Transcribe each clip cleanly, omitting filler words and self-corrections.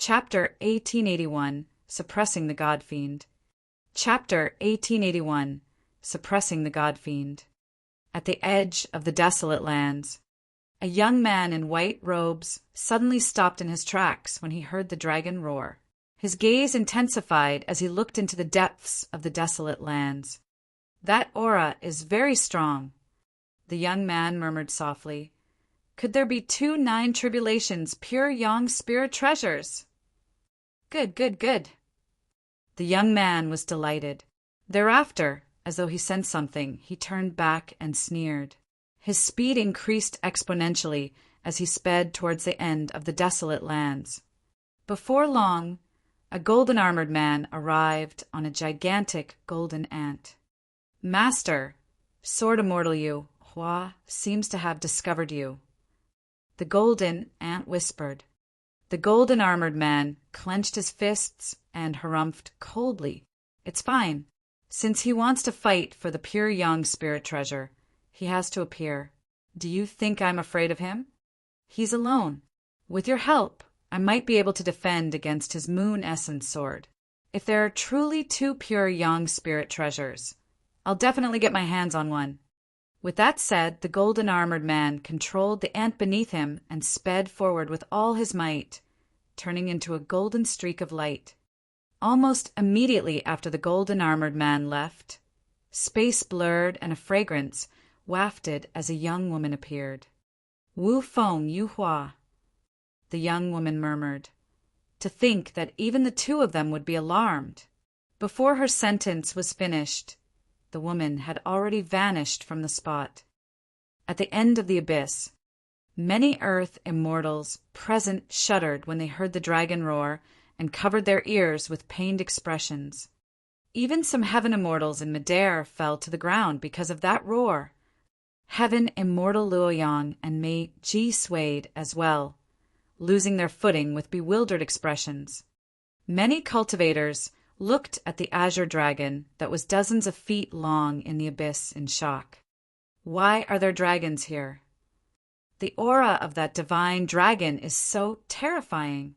Chapter 1881, Suppressing the God-Fiend. Chapter 1881, Suppressing the God-Fiend. At the edge of the desolate lands, a young man in white robes suddenly stopped in his tracks when he heard the dragon roar. His gaze intensified as he looked into the depths of the desolate lands. "That aura is very strong," the young man murmured softly. "Could there be 2 9 tribulations pure young spirit treasures?" Good. The young man was delighted. Thereafter, as though he sensed something, he turned back and sneered. His speed increased exponentially as he sped towards the end of the desolate lands. Before long, a golden-armored man arrived on a gigantic golden ant. "Master, sword immortal you, Hua seems to have discovered you," the golden ant whispered. The golden-armored man clenched his fists and harumphed coldly. "It's fine. Since he wants to fight for the pure young spirit treasure, he has to appear. Do you think I'm afraid of him? He's alone. With your help, I might be able to defend against his moon essence sword. If there are truly 2 pure young spirit treasures, I'll definitely get my hands on one." With that said, the golden-armored man controlled the ant beneath him and sped forward with all his might, turning into a golden streak of light. Almost immediately after the golden-armored man left, space blurred and a fragrance wafted as a young woman appeared. "Wu Feng Yu Hua," the young woman murmured. To think that even the 2 of them would be alarmed. Before her sentence was finished, the woman had already vanished from the spot. At the end of the abyss, many Earth immortals present shuddered when they heard the dragon roar and covered their ears with pained expressions. Even some heaven immortals in midair fell to the ground because of that roar. Heaven immortal Luoyang and Mei Ji swayed as well, losing their footing with bewildered expressions. Many cultivators looked at the azure dragon that was dozens of feet long in the abyss in shock. Why are there dragons here? The aura of that divine dragon is so terrifying.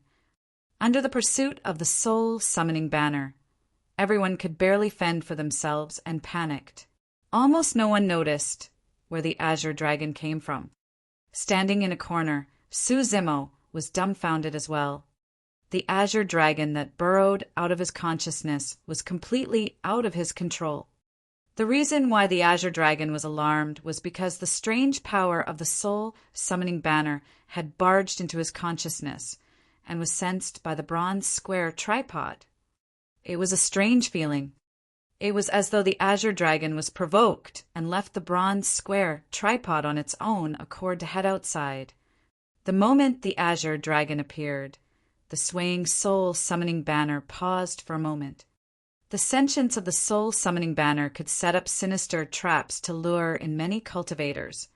Under the pursuit of the soul-summoning banner, everyone could barely fend for themselves and panicked. Almost no one noticed where the azure dragon came from. Standing in a corner, Su Zimo was dumbfounded as well. The azure dragon that burrowed out of his consciousness was completely out of his control. The reason why the azure dragon was alarmed was because the strange power of the soul-summoning banner had barged into his consciousness and was sensed by the bronze square tripod. It was a strange feeling. It was as though the azure dragon was provoked and left the bronze square tripod on its own accord to head outside. The moment the azure dragon appeared, the swaying soul-summoning banner paused for a moment. The sentience of the soul-summoning banner could set up sinister traps to lure in many cultivators,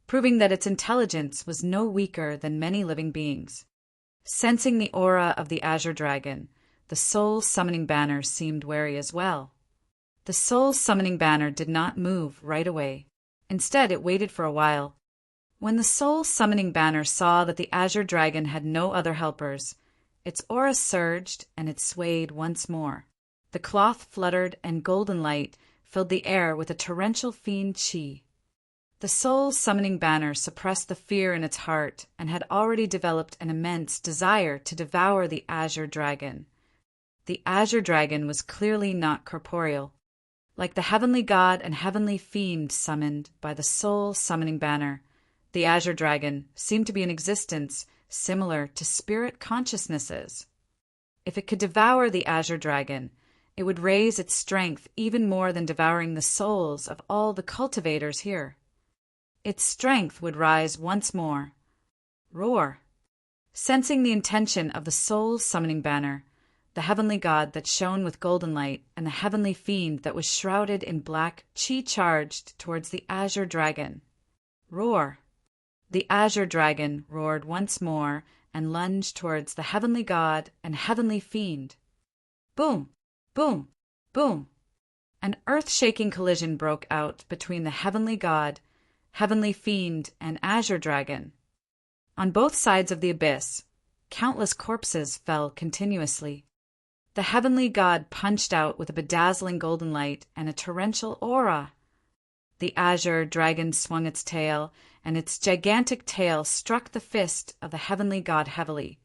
proving that its intelligence was no weaker than many living beings. Sensing the aura of the azure dragon, the soul-summoning banner seemed wary as well. The soul-summoning banner did not move right away. Instead, it waited for a while. When the soul-summoning banner saw that the azure dragon had no other helpers, its aura surged and it swayed once more. The cloth fluttered and golden light filled the air with a torrential fiend chi. The soul-summoning banner suppressed the fear in its heart and had already developed an immense desire to devour the azure dragon. The azure dragon was clearly not corporeal. Like the heavenly god and heavenly fiend summoned by the soul-summoning banner, the azure dragon seemed to be an existence similar to spirit consciousnesses. If it could devour the azure dragon, it would raise its strength even more than devouring the souls of all the cultivators here. Its strength would rise once more. Roar! Sensing the intention of the soul-summoning banner, the heavenly god that shone with golden light and the heavenly fiend that was shrouded in black chi charged towards the azure dragon. Roar! The azure dragon roared once more and lunged towards the heavenly god and heavenly fiend. Boom! Boom! Boom! An earth-shaking collision broke out between the heavenly god, heavenly fiend, and azure dragon. On both sides of the abyss, Countless corpses fell continuously. The heavenly god punched out with a bedazzling golden light and a torrential aura. The azure dragon swung its tail, and its gigantic tail struck the fist of the heavenly god heavily,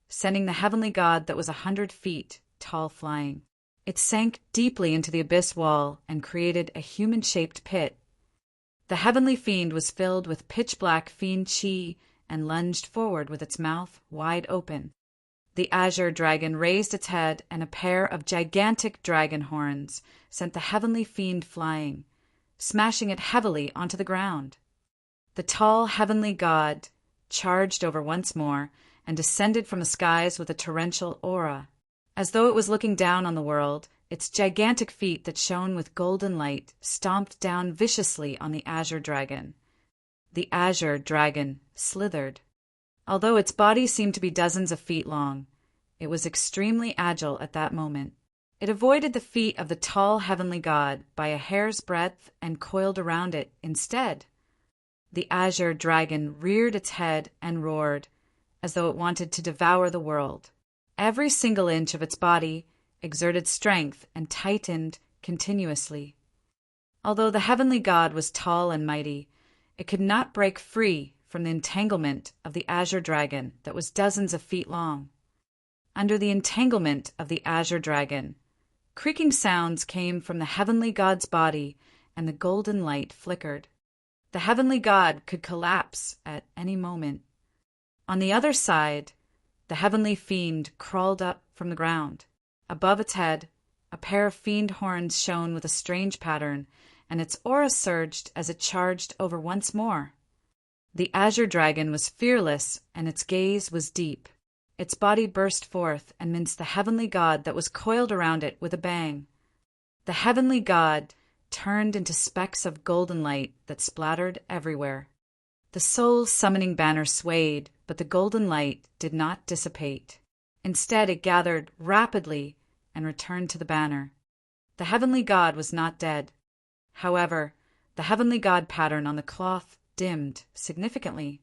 sending the heavenly god that was 100 feet tall flying. It sank deeply into the abyss wall and created a human-shaped pit. The heavenly fiend was filled with pitch-black fiend chi and lunged forward with its mouth wide open. The azure dragon raised its head, and a pair of gigantic dragon horns sent the heavenly fiend flying, smashing it heavily onto the ground. The tall heavenly god charged over once more and descended from the skies with a torrential aura. As though it was looking down on the world, its gigantic feet that shone with golden light stomped down viciously on the azure dragon. The azure dragon slithered. Although its body seemed to be dozens of feet long, it was extremely agile at that moment. It avoided the feet of the tall heavenly god by a hair's breadth and coiled around it instead. The azure dragon reared its head and roared, as though it wanted to devour the world. Every single inch of its body exerted strength and tightened continuously. Although the heavenly god was tall and mighty, it could not break free from the entanglement of the azure dragon that was dozens of feet long. Under the entanglement of the azure dragon, creaking sounds came from the heavenly god's body, and the golden light flickered. The heavenly god could collapse at any moment. On the other side, the heavenly fiend crawled up from the ground. Above its head, a pair of fiend horns shone with a strange pattern, and its aura surged as it charged over once more. The azure dragon was fearless, and its gaze was deep. Its body burst forth and minced the heavenly god that was coiled around it with a bang. The heavenly god turned into specks of golden light that splattered everywhere. The soul-summoning banner swayed, but the golden light did not dissipate. Instead, it gathered rapidly and returned to the banner. The heavenly god was not dead. However, the heavenly god pattern on the cloth dimmed significantly.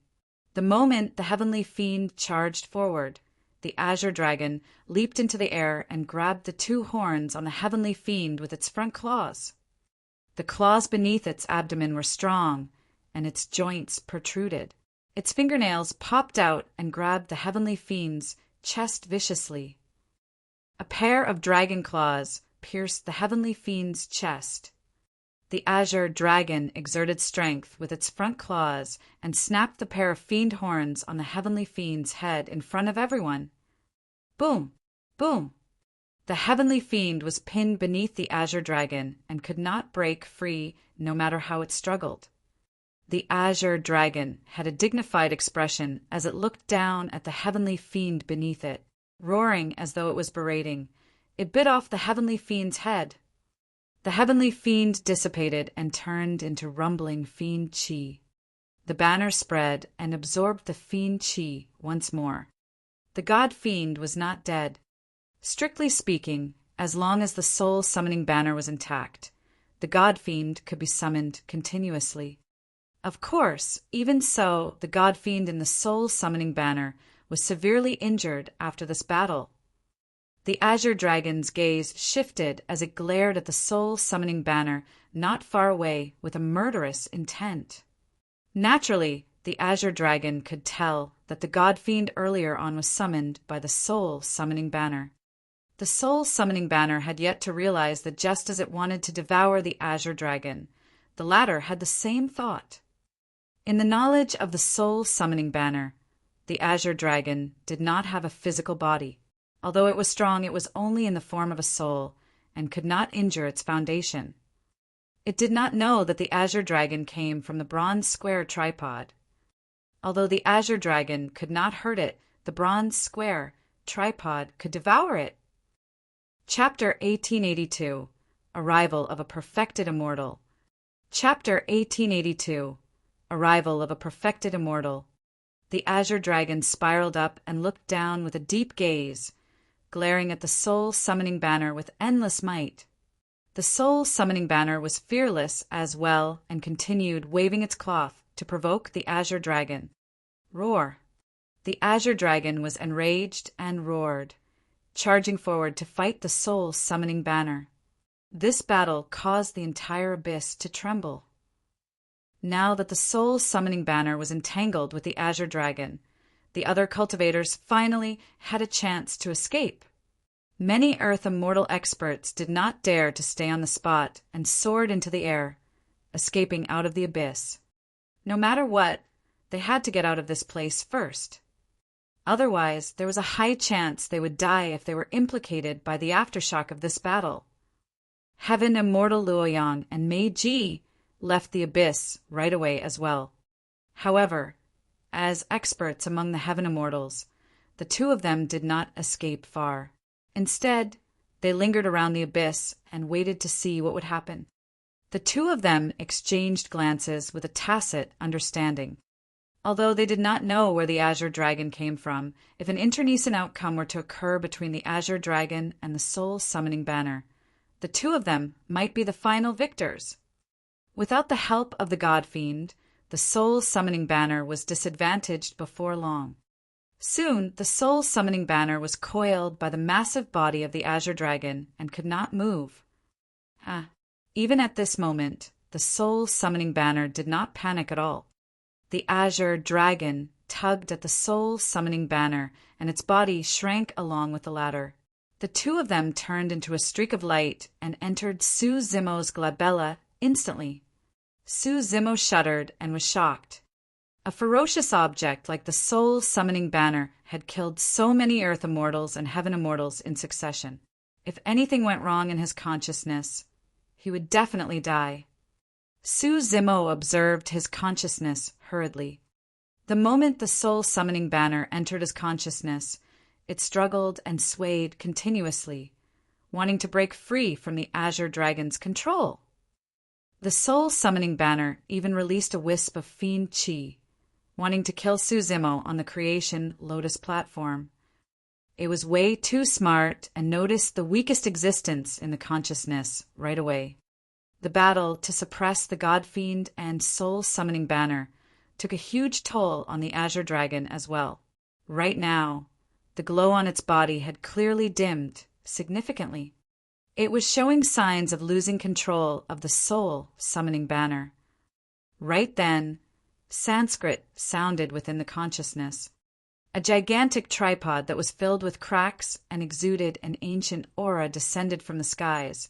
The moment the heavenly fiend charged forward, the azure dragon leaped into the air and grabbed the two horns on the heavenly fiend with its front claws. The claws beneath its abdomen were strong, and its joints protruded. Its fingernails popped out and grabbed the heavenly fiend's chest viciously. A pair of dragon claws pierced the heavenly fiend's chest. The azure dragon exerted strength with its front claws and snapped the pair of fiend horns on the heavenly fiend's head in front of everyone. Boom! Boom! The heavenly fiend was pinned beneath the azure dragon and could not break free no matter how it struggled. The azure dragon had a dignified expression as it looked down at the heavenly fiend beneath it, roaring as though it was berating. It bit off the heavenly fiend's head. The heavenly fiend dissipated and turned into rumbling fiend chi. The banner spread and absorbed the fiend chi once more. The god fiend was not dead. Strictly speaking, as long as the soul-summoning banner was intact, the god fiend could be summoned continuously. Of course, even so, the god fiend in the soul-summoning banner was severely injured after this battle. The azure dragon's gaze shifted as it glared at the soul-summoning banner not far away with a murderous intent. Naturally, the azure dragon could tell that the god fiend earlier on was summoned by the soul-summoning banner. The soul-summoning banner had yet to realize that just as it wanted to devour the azure dragon, the latter had the same thought. In the knowledge of the soul-summoning banner, the azure dragon did not have a physical body. Although it was strong, it was only in the form of a soul and could not injure its foundation. It did not know that the azure dragon came from the bronze square tripod. Although the azure dragon could not hurt it, the bronze square tripod could devour it. Chapter 1882 Arrival of a Perfected Immortal. Chapter 1882 Arrival of a Perfected Immortal. The azure dragon spiraled up and looked down with a deep gaze, glaring at the soul-summoning banner with endless might. The soul-summoning banner was fearless as well and continued waving its cloth to provoke the azure dragon. Roar! The Azure Dragon was enraged and roared, charging forward to fight the soul-summoning banner. This battle caused the entire abyss to tremble. Now that the soul-summoning banner was entangled with the Azure Dragon, the other cultivators finally had a chance to escape. Many Earth Immortal experts did not dare to stay on the spot and soared into the air, escaping out of the abyss. No matter what, they had to get out of this place first. Otherwise, there was a high chance they would die if they were implicated by the aftershock of this battle. Heaven Immortal Luoyang and Mei Ji left the abyss right away as well. However, as experts among the Heaven Immortals, the two of them did not escape far. Instead, they lingered around the abyss and waited to see what would happen. The two of them exchanged glances with a tacit understanding. Although they did not know where the Azure Dragon came from, if an internecine outcome were to occur between the Azure Dragon and the soul-summoning banner, the two of them might be the final victors. Without the help of the God Fiend, the soul-summoning banner was disadvantaged before long. Soon, the soul-summoning banner was coiled by the massive body of the Azure Dragon and could not move. Even at this moment, the soul-summoning banner did not panic at all. The Azure Dragon tugged at the soul-summoning banner, and its body shrank along with the ladder. The two of them turned into a streak of light and entered Su Zimo's glabella instantly. Su Zimo shuddered and was shocked. A ferocious object like the soul-summoning banner had killed so many Earth Immortals and Heaven Immortals in succession. If anything went wrong in his consciousness, he would definitely die. Su Zimo observed his consciousness hurriedly. The moment the soul-summoning banner entered his consciousness, it struggled and swayed continuously, wanting to break free from the Azure Dragon's control. The soul-summoning banner even released a wisp of fiend chi, wanting to kill Su Zimo on the Creation Lotus platform. It was way too smart and noticed the weakest existence in the consciousness right away. The battle to suppress the God Fiend and soul-summoning banner took a huge toll on the Azure Dragon as well. Right now, the glow on its body had clearly dimmed significantly. It was showing signs of losing control of the soul-summoning banner. Right then, Sanskrit sounded within the consciousness. A gigantic tripod that was filled with cracks and exuded an ancient aura descended from the skies,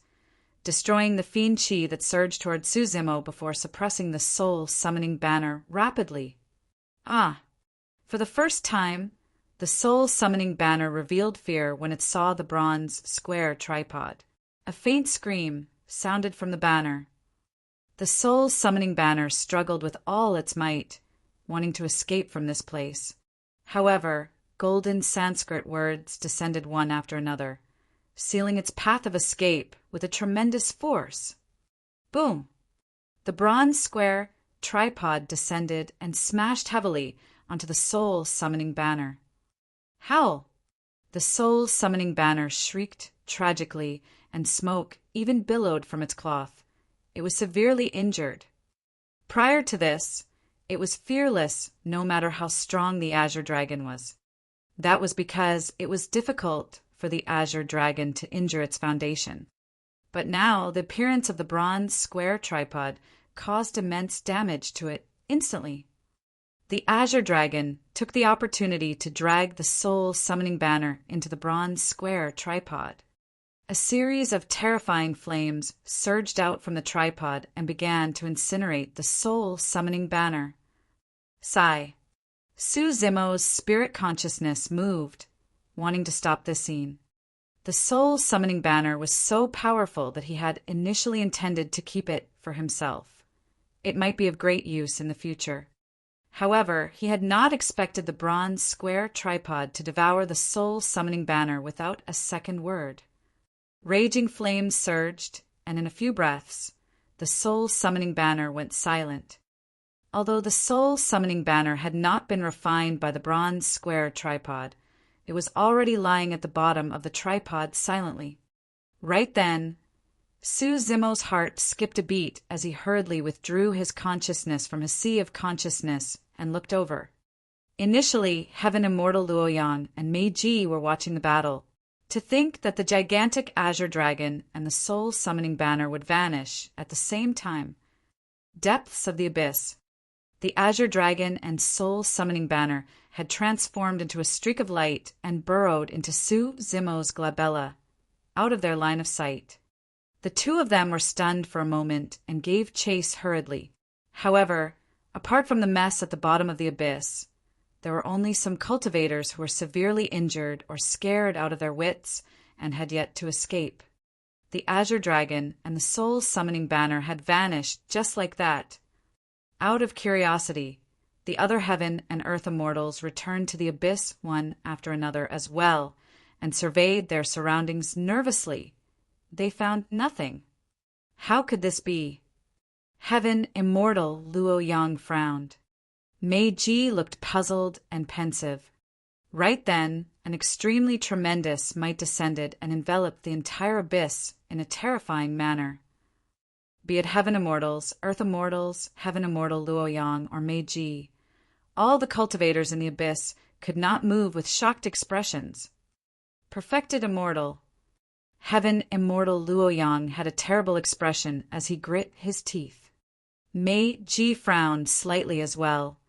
destroying the fiend chi that surged toward Su Zimo before suppressing the soul-summoning banner rapidly. For the first time, the soul-summoning banner revealed fear when it saw the bronze square tripod. A faint scream sounded from the banner. The soul-summoning banner struggled with all its might, wanting to escape from this place. However, golden Sanskrit words descended one after another, sealing its path of escape with a tremendous force. Boom! The bronze square tripod descended and smashed heavily onto the soul-summoning banner. Howl! The soul-summoning banner shrieked tragically, and smoke even billowed from its cloth. It was severely injured. Prior to this, it was fearless no matter how strong the Azure Dragon was. That was because it was difficult for the Azure Dragon to injure its foundation. But now the appearance of the bronze square tripod caused immense damage to it instantly. The Azure Dragon took the opportunity to drag the soul-summoning banner into the bronze square tripod. A series of terrifying flames surged out from the tripod and began to incinerate the soul-summoning banner. Sigh. Su Zimo's spirit consciousness moved, wanting to stop this scene. The soul-summoning banner was so powerful that he had initially intended to keep it for himself. It might be of great use in the future. However, he had not expected the bronze square tripod to devour the soul-summoning banner without a second word. Raging flames surged, and in a few breaths, the soul-summoning banner went silent. Although the soul-summoning banner had not been refined by the bronze square tripod, it was already lying at the bottom of the tripod silently. Right then, Su Zimo's heart skipped a beat as he hurriedly withdrew his consciousness from his sea of consciousness and looked over. Initially, Heaven Immortal Luoyang and Meiji were watching the battle. To think that the gigantic azure dragon and the soul-summoning banner would vanish at the same time. Depths of the abyss. The azure dragon and soul-summoning banner had transformed into a streak of light and burrowed into Su Zimo's glabella, out of their line of sight. The two of them were stunned for a moment and gave chase hurriedly. However, apart from the mess at the bottom of the abyss, there were only some cultivators who were severely injured or scared out of their wits and had yet to escape. The azure dragon and the soul-summoning banner had vanished just like that. Out of curiosity, the other heaven and earth immortals returned to the abyss one after another as well, and surveyed their surroundings nervously. They found nothing. How could this be? Heaven Immortal Luoyang frowned. Meiji looked puzzled and pensive. Right then, an extremely tremendous might descended and enveloped the entire abyss in a terrifying manner. Be it Heaven Immortals, Earth Immortals, Heaven Immortal Luoyang, or Meiji, all the cultivators in the abyss could not move with shocked expressions. Perfected Immortal, Heaven Immortal Luoyang had a terrible expression as he grit his teeth. Meiji frowned slightly as well,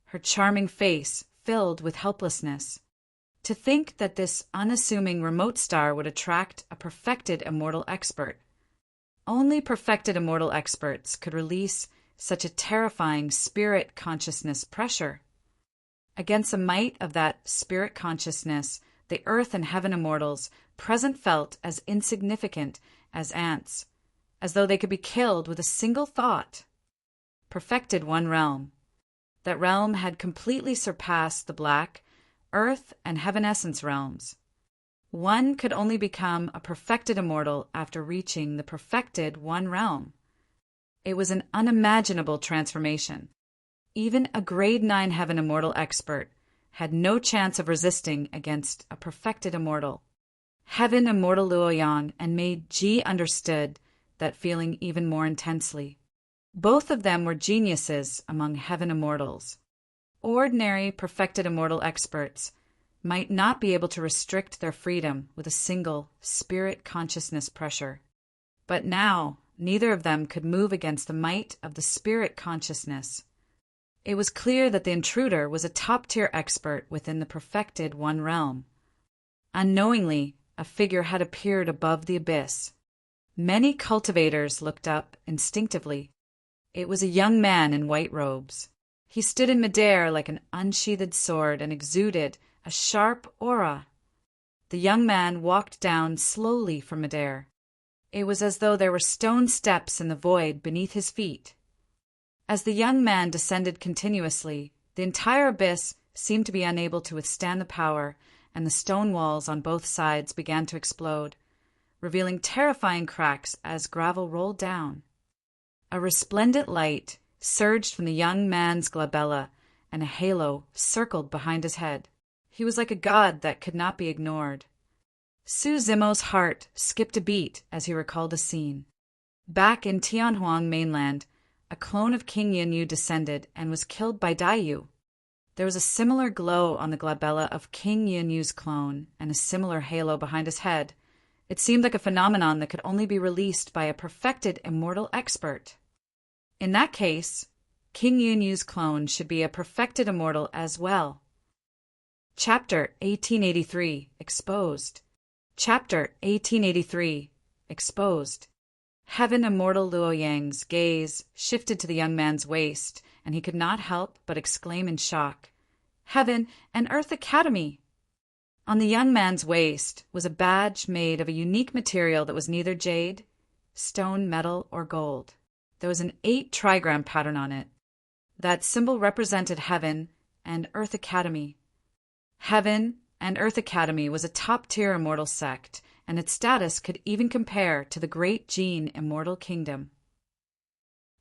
her charming face filled with helplessness. To think that this unassuming remote star would attract a perfected immortal expert. Only perfected immortal experts could release such a terrifying spirit consciousness pressure. Against the might of that spirit consciousness, the earth and heaven immortals present felt as insignificant as ants, as though they could be killed with a single thought. Perfected one realm. That realm had completely surpassed the black, earth, and heaven essence realms. One could only become a perfected immortal after reaching the perfected one realm. It was an unimaginable transformation. Even a grade 9 heaven immortal expert had no chance of resisting against a perfected immortal. Heaven Immortal Luoyang and Meiji understood that feeling even more intensely. Both of them were geniuses among heaven immortals. Ordinary perfected immortal experts might not be able to restrict their freedom with a single spirit consciousness pressure. But now, neither of them could move against the might of the spirit consciousness. It was clear that the intruder was a top-tier expert within the perfected one realm. Unknowingly, a figure had appeared above the abyss. Many cultivators looked up instinctively. It was a young man in white robes. He stood in midair like an unsheathed sword and exuded a sharp aura. The young man walked down slowly from midair. It was as though there were stone steps in the void beneath his feet. As the young man descended continuously, the entire abyss seemed to be unable to withstand the power, and the stone walls on both sides began to explode, revealing terrifying cracks as gravel rolled down. A resplendent light surged from the young man's glabella, and a halo circled behind his head. He was like a god that could not be ignored. Su Zimo's heart skipped a beat as he recalled a scene. Back in Tianhuang mainland, a clone of King Yunyu descended and was killed by Daiyu. There was a similar glow on the glabella of King Yunyu's clone and a similar halo behind his head. It seemed like a phenomenon that could only be released by a perfected immortal expert. In that case, King Yunyu's clone should be a perfected immortal as well. Chapter 1883 Exposed. Chapter 1883 Exposed. Heaven Immortal Luoyang's gaze shifted to the young man's waist, and he could not help but exclaim in shock, "Heaven and Earth Academy!" On the young man's waist was a badge made of a unique material that was neither jade, stone, metal, or gold. There was an 8 trigram pattern on it. That symbol represented Heaven and Earth Academy. Heaven and Earth Academy was a top-tier immortal sect, and its status could even compare to the Great Jin Immortal Kingdom.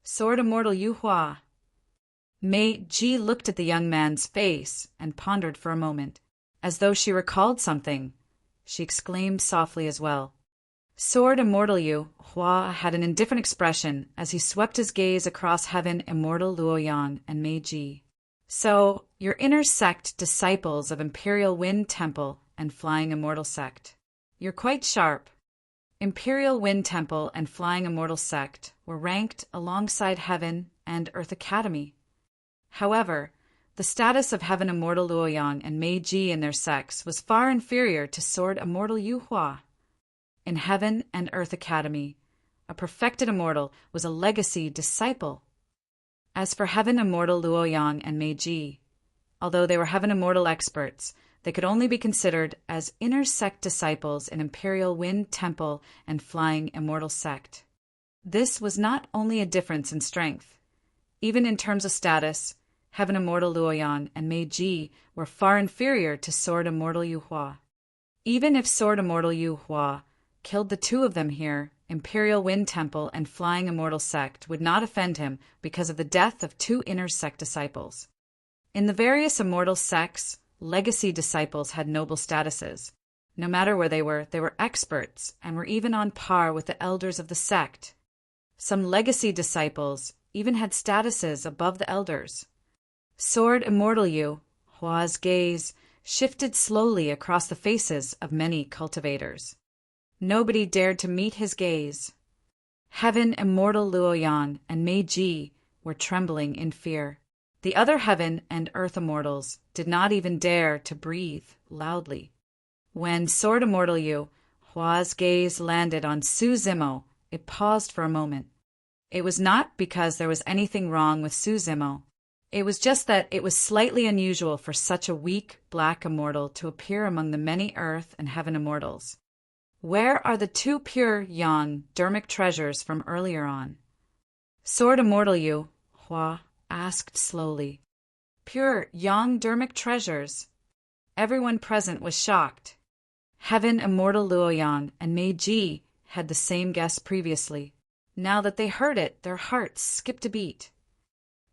Sword Immortal Yuhua. Meiji looked at the young man's face and pondered for a moment. As though she recalled something, she exclaimed softly as well. Sword Immortal Yuhua had an indifferent expression as he swept his gaze across Heaven Immortal Luoyang and Meiji. So, your inner sect disciples of Imperial Wind Temple and Flying Immortal Sect. You're quite sharp. Imperial Wind Temple and Flying Immortal Sect were ranked alongside Heaven and Earth Academy. However, the status of Heaven Immortal Luoyang and Mei Ji in their sects was far inferior to Sword Immortal Yu Hua. In Heaven and Earth Academy, a perfected immortal was a legacy disciple. As for Heaven Immortal Luoyang and Mei Ji, although they were Heaven Immortal experts, they could only be considered as inner sect disciples in Imperial Wind Temple and Flying Immortal Sect. This was not only a difference in strength. Even in terms of status, Heaven Immortal Luoyang and Mei Ji were far inferior to Sword Immortal Yu Hua. Even if Sword Immortal Yu Hua killed the two of them here, Imperial Wind Temple and Flying Immortal Sect would not offend him because of the death of two inner sect disciples. In the various immortal sects, legacy disciples had noble statuses. No matter where they were experts and were even on par with the elders of the sect. Some legacy disciples even had statuses above the elders. Sword Immortal Yu Hua's gaze shifted slowly across the faces of many cultivators. Nobody dared to meet his gaze. Heaven Immortal Luoyang and Mei Ji were trembling in fear. The other Heaven and Earth Immortals did not even dare to breathe loudly. When Sword Immortal Yu Hua's gaze landed on Su Zimo, it paused for a moment. It was not because there was anything wrong with Su Zimo. It was just that it was slightly unusual for such a weak black immortal to appear among the many Earth and Heaven Immortals. Where are the two pure yang dermic treasures from earlier on? Sword Immortal Yu Hua asked slowly. Pure yang dermic treasures? Everyone present was shocked. Heaven Immortal Luoyang and Mei Ji had the same guess previously. Now that they heard it, their hearts skipped a beat.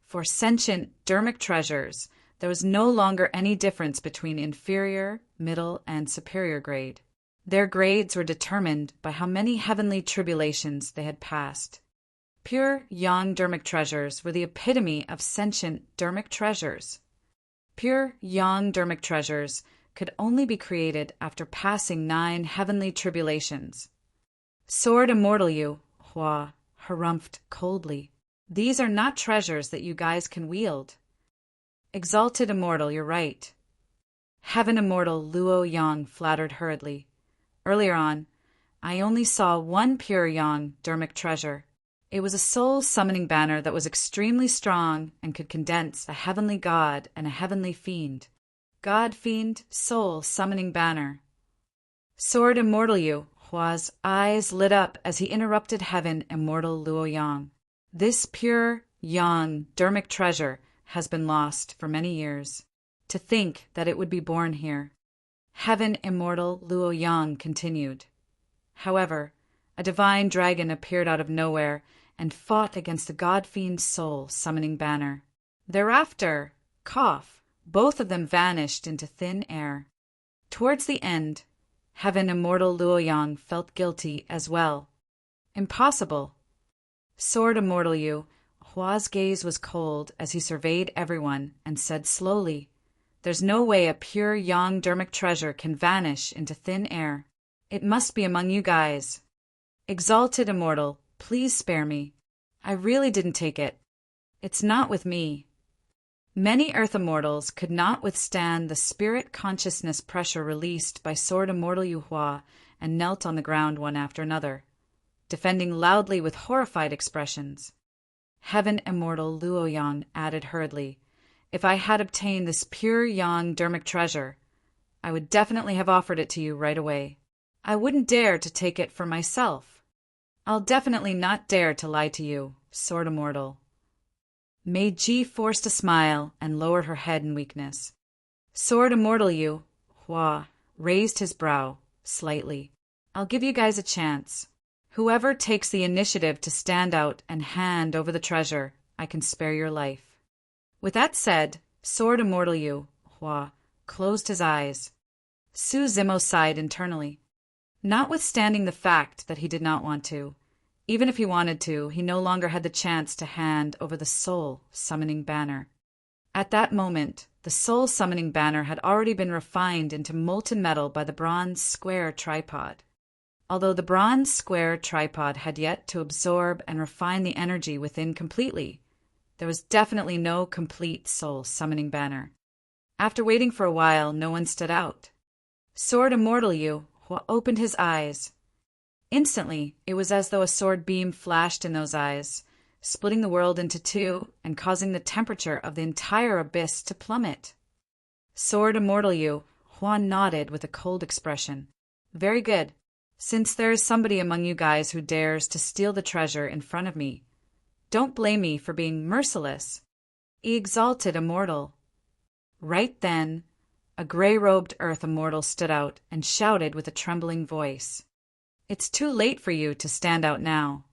For sentient dermic treasures, there was no longer any difference between inferior, middle, and superior grade. Their grades were determined by how many heavenly tribulations they had passed. Pure yang dermic treasures were the epitome of sentient dermic treasures. Pure yang dermic treasures could only be created after passing 9 heavenly tribulations. Sword Immortal Yu Hua harumphed coldly. These are not treasures that you guys can wield. Exalted Immortal, you're right. Heaven Immortal Luoyang flattered hurriedly. Earlier on, I only saw one pure yang dermic treasure. It was a soul summoning banner that was extremely strong and could condense a heavenly god and a heavenly fiend. God fiend soul summoning banner. Sword Immortal Yu Hua's eyes lit up as he interrupted Heaven Immortal Luoyang. This pure yang dermic treasure has been lost for many years. To think that it would be born here. Heaven Immortal Luoyang continued. However, a divine dragon appeared out of nowhere and fought against the god-fiend soul summoning banner. Thereafter, both of them vanished into thin air. Towards the end, Heaven Immortal Luoyang felt guilty as well. Impossible. Sword Immortal Yu Hua's gaze was cold as he surveyed everyone and said slowly, There's no way a pure yang dermic treasure can vanish into thin air. It must be among you guys. Exalted Immortal, please spare me. I really didn't take it. It's not with me. Many Earth Immortals could not withstand the spirit consciousness pressure released by Sword Immortal Yu Hua and knelt on the ground one after another, defending loudly with horrified expressions. Heaven Immortal Luoyang added hurriedly, If I had obtained this pure yang dermic treasure, I would definitely have offered it to you right away. I wouldn't dare to take it for myself. I'll definitely not dare to lie to you, Sword Immortal. Mei Ji forced a smile and lowered her head in weakness. Sword Immortal Yu Hua raised his brow slightly. I'll give you guys a chance. Whoever takes the initiative to stand out and hand over the treasure, I can spare your life. With that said, Sword Immortal Yu Hua closed his eyes. Su Zimo sighed internally. Notwithstanding the fact that he did not want to, even if he wanted to, he no longer had the chance to hand over the soul summoning banner. At that moment, the soul-summoning banner had already been refined into molten metal by the bronze square tripod. Although the bronze square tripod had yet to absorb and refine the energy within completely, there was definitely no complete soul-summoning banner. After waiting for a while, no one stood out. Sword Immortal Yu opened his eyes. Instantly, it was as though a sword beam flashed in those eyes, splitting the world into two and causing the temperature of the entire abyss to plummet. Sword Immortal Yu nodded with a cold expression. Very good. Since there is somebody among you guys who dares to steal the treasure in front of me, don't blame me for being merciless. Exalted Immortal. Right then, a gray-robed Earth Immortal stood out and shouted with a trembling voice. It's too late for you to stand out now.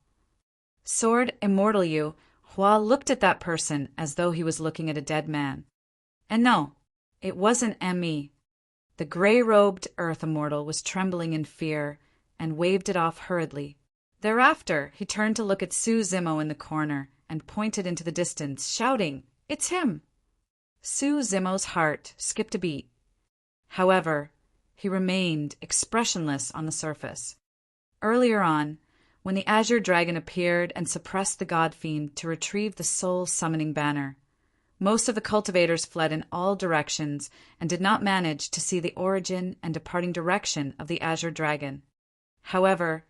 Sword Immortal Yu looked at that person as though he was looking at a dead man. And no, it wasn't me. The gray-robed Earth Immortal was trembling in fear and waved it off hurriedly. Thereafter, he turned to look at Su Zimo in the corner and pointed into the distance, shouting, "It's him!" Su Zimo's heart skipped a beat. However, he remained expressionless on the surface. Earlier on, when the Azure Dragon appeared and suppressed the God Fiend to retrieve the soul-summoning banner, most of the cultivators fled in all directions and did not manage to see the origin and departing direction of the Azure Dragon. However,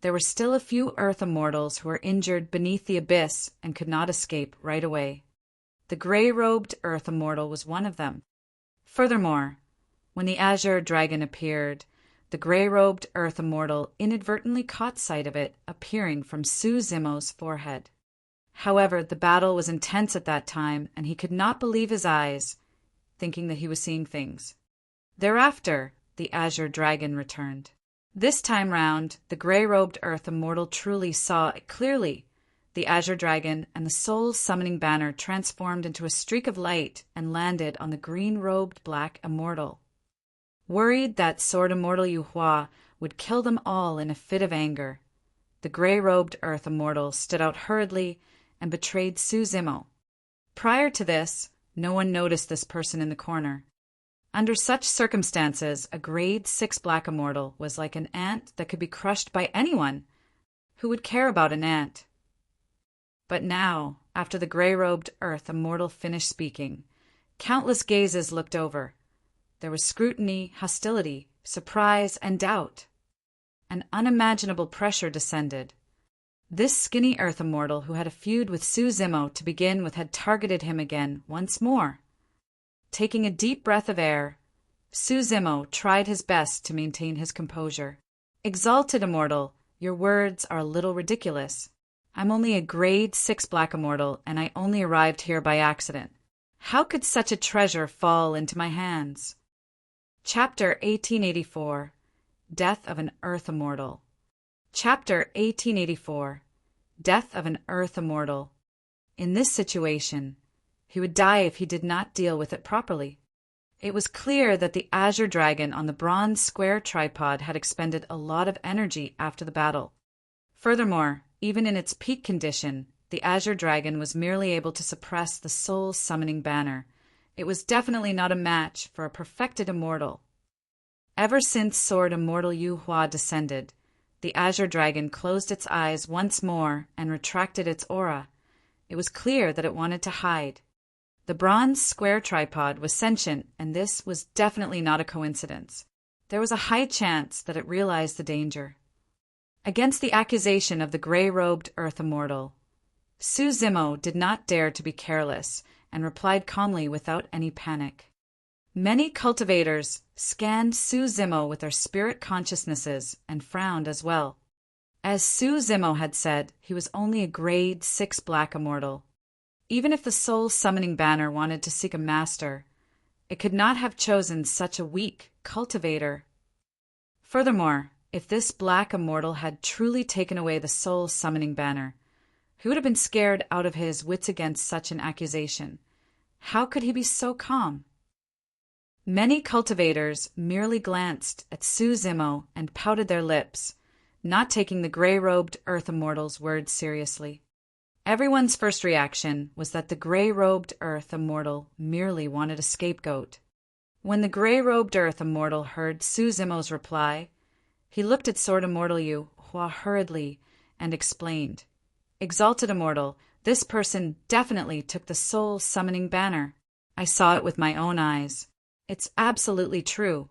there were still a few Earth Immortals who were injured beneath the abyss and could not escape right away. The gray-robed Earth Immortal was one of them. Furthermore, when the Azure Dragon appeared, the gray-robed Earth Immortal inadvertently caught sight of it appearing from Su Zimo's forehead. However, the battle was intense at that time, and he could not believe his eyes, thinking that he was seeing things. Thereafter, the Azure Dragon returned. This time round, the gray-robed Earth Immortal truly saw it clearly. The Azure Dragon and the soul-summoning banner transformed into a streak of light and landed on the green-robed Black Immortal. Worried that Sword Immortal Yu would kill them all in a fit of anger, the gray-robed Earth Immortal stood out hurriedly and betrayed Su Zimo. Prior to this, no one noticed this person in the corner. Under such circumstances, a grade 6 Black Immortal was like an ant that could be crushed by anyone. Who would care about an ant? But now, after the gray-robed Earth Immortal finished speaking, countless gazes looked over. There was scrutiny, hostility, surprise, and doubt. An unimaginable pressure descended. This skinny Earth Immortal who had a feud with Su Zimo to begin with had targeted him again once more. Taking a deep breath of air, Su Zimo tried his best to maintain his composure. Exalted Immortal, your words are a little ridiculous. I'm only a grade 6 Black Immortal, and I only arrived here by accident. How could such a treasure fall into my hands? Chapter 1884 Death of an Earth Immortal. Chapter 1884 Death of an Earth Immortal. In this situation, he would die if he did not deal with it properly. It was clear that the Azure Dragon on the bronze square tripod had expended a lot of energy after the battle. Furthermore, even in its peak condition, the Azure Dragon was merely able to suppress the soul-summoning banner. It was definitely not a match for a perfected immortal. Ever since Sword Immortal Yu descended, the Azure Dragon closed its eyes once more and retracted its aura. It was clear that it wanted to hide. The bronze square tripod was sentient, and this was definitely not a coincidence. There was a high chance that it realized the danger. Against the accusation of the gray-robed Earth Immortal, Su Zimo did not dare to be careless and replied calmly without any panic. Many cultivators scanned Su Zimo with their spirit consciousnesses and frowned as well. As Su Zimo had said, he was only a grade 6 Black Immortal. Even if the soul-summoning banner wanted to seek a master, it could not have chosen such a weak cultivator. Furthermore, if this Black Immortal had truly taken away the soul-summoning banner, he would have been scared out of his wits against such an accusation. How could he be so calm? Many cultivators merely glanced at Su Zimo and pouted their lips, not taking the gray-robed Earth Immortal's words seriously. Everyone's first reaction was that the gray-robed Earth Immortal merely wanted a scapegoat. When the gray-robed Earth Immortal heard Su Zimo's reply, he looked at Sword Immortal Yu Hua hurriedly and explained, "Exalted Immortal, this person definitely took the soul-summoning banner. I saw it with my own eyes. It's absolutely true."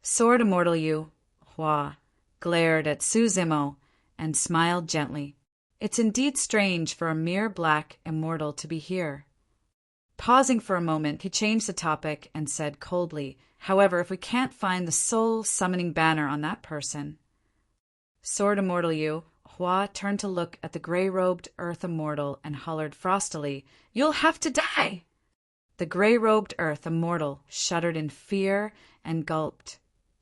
Sword Immortal Yu Hua glared at Su Zimo and smiled gently. "It's indeed strange for a mere black immortal to be here." Pausing for a moment, he changed the topic and said coldly, "However, if we can't find the soul-summoning banner on that person—" Sword Immortal Yu Hua turned to look at the gray-robed Earth Immortal and hollered frostily, "You'll have to die!" The gray-robed Earth Immortal shuddered in fear and gulped,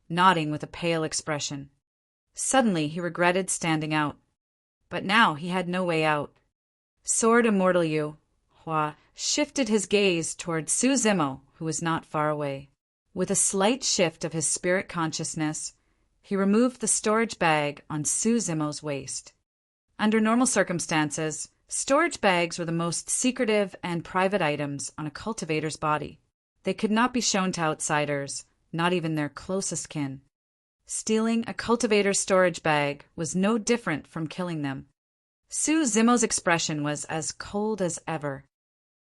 nodding with a pale expression. Suddenly he regretted standing out. But now he had no way out. Sword Immortal Yu Hua shifted his gaze toward Su Zimo, who was not far away. With a slight shift of his spirit consciousness, he removed the storage bag on Su Zimo's waist. Under normal circumstances, storage bags were the most secretive and private items on a cultivator's body. They could not be shown to outsiders, not even their closest kin. Stealing a cultivator's storage bag was no different from killing them. Su Zimo's expression was as cold as ever.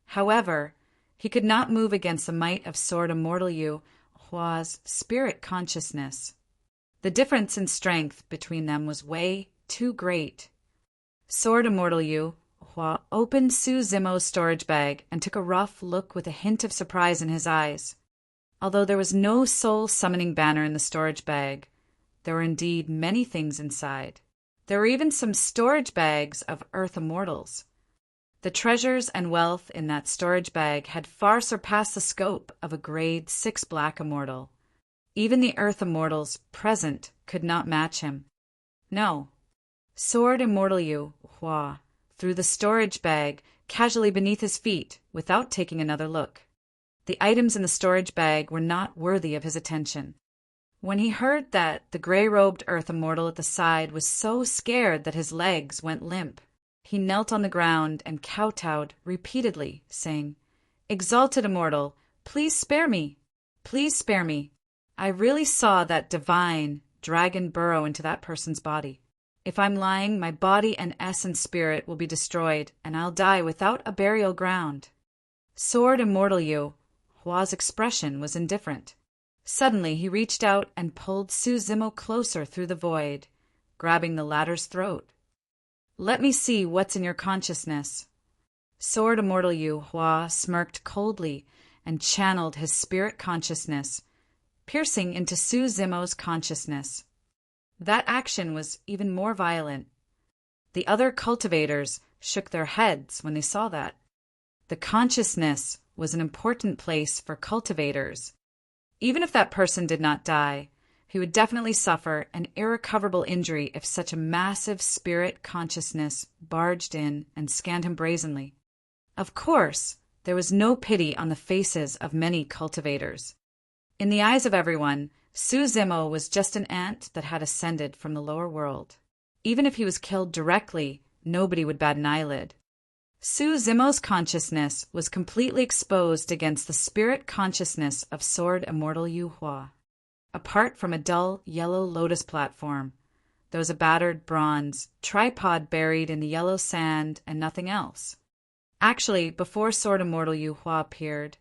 However, he could not move against the might of Sword Immortal Yu Hua's spirit consciousness. The difference in strength between them was way too great. Sword Immortal Yu Hua opened Su Zimo's storage bag and took a rough look with a hint of surprise in his eyes. Although there was no soul-summoning banner in the storage bag, there were indeed many things inside. There were even some storage bags of Earth Immortals. The treasures and wealth in that storage bag had far surpassed the scope of a grade 6 Black Immortal. Even the Earth Immortals present could not match him. No. Sword Immortal Yu Hua threw the storage bag casually beneath his feet without taking another look. The items in the storage bag were not worthy of his attention. When he heard that, the gray-robed Earth Immortal at the side was so scared that his legs went limp. He knelt on the ground and kowtowed repeatedly, saying, "Exalted Immortal, please spare me. Please spare me. I really saw that divine dragon burrow into that person's body. If I'm lying, my body and essence spirit will be destroyed, and I'll die without a burial ground." Sword Immortal Yu Hua's expression was indifferent. Suddenly he reached out and pulled Su Zimo closer through the void, grabbing the latter's throat. "Let me see what's in your consciousness." Sword Immortal Yu Hua smirked coldly and channeled his spirit consciousness, piercing into Su Zimo's consciousness. That action was even more violent. The other cultivators shook their heads when they saw that. The consciousness was an important place for cultivators. Even if that person did not die, he would definitely suffer an irrecoverable injury if such a massive spirit consciousness barged in and scanned him brazenly. Of course, there was no pity on the faces of many cultivators. In the eyes of everyone, Su Zimo was just an ant that had ascended from the lower world. Even if he was killed directly, nobody would bat an eyelid. Su Zimo's consciousness was completely exposed against the spirit consciousness of Sword Immortal Yu Hua. Apart from a dull yellow lotus platform, there was a battered bronze tripod buried in the yellow sand and nothing else. Actually, before Sword Immortal Yu Hua appeared,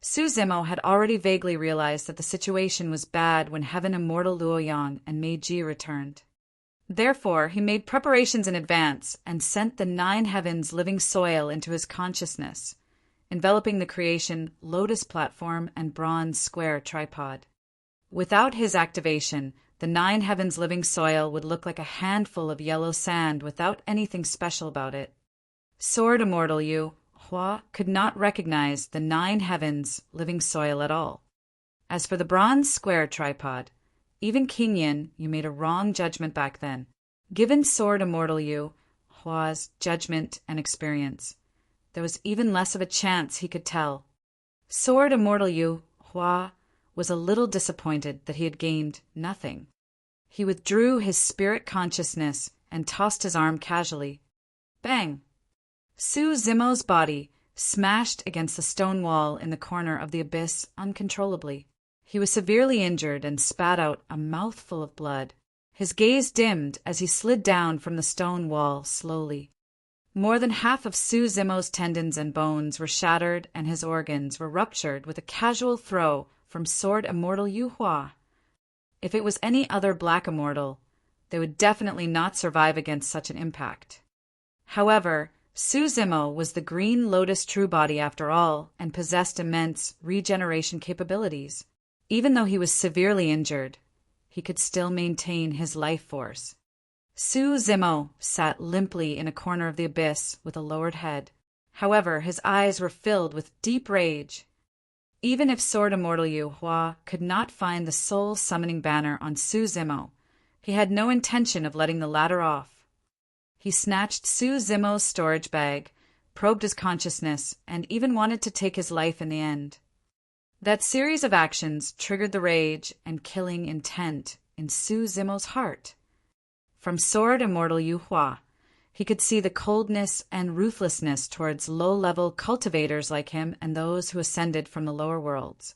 Su Zimo had already vaguely realized that the situation was bad when Heaven Immortal Luoyang and Meiji returned. Therefore, he made preparations in advance and sent the 9 heavens living soil into his consciousness, enveloping the creation lotus platform and bronze square tripod. Without his activation, the 9 heavens living soil would look like a handful of yellow sand without anything special about it. Sword Immortal Yu Hua could not recognize the 9 heavens living soil at all. As for the bronze square tripod, even King Yin, you made a wrong judgment back then. Given Sword Immortal Yu Hua's judgment and experience, there was even less of a chance he could tell. Sword Immortal Yu Hua was a little disappointed that he had gained nothing. He withdrew his spirit consciousness and tossed his arm casually. Bang! Su Zimo's body smashed against the stone wall in the corner of the abyss uncontrollably. He was severely injured and spat out a mouthful of blood. His gaze dimmed as he slid down from the stone wall slowly. More than half of Su Zimo's tendons and bones were shattered, and his organs were ruptured with a casual throw from Sword Immortal Yu Hua. If it was any other black immortal, they would definitely not survive against such an impact. However, Su Zimo was the Green Lotus True Body after all, and possessed immense regeneration capabilities. Even though he was severely injured, he could still maintain his life force. Su Zimo sat limply in a corner of the abyss with a lowered head. However, his eyes were filled with deep rage. Even if Sword Immortal Yu Hua could not find the soul-summoning banner on Su Zimo, he had no intention of letting the latter off. He snatched Su Zimo's storage bag, probed his consciousness, and even wanted to take his life in the end. That series of actions triggered the rage and killing intent in Su Zimo's heart. From Sword Immortal Yu Hua, he could see the coldness and ruthlessness towards low-level cultivators like him and those who ascended from the lower worlds.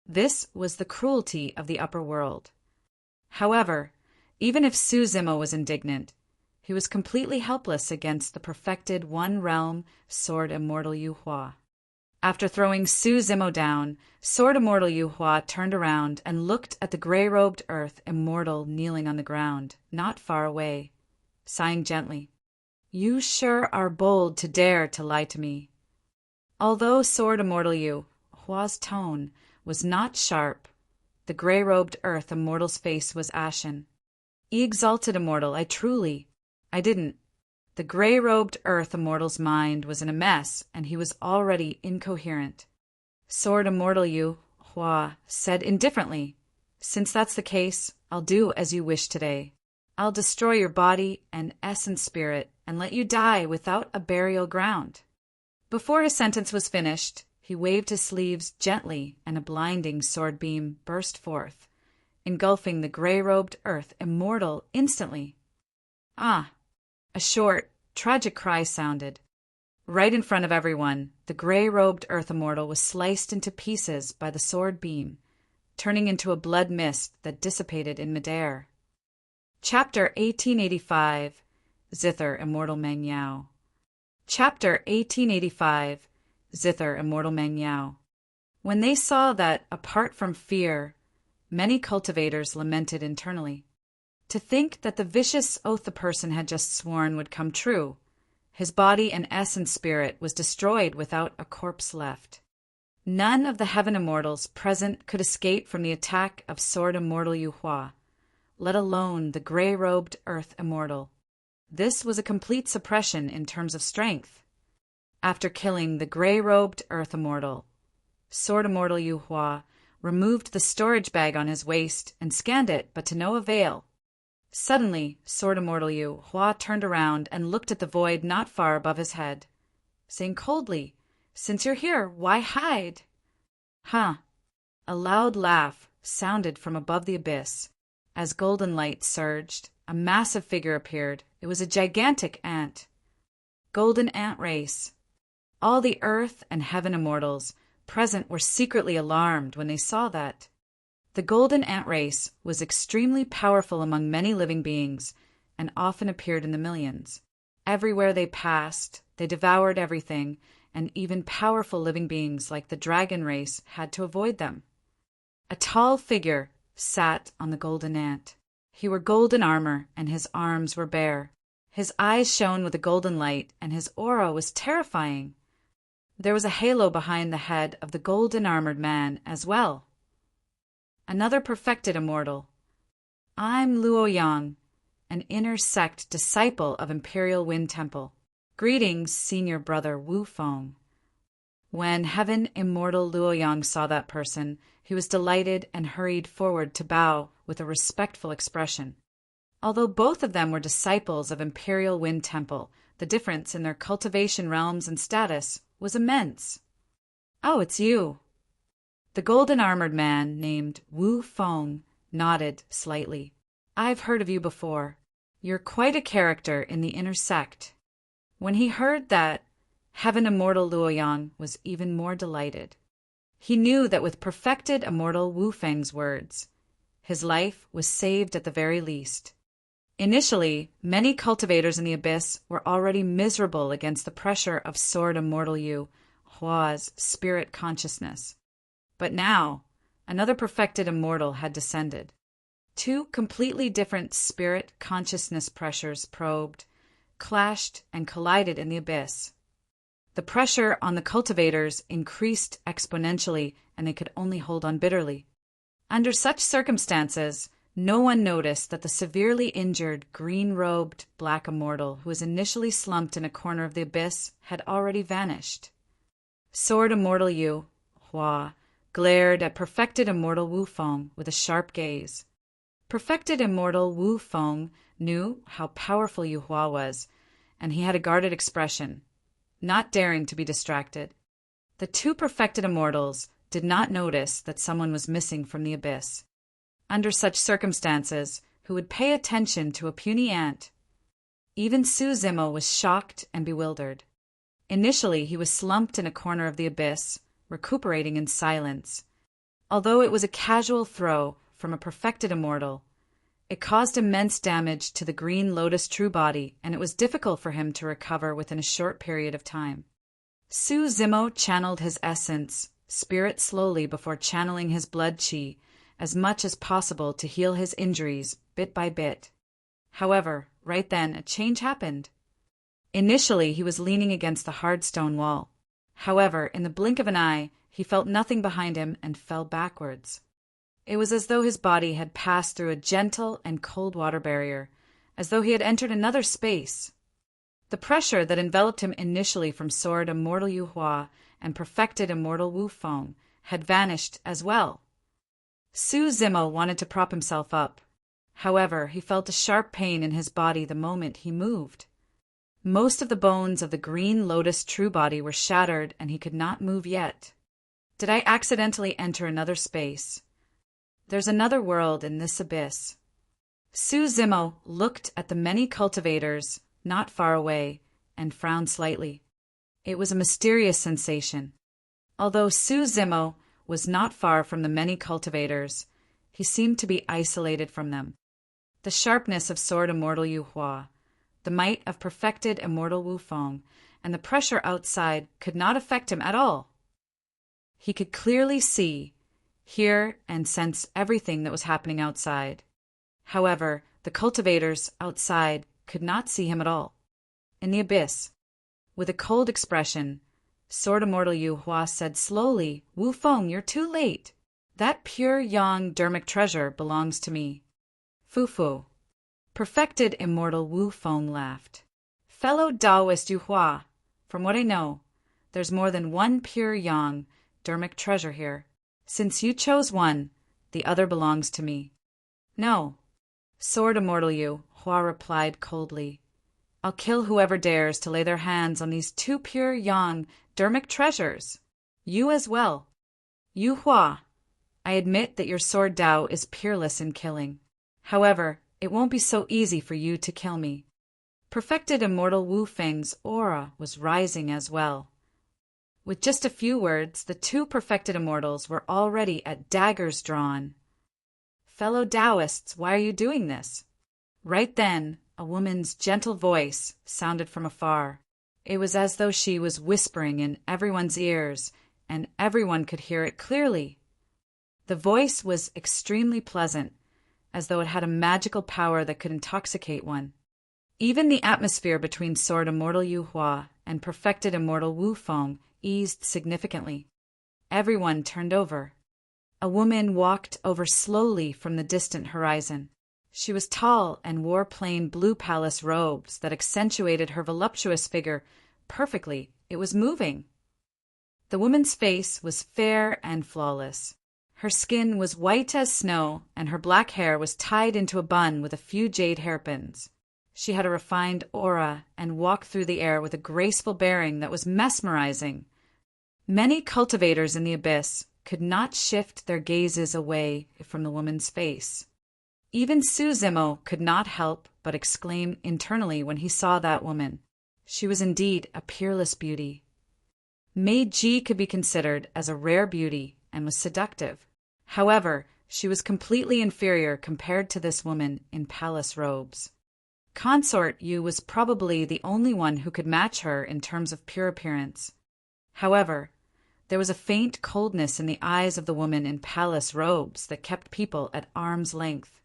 This was the cruelty of the upper world. However, even if Su Zimo was indignant, he was completely helpless against the perfected one-realm Sword Immortal Yu Hua. After throwing Su Zimo down, Sword Immortal Yu Hua turned around and looked at the gray-robed Earth Immortal kneeling on the ground, not far away, sighing gently. "You sure are bold to dare to lie to me." Although Sword Immortal Yu Hua's tone was not sharp, the gray-robed Earth Immortal's face was ashen. "Exalted Immortal, I didn't." The gray-robed Earth Immortal's mind was in a mess, and he was already incoherent. Sword Immortal Yu Hua said indifferently, "Since that's the case, I'll do as you wish today. I'll destroy your body and essence spirit and let you die without a burial ground." Before his sentence was finished, he waved his sleeves gently and a blinding sword beam burst forth, engulfing the gray-robed Earth Immortal instantly. "Ah!" A short, tragic cry sounded. Right in front of everyone, the gray-robed Earth Immortal was sliced into pieces by the sword beam, turning into a blood mist that dissipated in midair. Chapter 1885, Zither Immortal Meng Yao. Chapter 1885, Zither Immortal Meng Yao. When they saw that, apart from fear, many cultivators lamented internally. To think that the vicious oath the person had just sworn would come true. His body and essence spirit was destroyed without a corpse left. None of the heaven immortals present could escape from the attack of Sword Immortal Yu Hua, let alone the gray-robed Earth Immortal. This was a complete suppression in terms of strength. After killing the gray-robed Earth Immortal, Sword Immortal Yu Hua removed the storage bag on his waist and scanned it, but to no avail. Suddenly, Sword Immortal Yu Hua turned around and looked at the void not far above his head, saying coldly, "Since you're here, why hide?" "Huh." A loud laugh sounded from above the abyss. As golden light surged, a massive figure appeared. It was a gigantic ant. Golden ant race. All the earth and heaven immortals present were secretly alarmed when they saw that. The golden ant race was extremely powerful among many living beings and often appeared in the millions. Everywhere they passed, they devoured everything, and even powerful living beings like the dragon race had to avoid them. A tall figure sat on the golden ant. He wore golden armor, and his arms were bare. His eyes shone with a golden light, and his aura was terrifying. There was a halo behind the head of the golden-armored man as well. Another perfected immortal. "I'm Luo Yang, an inner sect disciple of Imperial Wind Temple. Greetings, senior brother Wu Feng." When Heaven Immortal Luo Yang saw that person, he was delighted and hurried forward to bow with a respectful expression. Although both of them were disciples of Imperial Wind Temple, the difference in their cultivation realms and status was immense. "Oh, it's you." The golden-armored man, named Wu Feng, nodded slightly. "I've heard of you before. You're quite a character in the inner sect." When he heard that Heaven Immortal Luoyang was even more delighted. He knew that with perfected Immortal Wu Feng's words, his life was saved at the very least. Initially, many cultivators in the abyss were already miserable against the pressure of Sword Immortal Yu Hua's spirit consciousness. But now, another perfected immortal had descended. Two completely different spirit consciousness pressures probed, clashed, and collided in the abyss. The pressure on the cultivators increased exponentially, and they could only hold on bitterly. Under such circumstances, no one noticed that the severely injured, green-robed black immortal who was initially slumped in a corner of the abyss had already vanished. Sword Immortal Yu Hua glared at perfected immortal Wu Feng with a sharp gaze. Perfected immortal Wu Feng knew how powerful Yu Hua was, and he had a guarded expression, not daring to be distracted. The two perfected immortals did not notice that someone was missing from the abyss. Under such circumstances, who would pay attention to a puny ant? Even Su Zimo was shocked and bewildered. Initially, he was slumped in a corner of the abyss, recuperating in silence. Although it was a casual throw from a perfected immortal, it caused immense damage to the green lotus true body, and it was difficult for him to recover within a short period of time. Su Zimo channeled his essence, spirit slowly before channeling his blood qi, as much as possible to heal his injuries bit by bit. However, right then a change happened. Initially, he was leaning against the hard stone wall. However, in the blink of an eye, he felt nothing behind him and fell backwards. It was as though his body had passed through a gentle and cold water barrier, as though he had entered another space. The pressure that enveloped him initially from Sword Immortal Yu Hua and perfected Immortal Wu Feng had vanished as well. Su Zimo wanted to prop himself up. However, he felt a sharp pain in his body the moment he moved. Most of the bones of the green lotus true body were shattered, and he could not move yet. Did I accidentally enter another space? There's another world in this abyss. Su Zimo looked at the many cultivators not far away and frowned slightly. It was a mysterious sensation. Although Su Zimo was not far from the many cultivators, he seemed to be isolated from them. The sharpness of Sword Immortal Yu Hua, the might of perfected Immortal Wu Feng, and the pressure outside could not affect him at all. He could clearly see, hear, and sense everything that was happening outside. However, the cultivators outside could not see him at all. In the abyss, with a cold expression, Sword Immortal Yu Hua said slowly, "Wu Feng, you're too late. That pure yang dermic treasure belongs to me." Fu. Perfected Immortal Wu Feng laughed. "Fellow Taoist Yu Hua, from what I know, there's more than one pure yang dermic treasure here. Since you chose one, the other belongs to me." "No," Sword Immortal Yu Hua replied coldly. "I'll kill whoever dares to lay their hands on these two pure yang dermic treasures. You as well. Yu Hua, I admit that your sword Dao is peerless in killing. However, it won't be so easy for you to kill me." Perfected Immortal Wu Feng's aura was rising as well. With just a few words, the two perfected immortals were already at daggers drawn. "Fellow Taoists, why are you doing this?" Right then, a woman's gentle voice sounded from afar. It was as though she was whispering in everyone's ears, and everyone could hear it clearly. The voice was extremely pleasant, as though it had a magical power that could intoxicate one. Even the atmosphere between Sword Immortal Yu Hua and perfected Immortal Wu Feng eased significantly. Everyone turned over. A woman walked over slowly from the distant horizon. She was tall and wore plain blue palace robes that accentuated her voluptuous figure perfectly. It was moving. The woman's face was fair and flawless. Her skin was white as snow, and her black hair was tied into a bun with a few jade hairpins. She had a refined aura and walked through the air with a graceful bearing that was mesmerizing. Many cultivators in the abyss could not shift their gazes away from the woman's face. Even Su Zimo could not help but exclaim internally when he saw that woman. She was indeed a peerless beauty. Meiji could be considered as a rare beauty and was seductive. However, she was completely inferior compared to this woman in palace robes. Consort Yu was probably the only one who could match her in terms of pure appearance. However, there was a faint coldness in the eyes of the woman in palace robes that kept people at arm's length.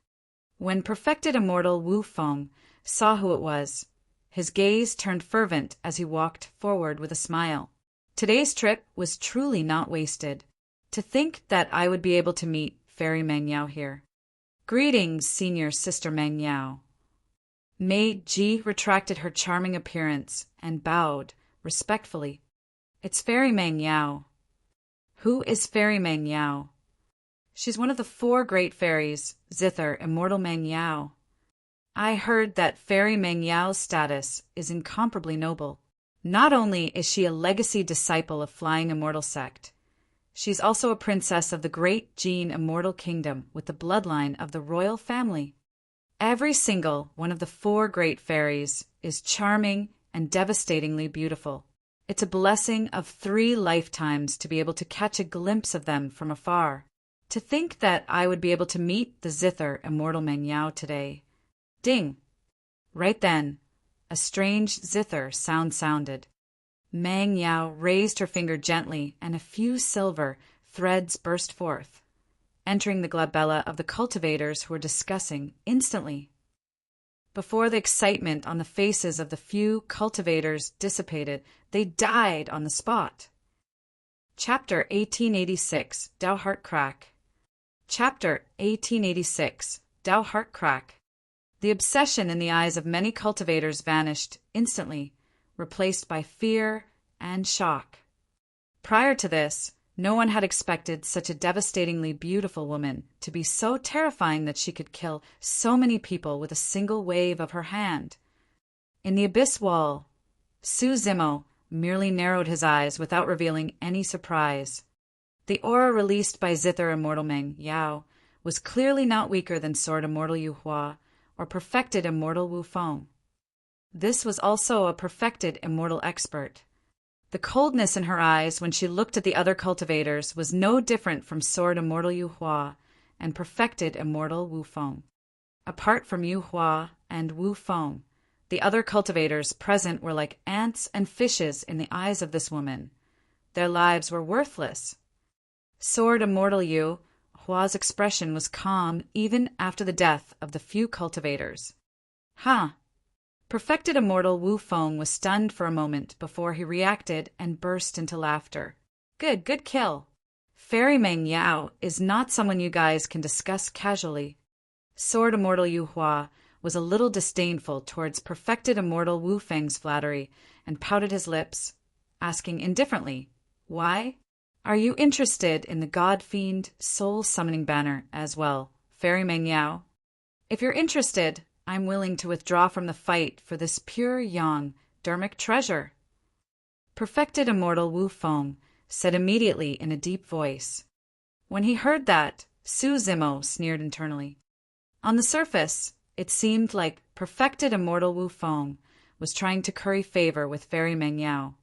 When perfected immortal Wu Feng saw who it was, his gaze turned fervent as he walked forward with a smile. Today's trip was truly not wasted. To think that I would be able to meet Fairy Meng Yao here. Greetings, senior sister Meng Yao. Meiji retracted her charming appearance and bowed respectfully. It's Fairy Meng Yao. Who is Fairy Meng Yao? She's one of the 4 great fairies, zither immortal Meng Yao. I heard that Fairy Meng Yao's status is incomparably noble. Not only is she a legacy disciple of Flying Immortal Sect, she's also a princess of the great Jin Immortal Kingdom with the bloodline of the royal family. Every single one of the 4 great fairies is charming and devastatingly beautiful. It's a blessing of 3 lifetimes to be able to catch a glimpse of them from afar. To think that I would be able to meet the zither immortal Meng Yao today. Ding! Right then, a strange zither sound sounded. Meng Yao raised her finger gently, and a few silver threads burst forth, entering the glabella of the cultivators who were discussing instantly. Before the excitement on the faces of the few cultivators dissipated, they died on the spot. Chapter 1886, Dao Heart Crack. Chapter 1886, Dao Heart Crack. The obsession in the eyes of many cultivators vanished instantly, replaced by fear and shock. Prior to this, no one had expected such a devastatingly beautiful woman to be so terrifying that she could kill so many people with a single wave of her hand. In the abyss wall, Su Zimo merely narrowed his eyes without revealing any surprise. The aura released by Zither Immortal Meng Yao was clearly not weaker than Sword Immortal Yu Hua or Perfected Immortal Wu Feng. This was also a perfected immortal expert. The coldness in her eyes when she looked at the other cultivators was no different from Sword Immortal Yu Hua and Perfected Immortal Wu Feng. Apart from Yu Hua and Wu Feng, the other cultivators present were like ants and fishes in the eyes of this woman. Their lives were worthless. Sword Immortal Yu Hua's expression was calm even after the death of the few cultivators. Ha! Perfected Immortal Wu Feng was stunned for a moment before he reacted and burst into laughter. Good kill. Fairy Meng Yao is not someone you guys can discuss casually. Sword Immortal Yu Hua was a little disdainful towards Perfected Immortal Wu Feng's flattery and pouted his lips, asking indifferently, "Why? Are you interested in the God-Fiend soul-summoning banner as well, Fairy Meng Yao? If you're interested, I'm willing to withdraw from the fight for this pure yang dermic treasure." Perfected Immortal Wu Feng said immediately in a deep voice. When he heard that, Su Zimo sneered internally. On the surface, it seemed like Perfected Immortal Wu Feng was trying to curry favor with Fairy Meng Yao.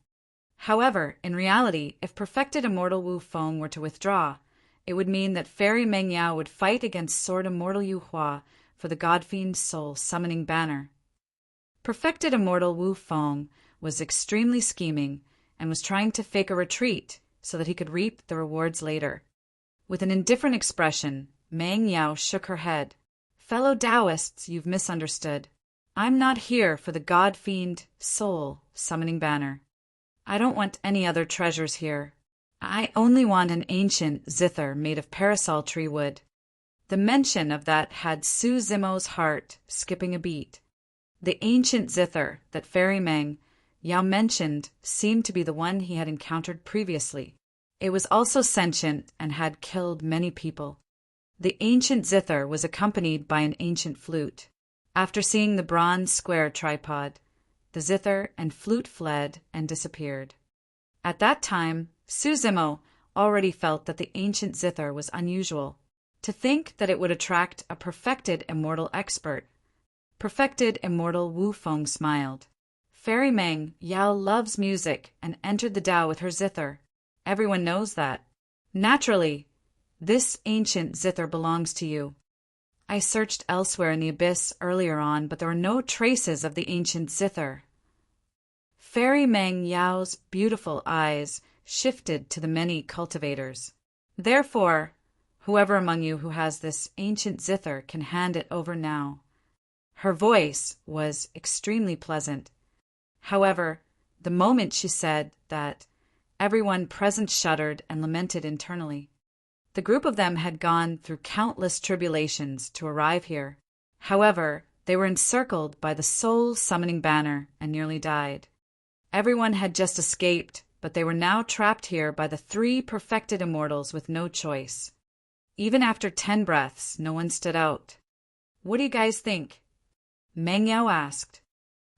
However, in reality, if Perfected Immortal Wu Feng were to withdraw, it would mean that Fairy Meng Yao would fight against Sword Immortal Yu Hua for the God-Fiend Soul Summoning Banner. Perfected Immortal Wu Feng was extremely scheming and was trying to fake a retreat so that he could reap the rewards later. With an indifferent expression, Meng Yao shook her head. "Fellow Taoists, you've misunderstood. I'm not here for the God-Fiend Soul Summoning Banner. I don't want any other treasures here. I only want an ancient zither made of parasol tree wood." The mention of that had Su Zimo's heart skipping a beat. The ancient zither that Fairy Meng Yao mentioned seemed to be the one he had encountered previously. It was also sentient and had killed many people. The ancient zither was accompanied by an ancient flute. After seeing the bronze square tripod, the zither and flute fled and disappeared. At that time, Su Zimo already felt that the ancient zither was unusual. To think that it would attract a perfected immortal expert. Perfected Immortal Wu Feng smiled. Fairy Meng Yao loves music and entered the Tao with her zither. Everyone knows that. Naturally, this ancient zither belongs to you. I searched elsewhere in the abyss earlier on, but there were no traces of the ancient zither. Fairy Meng Yao's beautiful eyes shifted to the many cultivators. Therefore, whoever among you who has this ancient zither can hand it over now. Her voice was extremely pleasant. However, the moment she said that, everyone present shuddered and lamented internally. The group of them had gone through countless tribulations to arrive here. However, they were encircled by the soul-summoning banner and nearly died. Everyone had just escaped, but they were now trapped here by the 3 perfected immortals with no choice. Even after 10 breaths, no one stood out. What do you guys think? Meng Yao asked.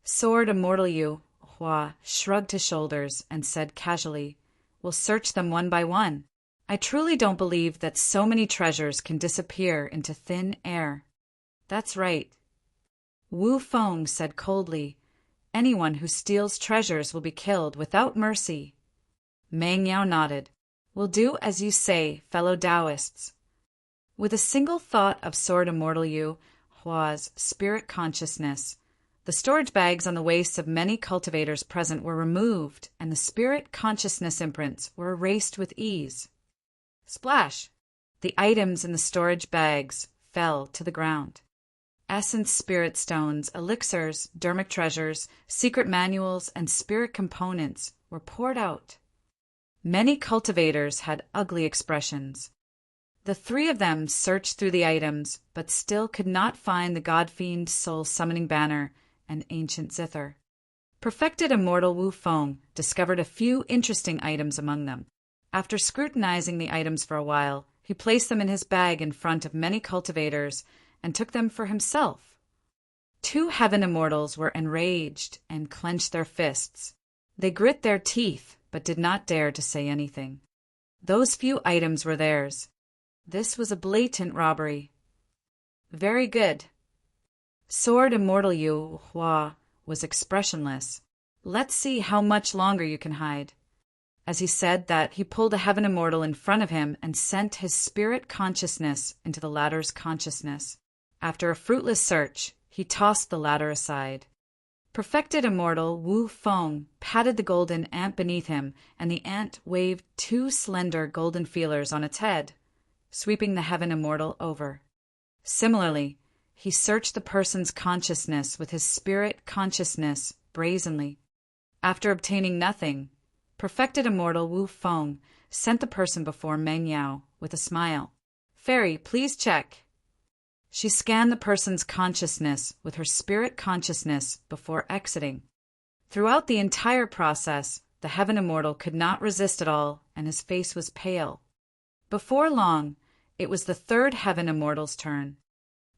Sword Immortal Yu Hua shrugged his shoulders and said casually, "We'll search them one by one. I truly don't believe that so many treasures can disappear into thin air." That's right. Wu Feng said coldly, "Anyone who steals treasures will be killed without mercy." Meng Yao nodded. "We'll do as you say, fellow Taoists." With a single thought of Sword Immortal Yu Hua's spirit consciousness, the storage bags on the waists of many cultivators present were removed, and the spirit consciousness imprints were erased with ease. Splash! The items in the storage bags fell to the ground. Essence spirit stones, elixirs, dermic treasures, secret manuals, and spirit components were poured out. Many cultivators had ugly expressions. The 3 of them searched through the items, but still could not find the God-fiend soul-summoning banner and ancient zither. Perfected Immortal Wu Feng discovered a few interesting items among them. After scrutinizing the items for a while, he placed them in his bag in front of many cultivators and took them for himself. 2 heaven immortals were enraged and clenched their fists. They grit their teeth, but did not dare to say anything. Those few items were theirs. This was a blatant robbery. Very good. Sword Immortal Yu Hua was expressionless. Let's see how much longer you can hide. As he said that, he pulled a heaven immortal in front of him and sent his spirit consciousness into the latter's consciousness. After a fruitless search, he tossed the latter aside. Perfected Immortal Wu Feng patted the golden ant beneath him, and the ant waved 2 slender golden feelers on its head, sweeping the heaven immortal over. Similarly, he searched the person's consciousness with his spirit consciousness brazenly. After obtaining nothing, Perfected Immortal Wu Feng sent the person before Meng Yao with a smile. "Fairy, please check." She scanned the person's consciousness with her spirit consciousness before exiting. Throughout the entire process, the heaven immortal could not resist at all, and his face was pale. Before long, it was the 3rd heaven immortal's turn.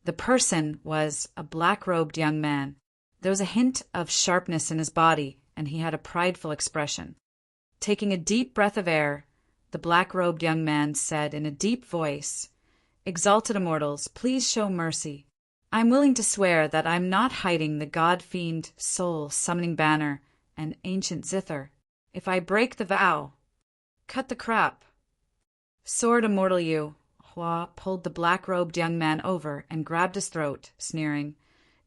The person was a black-robed young man. There was a hint of sharpness in his body, and he had a prideful expression. Taking a deep breath of air, the black-robed young man said in a deep voice, "Exalted immortals, please show mercy. I'm willing to swear that I'm not hiding the God-fiend soul-summoning banner and ancient zither. If I break the vow, cut the crap." Sword Immortal Yu Hua pulled the black-robed young man over and grabbed his throat, sneering,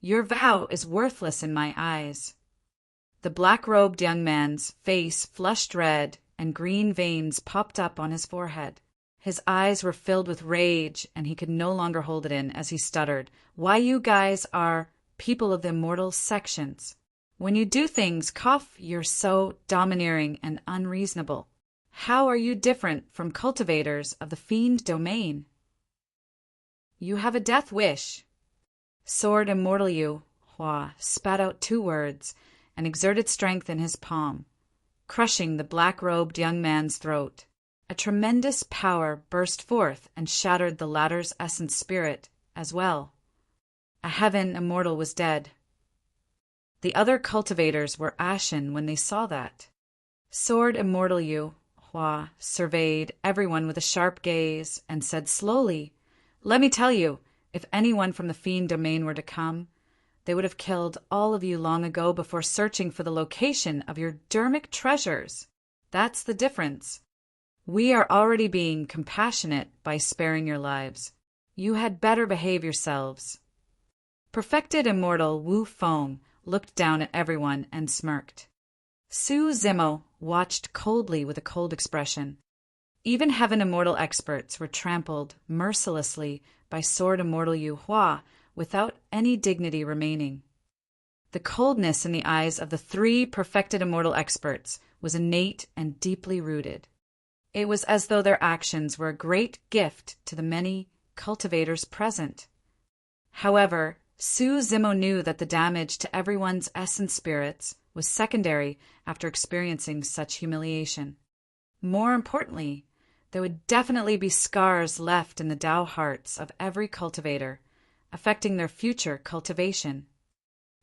"Your vow is worthless in my eyes." The black-robed young man's face flushed red, and green veins popped up on his forehead. His eyes were filled with rage, and he could no longer hold it in as he stuttered, "Why, you guys are people of the immortal sections. When you do things, you're so domineering and unreasonable. How are you different from cultivators of the fiend domain? You have a death wish." Sword Immortal Yu Hua spat out 2 words and exerted strength in his palm, crushing the black-robed young man's throat. A tremendous power burst forth and shattered the latter's essence spirit as well. A heaven immortal was dead. The other cultivators were ashen when they saw that. Sword Immortal Yu Hua surveyed everyone with a sharp gaze and said slowly, "Let me tell you, if anyone from the fiend domain were to come, They would have killed all of you long ago before searching for the location of your dermic treasures. That's the difference. We are already being compassionate by sparing your lives. You had better behave yourselves." Perfected immortal Wu Feng looked down at everyone and smirked. Su Zimo watched coldly with a cold expression. Even heaven immortal experts were trampled mercilessly by sword immortal Yu Hua without any dignity remaining. The coldness in the eyes of the three perfected immortal experts was innate and deeply rooted. It was as though their actions were a great gift to the many cultivators present. However, Su Zimo knew that the damage to everyone's essence spirits was secondary after experiencing such humiliation. More importantly, there would definitely be scars left in the Tao hearts of every cultivator, affecting their future cultivation.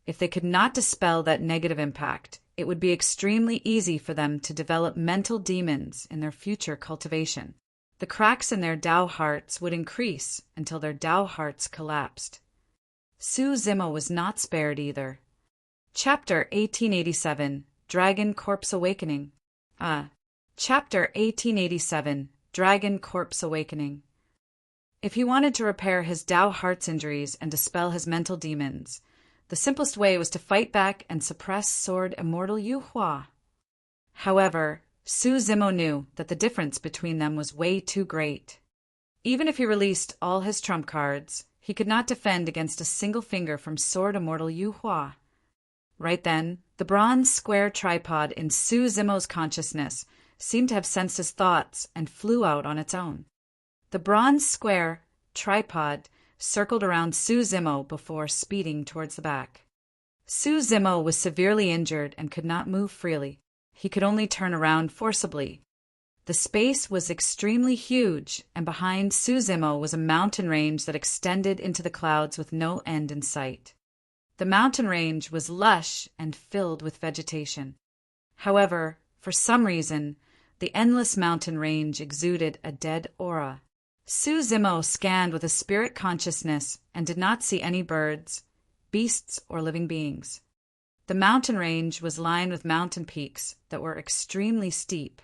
If they could not dispel that negative impact, it would be extremely easy for them to develop mental demons in their future cultivation. The cracks in their Tao hearts would increase until their Tao hearts collapsed. Su Zimo was not spared either. Chapter 1887, Dragon Corpse Awakening. Chapter 1887, Dragon Corpse Awakening. If he wanted to repair his Tao heart's injuries and dispel his mental demons, the simplest way was to fight back and suppress sword immortal Yu Hua. However, Su Zimo knew that the difference between them was way too great. Even if he released all his trump cards, he could not defend against a single finger from sword immortal Yu Hua. Right then, the bronze square tripod in Su Zimo's consciousness seemed to have sensed his thoughts and flew out on its own. The bronze square tripod circled around Su Zimo before speeding towards the back. Su Zimo was severely injured and could not move freely. He could only turn around forcibly. The space was extremely huge, and behind Su Zimo was a mountain range that extended into the clouds with no end in sight. The mountain range was lush and filled with vegetation. However, for some reason, the endless mountain range exuded a dead aura. Su Zimo scanned with a spirit consciousness and did not see any birds, beasts, or living beings. The mountain range was lined with mountain peaks that were extremely steep.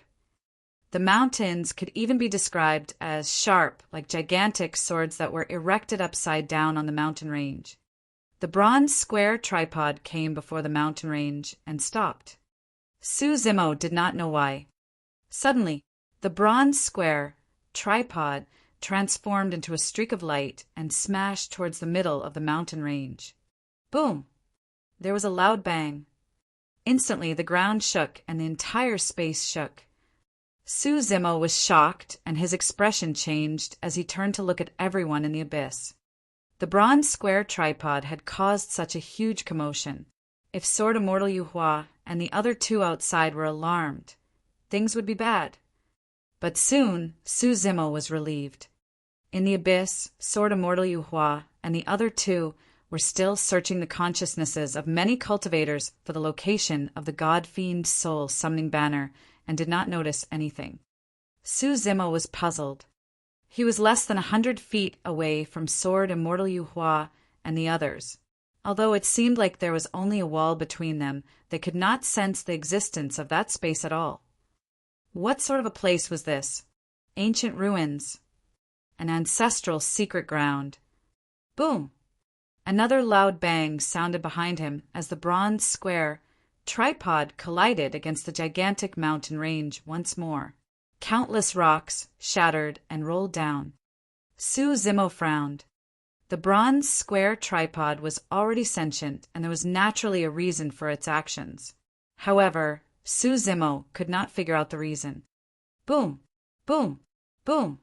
The mountains could even be described as sharp, like gigantic swords that were erected upside down on the mountain range. The bronze square tripod came before the mountain range and stopped. Su Zimo did not know why. Suddenly, the bronze square tripod transformed into a streak of light and smashed towards the middle of the mountain range. Boom! There was a loud bang. Instantly, the ground shook and the entire space shook. Su Zimo was shocked, and his expression changed as he turned to look at everyone in the abyss. The bronze square tripod had caused such a huge commotion. If Sword Immortal Yu Hua and the other two outside were alarmed, things would be bad. But soon, Su Zimo was relieved. In the abyss, Sword Immortal Yu Hua and the other two were still searching the consciousnesses of many cultivators for the location of the God-fiend soul summoning banner and did not notice anything. Su Zimo was puzzled. He was less than 100 feet away from Sword Immortal Yu Hua and the others. Although it seemed like there was only a wall between them, they could not sense the existence of that space at all. What sort of a place was this? Ancient ruins. An ancestral secret ground. Boom! Another loud bang sounded behind him as the bronze square tripod collided against the gigantic mountain range once more. Countless rocks shattered and rolled down. Su Zimo frowned. The bronze square tripod was already sentient, and there was naturally a reason for its actions. However, Su Zimo could not figure out the reason. Boom! Boom! Boom!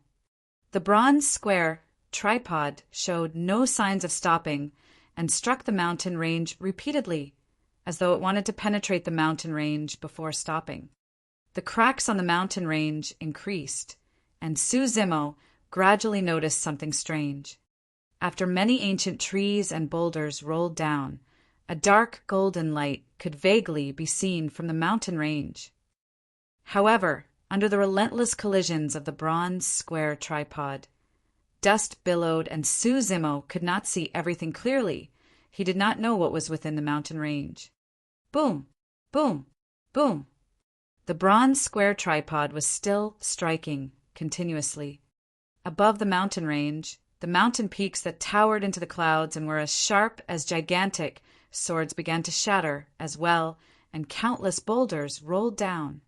The bronze square tripod showed no signs of stopping and struck the mountain range repeatedly, as though it wanted to penetrate the mountain range before stopping. The cracks on the mountain range increased, and Su Zimo gradually noticed something strange. After many ancient trees and boulders rolled down, a dark golden light could vaguely be seen from the mountain range. However, under the relentless collisions of the bronze square tripod, dust billowed and Su Zimo could not see everything clearly. He did not know what was within the mountain range. Boom! Boom! Boom! The bronze square tripod was still striking continuously. Above the mountain range, the mountain peaks that towered into the clouds and were as sharp as gigantic swords began to shatter as well, and countless boulders rolled down.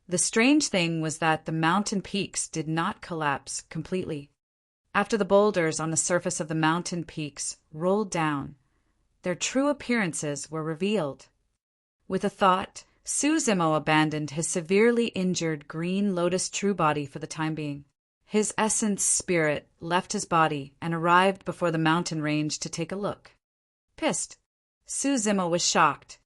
The strange thing was that the mountain peaks did not collapse completely. After the boulders on the surface of the mountain peaks rolled down, their true appearances were revealed. With a thought, Suzumo abandoned his severely injured green lotus true body for the time being. His essence spirit left his body and arrived before the mountain range to take a look. Pissed, Suzumo was shocked.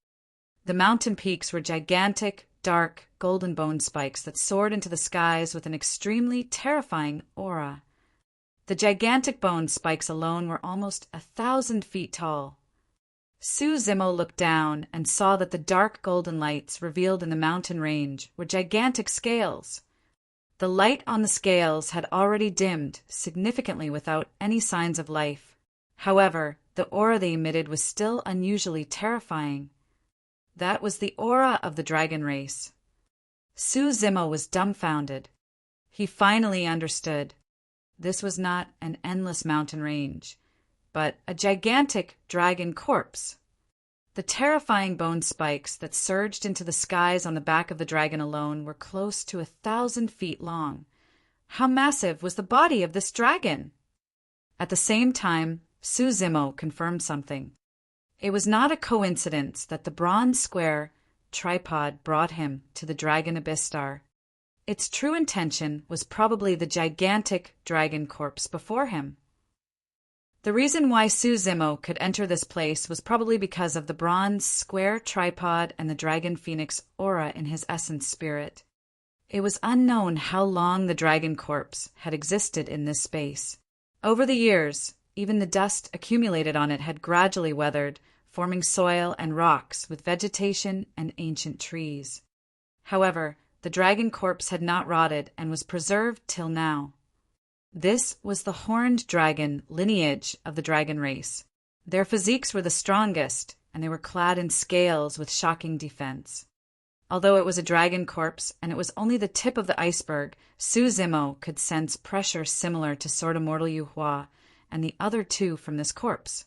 The mountain peaks were gigantic, dark, golden bone spikes that soared into the skies with an extremely terrifying aura. The gigantic bone spikes alone were almost 1,000 feet tall. Suzumo looked down and saw that the dark golden lights revealed in the mountain range were gigantic scales. The light on the scales had already dimmed significantly without any signs of life. However, the aura they emitted was still unusually terrifying. That was the aura of the dragon race. Suzumo was dumbfounded. He finally understood. This was not an endless mountain range, but a gigantic dragon corpse. The terrifying bone spikes that surged into the skies on the back of the dragon alone were close to 1,000 feet long. How massive was the body of this dragon? At the same time, Suzumo confirmed something. It was not a coincidence that the bronze square tripod brought him to the dragon abyss star. Its true intention was probably the gigantic dragon corpse before him. The reason why Suzumo could enter this place was probably because of the bronze square tripod and the dragon phoenix aura in his essence spirit. It was unknown how long the dragon corpse had existed in this space. Over the years, even the dust accumulated on it had gradually weathered, forming soil and rocks with vegetation and ancient trees. However, the dragon corpse had not rotted and was preserved till now. This was the horned dragon lineage of the dragon race. Their physiques were the strongest, and they were clad in scales with shocking defense. Although it was a dragon corpse and it was only the tip of the iceberg, Suzumo could sense pressure similar to Sword Immortal Yu Hua and the other two from this corpse.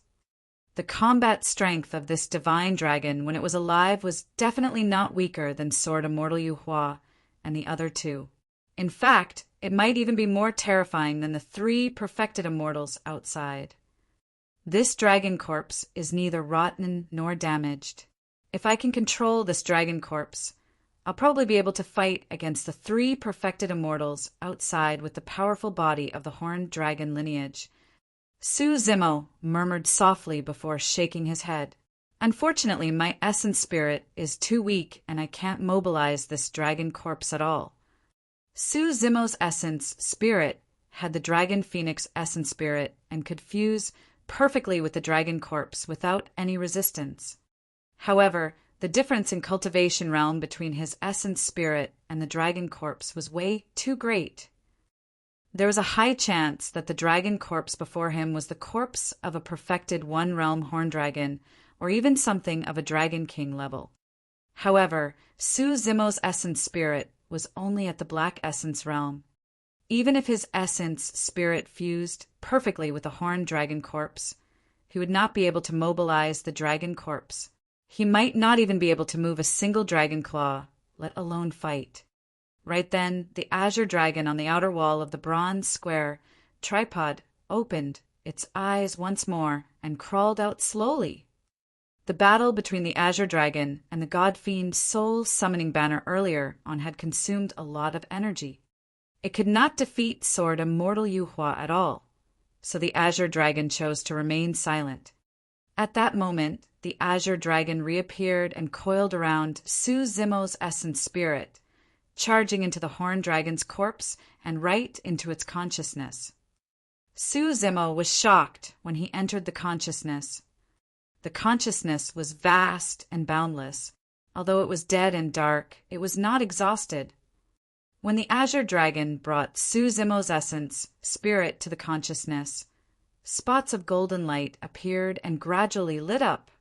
The combat strength of this divine dragon when it was alive was definitely not weaker than Sword Immortal Yu Hua and the other two. In fact, it might even be more terrifying than the 3 perfected immortals outside. This dragon corpse is neither rotten nor damaged. If I can control this dragon corpse, I'll probably be able to fight against the 3 perfected immortals outside with the powerful body of the horned dragon lineage. Suzumo murmured softly before shaking his head. Unfortunately, my essence spirit is too weak and I can't mobilize this dragon corpse at all. Suzumo's essence spirit had the dragon phoenix essence spirit and could fuse perfectly with the dragon corpse without any resistance. However, the difference in cultivation realm between his essence spirit and the dragon corpse was way too great. There was a high chance that the dragon corpse before him was the corpse of a perfected one-realm horned dragon or even something of a dragon king level. However, Suzumo's essence spirit was only at the black essence realm. Even if his essence spirit fused perfectly with the horned dragon corpse, he would not be able to mobilize the dragon corpse. He might not even be able to move a single dragon claw, let alone fight. Right then, the azure dragon on the outer wall of the bronze square tripod opened its eyes once more and crawled out slowly. The battle between the azure dragon and the god fiend soul summoning banner earlier on had consumed a lot of energy. It could not defeat Sword Immortal Yu Hua at all, so the azure dragon chose to remain silent. At that moment, the azure dragon reappeared and coiled around Suzumo's essence spirit, charging into the horned dragon's corpse and right into its consciousness. Suzumo was shocked when he entered the consciousness. The consciousness was vast and boundless. Although it was dead and dark, it was not exhausted. When the azure dragon brought Suzumo's essence, spirit to the consciousness, spots of golden light appeared and gradually lit up.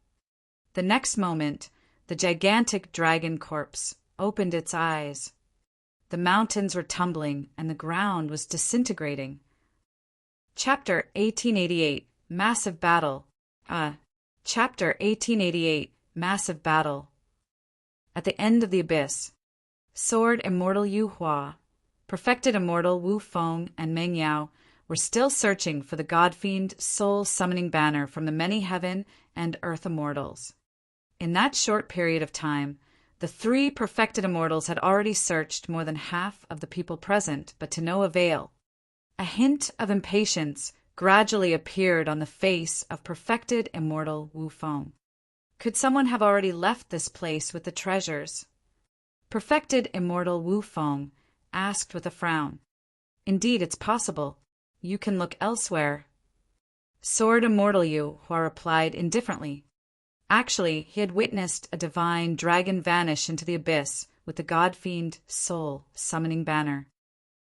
The next moment, the gigantic dragon corpse opened its eyes. The mountains were tumbling and the ground was disintegrating. Chapter 1888, Massive Battle. Chapter 1888, Massive Battle. At the end of the abyss, Sword Immortal Yu Hua, Perfected Immortal Wu Feng, and Meng Yao were still searching for the God-fiend soul-summoning banner from the many heaven and earth immortals. In that short period of time, the three perfected immortals had already searched more than half of the people present, but to no avail. A hint of impatience gradually appeared on the face of perfected immortal Wu Feng. Could someone have already left this place with the treasures? Perfected immortal Wu Feng asked with a frown. Indeed, it's possible. You can look elsewhere. Sword Immortal Yu Hua replied indifferently. Actually, he had witnessed a divine dragon vanish into the abyss with the god-fiend soul summoning banner.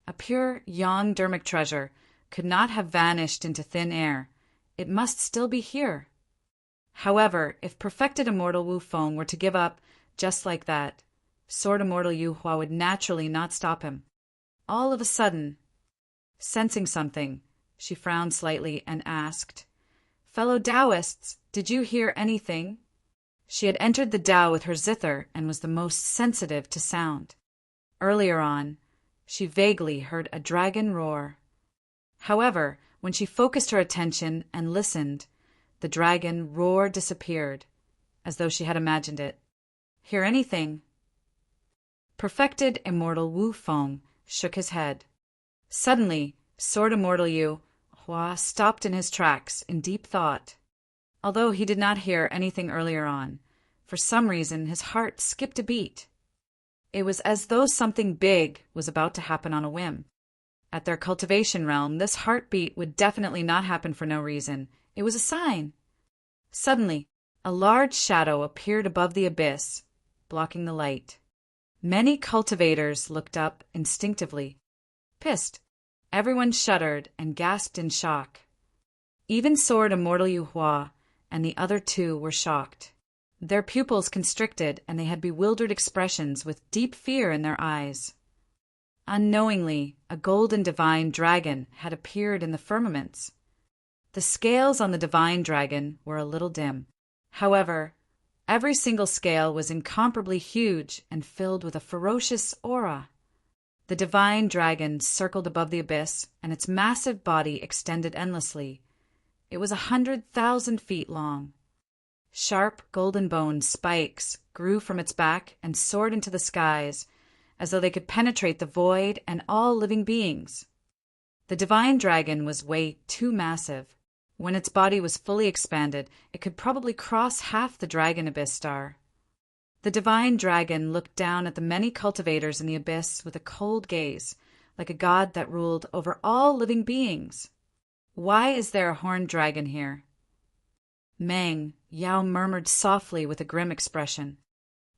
A pure yang dermic treasure could not have vanished into thin air. It must still be here. However, if perfected immortal Wu Feng were to give up just like that, Sword Immortal Yu Hua would naturally not stop him. All of a sudden, sensing something, she frowned slightly and asked, "Fellow Taoists, did you hear anything?" She had entered the Tao with her zither and was the most sensitive to sound. Earlier on, she vaguely heard a dragon roar. However, when she focused her attention and listened, the dragon roar disappeared, as though she had imagined it. Hear anything? Perfected Immortal Wu Feng shook his head. Suddenly, Sword Immortal Yu Hua stopped in his tracks in deep thought. Although he did not hear anything earlier on, for some reason his heart skipped a beat. It was as though something big was about to happen on a whim. At their cultivation realm, this heartbeat would definitely not happen for no reason. It was a sign. Suddenly, a large shadow appeared above the abyss, blocking the light. Many cultivators looked up instinctively. Pissed, everyone shuddered and gasped in shock. Even Sword Immortal Yu Hua and the other two were shocked. Their pupils constricted and they had bewildered expressions with deep fear in their eyes. Unknowingly, a golden divine dragon had appeared in the firmaments. The scales on the divine dragon were a little dim. However, every single scale was incomparably huge and filled with a ferocious aura. The divine dragon circled above the abyss, and its massive body extended endlessly. It was 100,000 feet long. Sharp golden bone spikes grew from its back and soared into the skies, as though they could penetrate the void and all living beings. The divine dragon was way too massive. When its body was fully expanded, it could probably cross half the dragon abyss star. The divine dragon looked down at the many cultivators in the abyss with a cold gaze, like a god that ruled over all living beings. Why is there a horned dragon here? Meng Yao murmured softly with a grim expression.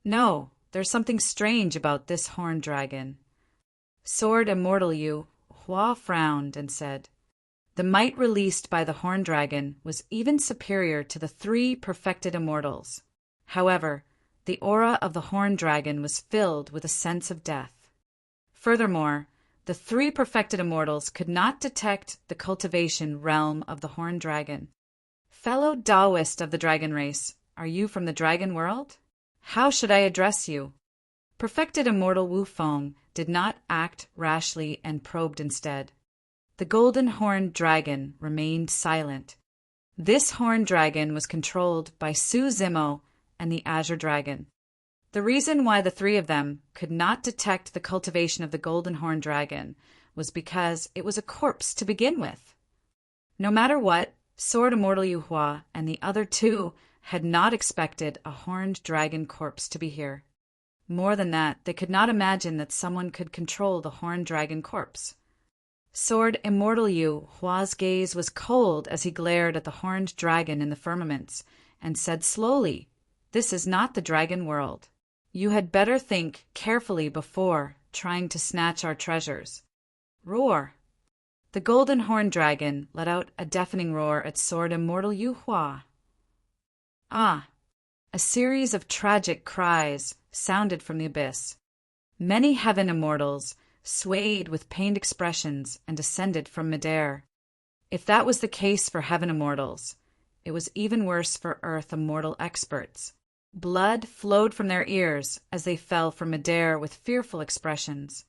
No, there's something strange about this horned dragon. Sword Immortal Yu Hua frowned and said, the might released by the horned dragon was even superior to the three perfected immortals. However, the aura of the horned dragon was filled with a sense of death. Furthermore, the three perfected immortals could not detect the cultivation realm of the horned dragon. Fellow Taoist of the dragon race, are you from the dragon world? How should I address you? Perfected immortal Wu Feng did not act rashly and probed instead. The golden horned dragon remained silent. This horned dragon was controlled by Su Zimo and the Azure Dragon. The reason why the three of them could not detect the cultivation of the golden horned dragon was because it was a corpse to begin with. No matter what, Sword Immortal Yu Hua and the other two had not expected a horned dragon corpse to be here. More than that, they could not imagine that someone could control the horned dragon corpse. Sword Immortal Yu Hua's gaze was cold as he glared at the horned dragon in the firmaments and said slowly, "This is not the dragon world. You had better think carefully before trying to snatch our treasures." Roar. The golden horned dragon let out a deafening roar at Sword Immortal Yu Hua. Ah! A series of tragic cries sounded from the abyss. Many heaven immortals swayed with pained expressions and descended from midair. If that was the case for heaven immortals, it was even worse for earth immortal experts. Blood flowed from their ears as they fell from midair with fearful expressions.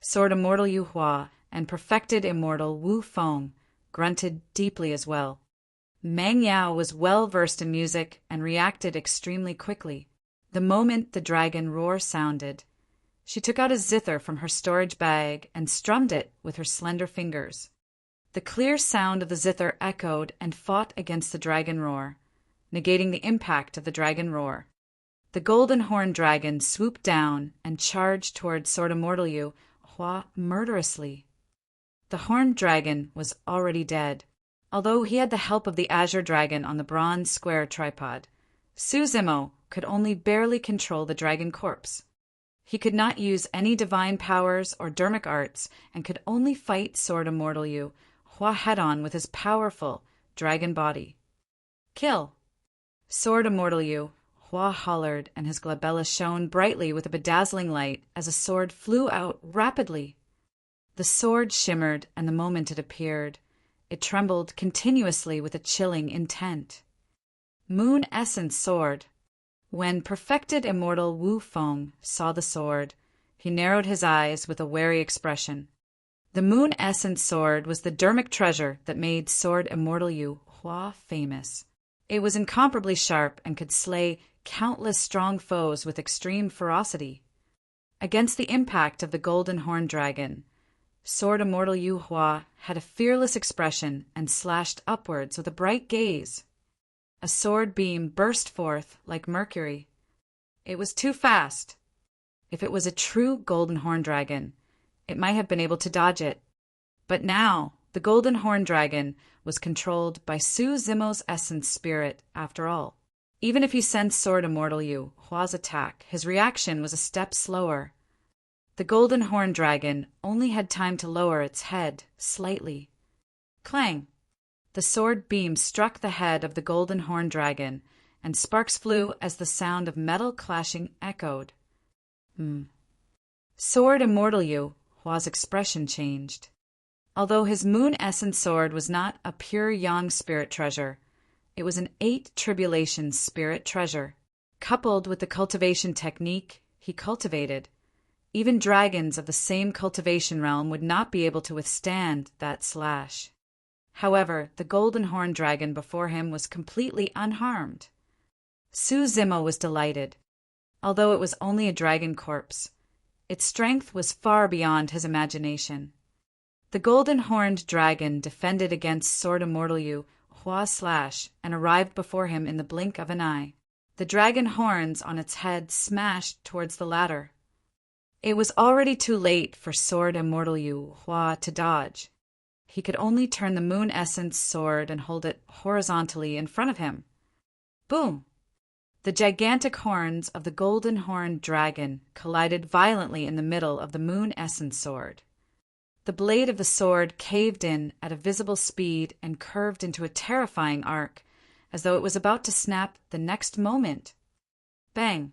Sword Immortal Yu Hua and perfected immortal Wu Feng grunted deeply as well. Meng Yao was well versed in music and reacted extremely quickly. The moment the dragon roar sounded, she took out a zither from her storage bag and strummed it with her slender fingers. The clear sound of the zither echoed and fought against the dragon roar, negating the impact of the dragon roar. The golden horned dragon swooped down and charged toward Sword Immortal Yu Hua murderously. The horned dragon was already dead. Although he had the help of the azure dragon on the bronze square tripod, Su Zimo could only barely control the dragon corpse. He could not use any divine powers or dermic arts and could only fight Sword Immortal Yu Hua head-on with his powerful dragon body. Kill! Sword Immortal Yu Hua hollered, and his glabella shone brightly with a bedazzling light as a sword flew out rapidly. The sword shimmered, and the moment it appeared, it trembled continuously with a chilling intent. Moon Essence Sword. When perfected immortal Wu Feng saw the sword, he narrowed his eyes with a wary expression. The Moon Essence Sword was the dermic treasure that made Sword Immortal Yu Hua famous. It was incomparably sharp and could slay countless strong foes with extreme ferocity. Against the impact of the golden horned dragon, Sword Immortal Yu Hua had a fearless expression and slashed upwards with a bright gaze. A sword beam burst forth like mercury. It was too fast. If it was a true golden horned dragon, it might have been able to dodge it. But now, the golden horned dragon was controlled by Su Zimo's essence spirit after all. Even if he sensed Sword Immortal Yu Hua's attack, his reaction was a step slower. The golden horned dragon only had time to lower its head slightly. Clang! The sword beam struck the head of the golden horned dragon, and sparks flew as the sound of metal clashing echoed. Sword Immortal Yu Hua's expression changed. Although his moon essence sword was not a pure yang spirit treasure, it was an 8 tribulations spirit treasure. Coupled with the cultivation technique he cultivated, even dragons of the same cultivation realm would not be able to withstand that slash. However, the golden horned dragon before him was completely unharmed. Su Zimo was delighted. Although it was only a dragon corpse, its strength was far beyond his imagination. The golden horned dragon defended against Sword Immortal Yu Hua's slash and arrived before him in the blink of an eye. The dragon horns on its head smashed towards the latter. It was already too late for Sword Immortal Yu Hua to dodge. He could only turn the moon essence sword and hold it horizontally in front of him. Boom! The gigantic horns of the golden horned dragon collided violently in the middle of the moon essence sword. The blade of the sword caved in at a visible speed and curved into a terrifying arc, as though it was about to snap the next moment. Bang!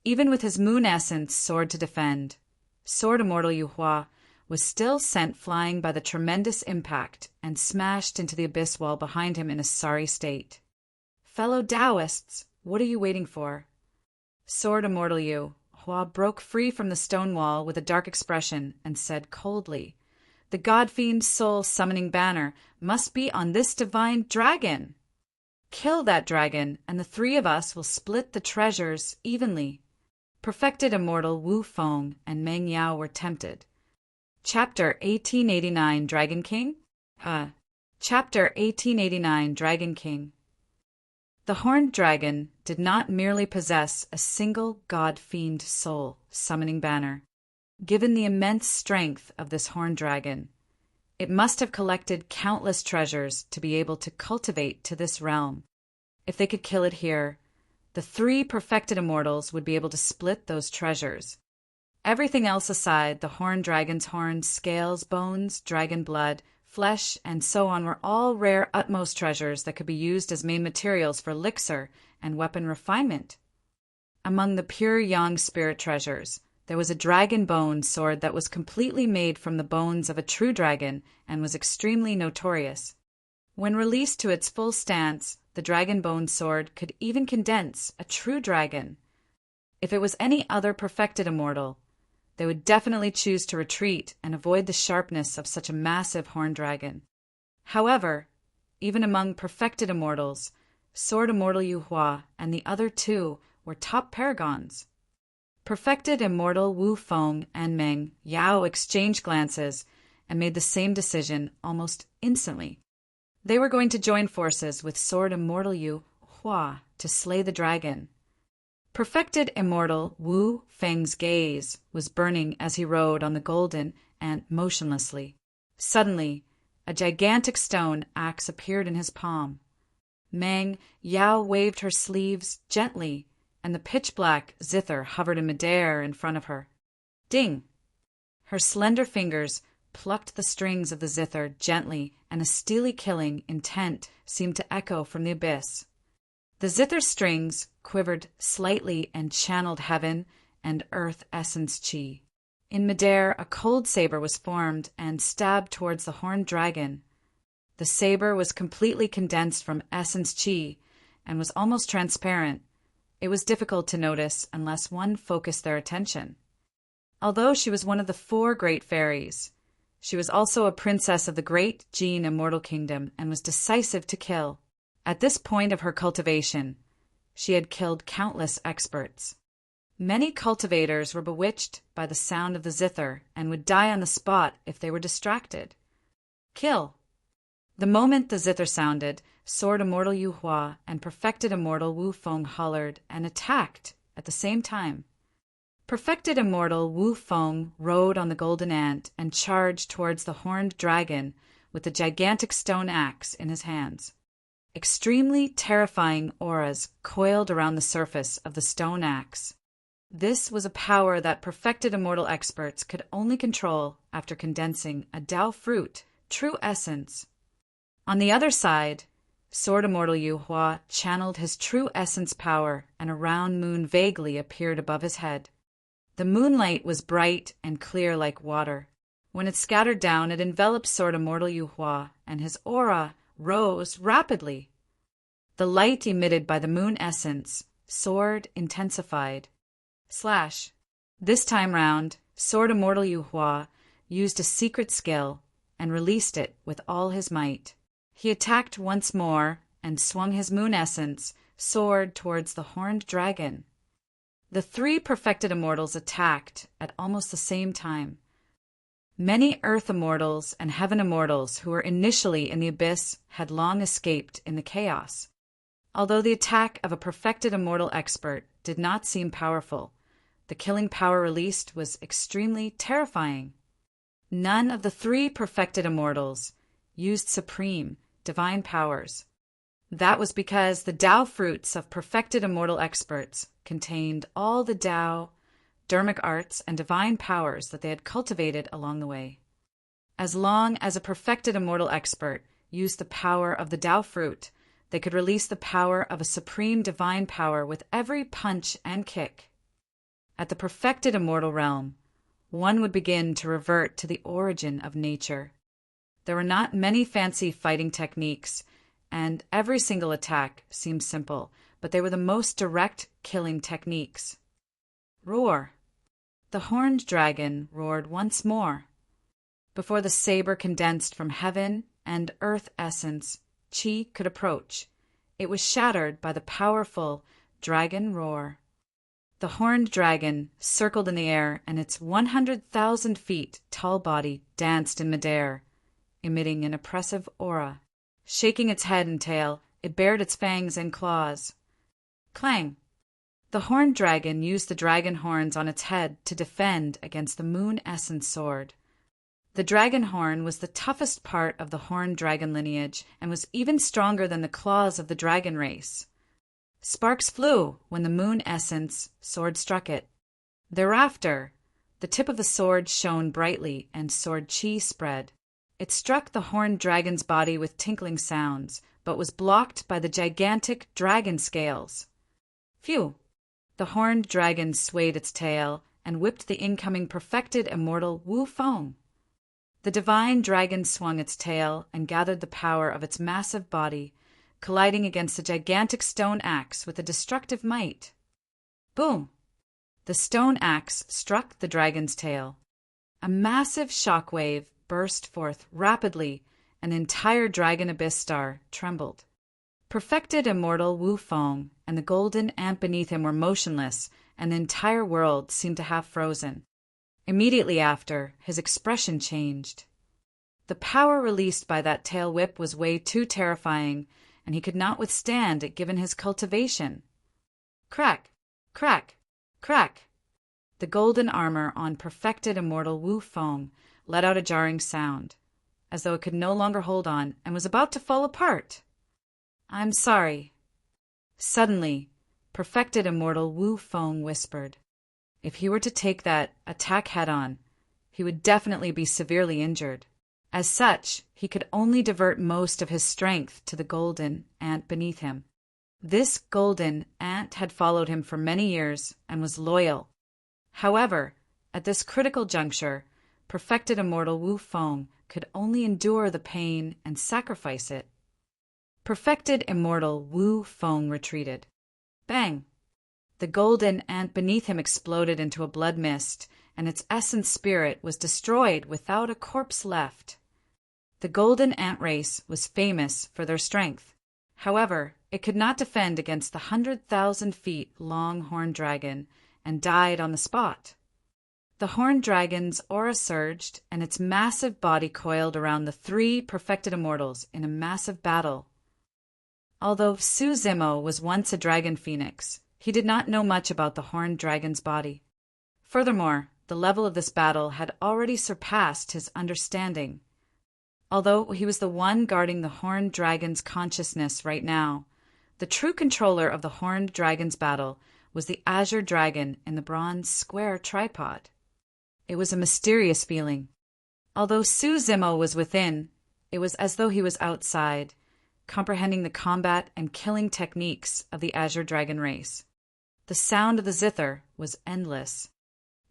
Even with his moon essence sword to defend, Sword Immortal Yu Hua was still sent flying by the tremendous impact and smashed into the abyss wall behind him in a sorry state. Fellow Taoists, what are you waiting for? Sword Immortal Yu Hua broke free from the stone wall with a dark expression and said coldly, "The God-fiend soul-summoning banner must be on this divine dragon. Kill that dragon, and the 3 of us will split the treasures evenly." Perfected immortal Wu Feng and Meng Yao were tempted. Chapter 1889 Dragon King? Chapter 1889 Dragon King. The horned dragon did not merely possess a single god-fiend soul summoning banner. Given the immense strength of this horned dragon, it must have collected countless treasures to be able to cultivate to this realm. If they could kill it here, the 3 perfected immortals would be able to split those treasures. Everything else aside, the horned dragon's horns, scales, bones, dragon blood, flesh, and so on were all rare utmost treasures that could be used as main materials for elixir and weapon refinement. Among the pure yang spirit treasures, there was a dragon bone sword that was completely made from the bones of a true dragon and was extremely notorious. When released to its full stance, the dragon bone sword could even condense a true dragon. If it was any other perfected immortal, they would definitely choose to retreat and avoid the sharpness of such a massive horned dragon. However, even among perfected immortals, Sword Immortal Yu Hua and the other two were top paragons. Perfected immortal Wu Feng and Meng Yao exchanged glances and made the same decision almost instantly. They were going to join forces with Sword Immortal Yu Hua to slay the dragon. Perfected immortal Wu Feng's gaze was burning as he rode on the golden and motionlessly. Suddenly, a gigantic stone axe appeared in his palm. Meng Yao waved her sleeves gently, and the pitch-black zither hovered in midair in front of her. Ding! Her slender fingers plucked the strings of the zither gently, and a steely killing intent seemed to echo from the abyss. The zither strings quivered slightly and channeled heaven and earth essence chi. In midair, a cold saber was formed and stabbed towards the horned dragon. The saber was completely condensed from essence chi and was almost transparent. It was difficult to notice unless one focused their attention. Although she was one of the 4 great fairies, she was also a princess of the great Jin immortal kingdom and was decisive to kill. At this point of her cultivation, she had killed countless experts. Many cultivators were bewitched by the sound of the zither and would die on the spot if they were distracted. Kill! The moment the zither sounded, Sword Immortal Yu Hua and Perfected Immortal Wu Feng hollered and attacked at the same time. Perfected Immortal Wu Feng rode on the golden ant and charged towards the horned dragon with the gigantic stone axe in his hands. Extremely terrifying auras coiled around the surface of the stone axe. This was a power that perfected immortal experts could only control after condensing a Tao fruit, true essence. On the other side, Sword Immortal Yu Hua channeled his true essence power, and a round moon vaguely appeared above his head. The moonlight was bright and clear like water. When it scattered down, it enveloped Sword Immortal Yu Hua, and his aura rose rapidly. The light emitted by the moon essence, sword intensified. Slash. This time round, Sword Immortal Yu Hua used a secret skill and released it with all his might. He attacked once more and swung his moon essence sword towards the horned dragon. The 3 perfected immortals attacked at almost the same time. Many earth immortals and heaven immortals who were initially in the abyss had long escaped in the chaos. Although the attack of a perfected immortal expert did not seem powerful, the killing power released was extremely terrifying. None of the 3 perfected immortals used supreme, divine powers. That was because the Tao fruits of perfected immortal experts contained all the Tao, dermic arts, and divine powers that they had cultivated along the way. As long as a perfected immortal expert used the power of the Tao fruit, they could release the power of a supreme divine power with every punch and kick. At the perfected immortal realm, one would begin to revert to the origin of nature. There were not many fancy fighting techniques, and every single attack seemed simple, but they were the most direct killing techniques. Roar! The horned dragon roared once more. Before the saber condensed from heaven and earth essence, Qi could approach. It was shattered by the powerful dragon roar. The horned dragon circled in the air, and its 100,000 feet tall body danced in midair, emitting an oppressive aura. Shaking its head and tail, it bared its fangs and claws. Clang! The horned dragon used the dragon horns on its head to defend against the moon essence sword. The dragon horn was the toughest part of the horned dragon lineage and was even stronger than the claws of the dragon race. Sparks flew when the moon essence sword struck it. Thereafter, the tip of the sword shone brightly and sword chi spread. It struck the horned dragon's body with tinkling sounds, but was blocked by the gigantic dragon scales. Phew! The horned dragon swayed its tail and whipped the incoming perfected immortal Wu Feng. The divine dragon swung its tail and gathered the power of its massive body, colliding against a gigantic stone axe with a destructive might. Boom! The stone axe struck the dragon's tail. A massive shockwave burst forth rapidly, and the entire dragon abyss star trembled. Perfected immortal Wu Feng and the golden ant beneath him were motionless, and the entire world seemed to have frozen. Immediately after, his expression changed. The power released by that tail whip was way too terrifying, and he could not withstand it given his cultivation. Crack! Crack! Crack! The golden armor on perfected immortal Wu Feng let out a jarring sound, as though it could no longer hold on and was about to fall apart. "I'm sorry." Suddenly, perfected immortal Wu Feng whispered. If he were to take that attack head-on, he would definitely be severely injured. As such, he could only divert most of his strength to the golden ant beneath him. This golden ant had followed him for many years and was loyal. However, at this critical juncture, perfected immortal Wu Feng could only endure the pain and sacrifice it. Perfected immortal Wu Feng retreated. Bang! The golden ant beneath him exploded into a blood mist, and its essence spirit was destroyed without a corpse left. The golden ant race was famous for their strength. However, it could not defend against the 100,000 feet long horned dragon and died on the spot. The horned dragon's aura surged, and its massive body coiled around the three perfected immortals in a massive battle. Although Su Zimo was once a dragon phoenix, he did not know much about the horned dragon's body. Furthermore, the level of this battle had already surpassed his understanding. Although he was the one guarding the horned dragon's consciousness right now, the true controller of the horned dragon's battle was the azure dragon in the bronze square tripod. It was a mysterious feeling. Although Su Zimo was within, it was as though he was outside, comprehending the combat and killing techniques of the azure dragon race. The sound of the zither was endless.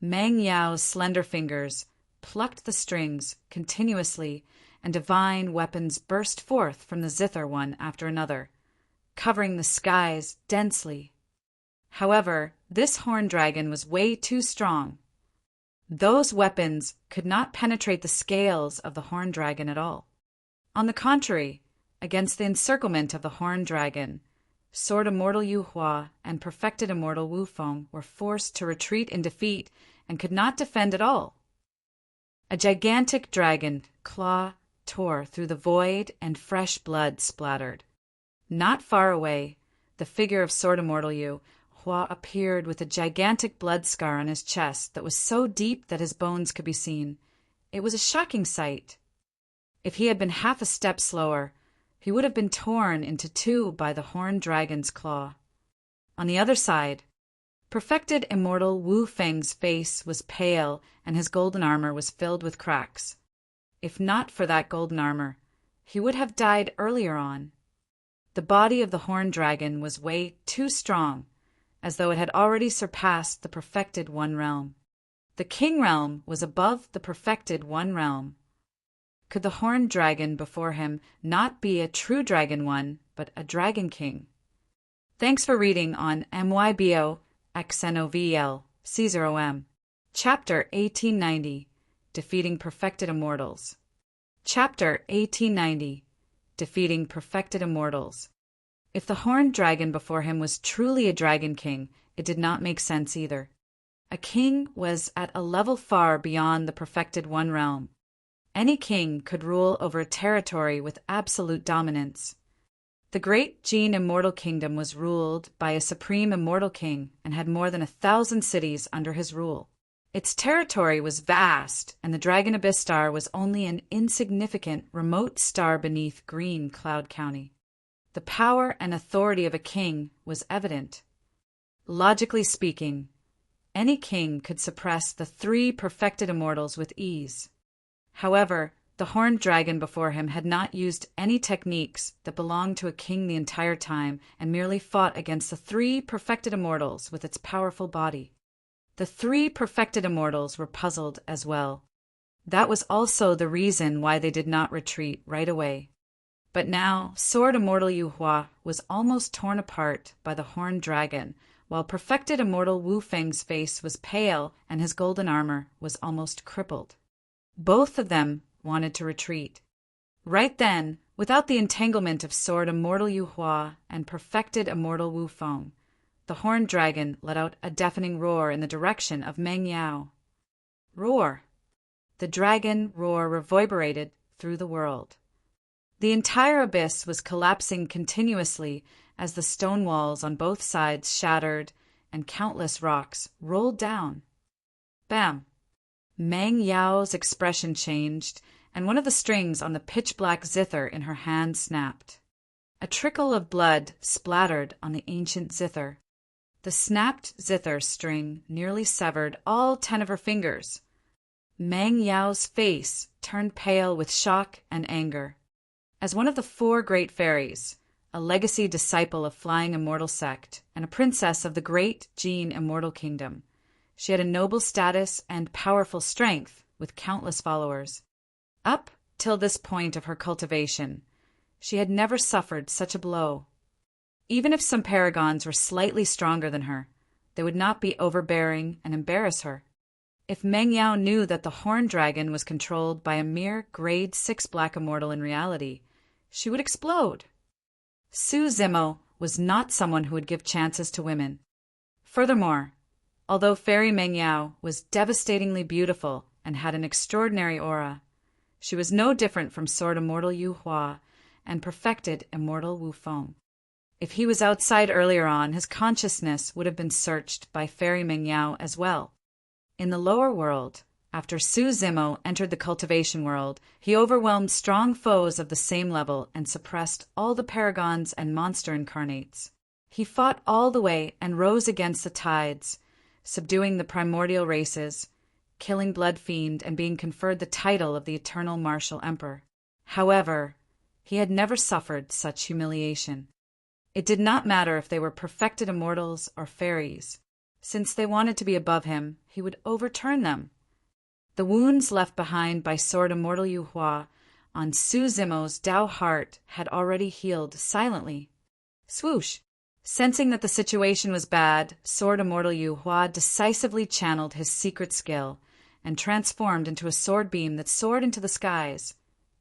Meng Yao's slender fingers plucked the strings continuously, and divine weapons burst forth from the zither one after another, covering the skies densely. However, this horned dragon was way too strong. Those weapons could not penetrate the scales of the horned dragon at all. On the contrary, against the encirclement of the horned dragon, Sword Immortal Yu Hua and Perfected Immortal Wu Feng were forced to retreat in defeat and could not defend at all. A gigantic dragon claw tore through the void and fresh blood splattered. Not far away, the figure of Sword Immortal Yu Hua appeared with a gigantic blood scar on his chest that was so deep that his bones could be seen. It was a shocking sight. If he had been half a step slower, he would have been torn into two by the horned dragon's claw. On the other side, perfected immortal Wu Feng's face was pale and his golden armor was filled with cracks. If not for that golden armor, he would have died earlier on. The body of the horned dragon was way too strong, as though it had already surpassed the perfected One Realm. The King Realm was above the perfected One Realm. Could the horned dragon before him not be a true dragon one, but a dragon king? Thanks for reading on MYBO XNOVL C0M. Chapter 1890, Defeating Perfected Immortals. Chapter 1890, Defeating Perfected Immortals. If the horned dragon before him was truly a dragon king, it did not make sense either. A king was at a level far beyond the perfected One Realm. Any king could rule over a territory with absolute dominance. The great Jin Immortal Kingdom was ruled by a supreme immortal king and had more than 1,000 cities under his rule. Its territory was vast, and the Dragon Abyss Star was only an insignificant remote star beneath Green Cloud County. The power and authority of a king was evident. Logically speaking, any king could suppress the three perfected immortals with ease. However, The horned dragon before him had not used any techniques that belonged to a king the entire time and merely fought against the three perfected immortals with its powerful body. The three perfected immortals were puzzled as well. That was also the reason why they did not retreat right away. But now, Sword Immortal Yu Hua was almost torn apart by the horned dragon, while perfected immortal Wu Feng's face was pale and his golden armor was almost crippled. Both of them wanted to retreat. Right then, without the entanglement of Sword Immortal Yu Hua and perfected immortal Wu Feng, the horned dragon let out a deafening roar in the direction of Meng Yao. Roar! The dragon roar reverberated through the world. The entire abyss was collapsing continuously as the stone walls on both sides shattered and countless rocks rolled down. Bam! Meng Yao's expression changed, and one of the strings on the pitch-black zither in her hand snapped. A trickle of blood splattered on the ancient zither. The snapped zither string nearly severed all 10 of her fingers. Meng Yao's face turned pale with shock and anger. As one of the 4 great fairies, a legacy disciple of Flying Immortal Sect, and a princess of the great Jin Immortal Kingdom, she had a noble status and powerful strength with countless followers. Up till this point of her cultivation, she had never suffered such a blow. Even if some paragons were slightly stronger than her, they would not be overbearing and embarrass her. If Meng Yao knew that the horned dragon was controlled by a mere grade 6 black immortal in reality, she would explode. Su Zimo was not someone who would give chances to women. Furthermore, although Fairy Meng Yao was devastatingly beautiful and had an extraordinary aura, she was no different from Sword Immortal Yu Hua and perfected Immortal Wu Feng. If he was outside earlier on, his consciousness would have been searched by Fairy Meng Yao as well. In the lower world, after Su Zimo entered the cultivation world, he overwhelmed strong foes of the same level and suppressed all the paragons and monster incarnates. He fought all the way and rose against the tides, subduing the primordial races, killing Blood Fiend and being conferred the title of the Eternal Martial Emperor. However, he had never suffered such humiliation. It did not matter if they were perfected immortals or fairies. Since they wanted to be above him, he would overturn them. The wounds left behind by Sword Immortal Yu Hua on Su Zimo's Dao heart had already healed silently. Swoosh! Sensing that the situation was bad, Sword Immortal Yu Hua decisively channeled his secret skill and transformed into a sword beam that soared into the skies,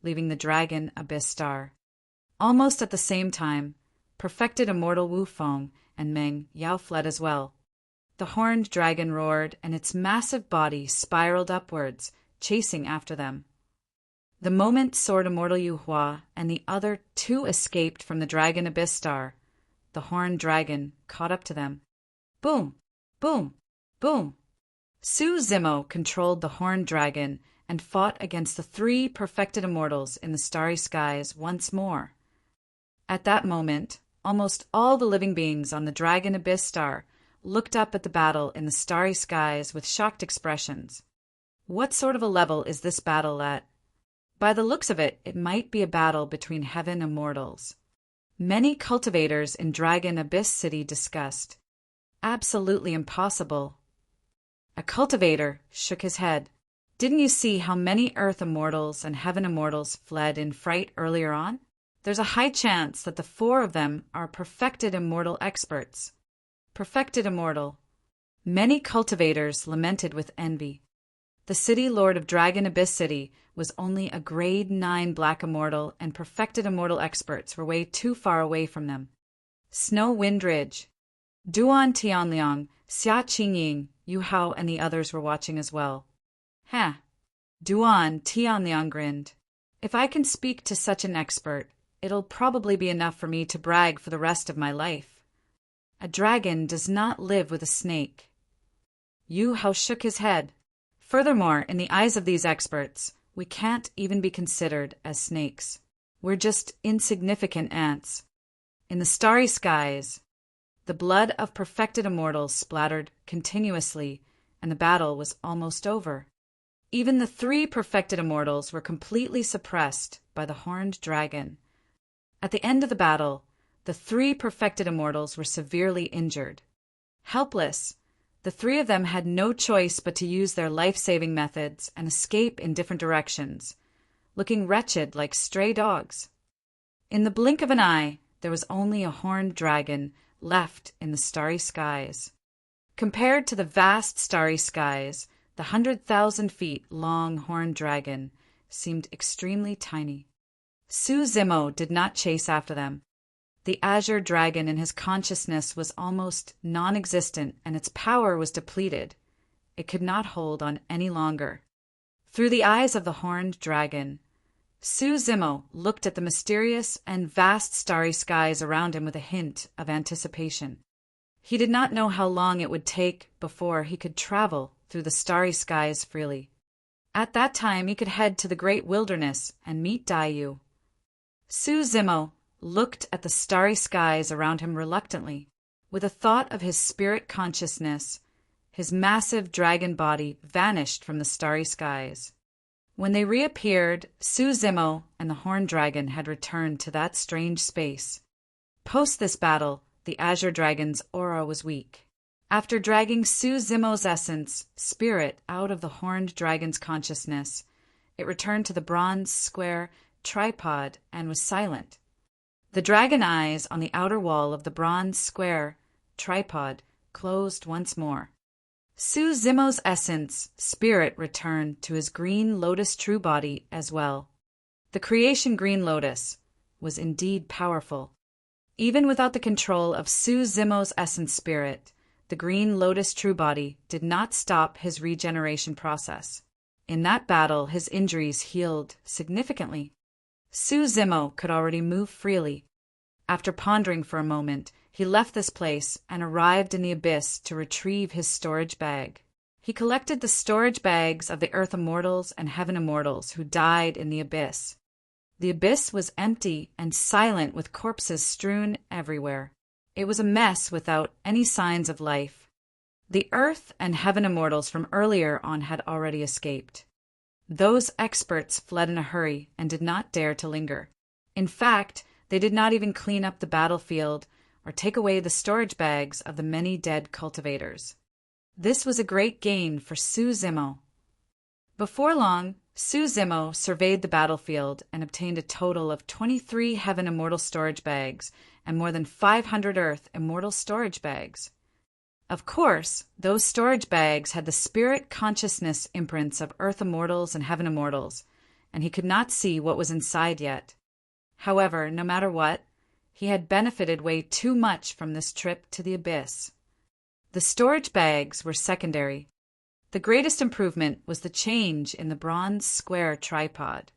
leaving the dragon Abyss Star. Almost at the same time, perfected immortal Wu Feng and Meng Yao fled as well. The horned dragon roared, and its massive body spiraled upwards, chasing after them. The moment Sword Immortal Yu Hua and the other 2 escaped from the dragon Abyss Star, the horned dragon caught up to them. Boom! Boom! Boom! Su Zimo controlled the horned dragon and fought against the 3 perfected immortals in the starry skies once more. At that moment, almost all the living beings on the dragon Abyss Star looked up at the battle in the starry skies with shocked expressions. What sort of a level is this battle at? By the looks of it, it might be a battle between heaven immortals. Many cultivators in Dragon Abyss City discussed. Absolutely impossible. A cultivator shook his head. Didn't you see how many earth immortals and heaven immortals fled in fright earlier on? There's a high chance that the 4 of them are perfected immortal experts. Perfected immortal. Many cultivators lamented with envy. The city lord of Dragon Abyss City was only a grade 9 black immortal, and perfected immortal experts were way too far away from them. Snow Wind Ridge. Duan Tianliang, Xia Qingying, Yu Hao and the others were watching as well. Duan Tianliang grinned. If I can speak to such an expert, it'll probably be enough for me to brag for the rest of my life. A dragon does not live with a snake. Yu Hao shook his head. Furthermore, in the eyes of these experts, we can't even be considered as snakes. We're just insignificant ants. In the starry skies, the blood of perfected immortals splattered continuously, and the battle was almost over. Even the three perfected immortals were completely suppressed by the horned dragon. At the end of the battle, the three perfected immortals were severely injured. Helpless, the three of them had no choice but to use their life-saving methods and escape in different directions, looking wretched like stray dogs. In the blink of an eye, there was only a horned dragon left in the starry skies. Compared to the vast starry skies, the 100,000 feet long horned dragon seemed extremely tiny. Su-Zimo did not chase after them. The azure dragon in his consciousness was almost non-existent, and its power was depleted. It could not hold on any longer. Through the eyes of the horned dragon, Su-Zimo looked at the mysterious and vast starry skies around him with a hint of anticipation. He did not know how long it would take before he could travel through the starry skies freely. At that time he could head to the great wilderness and meet Daiyu. Su-Zimo looked at the starry skies around him reluctantly. With a thought of his spirit consciousness, his massive dragon body vanished from the starry skies. When they reappeared, Su-Zimo and the horned dragon had returned to that strange space. Post this battle, the azure dragon's aura was weak. After dragging Su-Zimo's essence, spirit, out of the horned dragon's consciousness, it returned to the bronze square tripod and was silent. The dragon eyes on the outer wall of the bronze square tripod closed once more. Su-Zimo's essence, spirit, returned to his green lotus true body as well. The creation green lotus was indeed powerful. Even without the control of Su-Zimo's essence spirit, the green lotus true body did not stop his regeneration process. In that battle, his injuries healed significantly. Su-Zimo could already move freely. After pondering for a moment, he left this place and arrived in the abyss to retrieve his storage bag. He collected the storage bags of the earth immortals and heaven immortals who died in the abyss. The abyss was empty and silent, with corpses strewn everywhere. It was a mess without any signs of life. The earth and heaven immortals from earlier on had already escaped. Those experts fled in a hurry and did not dare to linger. In fact, they did not even clean up the battlefield or take away the storage bags of the many dead cultivators. This was a great gain for Su-Zimo. Before long, Su-Zimo surveyed the battlefield and obtained a total of 23 heaven immortal storage bags and more than 500 earth immortal storage bags. Of course, those storage bags had the spirit consciousness imprints of earth immortals and heaven immortals, and he could not see what was inside yet. However, no matter what, he had benefited way too much from this trip to the abyss. The storage bags were secondary. The greatest improvement was the change in the bronze square tripod.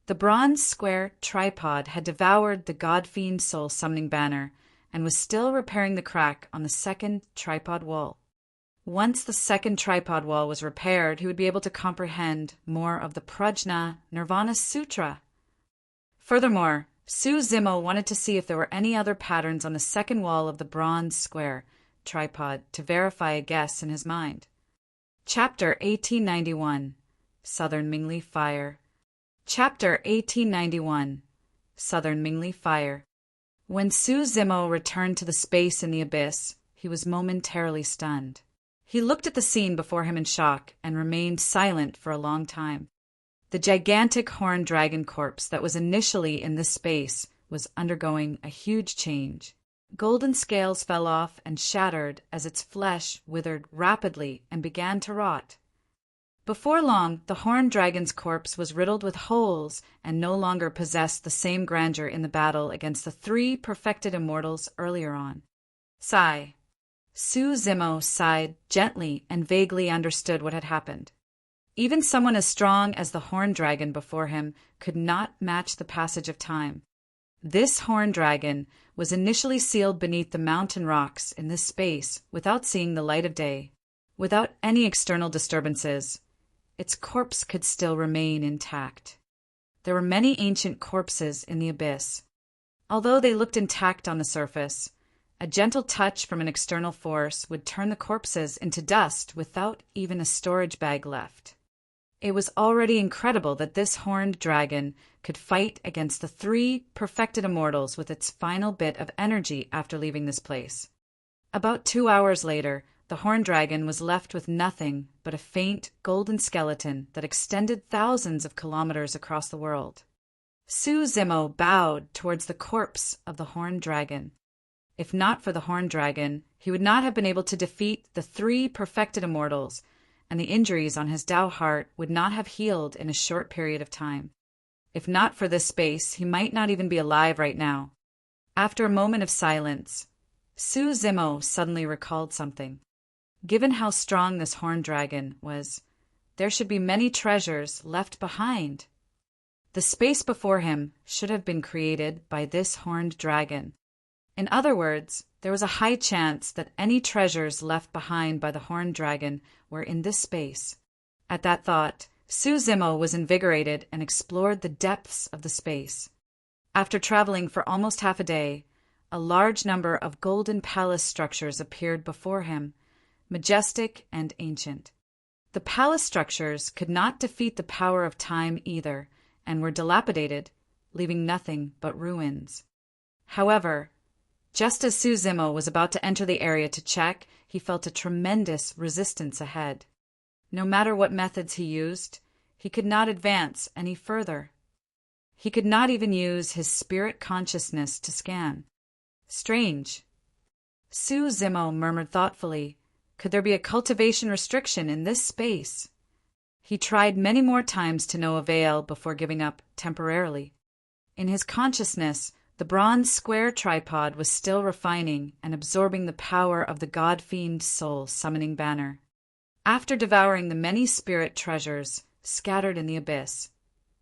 The bronze square tripod had devoured the God-Fiend soul summoning banner and was still repairing the crack on the second tripod wall. Once the second tripod wall was repaired, he would be able to comprehend more of the Prajna Nirvana Sutra. Furthermore, Su-Zimo wanted to see if there were any other patterns on the second wall of the bronze square tripod to verify a guess in his mind. Chapter 1891, Southern Mingli Fire. Chapter 1891, Southern Mingli Fire. When Su-Zimo returned to the space in the abyss, he was momentarily stunned. He looked at the scene before him in shock and remained silent for a long time. The gigantic horned dragon corpse that was initially in this space was undergoing a huge change. Golden scales fell off and shattered as its flesh withered rapidly and began to rot. Before long, the horned dragon's corpse was riddled with holes and no longer possessed the same grandeur in the battle against the three perfected immortals earlier on. Sigh. Su-Zimo sighed gently and vaguely understood what had happened. Even someone as strong as the horned dragon before him could not match the passage of time. This horned dragon was initially sealed beneath the mountain rocks in this space without seeing the light of day. Without any external disturbances, its corpse could still remain intact. There were many ancient corpses in the abyss. Although they looked intact on the surface, a gentle touch from an external force would turn the corpses into dust without even a storage bag left. It was already incredible that this horned dragon could fight against the 3 perfected immortals with its final bit of energy after leaving this place. About 2 hours later, the horned dragon was left with nothing but a faint golden skeleton that extended thousands of kilometers across the world. Su Zimo bowed towards the corpse of the horned dragon. If not for the horned dragon, he would not have been able to defeat the 3 perfected immortals, and the injuries on his Tao heart would not have healed in a short period of time. If not for this space, he might not even be alive right now. After a moment of silence, Su Zimo suddenly recalled something. Given how strong this horned dragon was, there should be many treasures left behind. The space before him should have been created by this horned dragon. In other words, there was a high chance that any treasures left behind by the horned dragon were in this space. At that thought, Su Zimo was invigorated and explored the depths of the space. After traveling for almost half a day, a large number of golden palace structures appeared before him, majestic and ancient. The palace structures could not defeat the power of time either, and were dilapidated, leaving nothing but ruins. However, just as Su Zimo was about to enter the area to check, he felt a tremendous resistance ahead. No matter what methods he used, he could not advance any further. He could not even use his spirit consciousness to scan. Strange. Su Zimo murmured thoughtfully, could there be a cultivation restriction in this space? He tried many more times to no avail before giving up temporarily. In his consciousness, the bronze square tripod was still refining and absorbing the power of the god-fiend soul summoning banner. After devouring the many spirit treasures scattered in the abyss,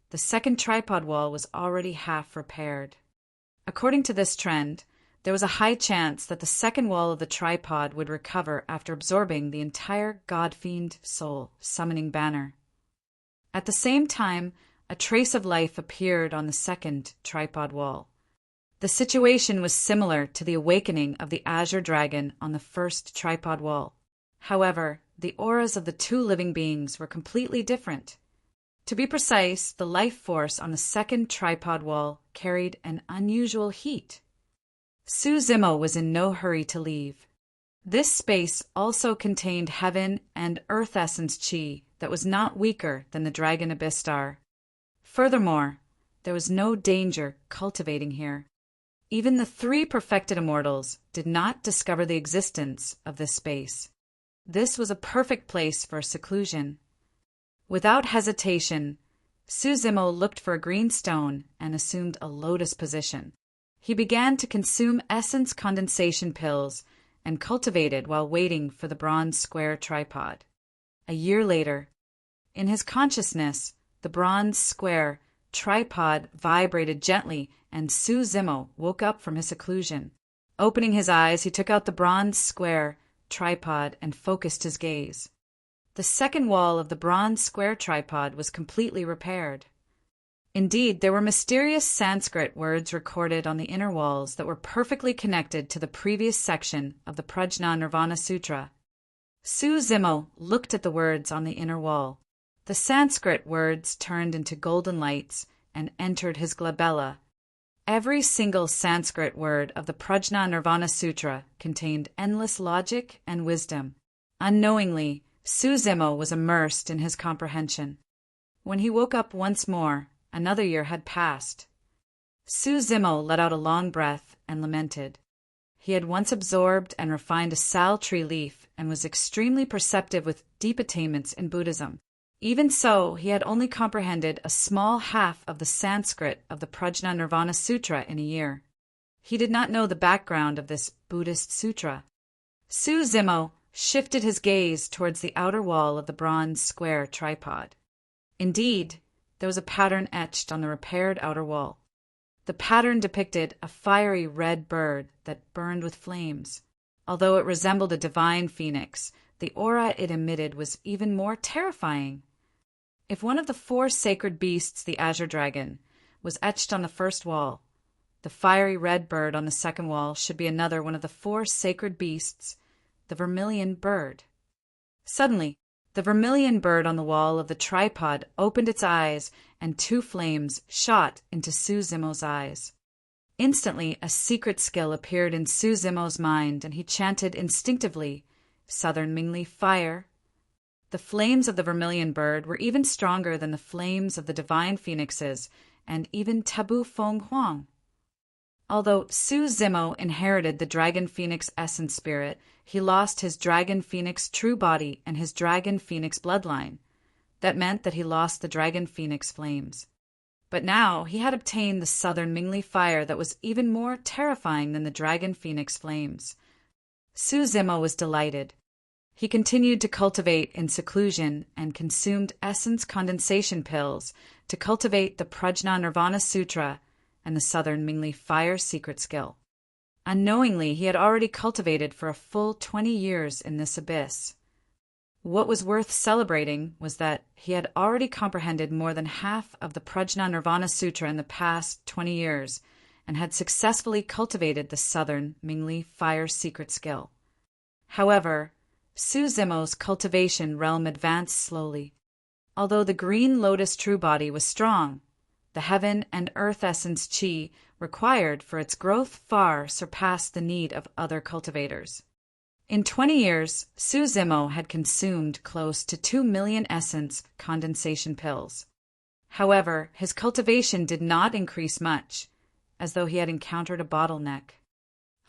the second tripod wall was already half repaired. According to this trend, there was a high chance that the second wall of the tripod would recover after absorbing the entire god-fiend soul summoning banner. At the same time, a trace of life appeared on the second tripod wall. The situation was similar to the awakening of the azure dragon on the first tripod wall. However, the auras of the 2 living beings were completely different. To be precise, the life force on the second tripod wall carried an unusual heat. Su Zimo was in no hurry to leave. This space also contained heaven and earth essence chi that was not weaker than the dragon abyss star. Furthermore, there was no danger cultivating here. Even the 3 perfected immortals did not discover the existence of this space. This was a perfect place for seclusion. Without hesitation, Su Zimo looked for a green stone and assumed a lotus position. He began to consume essence condensation pills and cultivated while waiting for the bronze square tripod. A year later, in his consciousness, the bronze square tripod vibrated gently and Su Zimo woke up from his seclusion. Opening his eyes, he took out the bronze square tripod and focused his gaze. The second wall of the bronze square tripod was completely repaired. Indeed, there were mysterious Sanskrit words recorded on the inner walls that were perfectly connected to the previous section of the Prajna Nirvana Sutra. Su Zimo looked at the words on the inner wall. The Sanskrit words turned into golden lights and entered his glabella. Every single Sanskrit word of the Prajna Nirvana Sutra contained endless logic and wisdom. Unknowingly, Su Zimo was immersed in his comprehension. When he woke up once more, another year had passed. Su Zimo let out a long breath and lamented. He had once absorbed and refined a sal tree leaf and was extremely perceptive with deep attainments in Buddhism. Even so, he had only comprehended a small half of the Sanskrit of the Prajna Nirvana Sutra in a year. He did not know the background of this Buddhist sutra. Su Zimo shifted his gaze towards the outer wall of the bronze square tripod. Indeed, there was a pattern etched on the repaired outer wall. The pattern depicted a fiery red bird that burned with flames. Although it resembled a divine phoenix, the aura it emitted was even more terrifying. If one of the 4 sacred beasts, the azure dragon, was etched on the first wall, the fiery red bird on the second wall should be another one of the 4 sacred beasts, the vermilion bird. Suddenly, The vermilion bird on the wall of the tripod opened its eyes, and two flames shot into Su Zimo's eyes. Instantly, a secret skill appeared in Su Zimo's mind, and he chanted instinctively, "Southern Mingli Fire." The flames of the vermilion bird were even stronger than the flames of the divine phoenixes and even Tabu Feng Huang. Although Su Zimo inherited the dragon phoenix essence spirit, he lost his dragon phoenix true body and his dragon phoenix bloodline. That meant that he lost the dragon phoenix flames. But now he had obtained the southern Mingli fire that was even more terrifying than the dragon phoenix flames. Su Zimo was delighted. He continued to cultivate in seclusion and consumed essence condensation pills to cultivate the Prajna Nirvana Sutra and the Southern Mingli Fire secret skill. Unknowingly, he had already cultivated for a full 20 years in this abyss. What was worth celebrating was that he had already comprehended more than half of the Prajna Nirvana Sutra in the past 20 years and had successfully cultivated the Southern Mingli Fire secret skill. However, Su Zimo's cultivation realm advanced slowly. Although the green lotus true body was strong, the heaven and earth essence chi required for its growth far surpassed the need of other cultivators. In 20 years, Su Zimo had consumed close to 2 million essence condensation pills. However, his cultivation did not increase much, as though he had encountered a bottleneck.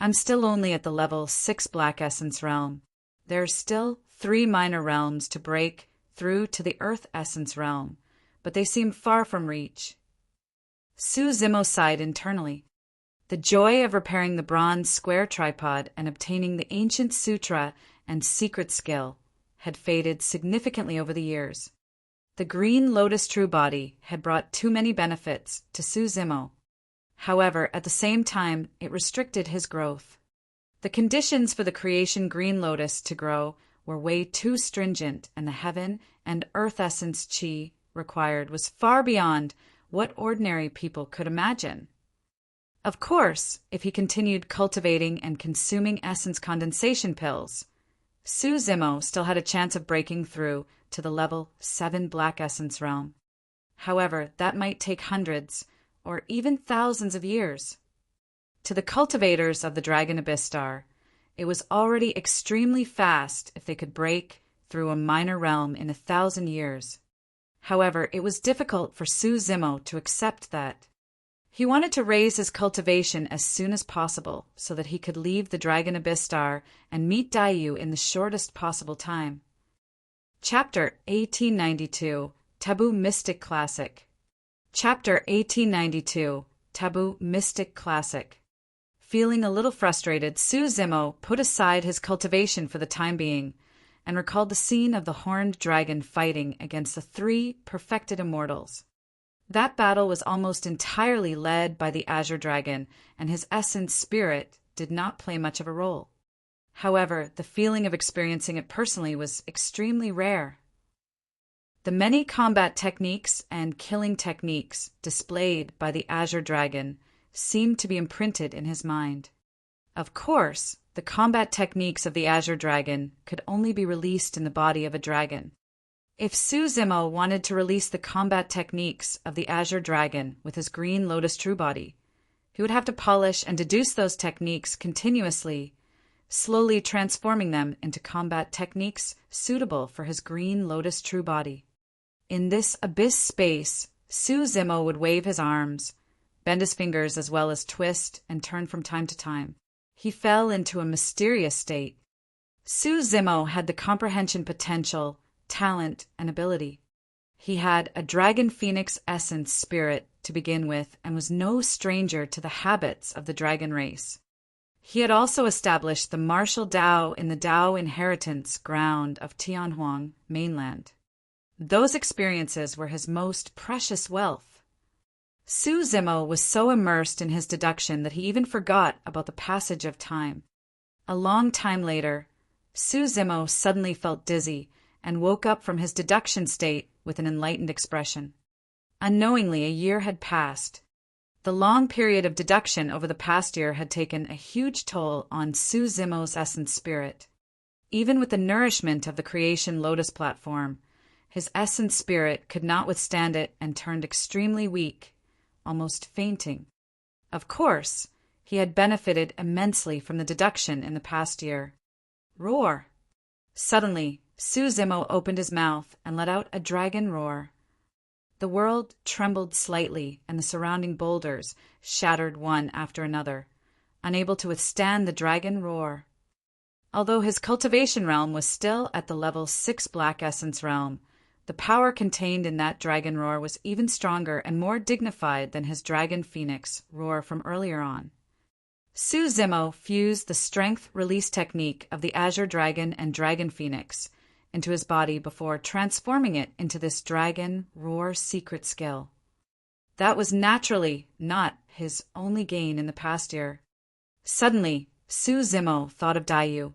I'm still only at the level 6 black essence realm. There are still 3 minor realms to break through to the earth essence realm, but they seem far from reach. Su Zimo sighed internally. The joy of repairing the bronze square tripod and obtaining the ancient sutra and secret skill had faded significantly over the years. The green lotus true body had brought too many benefits to Su Zimo. However, at the same time, it restricted his growth. The conditions for the creation green lotus to grow were way too stringent, and the heaven and earth essence chi required was far beyond what ordinary people could imagine. Of course, if he continued cultivating and consuming essence condensation pills, Su Zimo still had a chance of breaking through to the level 7 black essence realm. However, that might take hundreds or even thousands of years. To the cultivators of the Dragon Abyss Star, it was already extremely fast if they could break through a minor realm in 1,000 years. However, it was difficult for Su Zimo to accept that. He wanted to raise his cultivation as soon as possible so that he could leave the Dragon Abyss Star and meet Daiyu in the shortest possible time. Chapter 1892, Taboo Mystic Classic. Chapter 1892, Taboo Mystic Classic. Feeling a little frustrated, Su Zimo put aside his cultivation for the time being and recalled the scene of the horned dragon fighting against the 3 perfected immortals. That battle was almost entirely led by the Azure Dragon, and his essence spirit did not play much of a role. However, the feeling of experiencing it personally was extremely rare. The many combat techniques and killing techniques displayed by the Azure Dragon seemed to be imprinted in his mind. Of course, the combat techniques of the Azure Dragon could only be released in the body of a dragon. If Su Zimo wanted to release the combat techniques of the Azure Dragon with his green lotus true body, he would have to polish and deduce those techniques continuously, slowly transforming them into combat techniques suitable for his green lotus true body. In this abyss space, Su Zimo would wave his arms, bend his fingers as well as twist and turn from time to time. He fell into a mysterious state. Su Zimo had the comprehension potential, talent, and ability. He had a dragon phoenix essence spirit to begin with and was no stranger to the habits of the dragon race. He had also established the martial Tao in the Tao inheritance ground of Tianhuang mainland. Those experiences were his most precious wealth. Su Zimo was so immersed in his deduction that he even forgot about the passage of time. A long time later, Su Zimo suddenly felt dizzy and woke up from his deduction state with an enlightened expression. Unknowingly, a year had passed. The long period of deduction over the past year had taken a huge toll on Su Zimo's essence spirit. Even with the nourishment of the creation lotus platform, his essence spirit could not withstand it and turned extremely weak, almost fainting. Of course, he had benefited immensely from the deduction in the past year. Roar! Suddenly, Su-Zimo opened his mouth and let out a dragon roar. The world trembled slightly, and the surrounding boulders shattered one after another, unable to withstand the dragon roar. Although his cultivation realm was still at the level 6 Black Essence realm, the power contained in that dragon roar was even stronger and more dignified than his dragon phoenix roar from earlier on. Su-Zimo fused the strength release technique of the Azure Dragon and Dragon Phoenix into his body before transforming it into this dragon roar secret skill. That was naturally not his only gain in the past year. Suddenly, Su-Zimo thought of Dayu.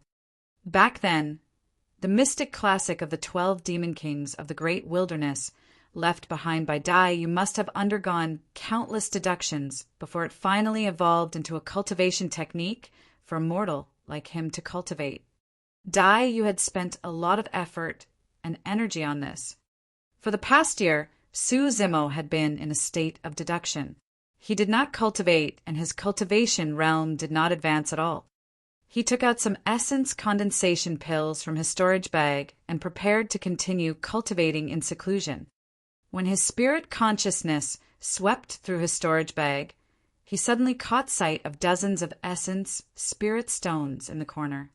Back then, the mystic classic of the 12 demon kings of the great wilderness, left behind by Dayu, must have undergone countless deductions before it finally evolved into a cultivation technique for a mortal like him to cultivate. Dayu had spent a lot of effort and energy on this. For the past year, Su-Zimo had been in a state of deduction. He did not cultivate, and his cultivation realm did not advance at all. He took out some essence condensation pills from his storage bag and prepared to continue cultivating in seclusion. When his spirit consciousness swept through his storage bag, he suddenly caught sight of dozens of essence spirit stones in the corner.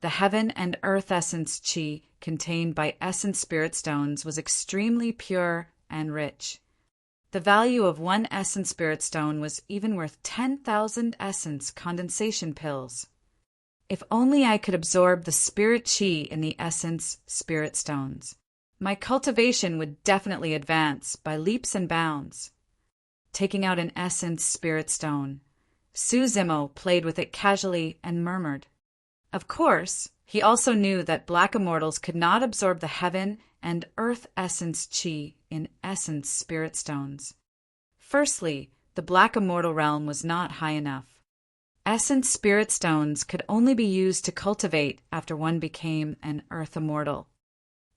The heaven and earth essence chi contained by essence spirit stones was extremely pure and rich. The value of one essence spirit stone was even worth 10,000 essence condensation pills. If only I could absorb the spirit chi in the essence spirit stones, my cultivation would definitely advance by leaps and bounds. Taking out an essence spirit stone, Su-Zimo played with it casually and murmured. Of course, he also knew that black immortals could not absorb the heaven and earth essence chi in essence spirit stones. Firstly, the black immortal realm was not high enough. Essence spirit stones could only be used to cultivate after one became an earth immortal.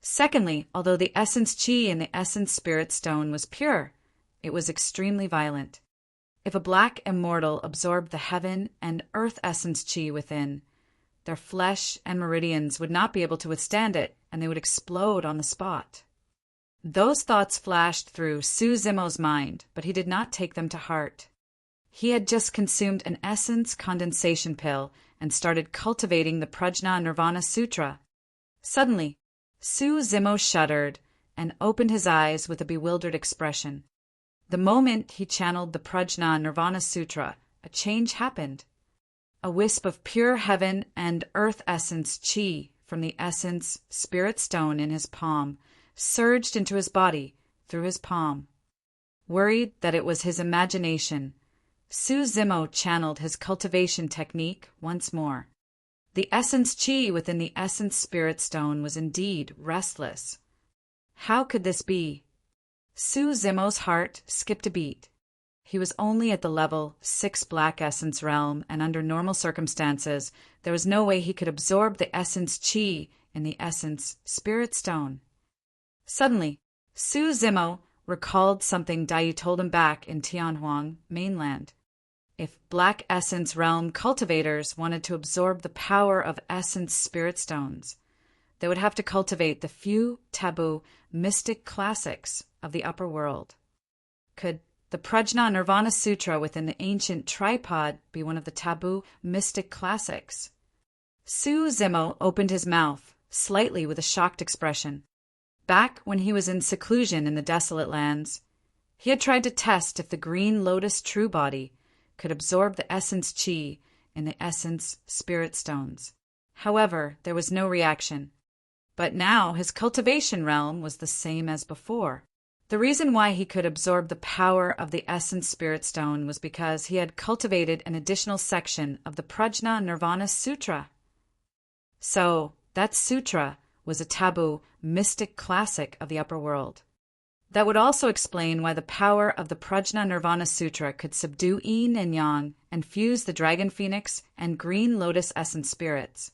Secondly, although the essence chi in the essence spirit stone was pure, it was extremely violent. If a black immortal absorbed the heaven and earth essence chi within, their flesh and meridians would not be able to withstand it, and they would explode on the spot. Those thoughts flashed through Su-Zimo's mind, but he did not take them to heart. He had just consumed an essence condensation pill and started cultivating the Prajna Nirvana Sutra. Suddenly, Su-Zimo shuddered and opened his eyes with a bewildered expression. The moment he channeled the Prajna Nirvana Sutra, a change happened. A wisp of pure heaven and earth essence chi from the essence spirit stone in his palm surged into his body through his palm. Worried that it was his imagination, Su-Zimo channeled his cultivation technique once more. The essence chi within the essence spirit stone was indeed restless. How could this be? Su-Zimo's heart skipped a beat. He was only at the level 6 Black Essence realm, and under normal circumstances, there was no way he could absorb the essence chi in the essence spirit stone. Suddenly, Su-Zimo recalled something Dayu told him back in Tianhuang mainland. If Black Essence realm cultivators wanted to absorb the power of essence spirit stones, they would have to cultivate the few taboo mystic classics of the upper world. Could the Prajna Nirvana Sutra within the ancient tripod be one of the taboo mystic classics? Su-Zimo opened his mouth, slightly with a shocked expression. Back when he was in seclusion in the desolate lands, he had tried to test if the green lotus true body could absorb the essence chi in the essence spirit stones. However, there was no reaction. But now his cultivation realm was the same as before. The reason why he could absorb the power of the essence spirit stone was because he had cultivated an additional section of the Prajna Nirvana Sutra. So, that sutra was a taboo mystic classic of the upper world. That would also explain why the power of the Prajna Nirvana Sutra could subdue yin and yang and fuse the dragon phoenix and green lotus essence spirits.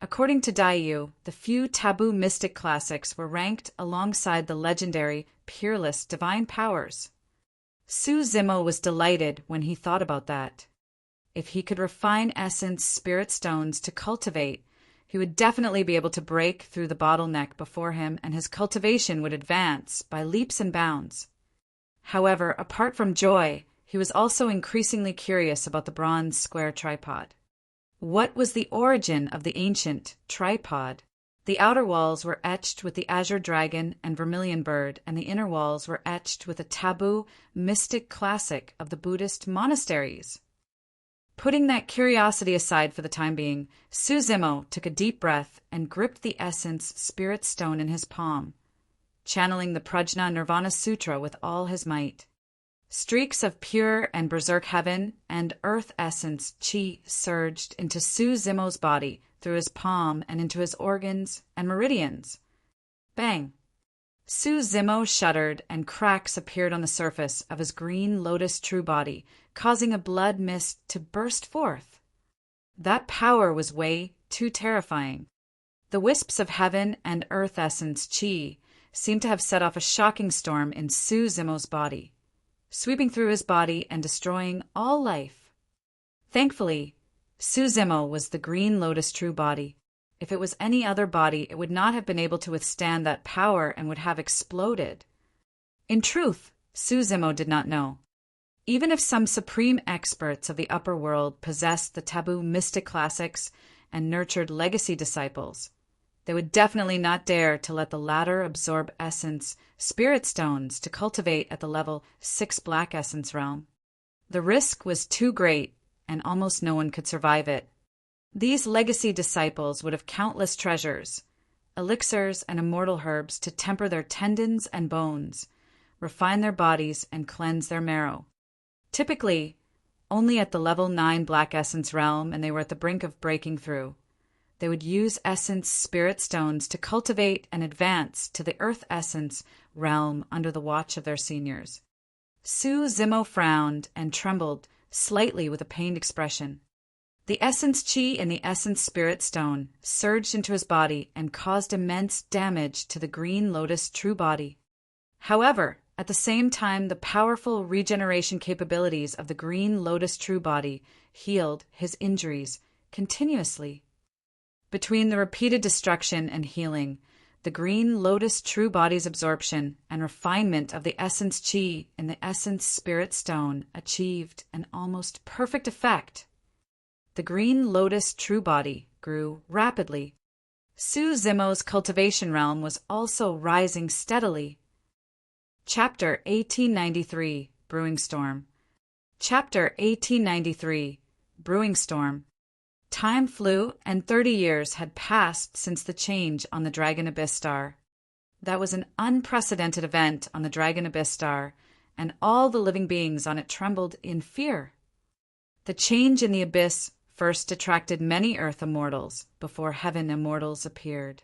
According to Daiyu, the few taboo mystic classics were ranked alongside the legendary, peerless divine powers. Su Zimo was delighted when he thought about that. If he could refine essence spirit stones to cultivate, he would definitely be able to break through the bottleneck before him, and his cultivation would advance by leaps and bounds. However, apart from joy, he was also increasingly curious about the bronze square tripod. What was the origin of the ancient tripod? The outer walls were etched with the azure dragon and vermilion bird, and the inner walls were etched with a taboo, mystic classic of the Buddhist monasteries. Putting that curiosity aside for the time being, Su Zimo took a deep breath and gripped the essence spirit stone in his palm, channeling the Prajna Nirvana Sutra with all his might. Streaks of pure and berserk heaven and earth essence chi surged into Su Zimo's body through his palm and into his organs and meridians. Bang! Su Zimo shuddered, and cracks appeared on the surface of his green lotus true body, causing a blood mist to burst forth. That power was way too terrifying. The wisps of heaven and earth essence chi seemed to have set off a shocking storm in Su Zimo's body, sweeping through his body and destroying all life. Thankfully, Su Zimo was the green lotus true body. If it was any other body, it would not have been able to withstand that power and would have exploded. In truth, Su Zimo did not know. Even if some supreme experts of the upper world possessed the taboo mystic classics and nurtured legacy disciples, they would definitely not dare to let the latter absorb essence spirit stones to cultivate at the level 6 black essence realm. The risk was too great, and almost no one could survive it. These legacy disciples would have countless treasures, elixirs and immortal herbs to temper their tendons and bones, refine their bodies, and cleanse their marrow. Typically, only at the level 9 black essence realm, and they were at the brink of breaking through. They would use essence spirit stones to cultivate and advance to the earth essence realm under the watch of their seniors. Su Zimo frowned and trembled slightly with a pained expression. The essence chi in the essence spirit stone surged into his body and caused immense damage to the green lotus true body. However, at the same time, the powerful regeneration capabilities of the green lotus true body healed his injuries continuously. Between the repeated destruction and healing, the green lotus true body's absorption and refinement of the essence chi in the essence spirit stone achieved an almost perfect effect. The green lotus true body grew rapidly. Su Zimo's cultivation realm was also rising steadily. Chapter 1893, Brewing Storm. Chapter 1893, Brewing Storm. Time flew, and 30 years had passed since the change on the Dragon Abyss star. That was an unprecedented event on the Dragon Abyss star, and all the living beings on it trembled in fear. The change in the abyss first attracted many Earth immortals before Heaven immortals appeared.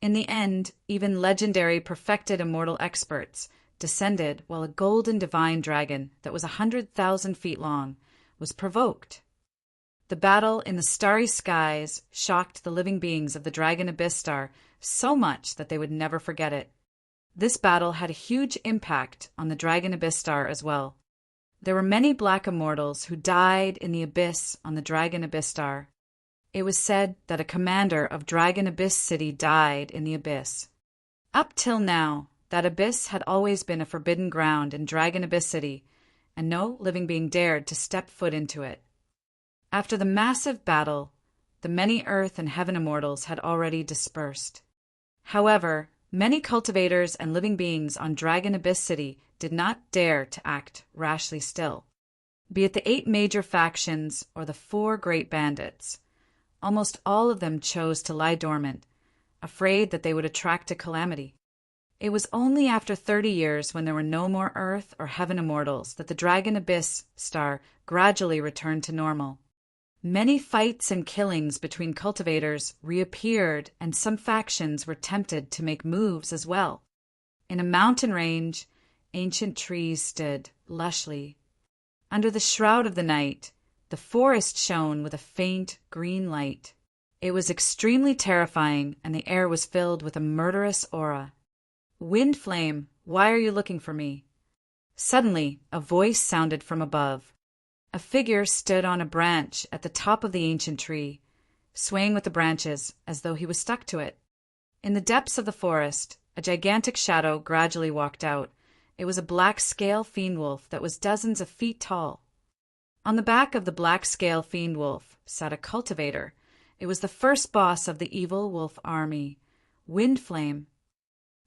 In the end, even legendary perfected immortal experts descended while a golden divine dragon that was 100,000 feet long was provoked. The battle in the starry skies shocked the living beings of the Dragon Abyss star so much that they would never forget it. This battle had a huge impact on the Dragon Abyss star as well. There were many black immortals who died in the abyss on the Dragon Abyss star. It was said that a commander of Dragon Abyss City died in the abyss. Up till now, that abyss had always been a forbidden ground in Dragon Abyss City, and no living being dared to step foot into it. After the massive battle, the many Earth and Heaven immortals had already dispersed. However, many cultivators and living beings on Dragon Abyss City did not dare to act rashly still. Be it the 8 major factions or the 4 great bandits, almost all of them chose to lie dormant, afraid that they would attract a calamity. It was only after 30 years, when there were no more Earth or Heaven immortals, that the Dragon Abyss star gradually returned to normal. Many fights and killings between cultivators reappeared, and some factions were tempted to make moves as well. In a mountain range, ancient trees stood lushly. Under the shroud of the night, the forest shone with a faint green light. It was extremely terrifying, and the air was filled with a murderous aura. "Wind Flame, why are you looking for me?" Suddenly, a voice sounded from above. A figure stood on a branch at the top of the ancient tree, swaying with the branches as though he was stuck to it. In the depths of the forest, a gigantic shadow gradually walked out. It was a black scale fiend wolf that was dozens of feet tall. On the back of the black scale fiend wolf sat a cultivator. It was the first boss of the evil wolf army, Wind Flame.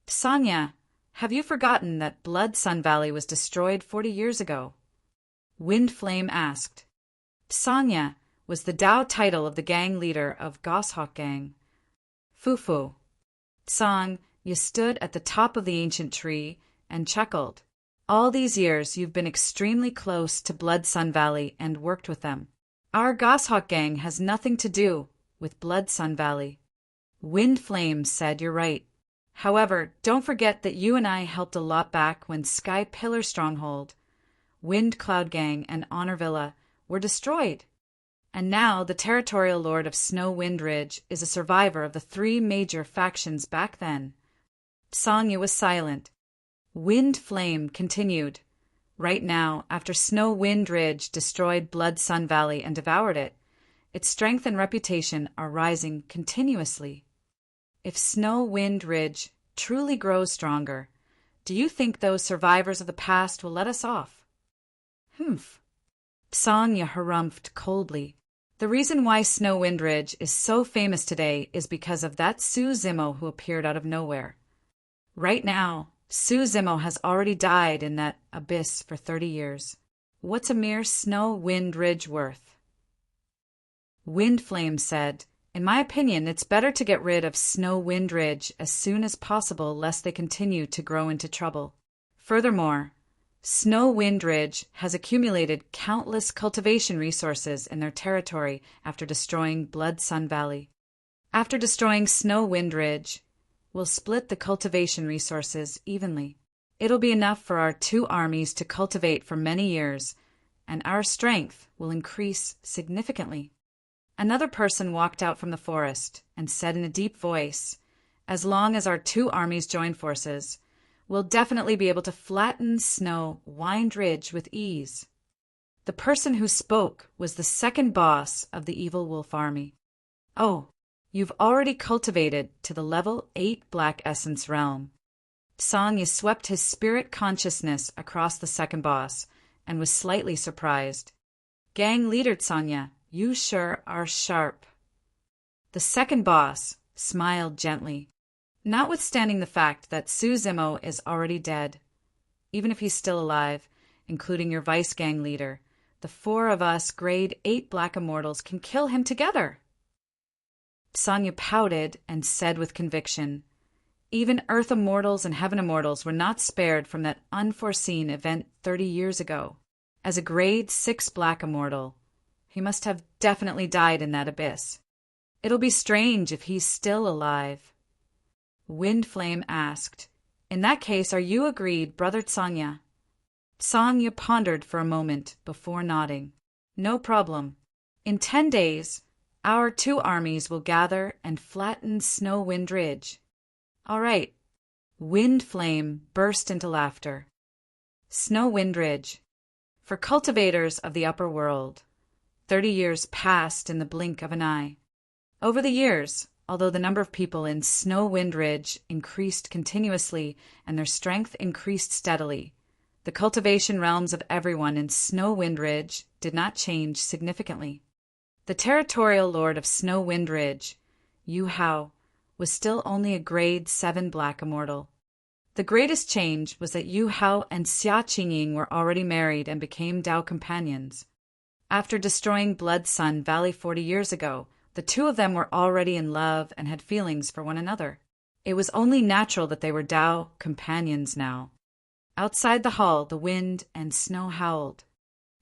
"Sanya, have you forgotten that Blood Sun Valley was destroyed 40 years ago?" Wind Flame asked. Sanya was the Dao title of the gang leader of Goshawk Gang. "Fufu." Tsang, you stood at the top of the ancient tree and chuckled. "All these years you've been extremely close to Blood Sun Valley and worked with them. Our Goshawk Gang has nothing to do with Blood Sun Valley." Wind Flame said, "You're right. However, don't forget that you and I helped a lot back when Sky Pillar Stronghold, Wind Cloud Gang, and Honor Villa were destroyed. And now the territorial lord of Snow Wind Ridge is a survivor of the 3 major factions back then." Sanya was silent. Wind Flame continued. "Right now, after Snow Wind Ridge destroyed Blood Sun Valley and devoured it, its strength and reputation are rising continuously. If Snow Wind Ridge truly grows stronger, do you think those survivors of the past will let us off?" "Humph." Sanya harumphed coldly. "The reason why Snow Wind Ridge is so famous today is because of that Su Zimo who appeared out of nowhere. Right now, Su Zimo has already died in that abyss for 30 years. What's a mere Snow Wind Ridge worth?" Wind Flame said, "In my opinion, it's better to get rid of Snow Wind Ridge as soon as possible lest they continue to grow into trouble. Furthermore, Snow Wind Ridge has accumulated countless cultivation resources in their territory after destroying Blood Sun Valley. After destroying Snow Wind Ridge, we'll split the cultivation resources evenly. It'll be enough for our 2 armies to cultivate for many years, and our strength will increase significantly." Another person walked out from the forest and said in a deep voice, "As long as our 2 armies join forces, we'll definitely be able to flatten Snow Wind Ridge with ease." The person who spoke was the second boss of the evil wolf army. "Oh, you've already cultivated to the level 8 Black Essence realm." Sanya swept his spirit consciousness across the second boss and was slightly surprised. "Gang leader Sanya, you sure are sharp." The second boss smiled gently. "Notwithstanding the fact that Su Zimo is already dead, even if he's still alive, including your vice gang leader, the 4 of us grade 8 Black Immortals can kill him together." Sanya pouted and said with conviction, "Even Earth Immortals and Heaven Immortals were not spared from that unforeseen event 30 years ago. As a grade 6 Black Immortal, he must have definitely died in that abyss. It'll be strange if he's still alive." Wind Flame asked, "In that case, are you agreed, Brother Sanya?" Sanya pondered for a moment before nodding. "No problem. In 10 days, our 2 armies will gather and flatten Snow Wind Ridge." "All right." Wind Flame burst into laughter. Snow Wind Ridge. For cultivators of the upper world, 30 years passed in the blink of an eye. Over the years, although the number of people in Snow Wind Ridge increased continuously and their strength increased steadily, the cultivation realms of everyone in Snow Wind Ridge did not change significantly. The territorial lord of Snow Wind Ridge, Yu Hao, was still only a grade 7 Black Immortal. The greatest change was that Yu Hao and Xia Qingying were already married and became Dao companions. After destroying Blood Sun Valley 40 years ago, the 2 of them were already in love and had feelings for one another. It was only natural that they were Dao companions now. Outside the hall, the wind and snow howled.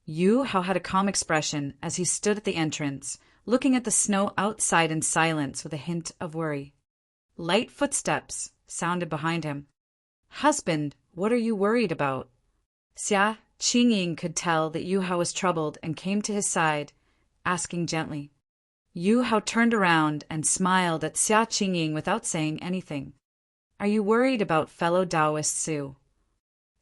Yu Hao had a calm expression as he stood at the entrance, looking at the snow outside in silence with a hint of worry. Light footsteps sounded behind him. "Husband, what are you worried about?" Xia Qingying could tell that Yu Hao was troubled and came to his side, asking gently, Yu Hao turned around and smiled at Xia Qingying without saying anything. Are you worried about fellow Taoist Su?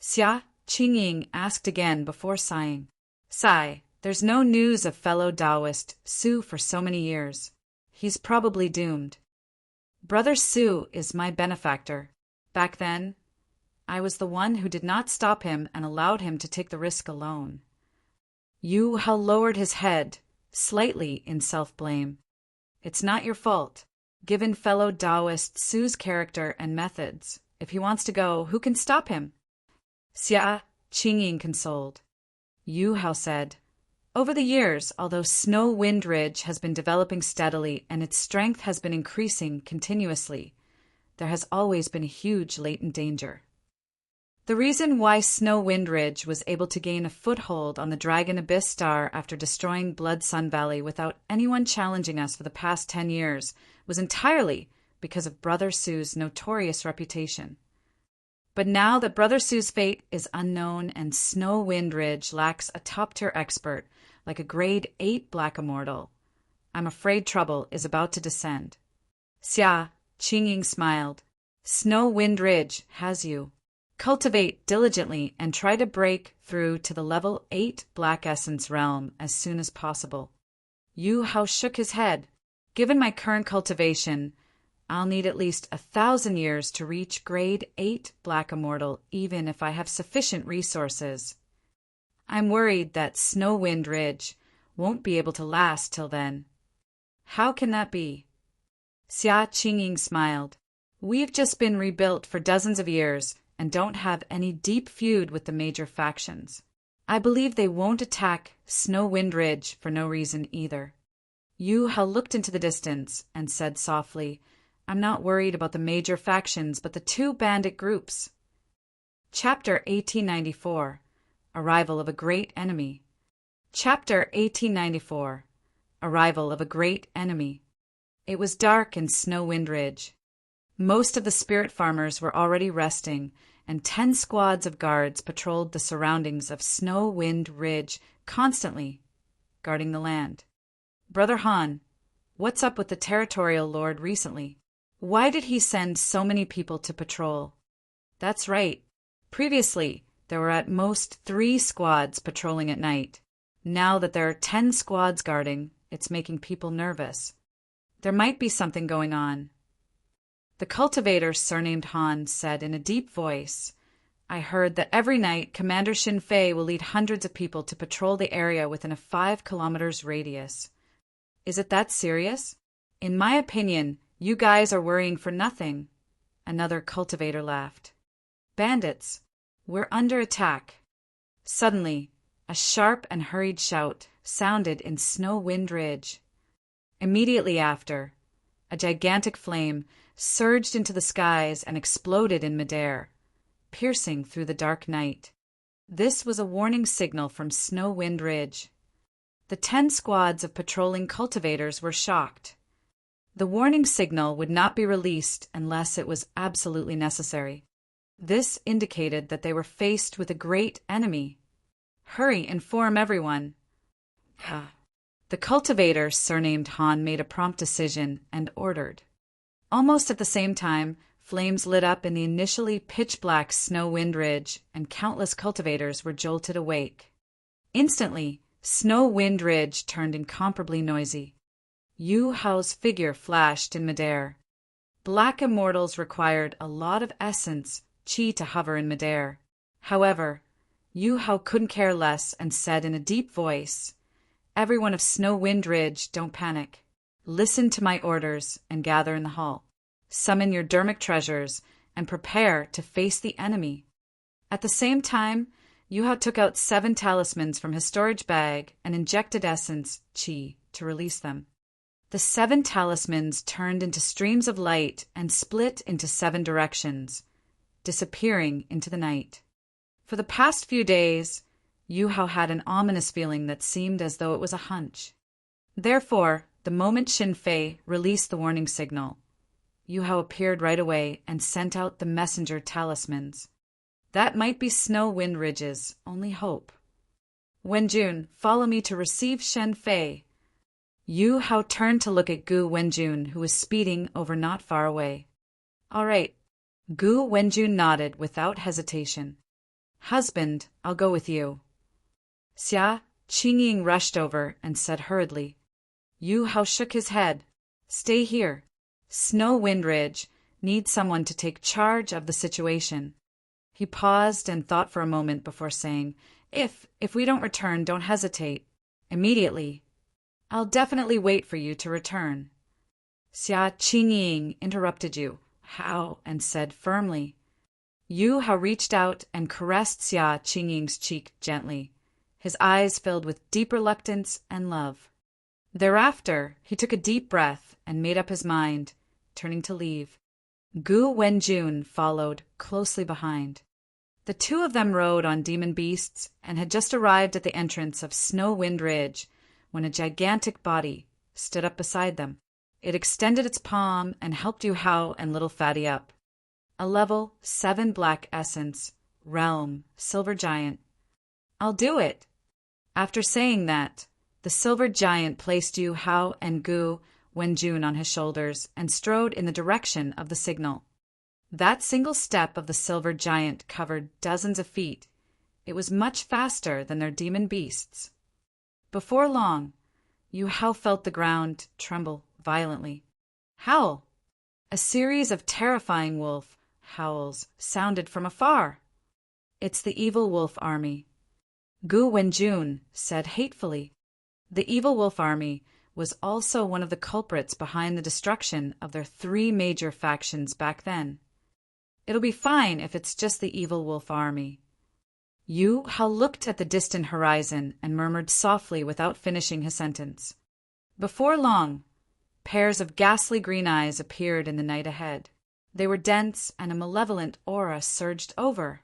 Xia Qingying asked again before sighing. Sigh, there's no news of fellow Taoist Su for so many years. He's probably doomed. Brother Su is my benefactor. Back then, I was the one who did not stop him and allowed him to take the risk alone. Yu Hao lowered his head, slightly in self-blame. It's not your fault. Given fellow Taoist Su's character and methods, if he wants to go, who can stop him? Xia Qingying consoled. Yu Hao said, over the years, although Snow Wind Ridge has been developing steadily and its strength has been increasing continuously, there has always been a huge latent danger. The reason why Snow Wind Ridge was able to gain a foothold on the Dragon Abyss Star after destroying Blood Sun Valley without anyone challenging us for the past 10 years was entirely because of Brother Su's notorious reputation. But now that Brother Su's fate is unknown and Snow Wind Ridge lacks a top-tier expert like a grade 8 Black Immortal, I'm afraid trouble is about to descend. Xia Qingying smiled. Snow Wind Ridge has you. Cultivate diligently and try to break through to the level 8 Black Essence realm as soon as possible. Yu Hao shook his head. Given my current cultivation, I'll need at least 1,000 years to reach grade 8 Black Immortal, even if I have sufficient resources. I'm worried that Snow Wind Ridge won't be able to last till then. How can that be? Xia Qingying smiled. We've just been rebuilt for dozens of years and don't have any deep feud with the major factions. I believe they won't attack Snow Wind Ridge for no reason either. Yu Hao looked into the distance and said softly, I'm not worried about the major factions but the 2 bandit groups. Chapter 1894. Arrival of a Great Enemy. Chapter 1894. Arrival of a Great Enemy. It was dark in Snow Wind Ridge. Most of the spirit farmers were already resting, and 10 squads of guards patrolled the surroundings of Snow Wind Ridge, constantly guarding the land. Brother Han, what's up with the Territorial Lord recently? Why did he send so many people to patrol? That's right. Previously, there were at most 3 squads patrolling at night. Now that there are 10 squads guarding, it's making people nervous. There might be something going on. The cultivator surnamed Han said in a deep voice, I heard that every night Commander Xin Fei will lead hundreds of people to patrol the area within a 5 kilometers radius. Is it that serious? In my opinion, you guys are worrying for nothing. Another cultivator laughed. Bandits, we're under attack. Suddenly, a sharp and hurried shout sounded in Snow Wind Ridge. Immediately after, a gigantic flame surged into the skies and exploded in midair, piercing through the dark night. This was a warning signal from Snow Wind Ridge. The 10 squads of patrolling cultivators were shocked. The warning signal would not be released unless it was absolutely necessary. This indicated that they were faced with a great enemy. Hurry, inform everyone. The cultivator, surnamed Han, made a prompt decision and ordered. Almost at the same time, flames lit up in the initially pitch-black Snow Wind Ridge, and countless cultivators were jolted awake. Instantly, Snow Wind Ridge turned incomparably noisy. Yu Hao's figure flashed in midair. Black Immortals required a lot of essence, qi, to hover in midair. However, Yu Hao couldn't care less and said in a deep voice, Everyone of Snow Wind Ridge, don't panic. Listen to my orders and gather in the hall. Summon your dermic treasures and prepare to face the enemy. At the same time, Yu Hao took out 7 talismans from his storage bag and injected essence, qi, to release them. The 7 talismans turned into streams of light and split into 7 directions, disappearing into the night. For the past few days, Yu Hao had an ominous feeling that seemed as though it was a hunch. Therefore, the moment Xin Fei released the warning signal, Yu Hao appeared right away and sent out the messenger talismans. That might be Snow Wind Ridge's only hope. Wenjun, follow me to receive Xin Fei. Yu Hao turned to look at Gu Wenjun, who was speeding over not far away. "All right." Gu Wenjun nodded without hesitation. "Husband, I'll go with you." Xia Qingying rushed over and said hurriedly. Yu Hao shook his head. "Stay here. Snow Wind Ridge needs someone to take charge of the situation." He paused and thought for a moment before saying, If we don't return, don't hesitate. Immediately. I'll definitely wait for you to return." Xia Qingying interrupted Yu Hao and said firmly. Yu Hao reached out and caressed Xia Qingying's cheek gently. His eyes filled with deep reluctance and love. Thereafter, he took a deep breath and made up his mind, turning to leave. Gu Wenjun followed closely behind. The two of them rode on demon beasts and had just arrived at the entrance of Snow Wind Ridge when a gigantic body stood up beside them. It extended its palm and helped Yu Hao and little Fatty up. A level 7 black essence, realm, silver giant. "I'll do it." After saying that, the silver giant placed Yu Hao and Gu Wenjun on his shoulders and strode in the direction of the signal. That single step of the silver giant covered dozens of feet. It was much faster than their demon beasts. Before long, Yu Hao felt the ground tremble violently. Howl! A series of terrifying wolf howls sounded from afar. "It's the evil wolf army," Gu Wenjun said hatefully. The evil wolf army was also one of the culprits behind the destruction of their 3 major factions back then. "It'll be fine if it's just the evil wolf army." Yu Hao looked at the distant horizon and murmured softly without finishing his sentence. Before long, pairs of ghastly green eyes appeared in the night ahead. They were dense, and a malevolent aura surged over.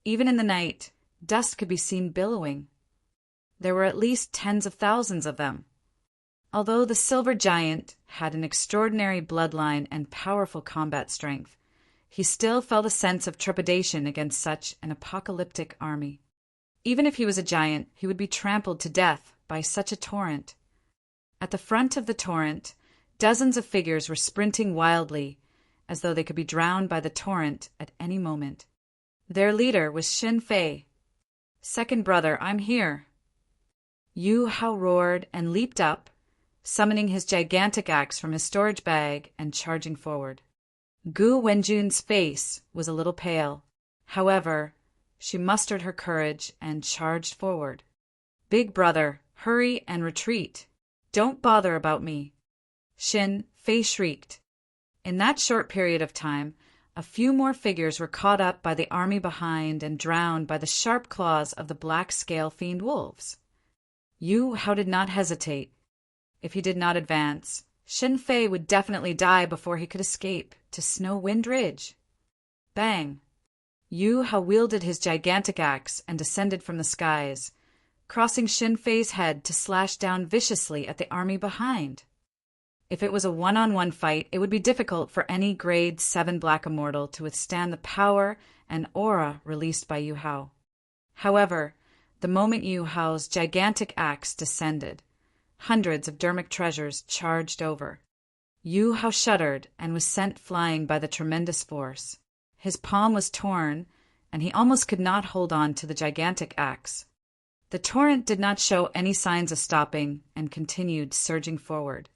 Even in the night, dust could be seen billowing. There were at least tens of thousands of them. Although the silver giant had an extraordinary bloodline and powerful combat strength, he still felt a sense of trepidation against such an apocalyptic army. Even if he was a giant, he would be trampled to death by such a torrent. At the front of the torrent, dozens of figures were sprinting wildly, as though they could be drowned by the torrent at any moment. Their leader was Xin Fei. "Second brother, I'm here." Yu Hao roared and leaped up, summoning his gigantic axe from his storage bag and charging forward. Gu Wenjun's face was a little pale. However, she mustered her courage and charged forward. "Big brother, hurry and retreat. Don't bother about me," Xin Fei shrieked. In that short period of time, a few more figures were caught up by the army behind and drowned by the sharp claws of the black scale fiend wolves. Yu Hao did not hesitate. If he did not advance, Xin Fei would definitely die before he could escape to Snow Wind Ridge. Bang! Yu Hao wielded his gigantic axe and descended from the skies, crossing Xin Fei's head to slash down viciously at the army behind. If it was a one-on-one fight, it would be difficult for any grade 7 black immortal to withstand the power and aura released by Yu Hao. However, the moment Yu Hao's gigantic axe descended, hundreds of dermic treasures charged over. Yu Hao shuddered and was sent flying by the tremendous force. His palm was torn, and he almost could not hold on to the gigantic axe. The torrent did not show any signs of stopping and continued surging forward.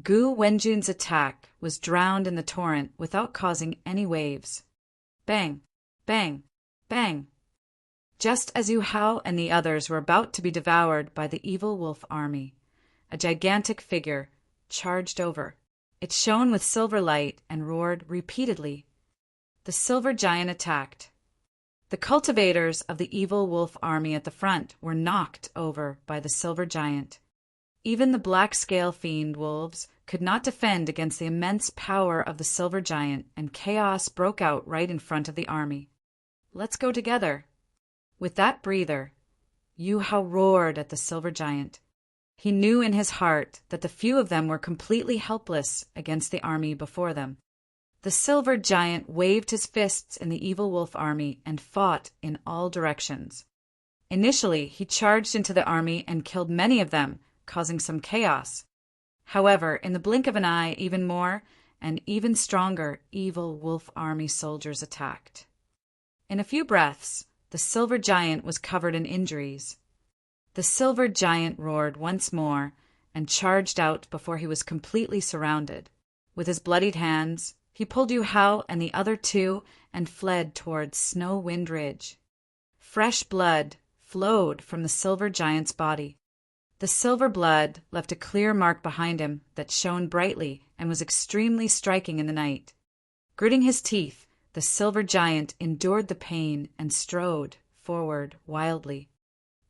Gu Wenjun's attack was drowned in the torrent without causing any waves. Bang! Bang! Bang! Just as Yu Hao and the others were about to be devoured by the evil wolf army, a gigantic figure charged over. It shone with silver light and roared repeatedly. The silver giant attacked. The cultivators of the evil wolf army at the front were knocked over by the silver giant. Even the black scale fiend wolves could not defend against the immense power of the silver giant, and chaos broke out right in front of the army. "Let's go together." With that breather, Yu Hao roared at the silver giant. He knew in his heart that the few of them were completely helpless against the army before them. The silver giant waved his fists in the evil wolf army and fought in all directions. Initially, he charged into the army and killed many of them, causing some chaos. However, in the blink of an eye, even more and even stronger evil wolf army soldiers attacked. In a few breaths, the silver giant was covered in injuries. The silver giant roared once more and charged out before he was completely surrounded. With his bloodied hands, he pulled Yu Hao and the other two and fled towards Snow Wind Ridge. Fresh blood flowed from the silver giant's body. The silver blood left a clear mark behind him that shone brightly and was extremely striking in the night. Gritting his teeth, the silver giant endured the pain and strode forward wildly.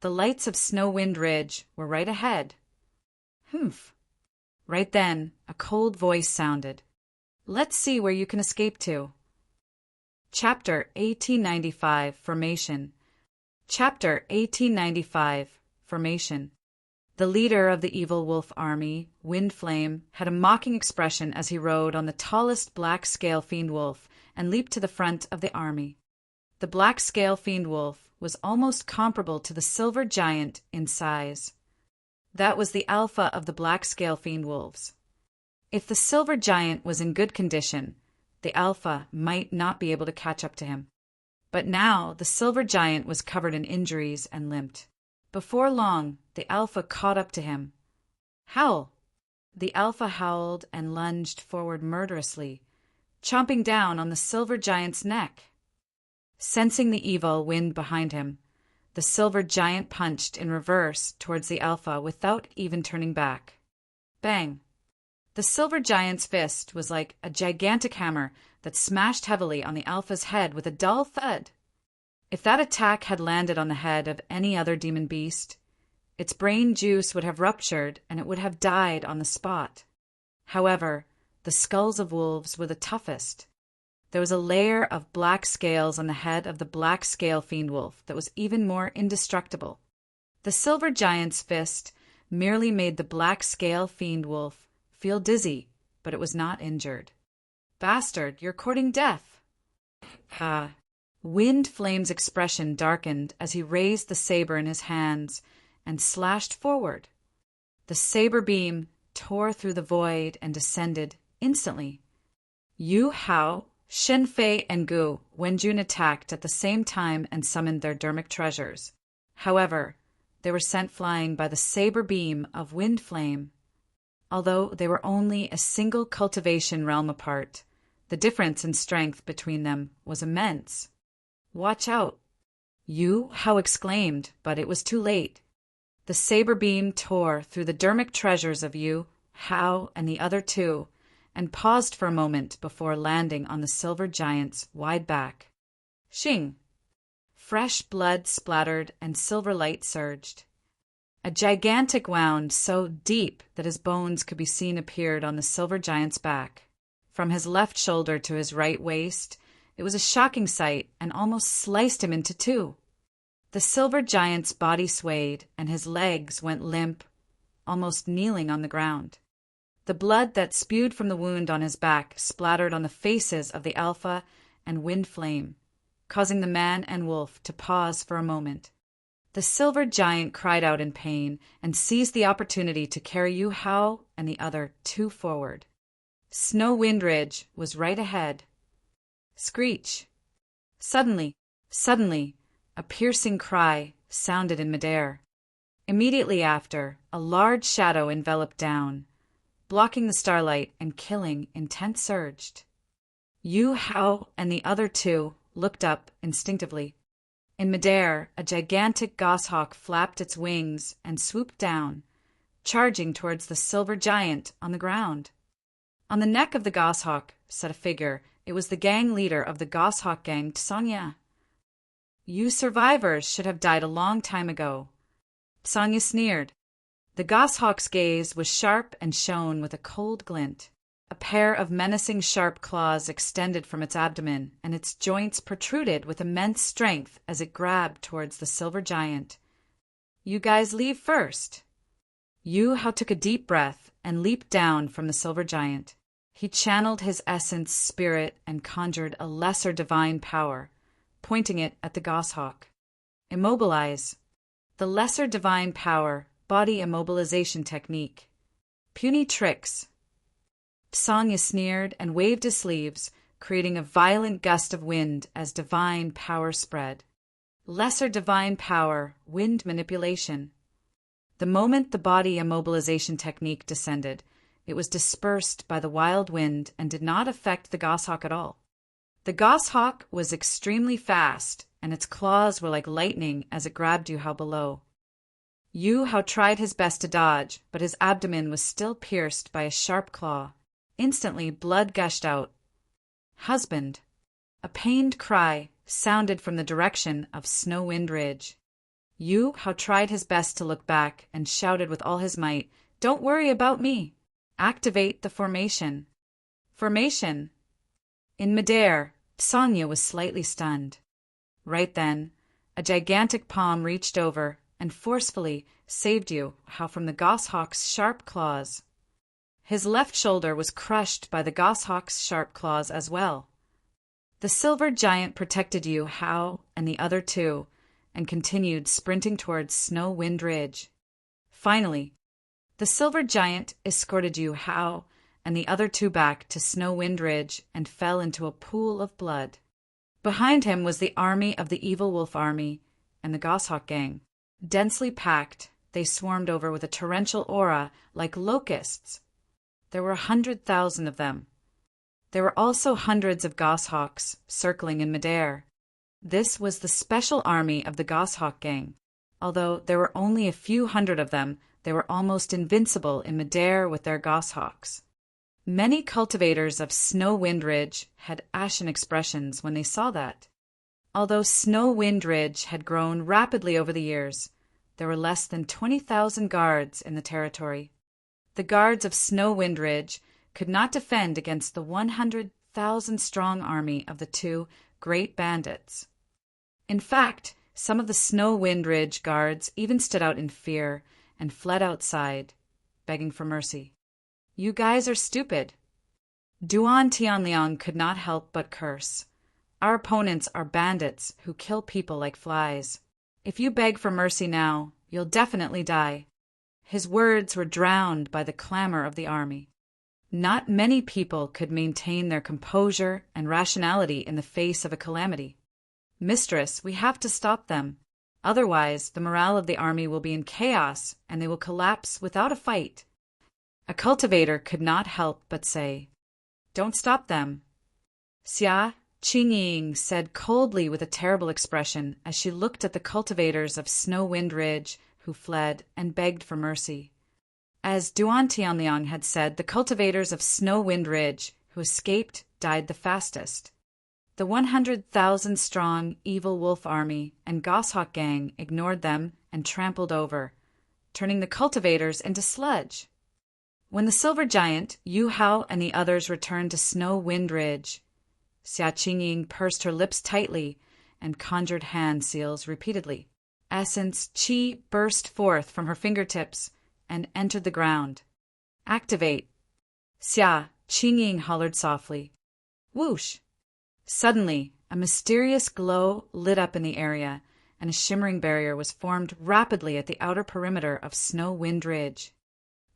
The lights of Snow Wind Ridge were right ahead. Humph! Right then, a cold voice sounded. Let's see where you can escape to. Chapter 1895 Formation. Chapter 1895 Formation. The leader of the evil wolf army, Windflame, had a mocking expression as he rode on the tallest black scale fiend wolf and leaped to the front of the army. The black scale fiend wolf was almost comparable to the silver giant in size. That was the alpha of the black scale fiend wolves. If the silver giant was in good condition, the alpha might not be able to catch up to him. But now the silver giant was covered in injuries and limped. Before long, the alpha caught up to him. Howl! The alpha howled and lunged forward murderously, chomping down on the silver giant's neck. Sensing the evil wind behind him, the silver giant punched in reverse towards the alpha without even turning back. Bang! The silver giant's fist was like a gigantic hammer that smashed heavily on the alpha's head with a dull thud. If that attack had landed on the head of any other demon beast, its brain juice would have ruptured and it would have died on the spot. However, the skulls of wolves were the toughest. There was a layer of black scales on the head of the black scale fiend wolf that was even more indestructible. The silver giant's fist merely made the black scale fiend wolf feel dizzy, but it was not injured. Bastard, you're courting death. Windflame's expression darkened as he raised the saber in his hands and slashed forward. The saber beam tore through the void and descended instantly. Yu Hao, Shenfei, and Gu Wenjun attacked at the same time and summoned their dermic treasures. However, they were sent flying by the saber beam of Windflame. Although they were only a single cultivation realm apart, the difference in strength between them was immense. Watch out! Yu Hao exclaimed, but it was too late. The saber beam tore through the dermic treasures of Yu Hao and the other two, and paused for a moment before landing on the silver giant's wide back. Shing! Fresh blood splattered and silver light surged. A gigantic wound so deep that his bones could be seen appeared on the silver giant's back. From his left shoulder to his right waist, it was a shocking sight and almost sliced him into two. The silver giant's body swayed and his legs went limp, almost kneeling on the ground. The blood that spewed from the wound on his back splattered on the faces of the alpha and Windflame, causing the man and wolf to pause for a moment. The silver giant cried out in pain and seized the opportunity to carry Yu Hao and the other two forward. Snow Wind Ridge was right ahead. Screech! Suddenly, a piercing cry sounded in midair. Immediately after, a large shadow enveloped down, blocking the starlight and killing intent surged. Yu Hao and the other two looked up instinctively. In midair, a gigantic goshawk flapped its wings and swooped down, charging towards the silver giant on the ground. On the neck of the goshawk sat a figure. It was the gang leader of the goshawk gang, Tsongya. You survivors should have died a long time ago. Tsongya sneered. The goshawk's gaze was sharp and shone with a cold glint. A pair of menacing sharp claws extended from its abdomen, and its joints protruded with immense strength as it grabbed towards the silver giant. You guys leave first. Yu Hao took a deep breath and leaped down from the silver giant. He channeled his essence spirit and conjured a lesser divine power, pointing it at the goshawk. Immobilize. The lesser divine power body immobilization technique. Puny tricks. Psanya sneered and waved his sleeves, creating a violent gust of wind as divine power spread. Lesser divine power, wind manipulation. The moment the body immobilization technique descended, it was dispersed by the wild wind and did not affect the goshawk at all. The goshawk was extremely fast, and its claws were like lightning as it grabbed Yu Hao below. Yu Hao tried his best to dodge, but his abdomen was still pierced by a sharp claw. Instantly, blood gushed out. Husband. A pained cry sounded from the direction of Snow Wind Ridge. Yu Hao tried his best to look back and shouted with all his might, "Don't worry about me! Activate the formation." Formation. In midair, Psanya was slightly stunned. Right then, a gigantic palm reached over and forcefully saved Yu Hao from the goshawk's sharp claws. His left shoulder was crushed by the goshawk's sharp claws as well. The silver giant protected Yu Hao and the other two, and continued sprinting towards Snow Wind Ridge. Finally, the silver giant escorted Yu Hao and the other two back to Snow Wind Ridge and fell into a pool of blood. Behind him was the army of the Evil Wolf Army and the Goshawk Gang. Densely packed, they swarmed over with a torrential aura like locusts. There were 100,000 of them. There were also hundreds of goshawks circling in midair. This was the special army of the Goshawk Gang. Although there were only a few hundred of them, they were almost invincible in midair with their goshawks. Many cultivators of Snow Wind Ridge had ashen expressions when they saw that. Although Snow Wind Ridge had grown rapidly over the years, there were less than 20,000 guards in the territory. The guards of Snow Wind Ridge could not defend against the 100,000-strong army of the two great bandits. In fact, some of the Snow Wind Ridge guards even stood out in fear and fled outside, begging for mercy. "You guys are stupid." Duan Tianliang could not help but curse. "Our opponents are bandits who kill people like flies. If you beg for mercy now, you'll definitely die." His words were drowned by the clamor of the army. Not many people could maintain their composure and rationality in the face of a calamity. "Mistress, we have to stop them. Otherwise, the morale of the army will be in chaos and they will collapse without a fight." A cultivator could not help but say, "Don't stop them." Xia Qingying said coldly with a terrible expression as she looked at the cultivators of Snow Wind Ridge who fled and begged for mercy. As Duan Tianliang had said, the cultivators of Snow Wind Ridge who escaped died the fastest. The 100,000-strong Evil Wolf Army and Goshawk Gang ignored them and trampled over, turning the cultivators into sludge. When the silver giant, Yu Hao, and the others returned to Snow Wind Ridge, Xia Qingying pursed her lips tightly and conjured hand seals repeatedly. Essence Qi burst forth from her fingertips and entered the ground. "Activate!" Xia Qingying hollered softly. Whoosh! Suddenly, a mysterious glow lit up in the area, and a shimmering barrier was formed rapidly at the outer perimeter of Snow Wind Ridge.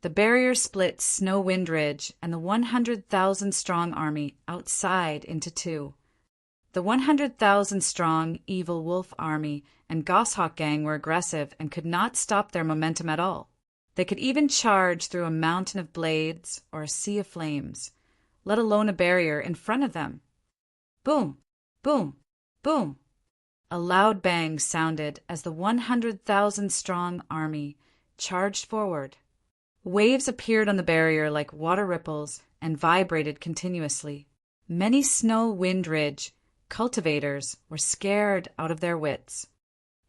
The barrier split Snow Wind Ridge and the 100,000-strong army outside into two. The 100,000-strong Evil Wolf Army and Goshawk Gang were aggressive and could not stop their momentum at all. They could even charge through a mountain of blades or a sea of flames, let alone a barrier in front of them. Boom! Boom! Boom! A loud bang sounded as the 100,000-strong army charged forward. Waves appeared on the barrier like water ripples and vibrated continuously. Many Snow Wind Ridge cultivators were scared out of their wits.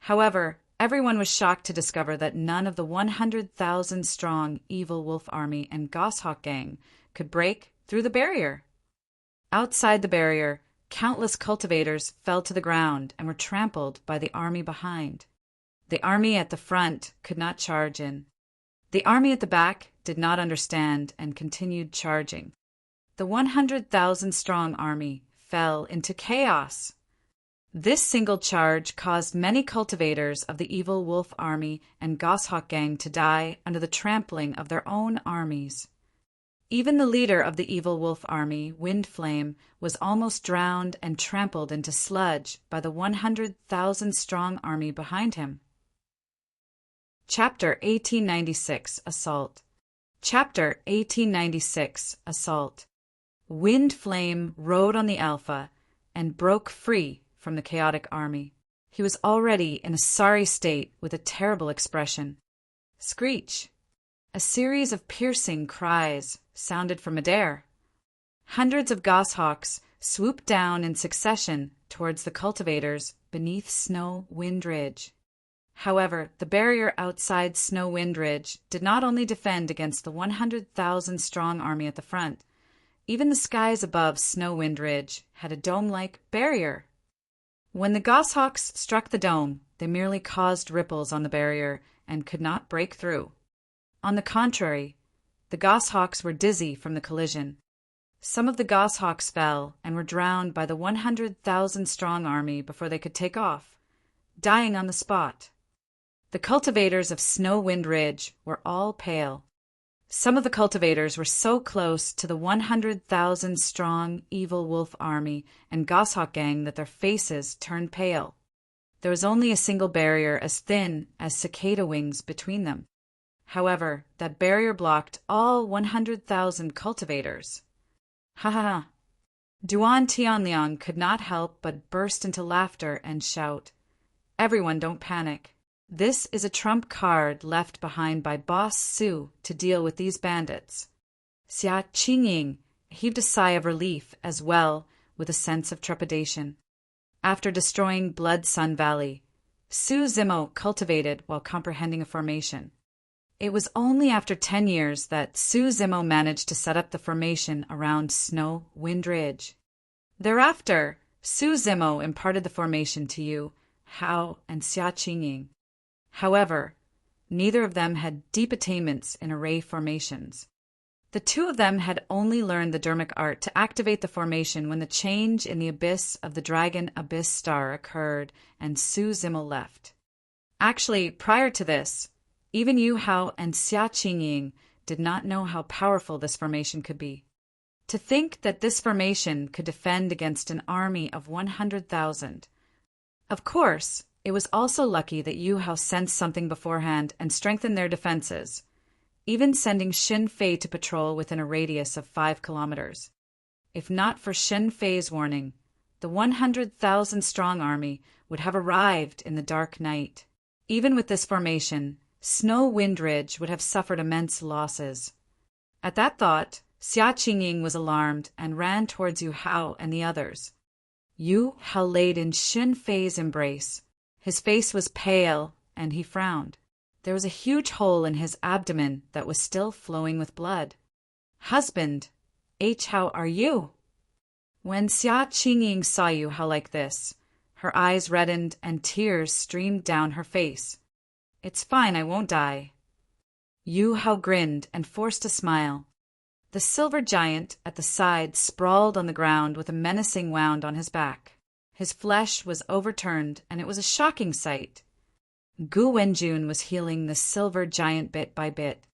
However, everyone was shocked to discover that none of the 100,000-strong Evil Wolf Army and Goshawk Gang could break through the barrier. Outside the barrier, countless cultivators fell to the ground and were trampled by the army behind. The army at the front could not charge in. The army at the back did not understand and continued charging. The 100,000-strong army fell into chaos. This single charge caused many cultivators of the evil wolf army and goshawk gang to die under the trampling of their own armies. Even the leader of the evil wolf army, Windflame, was almost drowned and trampled into sludge by the 100,000-strong army behind him. Chapter 1896 Assault. Chapter 1896 Assault. Windflame rode on the Alpha and broke free from the chaotic army. He was already in a sorry state with a terrible expression. Screech! A series of piercing cries sounded from midair. Hundreds of goshawks swooped down in succession towards the cultivators beneath Snow Wind Ridge. However, the barrier outside Snow Wind Ridge did not only defend against the 100,000-strong army at the front. Even the skies above Snow Wind Ridge had a dome-like barrier. When the goshawks struck the dome, they merely caused ripples on the barrier and could not break through. On the contrary, the goshawks were dizzy from the collision. Some of the goshawks fell and were drowned by the 100,000-strong army before they could take off, dying on the spot. The cultivators of Snow Wind Ridge were all pale. Some of the cultivators were so close to the 100,000-strong evil wolf army and goshawk gang that their faces turned pale. There was only a single barrier as thin as cicada wings between them. However, that barrier blocked all 100,000 cultivators. Ha ha ha! Duan Tianliang could not help but burst into laughter and shout, "Everyone don't panic. This is a trump card left behind by Boss Su to deal with these bandits." Xia Qingying heaved a sigh of relief as well, with a sense of trepidation. After destroying Blood Sun Valley, Su Zimo cultivated while comprehending a formation. It was only after 10 years that Su Zimo managed to set up the formation around Snow Wind Ridge. Thereafter, Su Zimo imparted the formation to Yu, Hao, and Xia Qingying. However, neither of them had deep attainments in array formations. The two of them had only learned the dermic art to activate the formation when the change in the abyss of the Dragon Abyss Star occurred and Su Zimo left. Actually, prior to this, even Yu Hao and Xia Qingying did not know how powerful this formation could be. To think that this formation could defend against an army of 100,000. Of course, it was also lucky that Yu Hao sensed something beforehand and strengthened their defenses, even sending Xin Fei to patrol within a radius of 5 kilometers. If not for Xin Fei's warning, the 100,000-strong army would have arrived in the dark night. Even with this formation, Snow Wind Ridge would have suffered immense losses. At that thought, Xia Qingying was alarmed and ran towards Yu Hao and the others. Yu Hao laid in Xin Fei's embrace. His face was pale, and he frowned. There was a huge hole in his abdomen that was still flowing with blood. "Husband, how are you?" When Xia Qingying saw Yu Hao like this, her eyes reddened and tears streamed down her face. "It's fine, I won't die." Yu Hao grinned and forced a smile. The silver giant at the side sprawled on the ground with a menacing wound on his back. His flesh was overturned, and it was a shocking sight. Gu Wenjun was healing the silver giant bit by bit.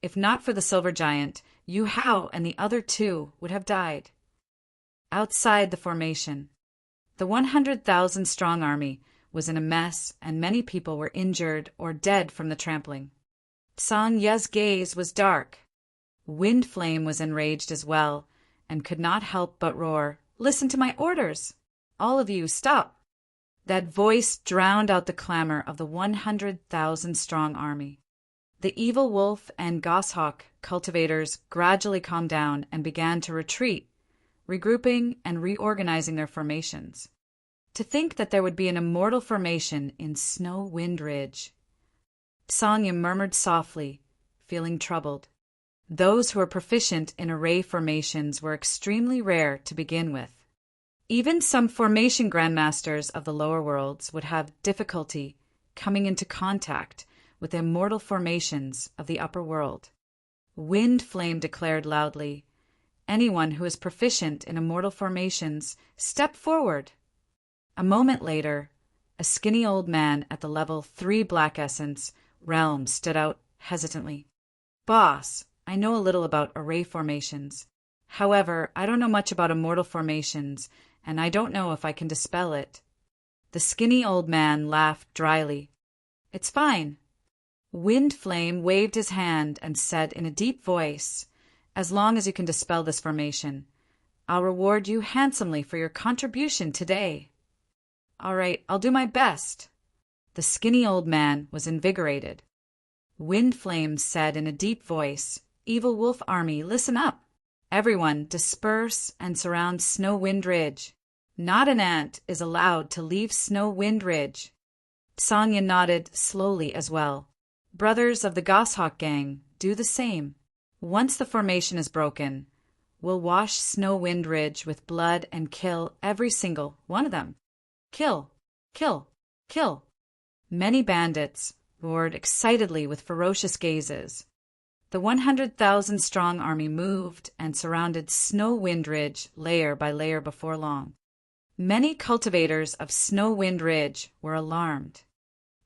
If not for the silver giant, Yu Hao and the other two would have died. Outside the formation, the 100,000-strong army was in a mess, and many people were injured or dead from the trampling. Song Ye's gaze was dark. Windflame was enraged as well, and could not help but roar, "Listen to my orders! All of you, stop!" That voice drowned out the clamor of the 100,000-strong army. The evil wolf and goshawk cultivators gradually calmed down and began to retreat, regrouping and reorganizing their formations. To think that there would be an immortal formation in Snow Wind Ridge. Songya murmured softly, feeling troubled. Those who were proficient in array formations were extremely rare to begin with. Even some formation grandmasters of the lower worlds would have difficulty coming into contact with the immortal formations of the upper world. Windflame declared loudly, "Anyone who is proficient in immortal formations, step forward." A moment later, a skinny old man at the level 3 Black Essence realm stood out hesitantly. Boss, I know a little about array formations. However, I don't know much about immortal formations, and I don't know if I can dispel it. The skinny old man laughed dryly. It's fine. Wind Flame waved his hand and said in a deep voice, as long as you can dispel this formation, I'll reward you handsomely for your contribution today. All right, I'll do my best. The skinny old man was invigorated. Wind Flame said in a deep voice, Evil Wolf Army, listen up. Everyone disperse and surround Snow Wind Ridge. Not an ant is allowed to leave Snow Wind Ridge. Sanya nodded slowly as well. Brothers of the Goshawk Gang, do the same. Once the formation is broken, we'll wash Snow Wind Ridge with blood and kill every single one of them. Kill, kill, kill. Many bandits roared excitedly with ferocious gazes. The 100,000-strong army moved and surrounded Snow Wind Ridge layer by layer before long. Many cultivators of Snow Wind Ridge were alarmed.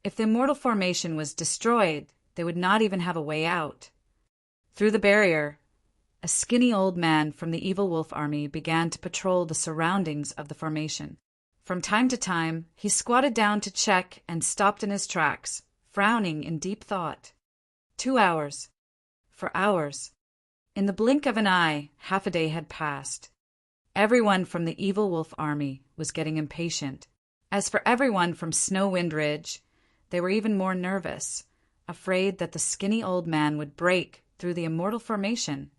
If the immortal formation was destroyed, they would not even have a way out. Through the barrier, a skinny old man from the Evil Wolf Army began to patrol the surroundings of the formation. From time to time, he squatted down to check and stopped in his tracks, frowning in deep thought. 2 hours. For hours. In the blink of an eye, half a day had passed. Everyone from the Evil Wolf Army was getting impatient. As for everyone from Snow Wind Ridge, they were even more nervous, afraid that the skinny old man would break through the immortal formation.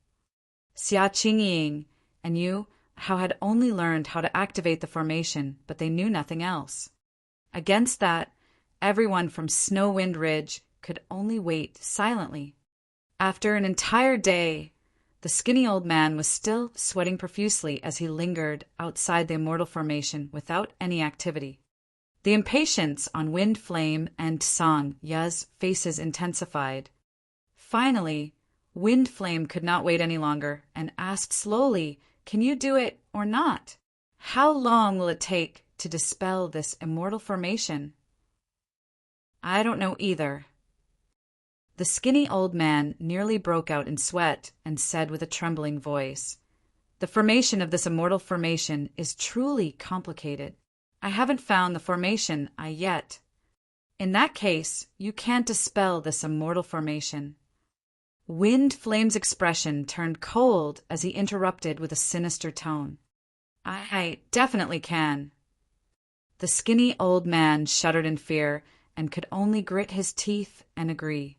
Xia Qingying and Yu Hao had only learned how to activate the formation, but they knew nothing else. Against that, everyone from Snow Wind Ridge could only wait silently. After an entire day, the skinny old man was still sweating profusely as he lingered outside the immortal formation without any activity. The impatience on Wind Flame and Song Ya's faces intensified. Finally, Wind Flame could not wait any longer and asked slowly, Can you do it or not? How long will it take to dispel this immortal formation? I don't know either. The skinny old man nearly broke out in sweat and said with a trembling voice, The formation of this immortal formation is truly complicated. I haven't found the formation yet. In that case, you can't dispel this immortal formation. Wind Flame's expression turned cold as he interrupted with a sinister tone. I definitely can. The skinny old man shuddered in fear and could only grit his teeth and agree.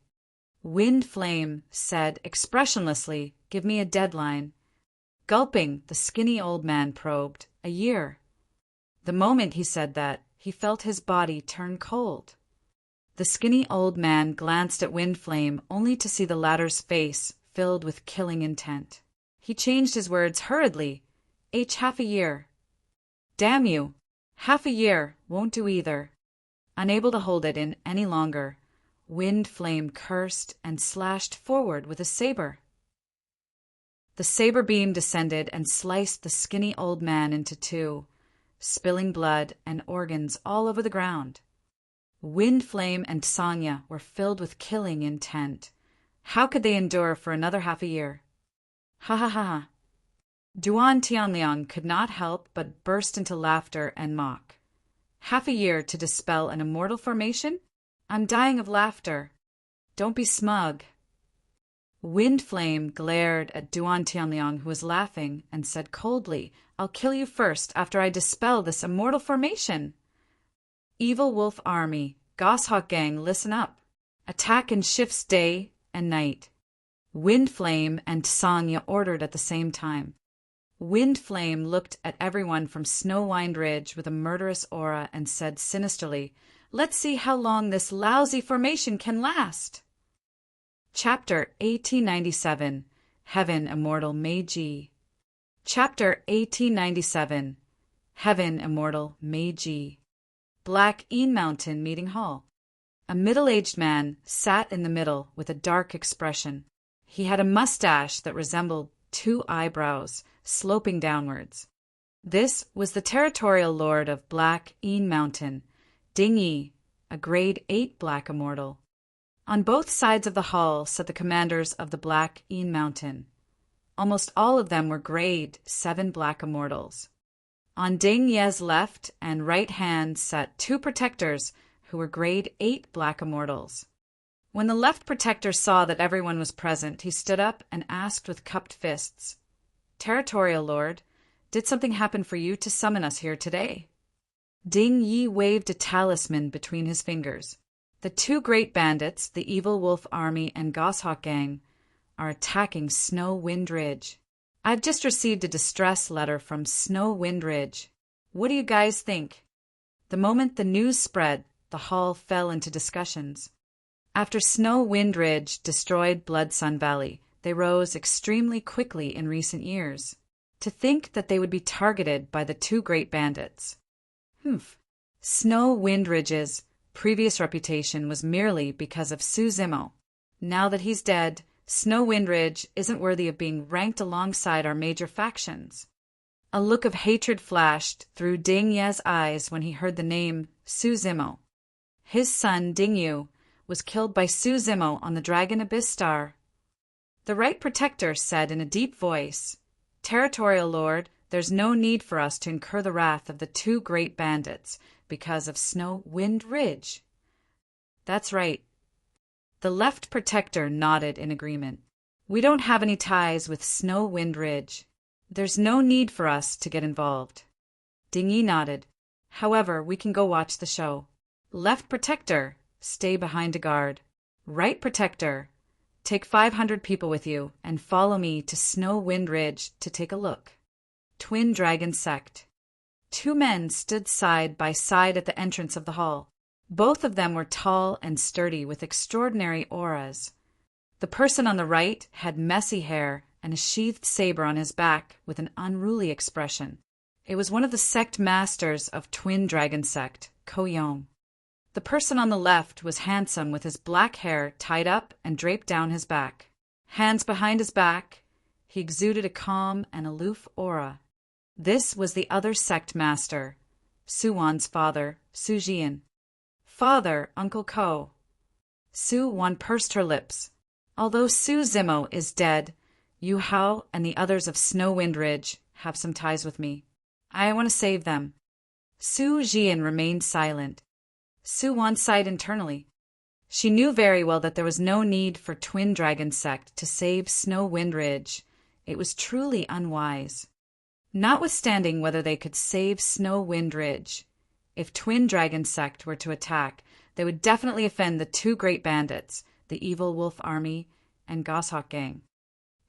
Wind Flame said expressionlessly, Give me a deadline. Gulping, the skinny old man probed, A year. The moment he said that, he felt his body turn cold. The skinny old man glanced at Wind Flame only to see the latter's face filled with killing intent. He changed his words hurriedly. Half a year. Damn you. Half a year won't do either. Unable to hold it in any longer, Wind Flame cursed and slashed forward with a saber. The saber beam descended and sliced the skinny old man into two, spilling blood and organs all over the ground. Wind Flame and Sanya were filled with killing intent. How could they endure for another half a year? Ha ha ha ha. Duan Tianliang could not help but burst into laughter and mock. Half a year to dispel an immortal formation? I'm dying of laughter. Don't be smug. Wind Flame glared at Duan Tianliang, who was laughing, and said coldly, I'll kill you first after I dispel this immortal formation. Evil Wolf Army, Goshawk Gang, listen up. Attack in shifts day and night. Wind Flame and Sanya ordered at the same time. Wind Flame looked at everyone from Snow Wind Ridge with a murderous aura and said sinisterly, Let's see how long this lousy formation can last. Chapter 1897, Heaven Immortal Meiji. Chapter 1897, Heaven Immortal Meiji. Black Een Mountain Meeting Hall. A middle-aged man sat in the middle with a dark expression. He had a mustache that resembled two eyebrows, sloping downwards. This was the territorial lord of Black Een Mountain, Ding Yi, a grade 8 black immortal. On both sides of the hall sat the commanders of the Black Een Mountain. Almost all of them were grade 7 black immortals. On Ding Ye's left and right hand sat 2 protectors who were grade 8 black immortals. When the left protector saw that everyone was present, he stood up and asked with cupped fists, "Territorial Lord, did something happen for you to summon us here today?" Ding Yi waved a talisman between his fingers. "The 2 great bandits, the Evil Wolf Army and Goshawk Gang, are attacking Snow Wind Ridge. I've just received a distress letter from Snow Wind Ridge. What do you guys think?" The moment the news spread, the hall fell into discussions. After Snow Wind Ridge destroyed Blood Sun Valley, they rose extremely quickly in recent years. To think that they would be targeted by the 2 great bandits. Snow Wind Ridge's previous reputation was merely because of Su Zimo. Now that he's dead, Snow Wind Ridge isn't worthy of being ranked alongside our major factions. A look of hatred flashed through Ding Ye's eyes when he heard the name Su Zimo. His son, Ding Yu, was killed by Su Zimo on the Dragon Abyss Star. The right protector said in a deep voice, "Territorial Lord, there's no need for us to incur the wrath of the 2 great bandits because of Snow Wind Ridge." That's right. The left protector nodded in agreement. "We don't have any ties with Snow Wind Ridge. There's no need for us to get involved." Ding Yi nodded. "However, we can go watch the show. Left protector, stay behind a guard. Right protector, take 500 people with you and follow me to Snow Wind Ridge to take a look." Twin Dragon Sect. 2 men stood side by side at the entrance of the hall. Both of them were tall and sturdy with extraordinary auras. The person on the right had messy hair and a sheathed saber on his back with an unruly expression. It was one of the sect masters of Twin Dragon Sect, Ko Yong. The person on the left was handsome with his black hair tied up and draped down his back. Hands behind his back, he exuded a calm and aloof aura. This was the other sect master, Su Wan's father, Su Jian. "Father, Uncle Ko." Su Wan pursed her lips. "Although Su Zimo is dead, Yu Hao and the others of Snow Wind Ridge have some ties with me. I want to save them." Su Jian remained silent. Su Wan sighed internally. She knew very well that there was no need for Twin Dragon Sect to save Snow Wind Ridge. It was truly unwise. Notwithstanding whether they could save Snow Wind Ridge, if Twin Dragon Sect were to attack, they would definitely offend the 2 great bandits, the Evil Wolf Army and Goshawk Gang.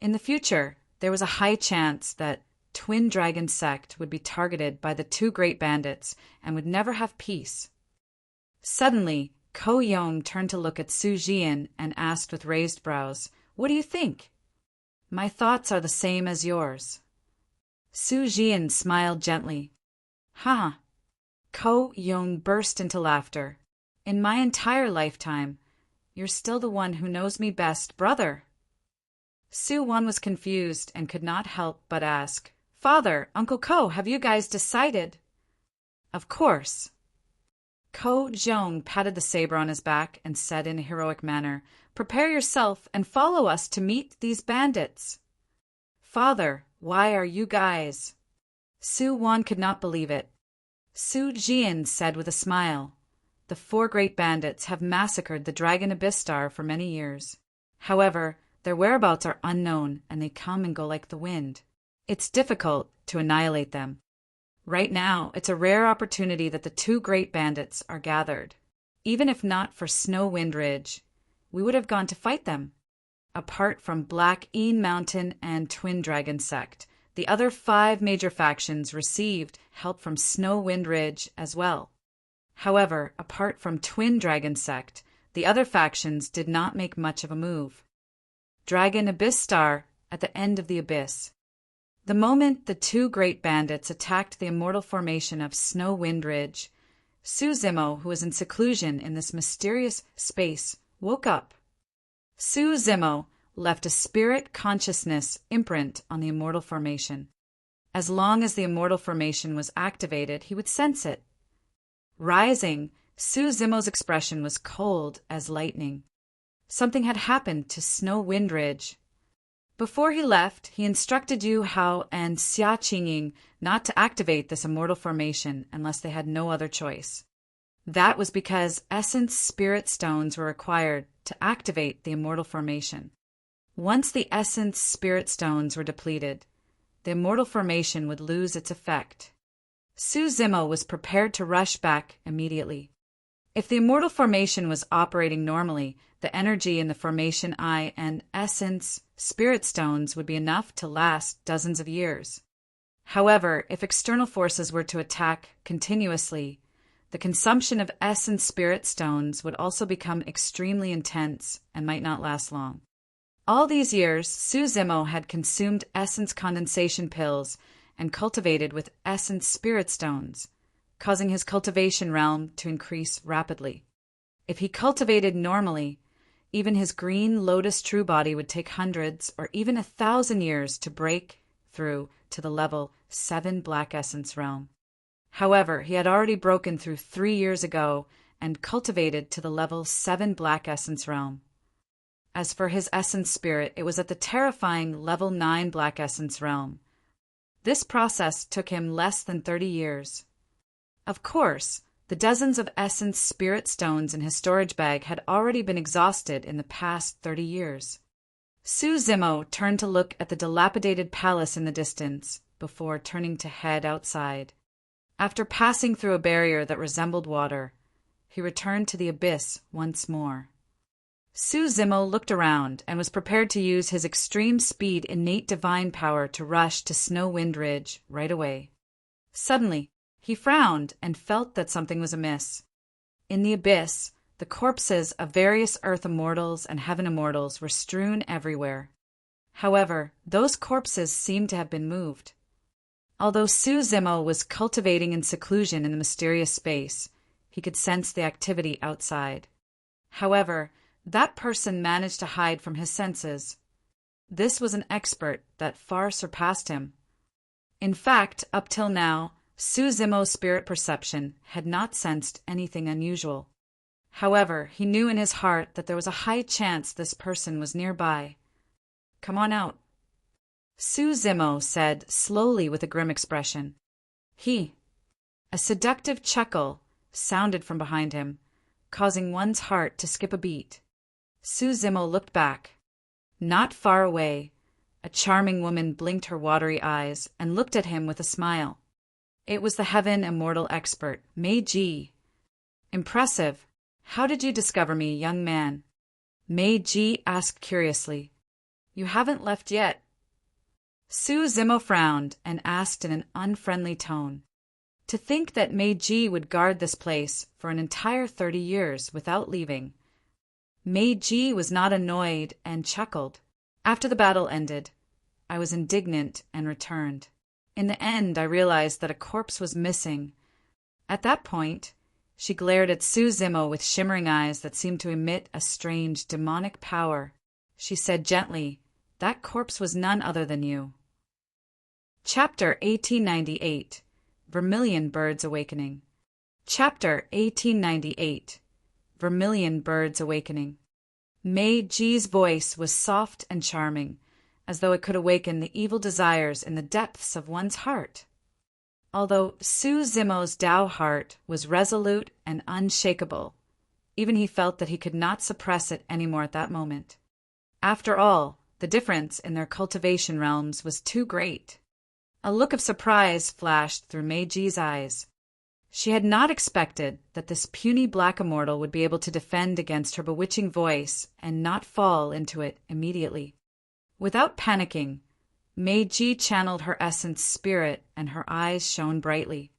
In the future, there was a high chance that Twin Dragon Sect would be targeted by the 2 great bandits and would never have peace. Suddenly, Ko Yong turned to look at Su Jian and asked with raised brows, "What do you think?" "My thoughts are the same as yours." Su Jian smiled gently. "Ha!" Ko Yong burst into laughter. "In my entire lifetime, you're still the one who knows me best, brother." Su Wan was confused and could not help but ask, "Father, Uncle Ko, have you guys decided?" "Of course." Ko Jong patted the saber on his back and said in a heroic manner, "Prepare yourself and follow us to meet these bandits." "Father, why are you guys?" Su Wan could not believe it. Su Jian said with a smile, "The 4 great bandits have massacred the Dragon Abyss Star for many years. However, their whereabouts are unknown and they come and go like the wind. It's difficult to annihilate them. Right now, it's a rare opportunity that the 2 great bandits are gathered. Even if not for Snow Wind Ridge, we would have gone to fight them. Apart from Black Een Mountain and Twin Dragon Sect, the other 5 major factions received help from Snow Wind Ridge as well. However, apart from Twin Dragon Sect, the other factions did not make much of a move. Dragon Abyss Star at the end of the abyss. The moment the 2 great bandits attacked the immortal formation of Snow Wind Ridge, Su Zimo, who was in seclusion in this mysterious space, woke up. Su Zimo left a spirit consciousness imprint on the immortal formation. As long as the immortal formation was activated, he would sense it. Rising, Su Zimo's expression was cold as lightning. Something had happened to Snow Wind Ridge. Before he left, he instructed Yu Hao and Xia Qingying not to activate this immortal formation unless they had no other choice. That was because essence spirit stones were required to activate the immortal formation. Once the essence spirit stones were depleted, the immortal formation would lose its effect. Su Zimo was prepared to rush back immediately. If the immortal formation was operating normally, the energy in the formation eye and essence spirit stones would be enough to last dozens of years. However, if external forces were to attack continuously, the consumption of essence spirit stones would also become extremely intense and might not last long. All these years, Su Zimo had consumed essence condensation pills and cultivated with essence spirit stones, causing his cultivation realm to increase rapidly. If he cultivated normally, even his green lotus true body would take hundreds or even 1,000 years to break through to the level 7 black essence realm. However, he had already broken through 3 years ago and cultivated to the level 7 black essence realm. As for his essence spirit, it was at the terrifying level 9 black essence realm. This process took him less than 30 years. Of course, the dozens of essence spirit stones in his storage bag had already been exhausted in the past 30 years. Su Zimo turned to look at the dilapidated palace in the distance before turning to head outside. After passing through a barrier that resembled water, he returned to the abyss once more. Su Zimo looked around and was prepared to use his extreme speed innate divine power to rush to Snow Wind Ridge right away. Suddenly, he frowned and felt that something was amiss. In the abyss, the corpses of various earth immortals and heaven immortals were strewn everywhere. However, those corpses seemed to have been moved. Although Su Zimo was cultivating in seclusion in the mysterious space, he could sense the activity outside. However, that person managed to hide from his senses. This was an expert that far surpassed him. In fact, up till now, Su Zimo's spirit perception had not sensed anything unusual. However, he knew in his heart that there was a high chance this person was nearby. "Come on out," Su Zimo said slowly with a grim expression. A seductive chuckle sounded from behind him, causing one's heart to skip a beat. Su Zimo looked back. Not far away, a charming woman blinked her watery eyes and looked at him with a smile. It was the heaven immortal expert, Mei Ji. "Impressive. How did you discover me, young man?" Mei Ji asked curiously. "You haven't left yet." Su Zimo frowned and asked in an unfriendly tone. To think that Mei Ji would guard this place for an entire 30 years without leaving. Mei Ji was not annoyed and chuckled. "After the battle ended, I was indignant and returned. In the end, I realized that a corpse was missing. At that point," she glared at Su Zimo with shimmering eyes that seemed to emit a strange demonic power. She said gently, "That corpse was none other than you." Chapter 1898. Vermilion Birds Awakening. Chapter 1898. Vermilion Birds Awakening. Mei Ji's voice was soft and charming, as though it could awaken the evil desires in the depths of one's heart. Although Su Zimo's Tao heart was resolute and unshakable, even he felt that he could not suppress it anymore at that moment. After all, the difference in their cultivation realms was too great. A look of surprise flashed through Mei Ji's eyes. She had not expected that this puny black immortal would be able to defend against her bewitching voice and not fall into it immediately. Without panicking, Mei Ji channeled her essence spirit and her eyes shone brightly.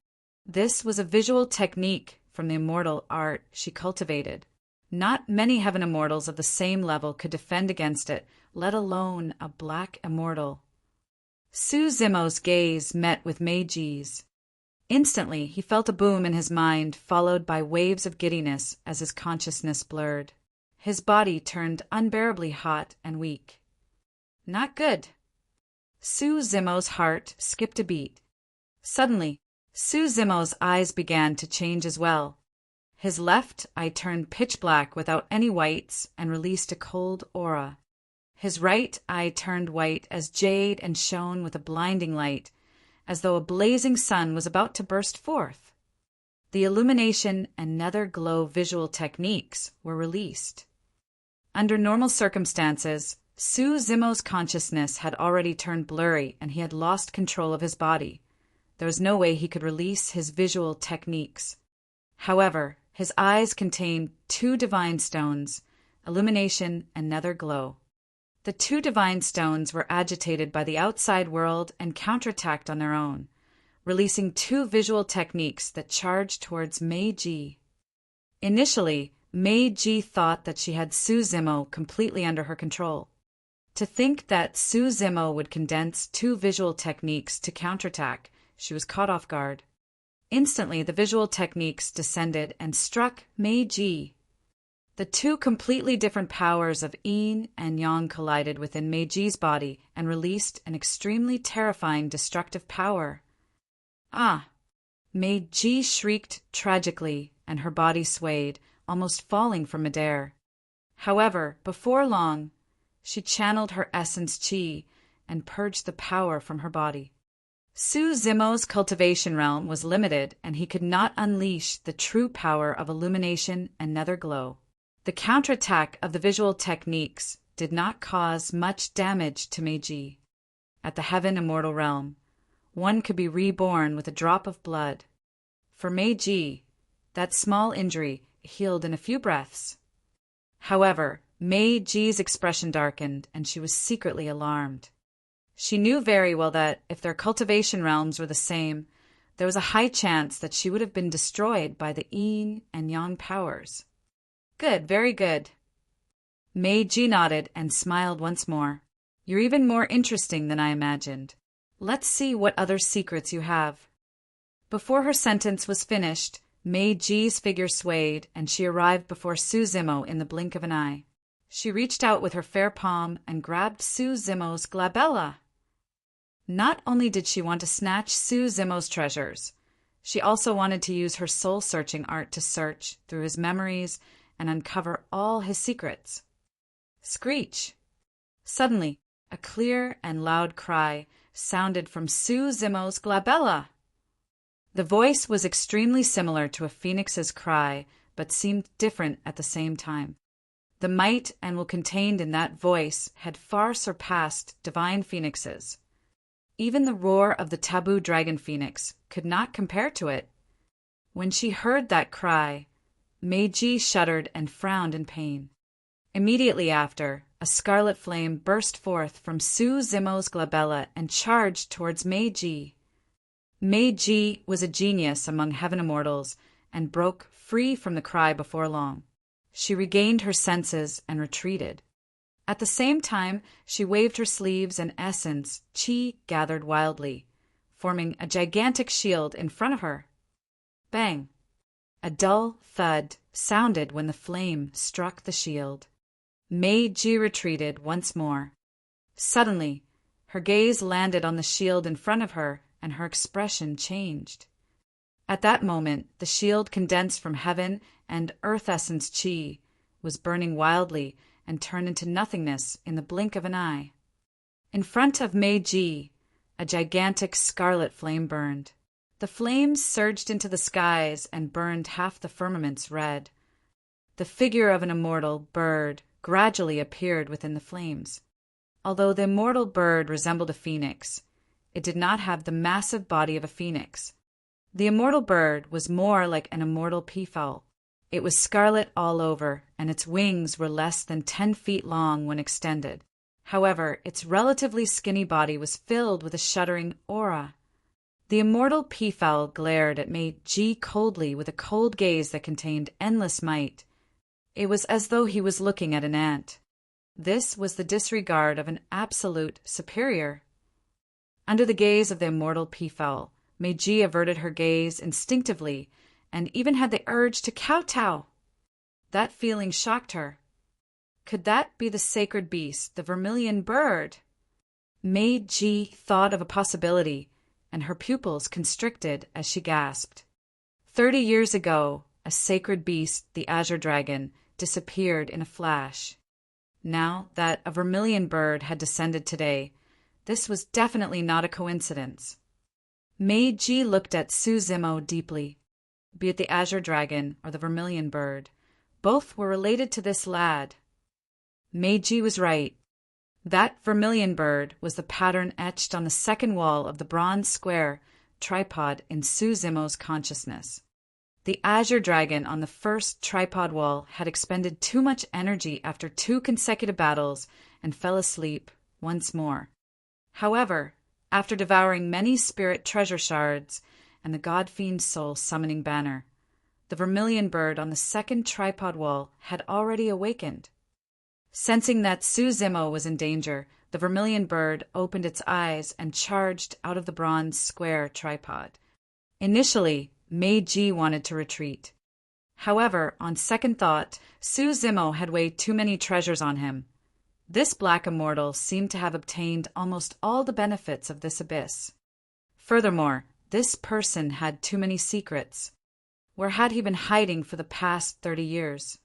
This was a visual technique from the immortal art she cultivated. Not many heaven immortals of the same level could defend against it, let alone a black immortal. Su Zimo's gaze met with Mei Ji's. Instantly, he felt a boom in his mind, followed by waves of giddiness as his consciousness blurred. His body turned unbearably hot and weak. "Not good." Su Zimo's heart skipped a beat. Suddenly, Su Zimo's eyes began to change as well. His left eye turned pitch black without any whites and released a cold aura. His right eye turned white as jade and shone with a blinding light, as though a blazing sun was about to burst forth. The illumination and nether glow visual techniques were released. Under normal circumstances, Su Zimo's consciousness had already turned blurry and he had lost control of his body. There was no way he could release his visual techniques. However, his eyes contained two divine stones, illumination and nether glow. The two divine stones were agitated by the outside world and counterattacked on their own, releasing two visual techniques that charged towards Meiji. Initially, Meiji thought that she had Su Zimo completely under her control. To think that Su Zimo would condense two visual techniques to counterattack, she was caught off guard. Instantly, the visual techniques descended and struck Meiji. The two completely different powers of yin and yang collided within Meiji's body and released an extremely terrifying destructive power. Ah! Meiji shrieked tragically, and her body swayed, almost falling from midair. However, before long, she channeled her essence chi and purged the power from her body. Su Zimo's cultivation realm was limited, and he could not unleash the true power of illumination and nether glow. The counterattack of the visual techniques did not cause much damage to Meiji. At the Heaven Immortal Realm, one could be reborn with a drop of blood. For Meiji, that small injury healed in a few breaths. However, Meiji's expression darkened, and she was secretly alarmed. She knew very well that, if their cultivation realms were the same, there was a high chance that she would have been destroyed by the yin and yang powers. Good, very good. Meiji nodded and smiled once more. You're even more interesting than I imagined. Let's see what other secrets you have. Before her sentence was finished, Meiji's figure swayed, and she arrived before Su Zimo in the blink of an eye. She reached out with her fair palm and grabbed Su Zimo's glabella. Not only did she want to snatch Su Zimo's treasures, she also wanted to use her soul-searching art to search through his memories and uncover all his secrets. Screech! Suddenly, a clear and loud cry sounded from Su Zimo's glabella. The voice was extremely similar to a phoenix's cry, but seemed different at the same time. The might and will contained in that voice had far surpassed divine phoenixes. Even the roar of the taboo dragon phoenix could not compare to it. When she heard that cry, Meiji shuddered and frowned in pain. Immediately after, a scarlet flame burst forth from Su Zimo's glabella and charged towards Meiji. Meiji was a genius among heaven immortals and broke free from the cry before long. She regained her senses and retreated. At the same time, she waved her sleeves and essence chi gathered wildly, forming a gigantic shield in front of her. Bang! A dull thud sounded when the flame struck the shield. Meiji retreated once more. Suddenly, her gaze landed on the shield in front of her, and her expression changed. At that moment, the shield condensed from heaven and earth essence chi was burning wildly and turned into nothingness in the blink of an eye. In front of Meiji, a gigantic scarlet flame burned. The flames surged into the skies and burned half the firmaments red. The figure of an immortal bird gradually appeared within the flames. Although the immortal bird resembled a phoenix, it did not have the massive body of a phoenix. The immortal bird was more like an immortal peafowl. It was scarlet all over, and its wings were less than 10 feet long when extended. However, its relatively skinny body was filled with a shuddering aura. The immortal peafowl glared at Meiji coldly with a cold gaze that contained endless might. It was as though he was looking at an ant. This was the disregard of an absolute superior. Under the gaze of the immortal peafowl, Meiji averted her gaze instinctively and even had the urge to kowtow. That feeling shocked her. Could that be the sacred beast, the vermilion bird? Meiji thought of a possibility, and her pupils constricted as she gasped. 30 years ago, a sacred beast, the azure dragon, disappeared in a flash. Now that a vermilion bird had descended today, this was definitely not a coincidence. Meiji looked at Suzumo deeply. Be it the azure dragon or the vermilion bird, both were related to this lad. Meiji was right. That vermilion bird was the pattern etched on the second wall of the bronze square tripod in Suzumo's consciousness. The azure dragon on the first tripod wall had expended too much energy after 2 consecutive battles and fell asleep once more. However, after devouring many spirit treasure shards and the god-fiend's soul summoning banner, the vermilion bird on the second tripod wall had already awakened. Sensing that Suzumo was in danger, the vermilion bird opened its eyes and charged out of the bronze square tripod. Initially, Meiji wanted to retreat. However, on second thought, Suzumo had weighed too many treasures on him. This black immortal seemed to have obtained almost all the benefits of this abyss. Furthermore, this person had too many secrets. Where had he been hiding for the past 30 years?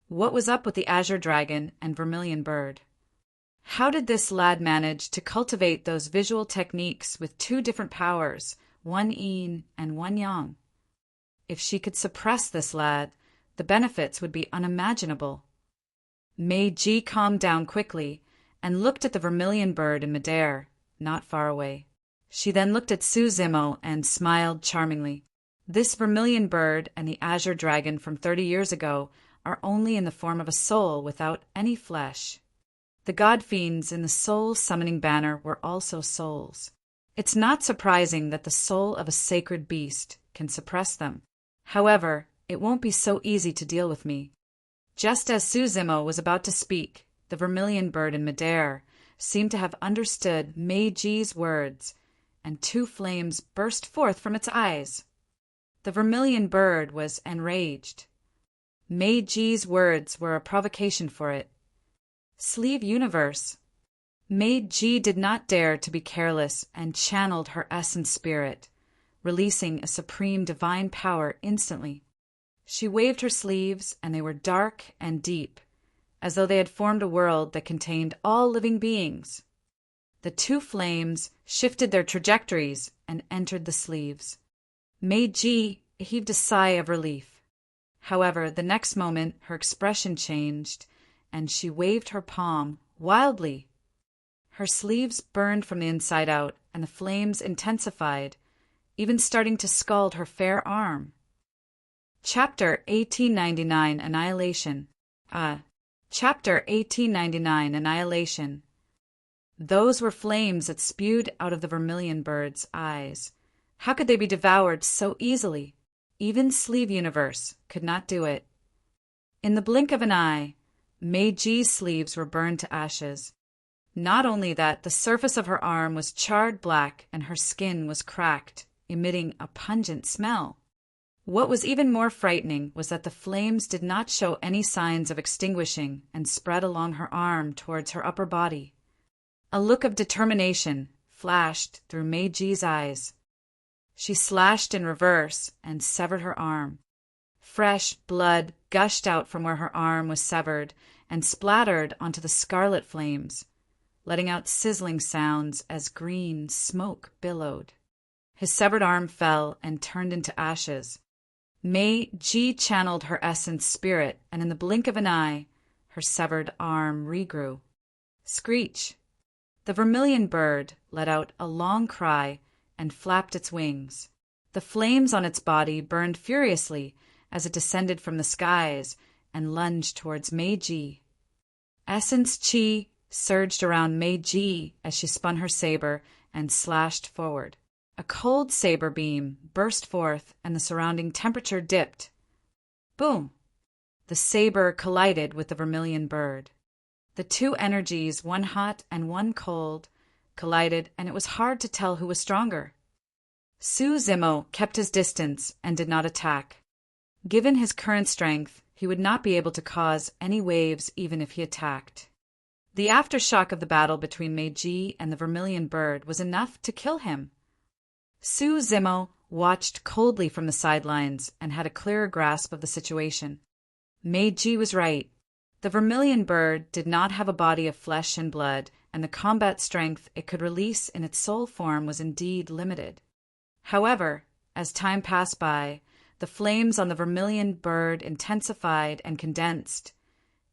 What was up with the azure dragon and vermilion bird? How did this lad manage to cultivate those visual techniques with 2 different powers, one yin and one yang? If she could suppress this lad, the benefits would be unimaginable. Meiji calmed down quickly and looked at the vermilion bird in midair, not far away. She then looked at Suzumo and smiled charmingly. This vermilion bird and the azure dragon from 30 years ago are only in the form of a soul without any flesh. The god-fiends in the soul-summoning banner were also souls. It's not surprising that the soul of a sacred beast can suppress them. However, it won't be so easy to deal with me. Just as Suzumo was about to speak, the vermilion bird in midair seemed to have understood Meiji's words, and 2 flames burst forth from its eyes. The vermilion bird was enraged. Meiji's words were a provocation for it. Sleeve universe. Meiji did not dare to be careless and channeled her essence spirit, releasing a supreme divine power instantly. She waved her sleeves, and they were dark and deep, as though they had formed a world that contained all living beings. The 2 flames shifted their trajectories and entered the sleeves. Meiji heaved a sigh of relief. However, the next moment her expression changed, and she waved her palm wildly. Her sleeves burned from the inside out, and the flames intensified, even starting to scald her fair arm. Chapter 1899 Annihilation. Chapter 1899 Annihilation. Those were flames that spewed out of the vermilion bird's eyes. How could they be devoured so easily? Even Sleeve Universe could not do it. In the blink of an eye, Meiji's sleeves were burned to ashes. Not only that, the surface of her arm was charred black and her skin was cracked, emitting a pungent smell. What was even more frightening was that the flames did not show any signs of extinguishing and spread along her arm towards her upper body. A look of determination flashed through Meiji's eyes. She slashed in reverse and severed her arm. Fresh blood gushed out from where her arm was severed and splattered onto the scarlet flames, letting out sizzling sounds as green smoke billowed. His severed arm fell and turned into ashes. Meiji channeled her essence spirit, and in the blink of an eye, her severed arm regrew. Screech! The vermilion bird let out a long cry and flapped its wings. The flames on its body burned furiously as it descended from the skies and lunged towards Meiji. Essence chi surged around Meiji as she spun her saber and slashed forward. A cold saber beam burst forth and the surrounding temperature dipped. Boom! The saber collided with the vermilion bird. The 2 energies, one hot and one cold, collided, and it was hard to tell who was stronger. Suzumo kept his distance and did not attack. Given his current strength, he would not be able to cause any waves even if he attacked. The aftershock of the battle between Meiji and the vermilion bird was enough to kill him. Suzumo watched coldly from the sidelines and had a clearer grasp of the situation. Meiji was right. The vermilion bird did not have a body of flesh and blood, and the combat strength it could release in its soul form was indeed limited. However, as time passed by, the flames on the vermilion bird intensified and condensed,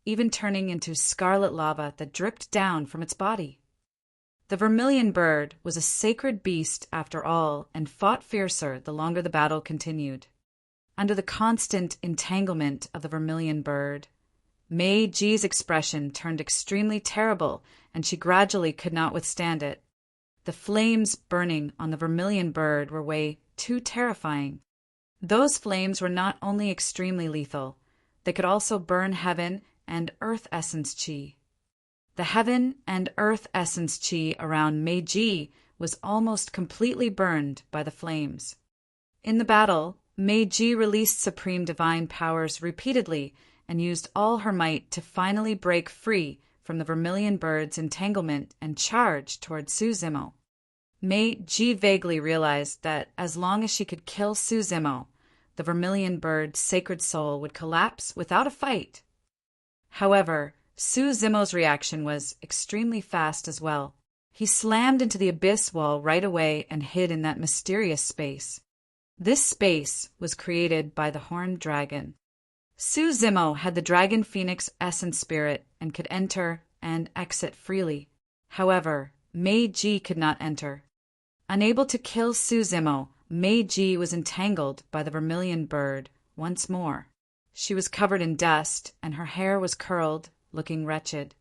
even turning into scarlet lava that dripped down from its body. The vermilion bird was a sacred beast after all, and fought fiercer the longer the battle continued. Under the constant entanglement of the vermilion bird, Mei-ji's expression turned extremely terrible, and she gradually could not withstand it. The flames burning on the vermilion bird were way too terrifying. Those flames were not only extremely lethal, they could also burn heaven and earth essence chi. The heaven and earth essence chi around Meiji was almost completely burned by the flames. In the battle, Meiji released supreme divine powers repeatedly and used all her might to finally break free from the vermilion bird's entanglement and charge toward Suzumo. Meiji vaguely realized that as long as she could kill Suzumo, the vermilion bird's sacred soul would collapse without a fight. However, Suzumo's reaction was extremely fast as well. He slammed into the abyss wall right away and hid in that mysterious space. This space was created by the horned dragon. Suzumo had the dragon phoenix essence spirit and could enter and exit freely. However, Meiji could not enter. Unable to kill Suzumo, Meiji was entangled by the vermilion bird once more. She was covered in dust, and her hair was curled, looking wretched.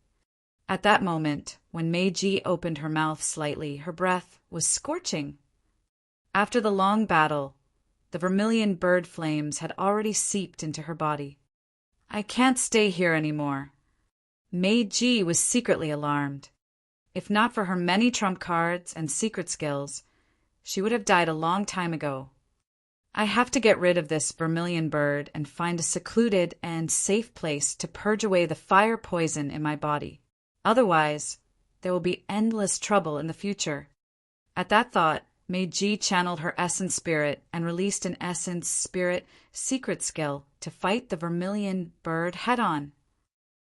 At that moment, when Meiji opened her mouth slightly, her breath was scorching. After the long battle, the vermilion bird flames had already seeped into her body. "I can't stay here anymore." Meiji was secretly alarmed. If not for her many trump cards and secret skills, she would have died a long time ago. "I have to get rid of this vermilion bird and find a secluded and safe place to purge away the fire poison in my body. Otherwise, there will be endless trouble in the future." At that thought, Meiji channeled her essence spirit and released an essence spirit secret skill to fight the vermilion bird head-on.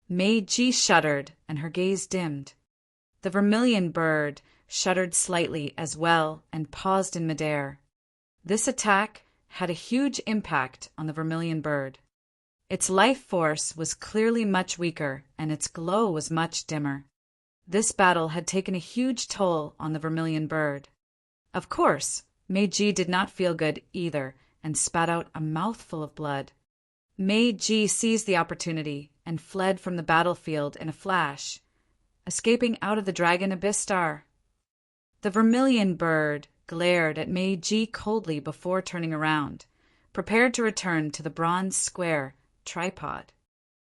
Meiji shuddered and her gaze dimmed. The vermilion bird shuddered slightly as well and paused in midair. This attack had a huge impact on the vermilion bird. Its life force was clearly much weaker and its glow was much dimmer. This battle had taken a huge toll on the vermilion bird. Of course, Meiji did not feel good either and spat out a mouthful of blood. Meiji seized the opportunity and fled from the battlefield in a flash, escaping out of the dragon abyss star. The vermilion bird glared at Meiji coldly before turning around, prepared to return to the bronze square tripod.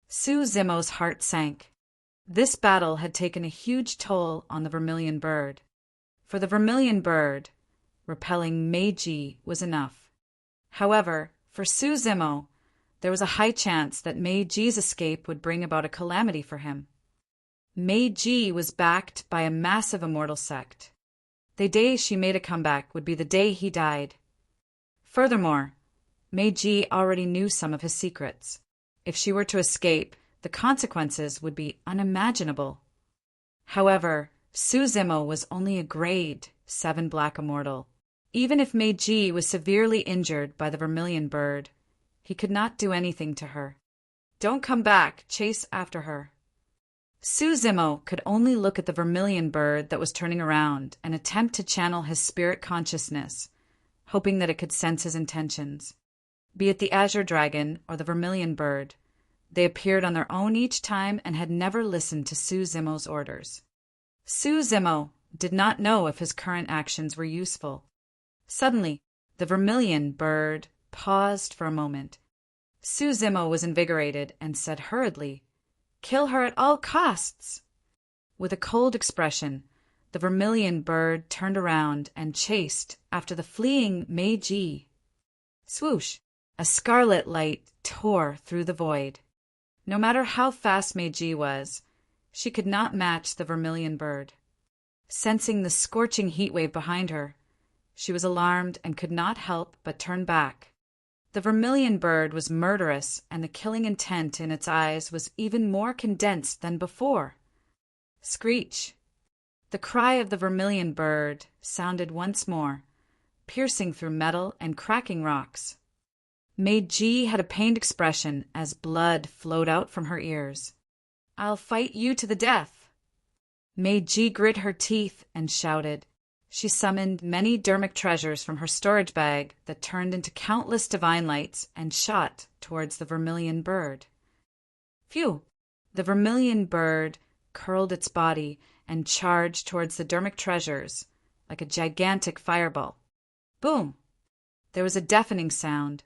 Suzumo's heart sank. This battle had taken a huge toll on the vermilion bird. For the vermilion bird, repelling Meiji was enough. However, for Suzumo, there was a high chance that Meiji's escape would bring about a calamity for him. Meiji was backed by a massive immortal sect. The day she made a comeback would be the day he died. Furthermore, Meiji already knew some of his secrets. If she were to escape, the consequences would be unimaginable. However, Suzumo was only a grade 7 black immortal. Even if Meiji was severely injured by the vermilion bird, he could not do anything to her. "Don't come back, chase after her." Suzumo could only look at the vermilion bird that was turning around and attempt to channel his spirit consciousness, hoping that it could sense his intentions. Be it the azure dragon or the vermilion bird, they appeared on their own each time and had never listened to Suzumo's orders. Suzumo did not know if his current actions were useful. Suddenly, the vermilion bird paused for a moment. Suzumo was invigorated and said hurriedly, "Kill her at all costs!" With a cold expression, the vermilion bird turned around and chased after the fleeing Meiji. Swoosh! A scarlet light tore through the void. No matter how fast Meiji was, She could not match the vermilion bird. Sensing the scorching heat wave behind her, she was alarmed and could not help but turn back. The vermilion bird was murderous, and the killing intent in its eyes was even more condensed than before. Screech! The cry of the vermilion bird sounded once more, piercing through metal and cracking rocks. Meiji had a pained expression as blood flowed out from her ears. "I'll fight you to the death." Meiji grit her teeth and shouted. She summoned many dermic treasures from her storage bag that turned into countless divine lights and shot towards the vermilion bird. Phew! The vermilion bird curled its body and charged towards the dermic treasures like a gigantic fireball. Boom! There was a deafening sound.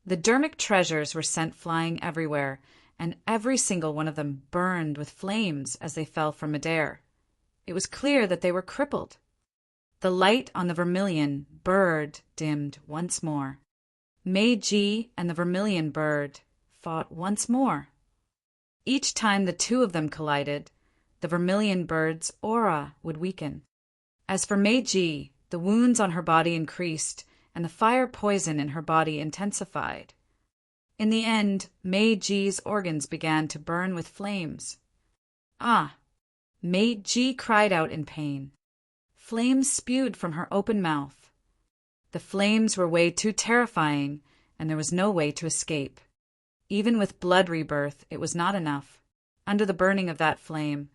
The dermic treasures were sent flying everywhere, and every single one of them burned with flames as they fell from midair. It was clear that they were crippled. The light on the vermilion bird dimmed once more. Meiji and the vermilion bird fought once more. Each time the two of them collided, the vermilion bird's aura would weaken. As for Meiji, the wounds on her body increased, and the fire poison in her body intensified. In the end, Meiji's organs began to burn with flames. Ah! Meiji cried out in pain. Flames spewed from her open mouth. The flames were way too terrifying, and there was no way to escape. Even with blood rebirth, it was not enough. Under the burning of that flame,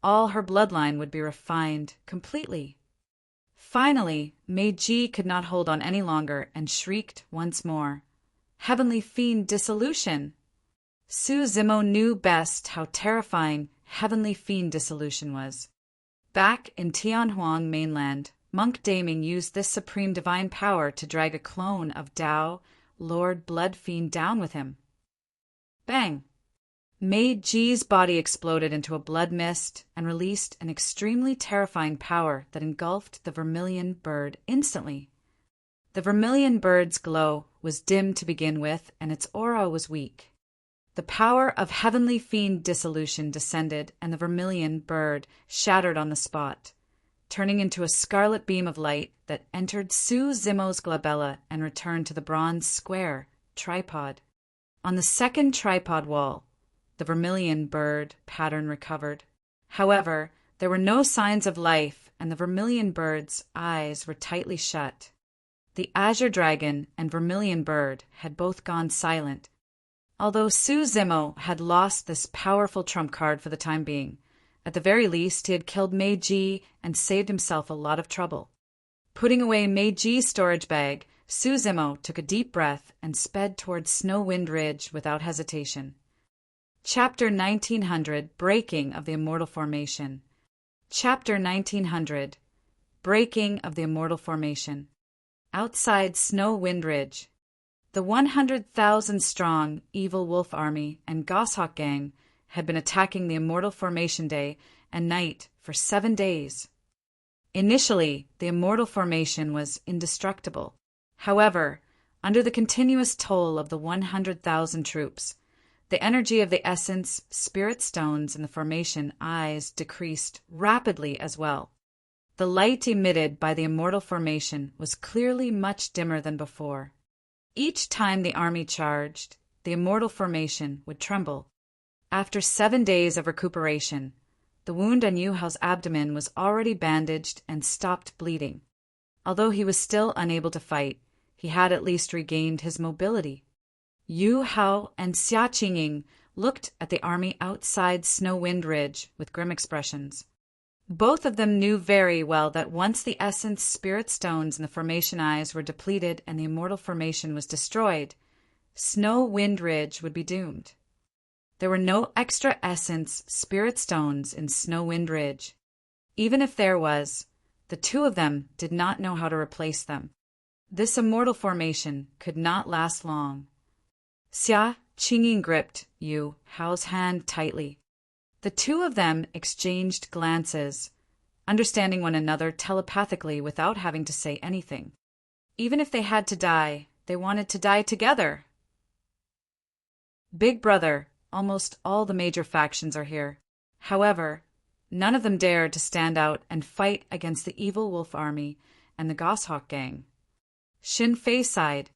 all her bloodline would be refined completely. Finally, Meiji could not hold on any longer and shrieked once more. Heavenly fiend dissolution! Suzimo knew best how terrifying heavenly fiend dissolution was. Back in Tianhuang mainland, Monk Daming used this supreme divine power to drag a clone of Tao, Lord Blood Fiend, down with him. Bang! Meiji's body exploded into a blood mist and released an extremely terrifying power that engulfed the vermilion bird instantly. The vermilion bird's glow was dim to begin with, and its aura was weak. The power of heavenly fiend dissolution descended, and the vermilion bird shattered on the spot, turning into a scarlet beam of light that entered Suzimo's glabella and returned to the bronze square tripod. On the second tripod wall, the vermilion bird pattern recovered. However, there were no signs of life, and the vermilion bird's eyes were tightly shut. The azure dragon and vermilion bird had both gone silent. Although Suzimo had lost this powerful trump card for the time being, at the very least he had killed Meiji and saved himself a lot of trouble. Putting away Meiji's storage bag, Suzimo took a deep breath and sped towards Snowwind Ridge without hesitation. Chapter 1900 Breaking of the Immortal Formation. Chapter 1900 Breaking of the Immortal Formation. Outside Snowwind Ridge, the 100,000-strong Evil Wolf Army and Goshawk Gang had been attacking the Immortal Formation day and night for 7 days. Initially, the Immortal Formation was indestructible. However, under the continuous toll of the 100,000 troops, the energy of the essence, spirit stones in the formation eyes decreased rapidly as well. The light emitted by the Immortal Formation was clearly much dimmer than before. Each time the army charged, the Immortal Formation would tremble. After 7 days of recuperation, the wound on Yu Hao's abdomen was already bandaged and stopped bleeding. Although he was still unable to fight, he had at least regained his mobility. Yu Hao and Xia Qingying looked at the army outside Snowwind Ridge with grim expressions. Both of them knew very well that once the essence spirit stones in the formation eyes were depleted and the immortal formation was destroyed, Snowwind Ridge would be doomed. There were no extra essence spirit stones in Snowwind Ridge. Even if there was, the two of them did not know how to replace them. This immortal formation could not last long. Xia Qingying gripped Yu Hao's hand tightly. The two of them exchanged glances, understanding one another telepathically without having to say anything. Even if they had to die, they wanted to die together. Big Brother, almost all the major factions are here. However, none of them dared to stand out and fight against the evil wolf army and the Goshawk gang. Xin Fei sighed.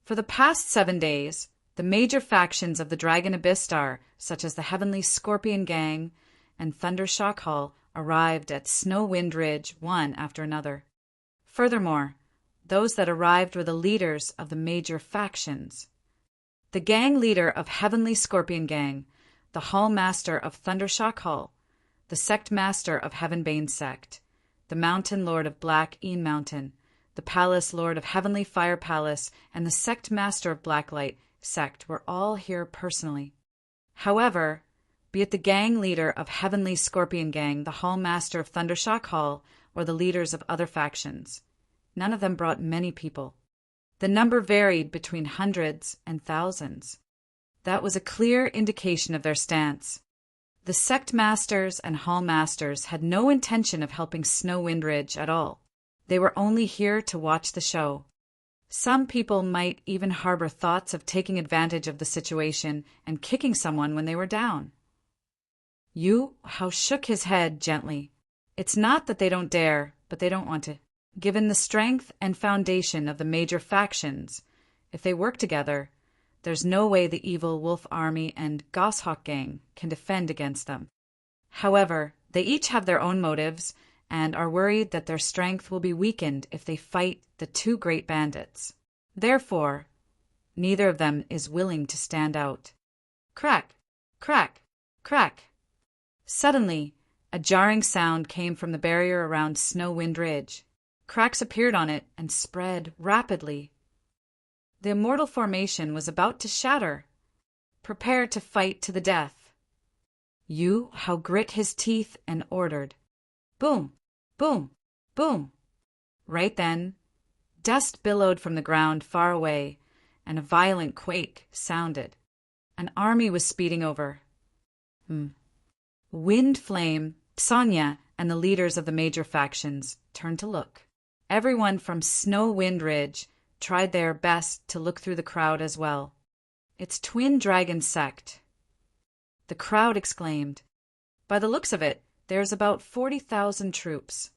For the past 7 days, the major factions of the Dragon Abyss Star, such as the Heavenly Scorpion Gang and Thundershock Hall, arrived at Snow Wind Ridge one after another. Furthermore, those that arrived were the leaders of the major factions. The gang leader of Heavenly Scorpion Gang, the Hall Master of Thundershock Hall, the Sect Master of Heavenbane Sect, the Mountain Lord of Black Een Mountain, the Palace Lord of Heavenly Fire Palace, and the Sect Master of Blacklight Sect were all here personally. However, be it the gang leader of Heavenly Scorpion Gang, the Hall Master of Thundershock Hall, or the leaders of other factions, none of them brought many people. The number varied between hundreds and thousands. That was a clear indication of their stance. The Sect Masters and Hall Masters had no intention of helping Snow Wind Ridge at all. They were only here to watch the show. Some people might even harbor thoughts of taking advantage of the situation and kicking someone when they were down. Yu Hao shook his head gently. It's not that they don't dare, but they don't want to. Given the strength and foundation of the major factions, if they work together, there's no way the evil Wolf Army and Goshawk Gang can defend against them. However, they each have their own motives and are worried that their strength will be weakened if they fight the two great bandits. Therefore, neither of them is willing to stand out. Crack! Crack! Crack! Suddenly, a jarring sound came from the barrier around Snow Wind Ridge. Cracks appeared on it and spread rapidly. The immortal formation was about to shatter. Prepare to fight to the death. Yu Hao grit his teeth and ordered. Boom! Boom! Boom! Right then, dust billowed from the ground far away, and a violent quake sounded. An army was speeding over. Wind Flame, Sonya, and the leaders of the major factions turned to look. Everyone from Snow Wind Ridge tried their best to look through the crowd as well. It's Twin Dragon Sect. The crowd exclaimed. By the looks of it, there's about 40,000 troops.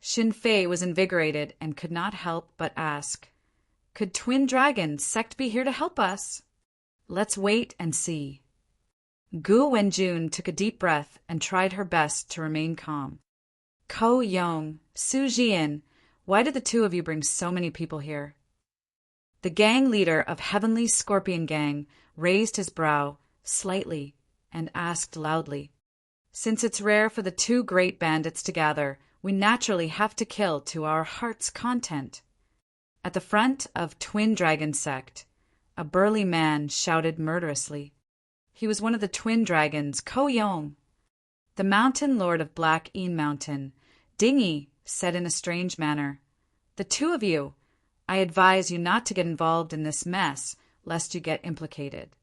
Xin Fei was invigorated and could not help but ask, could Twin Dragon Sect be here to help us? Let's wait and see. Gu Wenjun took a deep breath and tried her best to remain calm. Ko Yong, Su Jian, why did the two of you bring so many people here? The gang leader of Heavenly Scorpion Gang raised his brow slightly and asked loudly, since it's rare for the two great bandits to gather, we naturally have to kill to our heart's content. At the front of Twin Dragon Sect, a burly man shouted murderously. He was one of the twin dragons, Ko Yong. The Mountain Lord of Black Een Mountain, Dingy, said in a strange manner, the two of you, I advise you not to get involved in this mess, lest you get implicated.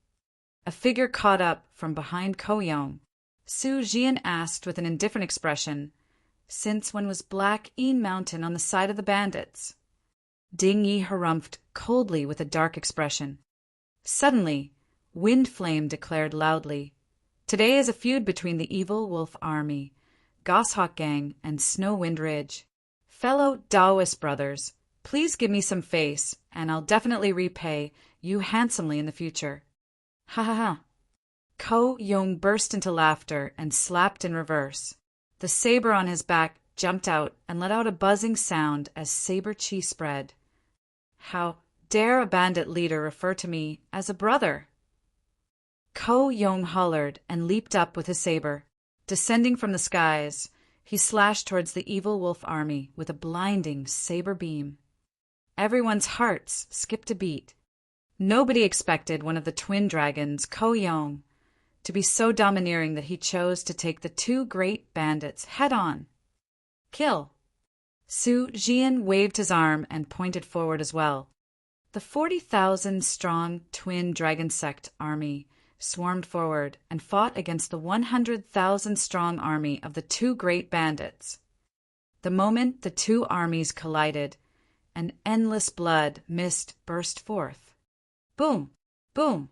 A figure caught up from behind Ko Yong. Su Jian asked with an indifferent expression, since when was Black Een Mountain on the side of the bandits? Ding Yi harumphed coldly with a dark expression. Suddenly, Wind Flame declared loudly, today is a feud between the evil Wolf Army, Goshawk Gang, and Snow Wind Ridge. Fellow Taoist brothers, please give me some face, and I'll definitely repay you handsomely in the future. Ha ha ha. Ko Yong burst into laughter and slapped in reverse. The saber on his back jumped out and let out a buzzing sound as saber chi spread. How dare a bandit leader refer to me as a brother? Ko Yong hollered and leaped up with his saber. Descending from the skies, he slashed towards the evil wolf army with a blinding saber beam. Everyone's hearts skipped a beat. Nobody expected one of the twin dragons, Ko Yong, to be so domineering that he chose to take the two great bandits head-on. Kill! Su Jian waved his arm and pointed forward as well. The 40,000-strong Twin Dragon Sect army swarmed forward and fought against the 100,000-strong army of the two great bandits. The moment the two armies collided, an endless blood mist burst forth. Boom! Boom!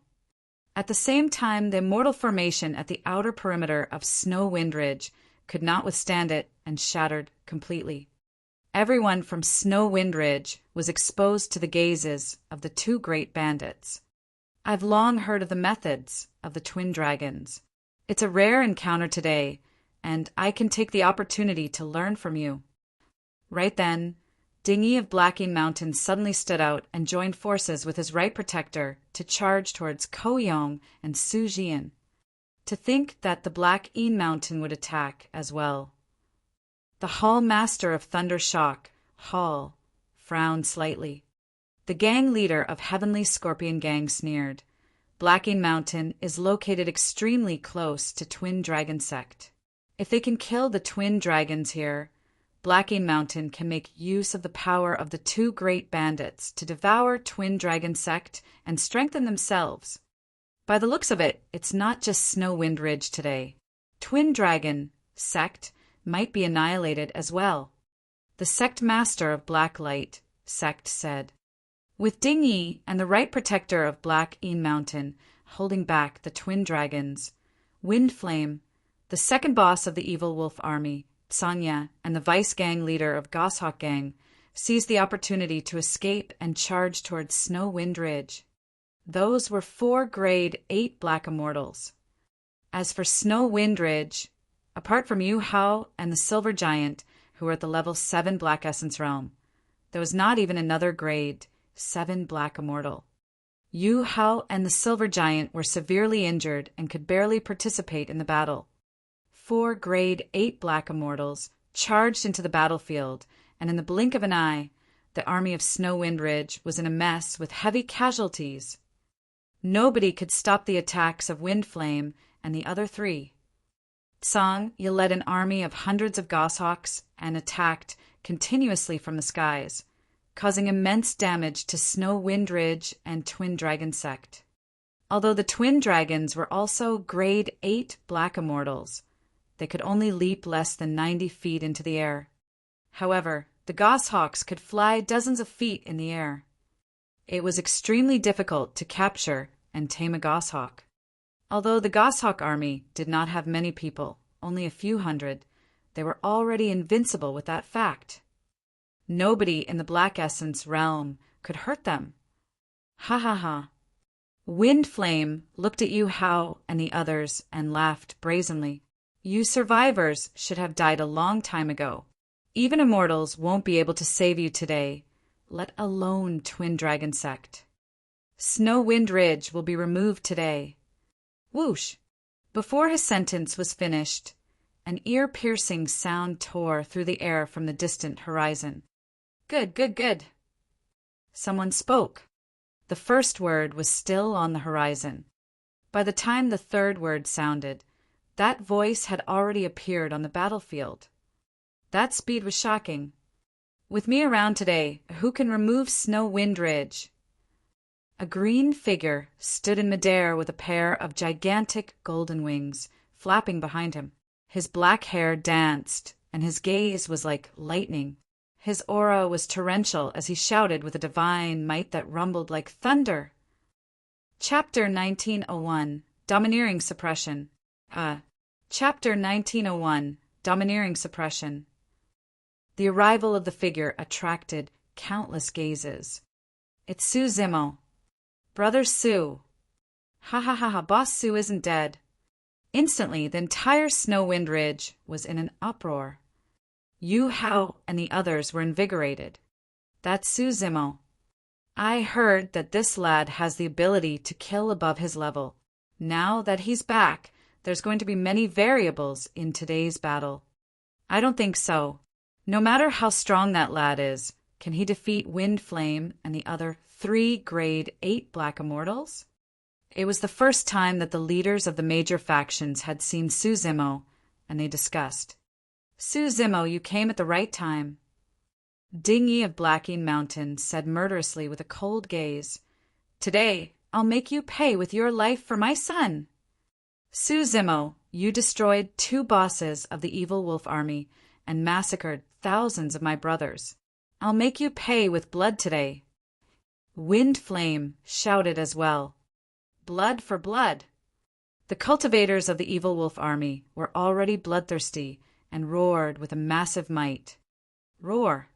At the same time, the immortal formation at the outer perimeter of Snow Wind Ridge could not withstand it and shattered completely. Everyone from Snow Wind Ridge was exposed to the gazes of the two great bandits. I've long heard of the methods of the twin dragons. It's a rare encounter today, and I can take the opportunity to learn from you. Right then, Dingy of Blacking Mountain suddenly stood out and joined forces with his right protector to charge towards Ko Yong and Su Jian. To think that the Black Een Mountain would attack as well. The Hall Master of Thunder Shock, Hall, frowned slightly. The gang leader of Heavenly Scorpion Gang sneered. Blacking Mountain is located extremely close to Twin Dragon Sect. If they can kill the Twin Dragons here, Blacking Mountain can make use of the power of the two great bandits to devour Twin Dragon Sect and strengthen themselves. By the looks of it, it's not just Snow Wind Ridge today. Twin Dragon Sect might be annihilated as well. The Sect Master of Black Light Sect said. With Dingy and the right protector of Black Een Mountain holding back the Twin Dragons, Wind Flame, the second boss of the Evil Wolf Army, Sanya, and the vice gang leader of Goshawk Gang, seized the opportunity to escape and charge towards Snow Wind Ridge. Those were 4 grade 8 Black Immortals. As for Snow Wind Ridge, apart from Yu Hao and the Silver Giant, who were at the level 7 Black Essence Realm, there was not even another grade 7 Black Immortal. Yu Hao and the Silver Giant were severely injured and could barely participate in the battle. 4 grade 8 Black Immortals charged into the battlefield, and in the blink of an eye, the army of Snow Wind Ridge was in a mess with heavy casualties. Nobody could stop the attacks of Wind Flame and the other 3. Song led an army of hundreds of goshawks and attacked continuously from the skies, causing immense damage to Snow Wind Ridge and Twin Dragon Sect. Although the Twin Dragons were also grade 8 Black Immortals, they could only leap less than 90 feet into the air. However, the goshawks could fly dozens of feet in the air. It was extremely difficult to capture and tame a goshawk. Although the goshawk army did not have many people, only a few hundred, they were already invincible with that fact. Nobody in the Black Essence realm could hurt them. Ha ha ha. Wind Flame looked at Yu Hao and the others and laughed brazenly. You survivors should have died a long time ago. Even immortals won't be able to save you today, let alone Twin Dragon Sect. Snow Wind Ridge will be removed today. Whoosh! Before his sentence was finished, an ear-piercing sound tore through the air from the distant horizon. Good, good, good. Someone spoke. The first word was still on the horizon. By the time the third word sounded, that voice had already appeared on the battlefield. That speed was shocking. With me around today, who can remove Snow Wind Ridge? A green figure stood in midair with a pair of gigantic golden wings flapping behind him. His black hair danced, and his gaze was like lightning. His aura was torrential as he shouted with a divine might that rumbled like thunder. Chapter 1901, Domineering Suppression. Chapter 1901, Domineering Suppression. The arrival of the figure attracted countless gazes. It's Su Zimo. Brother Su. Ha ha ha ha, Boss Su isn't dead. Instantly, the entire Snow Wind Ridge was in an uproar. Yu Hao and the others were invigorated. That's Su Zimo. I heard that this lad has the ability to kill above his level. Now that he's back, there's going to be many variables in today's battle. I don't think so. No matter how strong that lad is, can he defeat Wind Flame and the other 3 grade 8 Black Immortals? It was the first time that the leaders of the major factions had seen Su Zimo, and they discussed. Su Zimo, you came at the right time. Dingy of Blacking Mountain said murderously with a cold gaze, Today, I'll make you pay with your life for my son. Su Zimo, you destroyed 2 bosses of the Evil Wolf Army and massacred thousands of my brothers. I'll make you pay with blood today. Wind Flame shouted as well. Blood for blood. The cultivators of the evil wolf army were already bloodthirsty and roared with a massive might. Roar.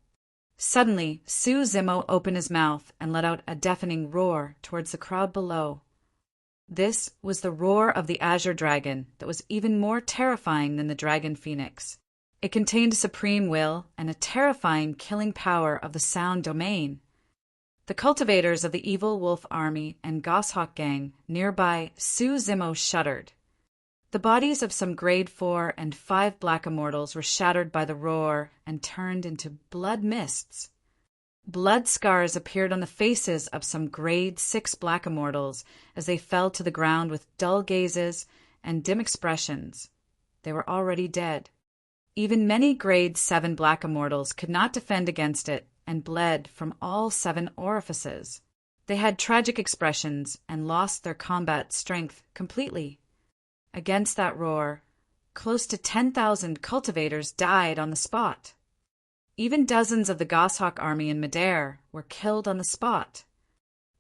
Suddenly, Su Zimo opened his mouth and let out a deafening roar towards the crowd below. This was the roar of the azure dragon that was even more terrifying than the dragon phoenix. It contained a supreme will and a terrifying killing power of the sound domain. The cultivators of the evil wolf army and goshawk gang nearby Su Zimo shuddered. The bodies of some grade 4 and 5 black immortals were shattered by the roar and turned into blood mists. Blood scars appeared on the faces of some grade 6 black immortals as they fell to the ground with dull gazes and dim expressions. They were already dead. Even many grade 7 black immortals could not defend against it and bled from all 7 orifices. They had tragic expressions and lost their combat strength completely. Against that roar, close to 10,000 cultivators died on the spot. Even dozens of the goshawk army in Midair were killed on the spot.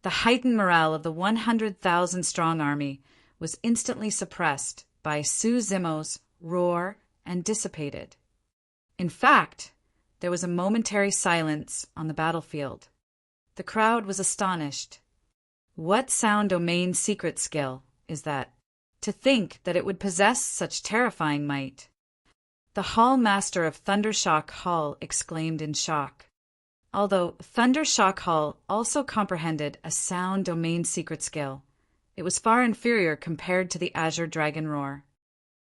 The heightened morale of the 100,000-strong army was instantly suppressed by Su Zimo's roar and dissipated. In fact, there was a momentary silence on the battlefield. The crowd was astonished. What sound domain secret skill is that? To think that it would possess such terrifying might. The Hall Master of Thundershock Hall exclaimed in shock. Although Thundershock Hall also comprehended a sound domain secret skill, it was far inferior compared to the Azure Dragon roar.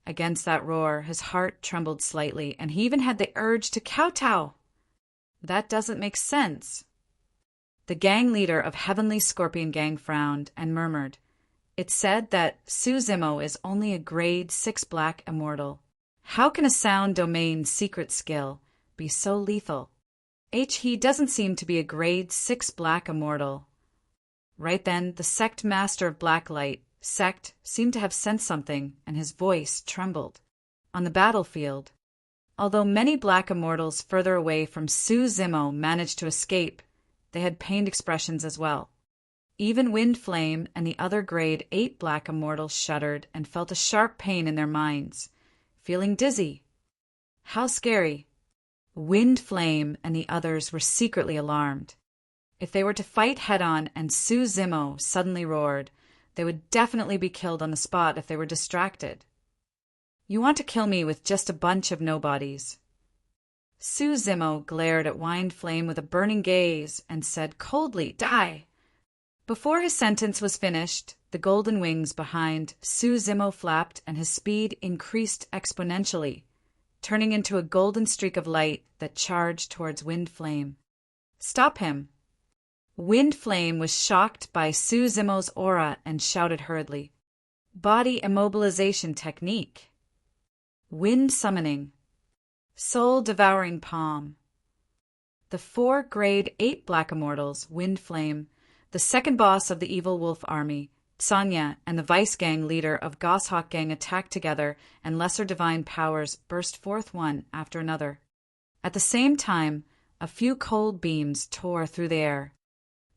Against that roar, his heart trembled slightly, and he even had the urge to kowtow. That doesn't make sense. The gang leader of Heavenly Scorpion Gang frowned and murmured. It said that Su Zimo is only a grade 6 black immortal. How can a sound domain secret skill be so lethal? He doesn't seem to be a grade 6 black immortal. Right then, the sect master of Blacklight, Sect, seemed to have sensed something, and his voice trembled. On the battlefield, although many black immortals further away from Su Zimo managed to escape, they had pained expressions as well. Even Wind Flame and the other grade 8 black immortals shuddered and felt a sharp pain in their minds, feeling dizzy. How scary. Wind Flame and the others were secretly alarmed. If they were to fight head-on and Su Zimo suddenly roared, they would definitely be killed on the spot if they were distracted. You want to kill me with just a bunch of nobodies. Su Zimo glared at Wind Flame with a burning gaze and said coldly, "Die!" Before his sentence was finished, the golden wings behind Su Zimo flapped and his speed increased exponentially, turning into a golden streak of light that charged towards Wind Flame. Stop him. Wind Flame was shocked by Su Zimo's aura and shouted hurriedly, "Body immobilization technique. Wind summoning. Soul devouring palm." The 4 grade 8 black immortals, Wind Flame, the second boss of the evil wolf army, Tsanya, and the vice gang leader of Goshawk Gang attacked together, and lesser divine powers burst forth one after another. At the same time, a few cold beams tore through the air.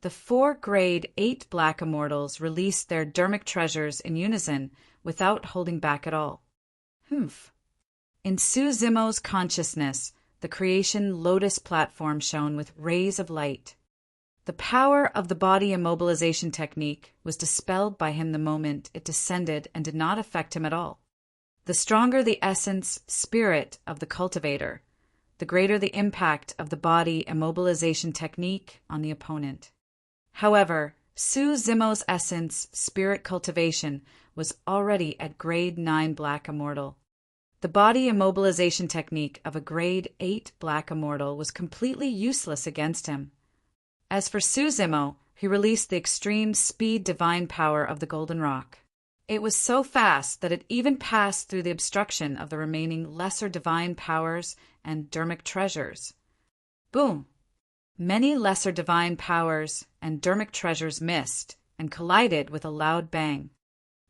The 4 grade 8 black immortals released their dermic treasures in unison without holding back at all. Humph. In Su Zimo's consciousness, the creation lotus platform shone with rays of light. The power of the body immobilization technique was dispelled by him the moment it descended and did not affect him at all. The stronger the essence, spirit of the cultivator, the greater the impact of the body immobilization technique on the opponent. However, Su Zimo's essence, spirit cultivation was already at grade 9 black immortal. The body immobilization technique of a grade 8 black immortal was completely useless against him. As for Su Zimo, he released the extreme speed divine power of the golden rock. It was so fast that it even passed through the obstruction of the remaining lesser divine powers and dermic treasures. Boom! Many lesser divine powers and dermic treasures missed and collided with a loud bang.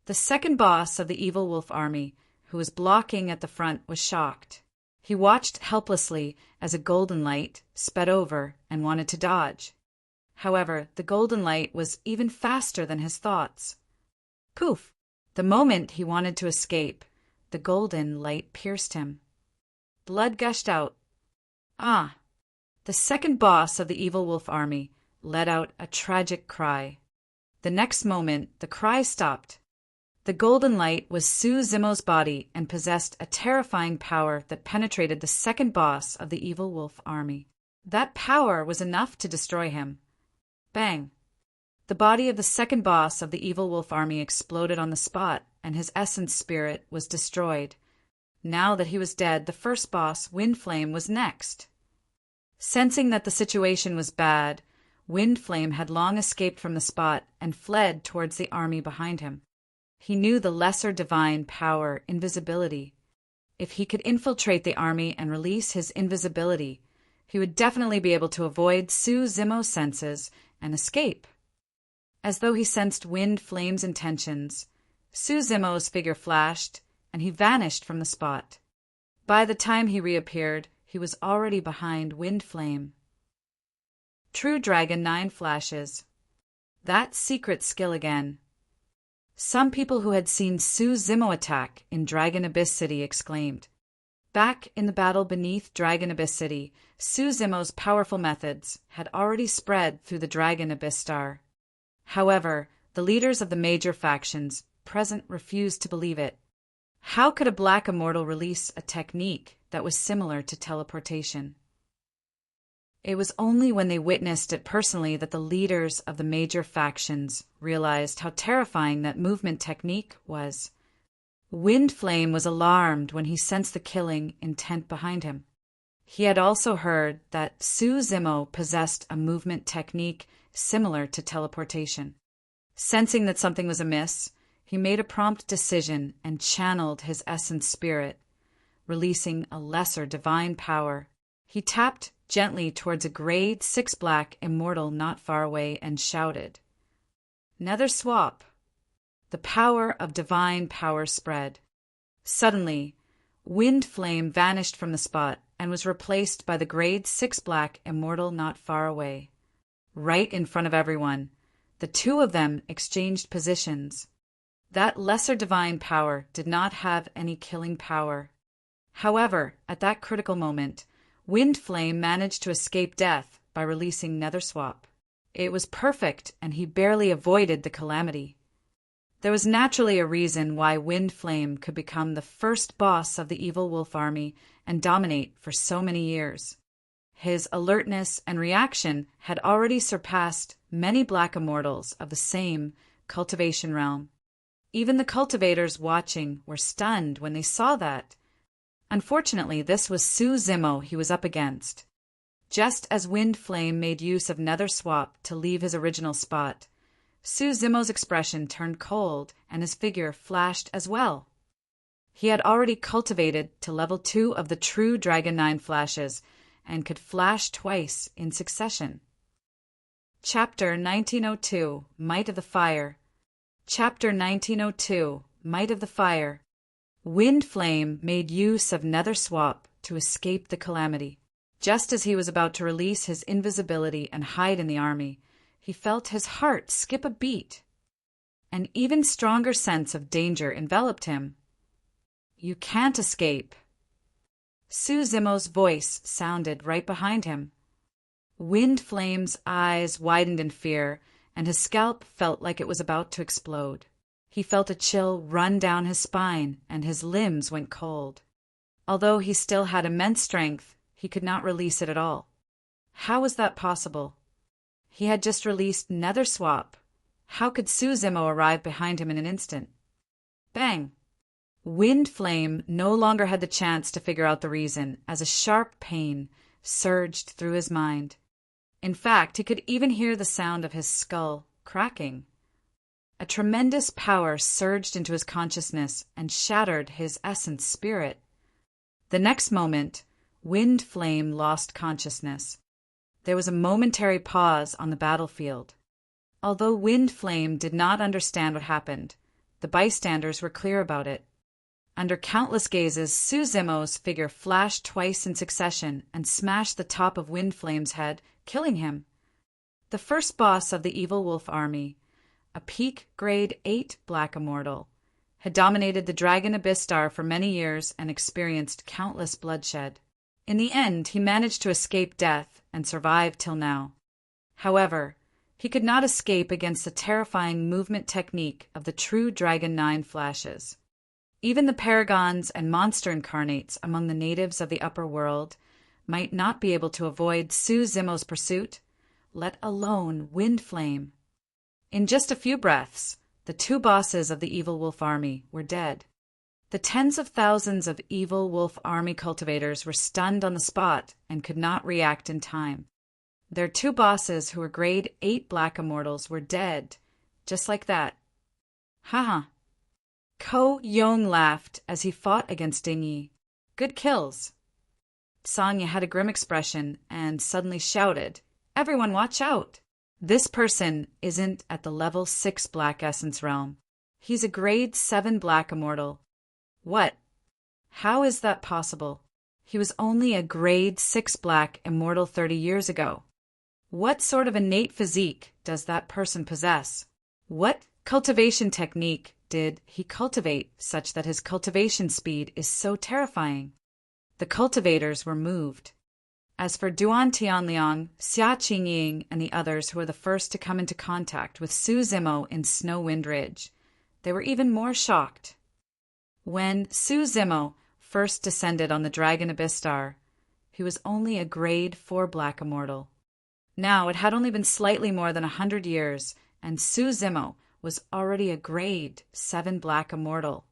The second boss of the evil wolf army, who was blocking at the front, was shocked. He watched helplessly as a golden light sped over and wanted to dodge. However, the golden light was even faster than his thoughts. Poof! The moment he wanted to escape, the golden light pierced him. Blood gushed out. Ah! The second boss of the evil wolf army let out a tragic cry. The next moment, the cry stopped. The golden light was Su Zimo's body and possessed a terrifying power that penetrated the second boss of the evil wolf army. That power was enough to destroy him. Bang! The body of the second boss of the evil wolf army exploded on the spot, and his essence spirit was destroyed. Now that he was dead, the first boss, Windflame, was next. Sensing that the situation was bad, Windflame had long escaped from the spot and fled towards the army behind him. He knew the lesser divine power, invisibility. If he could infiltrate the army and release his invisibility, he would definitely be able to avoid Su Zimo's senses and escape. As though he sensed Windflame's intentions, Su Zimo's figure flashed, and he vanished from the spot. By the time he reappeared, he was already behind Windflame. True Dragon 9 flashes. That secret skill again. Some people who had seen Su Zimo attack in Dragon Abyss City exclaimed. Back in the battle beneath Dragon Abyss City, Su Zimo's powerful methods had already spread through the Dragon Abyss Star. However, the leaders of the major factions present refused to believe it. How could a black immortal release a technique that was similar to teleportation? It was only when they witnessed it personally that the leaders of the major factions realized how terrifying that movement technique was. Windflame was alarmed when he sensed the killing intent behind him. He had also heard that Su Zimo possessed a movement technique similar to teleportation. Sensing that something was amiss, he made a prompt decision and channeled his essence spirit, releasing a lesser divine power. He tapped gently towards a grade 6 black immortal not far away and shouted, "Nether swap." The power of divine power spread. Suddenly, Windflame vanished from the spot and was replaced by the grade 6 black immortal not far away. Right in front of everyone, the two of them exchanged positions. That lesser divine power did not have any killing power. However, at that critical moment, Windflame managed to escape death by releasing Nether Swap. It was perfect, and he barely avoided the calamity. There was naturally a reason why Windflame could become the first boss of the evil wolf army and dominate for so many years. His alertness and reaction had already surpassed many black immortals of the same cultivation realm. Even the cultivators watching were stunned when they saw that. Unfortunately, this was Su Zimo he was up against. Just as Windflame made use of Nether Swap to leave his original spot, Su Zimo's expression turned cold and his figure flashed as well. He had already cultivated to level 2 of the true Dragon 9 flashes and could flash twice in succession. Chapter 1902, Might of the Fire. Chapter 1902, Might of the Fire. Windflame made use of Nether Swap to escape the calamity. Just as he was about to release his invisibility and hide in the army, he felt his heart skip a beat. An even stronger sense of danger enveloped him. "You can't escape." Su Zimo's voice sounded right behind him. Windflame's eyes widened in fear, and his scalp felt like it was about to explode. He felt a chill run down his spine, and his limbs went cold. Although he still had immense strength, he could not release it at all. How was that possible? He had just released Nether Swap. How could Su Zimo arrive behind him in an instant? Bang! Windflame no longer had the chance to figure out the reason, as a sharp pain surged through his mind. In fact, he could even hear the sound of his skull cracking. A tremendous power surged into his consciousness and shattered his essence spirit. The next moment, Windflame lost consciousness. There was a momentary pause on the battlefield. Although Windflame did not understand what happened, the bystanders were clear about it. Under countless gazes, Su Zimo's figure flashed twice in succession and smashed the top of Windflame's head, killing him. The first boss of the evil wolf army, a peak grade 8 Black Immortal, had dominated the Dragon Abyss Star for many years and experienced countless bloodshed. In the end, he managed to escape death and survived till now. However, he could not escape against the terrifying movement technique of the true Dragon 9 flashes. Even the paragons and monster incarnates among the natives of the upper world might not be able to avoid Su Zimo's pursuit, let alone Wind Flame. In just a few breaths, the two bosses of the evil wolf army were dead. The tens of thousands of evil wolf army cultivators were stunned on the spot and could not react in time. Their two bosses, who were grade 8 Black Immortals, were dead, just like that. Haha. Ko Yong laughed as he fought against Ding Yi. Good kills. Sanya had a grim expression and suddenly shouted, "Everyone watch out! This person isn't at the level 6 Black Essence realm. He's a grade 7 Black Immortal." What? How is that possible? He was only a grade 6 Black Immortal 30 years ago. What sort of innate physique does that person possess? What cultivation technique did he cultivate such that his cultivation speed is so terrifying? The cultivators were moved. As for Duan Tianliang, Xia Qingying, and the others who were the first to come into contact with Su Zimo in Snow Wind Ridge, they were even more shocked. When Su Zimo first descended on the Dragon Abyss Star, he was only a grade 4 Black Immortal. Now it had only been slightly more than 100 years, and Su Zimo was already a grade 7 Black Immortal.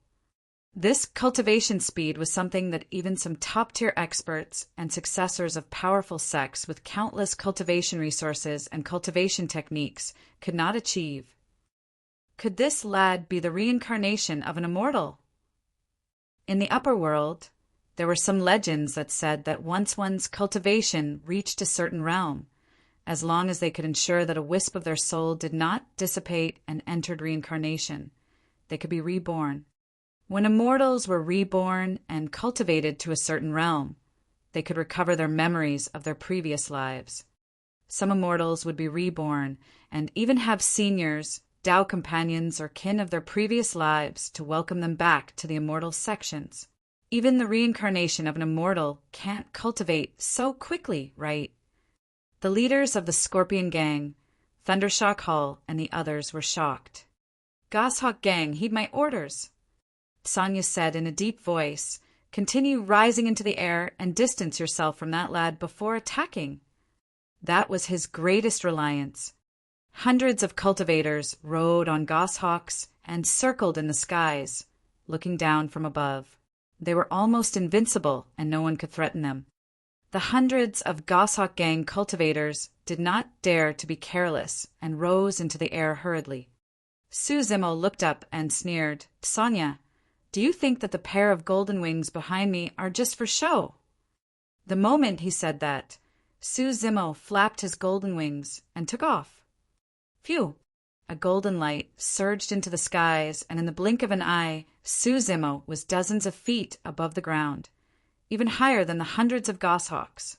This cultivation speed was something that even some top-tier experts and successors of powerful sects with countless cultivation resources and cultivation techniques could not achieve. Could this lad be the reincarnation of an immortal? In the upper world, there were some legends that said that once one's cultivation reached a certain realm, as long as they could ensure that a wisp of their soul did not dissipate and entered reincarnation, they could be reborn. When immortals were reborn and cultivated to a certain realm, they could recover their memories of their previous lives. Some immortals would be reborn and even have seniors, Tao companions, or kin of their previous lives to welcome them back to the immortal sections. Even the reincarnation of an immortal can't cultivate so quickly, right? The leaders of the Scorpion Gang, Thundershock Hall, and the others were shocked. "Goshawk Gang, heed my orders," Sanya said in a deep voice. "Continue rising into the air and distance yourself from that lad before attacking." That was his greatest reliance. Hundreds of cultivators rode on goshawks and circled in the skies, looking down from above. They were almost invincible, and no one could threaten them. The hundreds of Goshawk Gang cultivators did not dare to be careless and rose into the air hurriedly. Su Zimo looked up and sneered, "Sanya, do you think that the pair of golden wings behind me are just for show?" The moment he said that, Su Zimo flapped his golden wings and took off. Phew! A golden light surged into the skies, and in the blink of an eye, Su Zimo was dozens of feet above the ground, even higher than the hundreds of goshawks.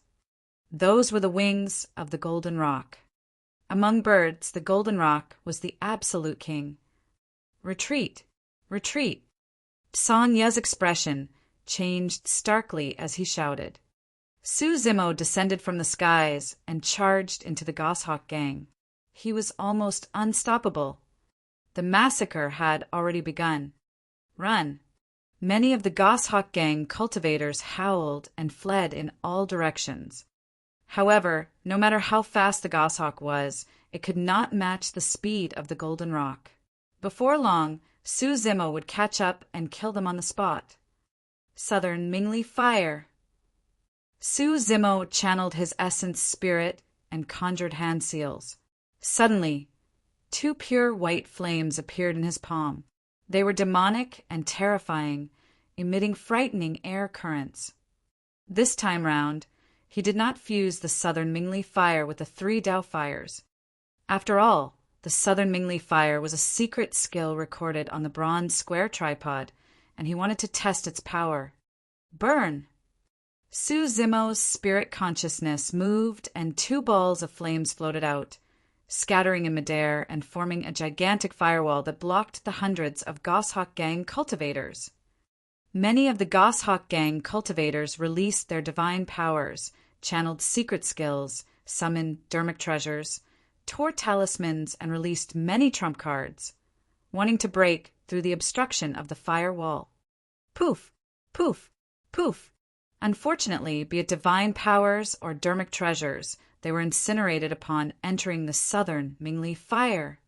Those were the wings of the Golden Rock. Among birds, the Golden Rock was the absolute king. "Retreat! Retreat!" Sanya's expression changed starkly as he shouted. Su Zimo descended from the skies and charged into the Goshawk Gang. He was almost unstoppable. The massacre had already begun. Run! Many of the Goshawk Gang cultivators howled and fled in all directions. However, no matter how fast the goshawk was, it could not match the speed of the Golden Rock. Before long, Su Zimo would catch up and kill them on the spot. Southern Mingli Fire! Su Zimo channeled his essence spirit and conjured hand seals. Suddenly, 2 pure white flames appeared in his palm. They were demonic and terrifying, emitting frightening air currents. This time round, he did not fuse the Southern Mingli Fire with the 3 Tao fires. After all, the Southern Mingli Fire was a secret skill recorded on the bronze square tripod, and he wanted to test its power. Burn! Su Zimo's spirit consciousness moved, and 2 balls of flames floated out. scattering in midair and forming a gigantic firewall that blocked the hundreds of Goshawk Gang cultivators. Many of the Goshawk Gang cultivators released their divine powers, channeled secret skills, summoned dermic treasures, tore talismans, and released many trump cards, wanting to break through the obstruction of the firewall. Poof! Poof! Poof! Unfortunately, be it divine powers or dermic treasures, they were incinerated upon entering the southern Mingli fire.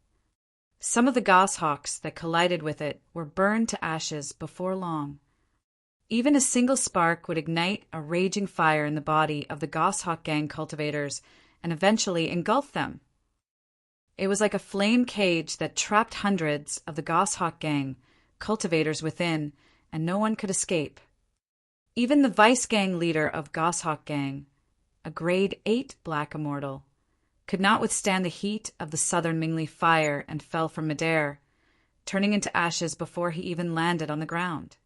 Some of the goshawks that collided with it were burned to ashes before long. Even a single spark would ignite a raging fire in the body of the Goshawk Gang cultivators and eventually engulf them. It was like a flame cage that trapped hundreds of the Goshawk Gang cultivators within, and no one could escape. Even the vice gang leader of Goshawk Gang, a grade 8 black immortal, could not withstand the heat of the southern Mingli fire and fell from midair, turning into ashes before he even landed on the ground.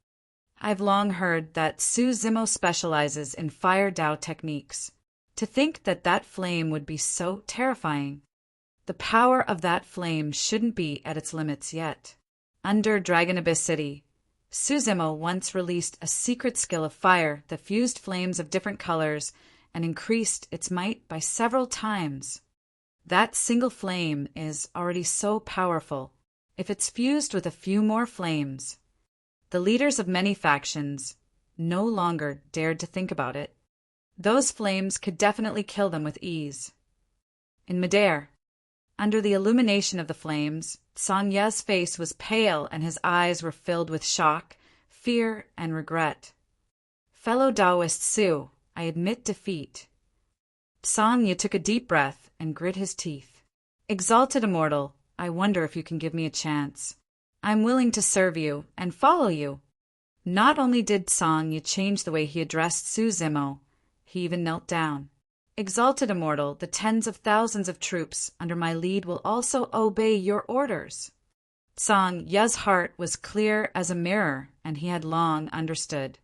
I've long heard that Su Zimo specializes in fire Dao techniques. To think that that flame would be so terrifying. The power of that flame shouldn't be at its limits yet. Under Dragon Abyss City, Su Zimo once released a secret skill of fire that fused flames of different colors and increased its might by several times. That single flame is already so powerful. If it's fused with a few more flames, the leaders of many factions no longer dared to think about it. Those flames could definitely kill them with ease. In midair, under the illumination of the flames, Song Ye's face was pale and his eyes were filled with shock, fear, and regret. Fellow Taoist Su, I admit defeat. Song Ye took a deep breath and grit his teeth. Exalted Immortal, I wonder if you can give me a chance. I'm willing to serve you and follow you. Not only did Song Ye change the way he addressed Su Zimo, he even knelt down. Exalted Immortal, the tens of thousands of troops under my lead will also obey your orders. Song Ye's heart was clear as a mirror, and he had long understood.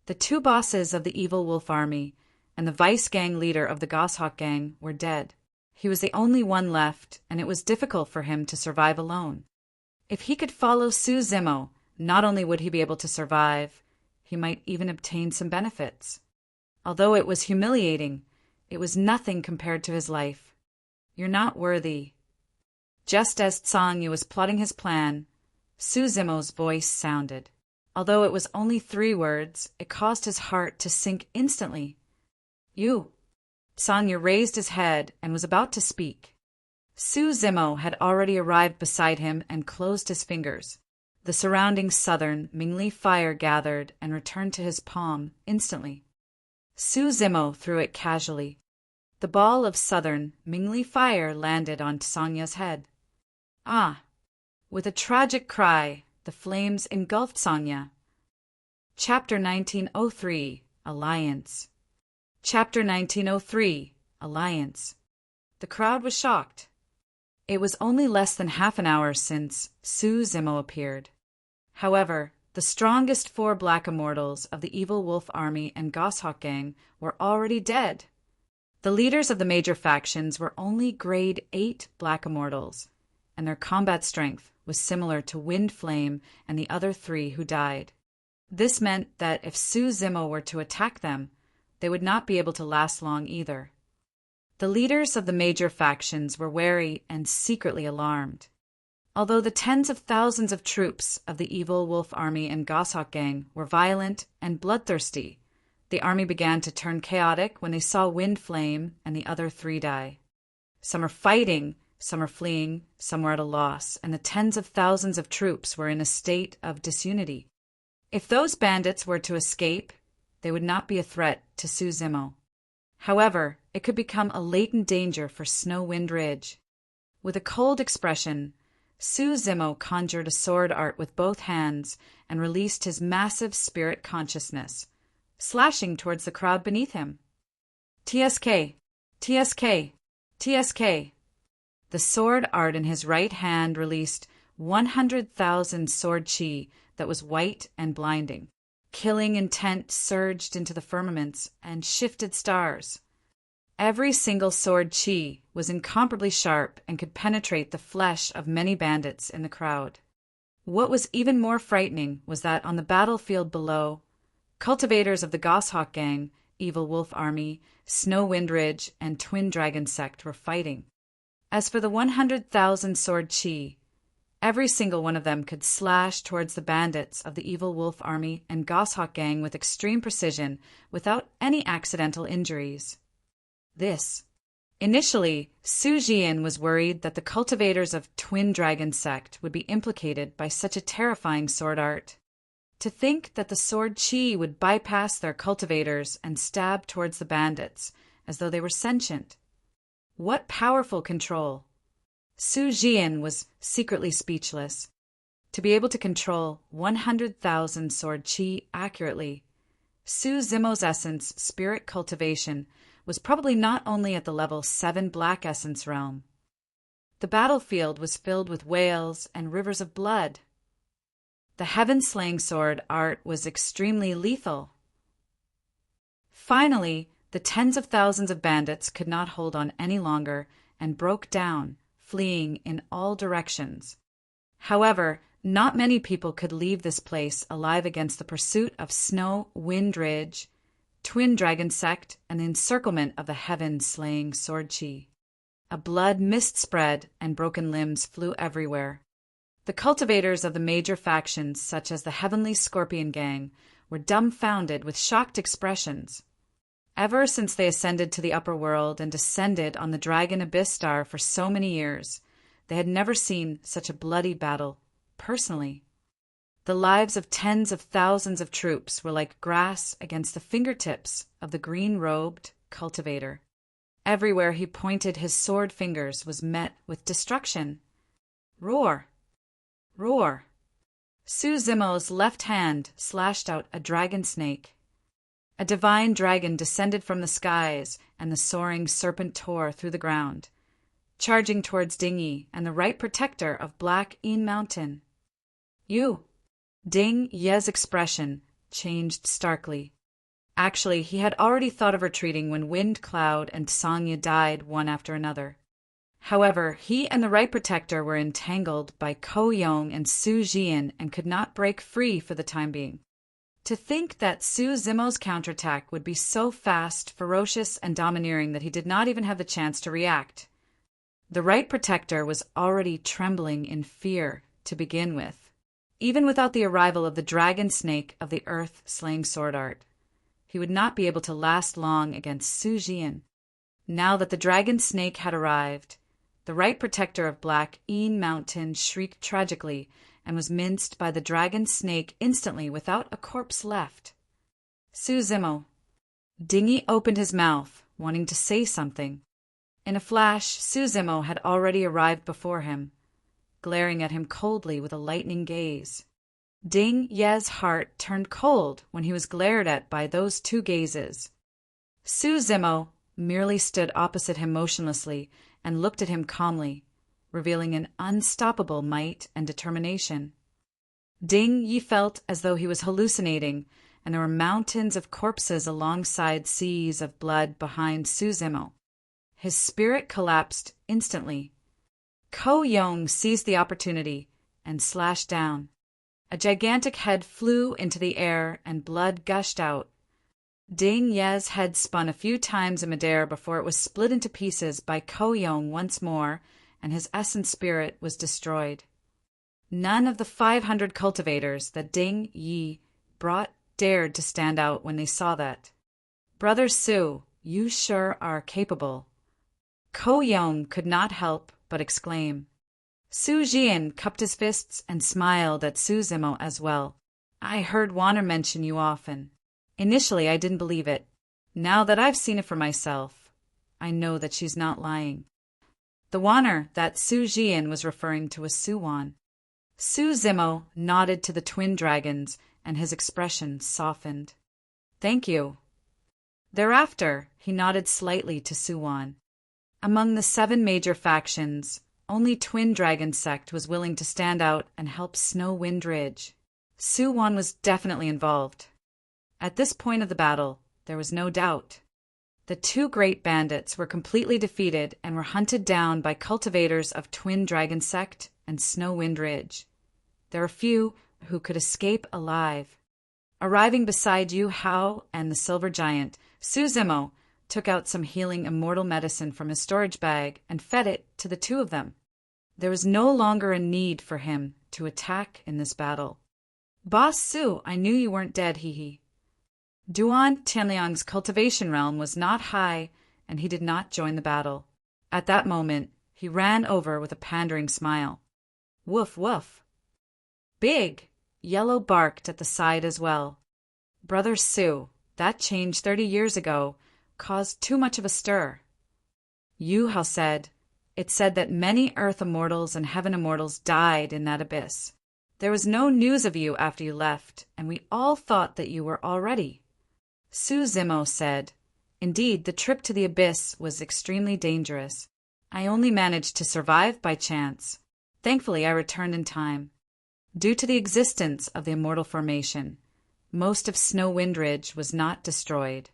The two bosses of the evil wolf army and the vice gang leader of the Goshawk Gang were dead. He was the only one left, and it was difficult for him to survive alone. If he could follow Su Zimo, not only would he be able to survive, he might even obtain some benefits. Although it was humiliating, it was nothing compared to his life. You're not worthy. Just as Song Ye was plotting his plan, Su Zimo's voice sounded. Although it was only 3 words, it caused his heart to sink instantly. You. Song Ye raised his head and was about to speak. Su Zimo had already arrived beside him and closed his fingers. The surrounding southern Mingli fire gathered and returned to his palm instantly. Su Zimo threw it casually. The ball of southern Mingli fire landed on Song Ye's head. Ah! With a tragic cry, the flames engulfed Song Ye. Chapter 1903, Alliance. Chapter 1903, Alliance. The crowd was shocked. It was only less than half an hour since Su Zimo appeared. However, the strongest 4 black immortals of the evil wolf army and Goshawk Gang were already dead. The leaders of the major factions were only grade 8 black immortals, and their combat strength was similar to Wind Flame and the other 3 who died. This meant that if Su Zimo were to attack them, they would not be able to last long either. The leaders of the major factions were wary and secretly alarmed. Although the tens of thousands of troops of the evil wolf army and Goshawk Gang were violent and bloodthirsty, the army began to turn chaotic when they saw Wind Flame and the other 3 die. Some are fighting, some are fleeing, some were at a loss, and the tens of thousands of troops were in a state of disunity. If those bandits were to escape, they would not be a threat to Su Zimo. However, it could become a latent danger for Snow Wind Ridge. With a cold expression, Su Zimo conjured a sword art with both hands and released his massive spirit consciousness, slashing towards the crowd beneath him. TSK! TSK! TSK! The sword art in his right hand released 100,000 sword chi that was white and blinding. Killing intent surged into the firmaments and shifted stars. Every single sword chi was incomparably sharp and could penetrate the flesh of many bandits in the crowd. What was even more frightening was that on the battlefield below, cultivators of the Goshawk Gang, Evil Wolf Army, Snow Wind Ridge, and Twin Dragon Sect were fighting. As for the 100,000 sword chi, every single one of them could slash towards the bandits of the Evil Wolf Army and Goshawk Gang with extreme precision without any accidental injuries. Initially, Su Jian was worried that the cultivators of Twin Dragon Sect would be implicated by such a terrifying sword art. To think that the sword chi would bypass their cultivators and stab towards the bandits as though they were sentient. What powerful control! Su Jian was secretly speechless. To be able to control 100,000 sword chi accurately, Su Zimo's essence spirit cultivation was probably not only at the level 7 Black Essence realm. The battlefield was filled with wails and rivers of blood. The Heaven-Slaying Sword art was extremely lethal. Finally, the tens of thousands of bandits could not hold on any longer and broke down, fleeing in all directions. However, not many people could leave this place alive against the pursuit of Snow Wind Ridge, Twin Dragon Sect, and the encirclement of the Heaven-Slaying Sword Chi. A blood mist spread and broken limbs flew everywhere. The cultivators of the major factions, such as the Heavenly Scorpion Gang, were dumbfounded with shocked expressions. Ever since they ascended to the upper world and descended on the Dragon Abyss Star for so many years, they had never seen such a bloody battle, personally. The lives of tens of thousands of troops were like grass against the fingertips of the green-robed cultivator. Everywhere he pointed his sword fingers was met with destruction. Roar! Roar! Su Zimo's left hand slashed out a dragon snake. A divine dragon descended from the skies, and the soaring serpent tore through the ground, charging towards Ding Yi and the right protector of Black Een Mountain. You! Ding Ye's expression changed starkly. Actually, he had already thought of retreating when Wind Cloud and Sangya died one after another. However, he and the right protector were entangled by Ko Yong and Su Jian and could not break free for the time being. To think that Su Zimo's counterattack would be so fast, ferocious, and domineering that he did not even have the chance to react. The right protector was already trembling in fear to begin with, even without the arrival of the dragon snake of the earth-slaying sword art. He would not be able to last long against Su Jian. Now that the dragon snake had arrived, the right protector of Black Een Mountain shrieked tragically and was minced by the dragon snake instantly without a corpse left. Su Zimo. Ding Yi opened his mouth, wanting to say something. In a flash, Su Zimo had already arrived before him, glaring at him coldly with a lightning gaze. Ding Ye's heart turned cold when he was glared at by those two gazes. Su Zimo merely stood opposite him motionlessly and looked at him calmly, revealing an unstoppable might and determination. Ding Yi felt as though he was hallucinating, and there were mountains of corpses alongside seas of blood behind Su Zimo. His spirit collapsed instantly. Ko Yong seized the opportunity and slashed down. A gigantic head flew into the air and blood gushed out. Ding Ye's head spun a few times in midair before it was split into pieces by Ko Yong once more, and his essence spirit was destroyed. None of the 500 cultivators that Ding Yi brought dared to stand out when they saw that. Brother Su, you sure are capable. Ko Yong could not help but exclaim. Su Jian cupped his fists and smiled at Su Zimo as well. I heard Wanner mention you often. Initially, I didn't believe it. Now that I've seen it for myself, I know that she's not lying. The Wanner that Su Jian was referring to was Su Wan. Su Zimo nodded to the twin dragons, and his expression softened. Thank you. Thereafter, he nodded slightly to Su Wan. Among the 7 major factions, only Twin Dragon Sect was willing to stand out and help Snow Wind Ridge. Su Wan was definitely involved. At this point of the battle, there was no doubt. The two great bandits were completely defeated and were hunted down by cultivators of Twin Dragon Sect and Snow Wind Ridge. There are few who could escape alive. Arriving beside Yu Hao and the Silver Giant, Su Zimo took out some healing immortal medicine from his storage bag and fed it to the two of them. There was no longer a need for him to attack in this battle. Boss Su, I knew you weren't dead, hee. Duan Tianliang's cultivation realm was not high, and he did not join the battle. At that moment, he ran over with a pandering smile. Woof, woof. Big, Yellow barked at the side as well. Brother Su, that change 30 years ago caused too much of a stir. Yu Hao said, it said that many earth immortals and heaven immortals died in that abyss. There was no news of you after you left, and we all thought that you were already. Su Zimo said, indeed, the trip to the abyss was extremely dangerous. I only managed to survive by chance. Thankfully, I returned in time. Due to the existence of the immortal formation, most of Snow Wind Ridge was not destroyed.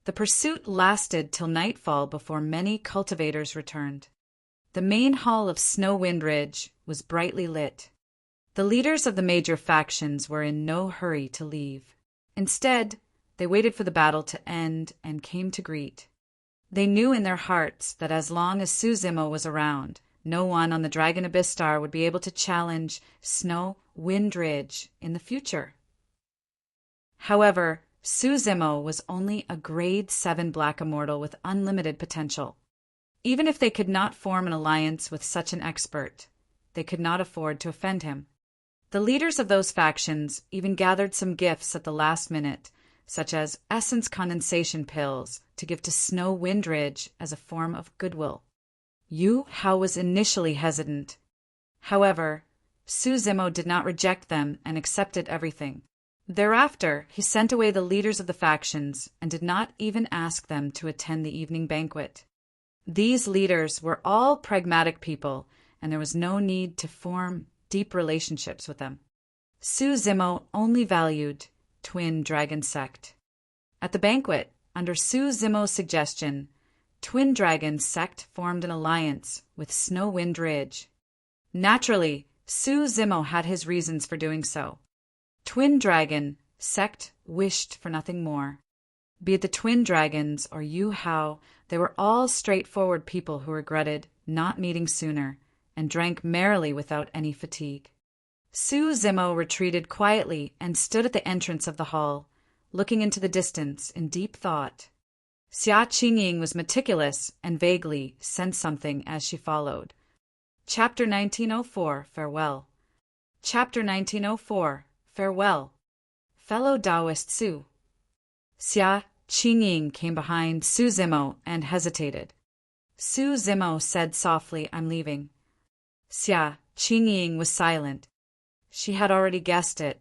The pursuit lasted till nightfall before many cultivators returned. The main hall of Snow Wind Ridge was brightly lit. The leaders of the major factions were in no hurry to leave. Instead, they waited for the battle to end and came to greet. They knew in their hearts that as long as Su Zimo was around, no one on the Dragon Abyss Star would be able to challenge Snow Wind Ridge in the future. However, Su Zimo was only a grade 7 black immortal with unlimited potential. Even if they could not form an alliance with such an expert, they could not afford to offend him. The leaders of those factions even gathered some gifts at the last minute, such as essence condensation pills to give to Snow Wind Ridge as a form of goodwill. Yu Hao was initially hesitant. However, Su Zimo did not reject them and accepted everything. Thereafter, he sent away the leaders of the factions and did not even ask them to attend the evening banquet. These leaders were all pragmatic people, and there was no need to form deep relationships with them. Su Zimo only valued Twin Dragon Sect. At the banquet, under Su Zimo's suggestion, Twin Dragon Sect formed an alliance with Snow Wind Ridge. Naturally, Su Zimo had his reasons for doing so. Twin Dragon Sect wished for nothing more. Be it the Twin Dragons or Yu Hao, they were all straightforward people who regretted not meeting sooner and drank merrily without any fatigue. Su Zimo retreated quietly and stood at the entrance of the hall, looking into the distance in deep thought. Xia Qingying was meticulous and vaguely sensed something as she followed. Chapter 1904, Farewell. Chapter 1904, Farewell. Fellow Taoist Su. Xia Qingying came behind Su Zimo and hesitated. Su Zimo said softly, I'm leaving. Xia Qingying was silent. She had already guessed it.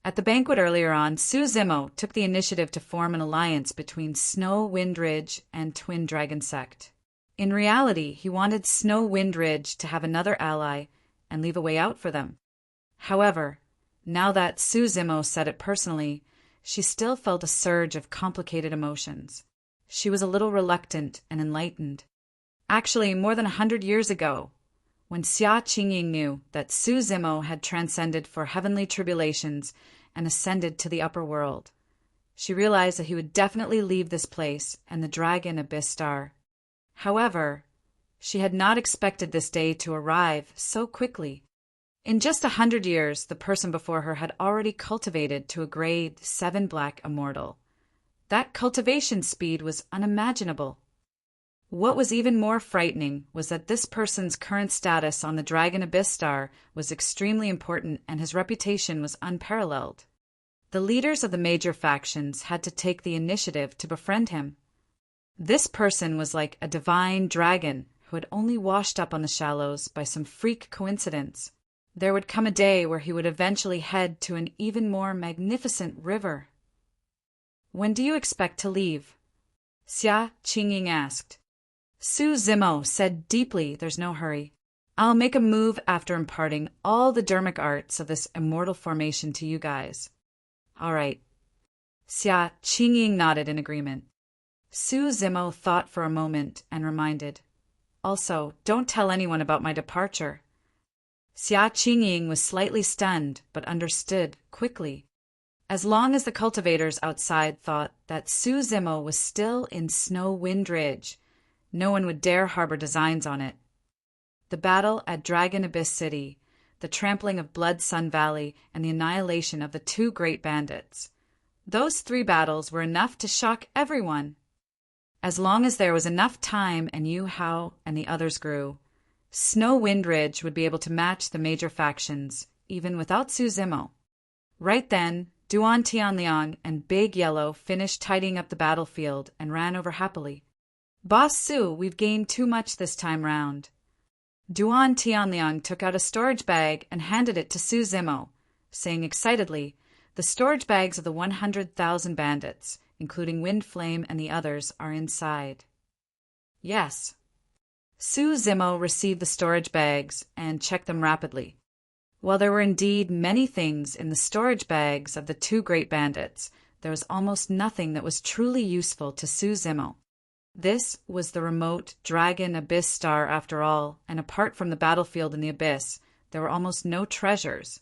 At the banquet earlier on, Su Zimo took the initiative to form an alliance between Snow Wind Ridge and Twin Dragon Sect. In reality, he wanted Snow Wind Ridge to have another ally and leave a way out for them. However, now that Su Zimo said it personally, she still felt a surge of complicated emotions. She was a little reluctant and enlightened. Actually, more than 100 years ago, when Xia Qingying knew that Su Zimo had transcended for heavenly tribulations and ascended to the upper world, she realized that he would definitely leave this place and the Dragon Abyss Star. However, she had not expected this day to arrive so quickly. In just 100 years, the person before her had already cultivated to a grade 7 black immortal. That cultivation speed was unimaginable. What was even more frightening was that this person's current status on the Dragon Abyss Star was extremely important and his reputation was unparalleled. The leaders of the major factions had to take the initiative to befriend him. This person was like a divine dragon who had only washed up on the shallows by some freak coincidence. There would come a day where he would eventually head to an even more magnificent river. When do you expect to leave? Xia Qingying asked. Su Zimo said deeply, there's no hurry. I'll make a move after imparting all the dermic arts of this immortal formation to you guys. All right. Xia Qingying nodded in agreement. Su Zimo thought for a moment and reminded, "Also, don't tell anyone about my departure." Xia Qingying was slightly stunned, but understood quickly. As long as the cultivators outside thought that Su Zimo was still in Snow Wind Ridge, no one would dare harbor designs on it. The battle at Dragon Abyss City, the trampling of Blood Sun Valley, and the annihilation of the two great bandits. Those 3 battles were enough to shock everyone. As long as there was enough time and Yu Hao and the others grew, Snow Wind Ridge would be able to match the major factions, even without Su Zimo. Right then, Duan Tianliang and Big Yellow finished tidying up the battlefield and ran over happily. "Boss Su, we've gained too much this time round." Duan Tianliang took out a storage bag and handed it to Su Zimo, saying excitedly, "The storage bags of the 100,000 bandits, including Wind Flame and the others, are inside." "Yes." Su Zimo received the storage bags and checked them rapidly. While there were indeed many things in the storage bags of the two great bandits, there was almost nothing that was truly useful to Su Zimo. This was the remote Dragon Abyss Star after all, and apart from the battlefield in the Abyss, there were almost no treasures.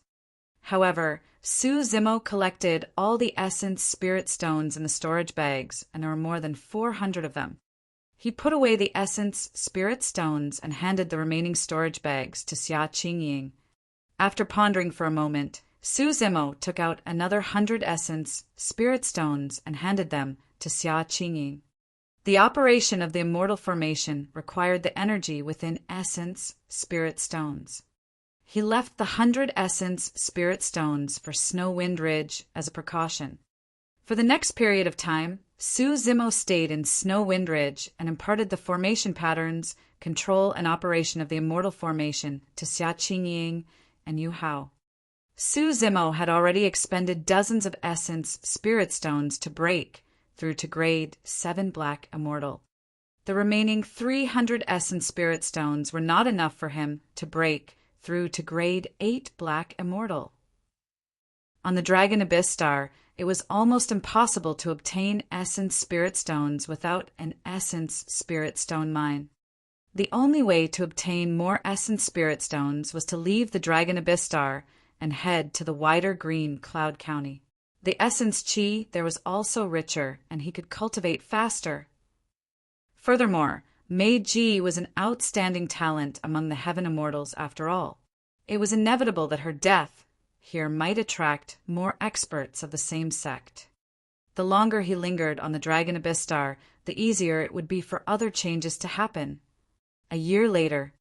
However, Su Zimo collected all the essence spirit stones in the storage bags, and there were more than 400 of them. He put away the essence spirit stones and handed the remaining storage bags to Xia Qingying. After pondering for a moment, Su Zimo took out another 100 essence spirit stones and handed them to Xia Qingying. The operation of the immortal formation required the energy within essence spirit stones. He left the 100 essence spirit stones for Snow Wind Ridge as a precaution. For the next period of time, Su Zimo stayed in Snow Wind Ridge and imparted the formation patterns, control, and operation of the immortal formation to Xia Qingying and Yu Hao. Su Zimo had already expended dozens of essence spirit stones to break through to grade 7 Black Immortal. The remaining 300 essence spirit stones were not enough for him to break through to grade 8 Black Immortal. On the Dragon Abyss Star, it was almost impossible to obtain essence spirit stones without an essence spirit stone mine. The only way to obtain more essence spirit stones was to leave the Dragon Abyss Star and head to the wider green Cloud County. The essence chi there was also richer, and he could cultivate faster. Furthermore, Mei Ji was an outstanding talent among the Heaven Immortals after all. It was inevitable that her death here might attract more experts of the same sect. The longer he lingered on the Dragon Abyss Star, the easier it would be for other changes to happen. A year later,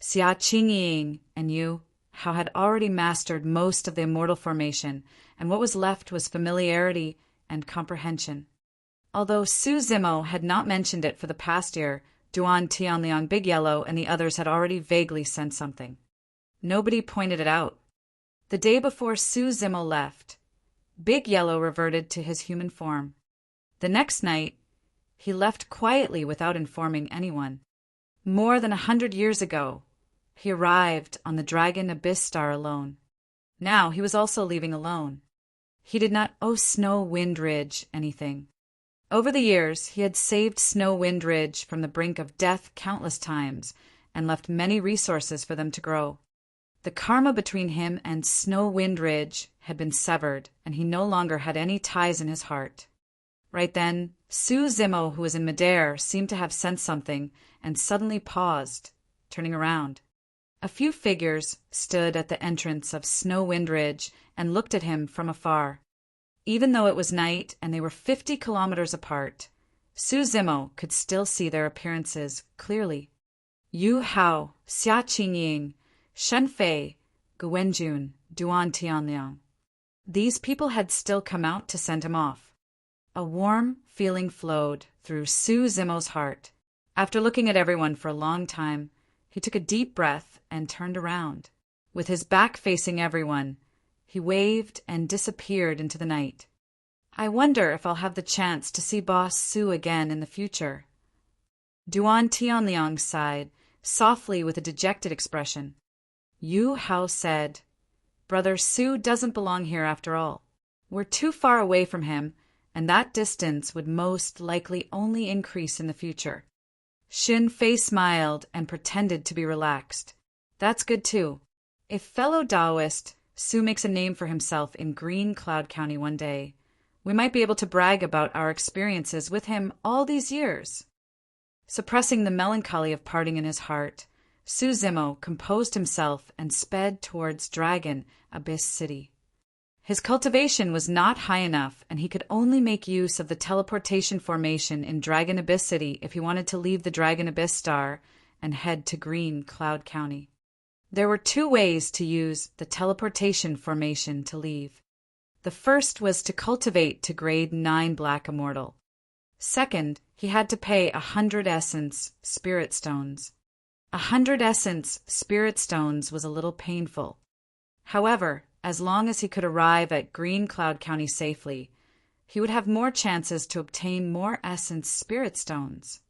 Xia Qingying and Yu Hao had already mastered most of the immortal formation, and what was left was familiarity and comprehension. Although Su Zimo had not mentioned it for the past year, Duan Tianliang, Big Yellow, and the others had already vaguely sensed something. Nobody pointed it out. The day before Su Zimo left, Big Yellow reverted to his human form. The next night, he left quietly without informing anyone. More than 100 years ago, he arrived on the Dragon Abyss Star alone. Now he was also leaving alone. He did not owe Snow Wind Ridge anything. Over the years, he had saved Snow Wind Ridge from the brink of death countless times and left many resources for them to grow. The karma between him and Snow Wind Ridge had been severed, and he no longer had any ties in his heart. Right then, Su Zimo, who was in midair, seemed to have sensed something and suddenly paused, turning around. A few figures stood at the entrance of Snow Wind Ridge and looked at him from afar. Even though it was night and they were 50 kilometers apart, Su Zimo could still see their appearances clearly. Yu Hao, Xia Qingying, Shen Fei, Guwenjun, Duan Tianliang. These people had still come out to send him off. A warm feeling flowed through Su Zimo's heart. After looking at everyone for a long time, he took a deep breath and turned around. With his back facing everyone, he waved and disappeared into the night. I wonder if I'll have the chance to see Boss Su again in the future. Duan Tianliang sighed, softly with a dejected expression. Yu Hao said, "Brother Su doesn't belong here after all. We're too far away from him, and that distance would most likely only increase in the future. Shin Fei smiled and pretended to be relaxed. That's good too. If fellow Taoist Su makes a name for himself in Green Cloud County one day, we might be able to brag about our experiences with him all these years. Suppressing the melancholy of parting in his heart, Su Zimo composed himself and sped towards Dragon Abyss City. His cultivation was not high enough, and he could only make use of the teleportation formation in Dragon Abyss City if he wanted to leave the Dragon Abyss Star and head to Green Cloud County. There were two ways to use the teleportation formation to leave. The first was to cultivate to grade 9 Black Immortal. Second, he had to pay 100 Essence Spirit Stones. 100 Essence Spirit Stones was a little painful. However, as long as he could arrive at Green Cloud County safely, he would have more chances to obtain more Essence Spirit Stones.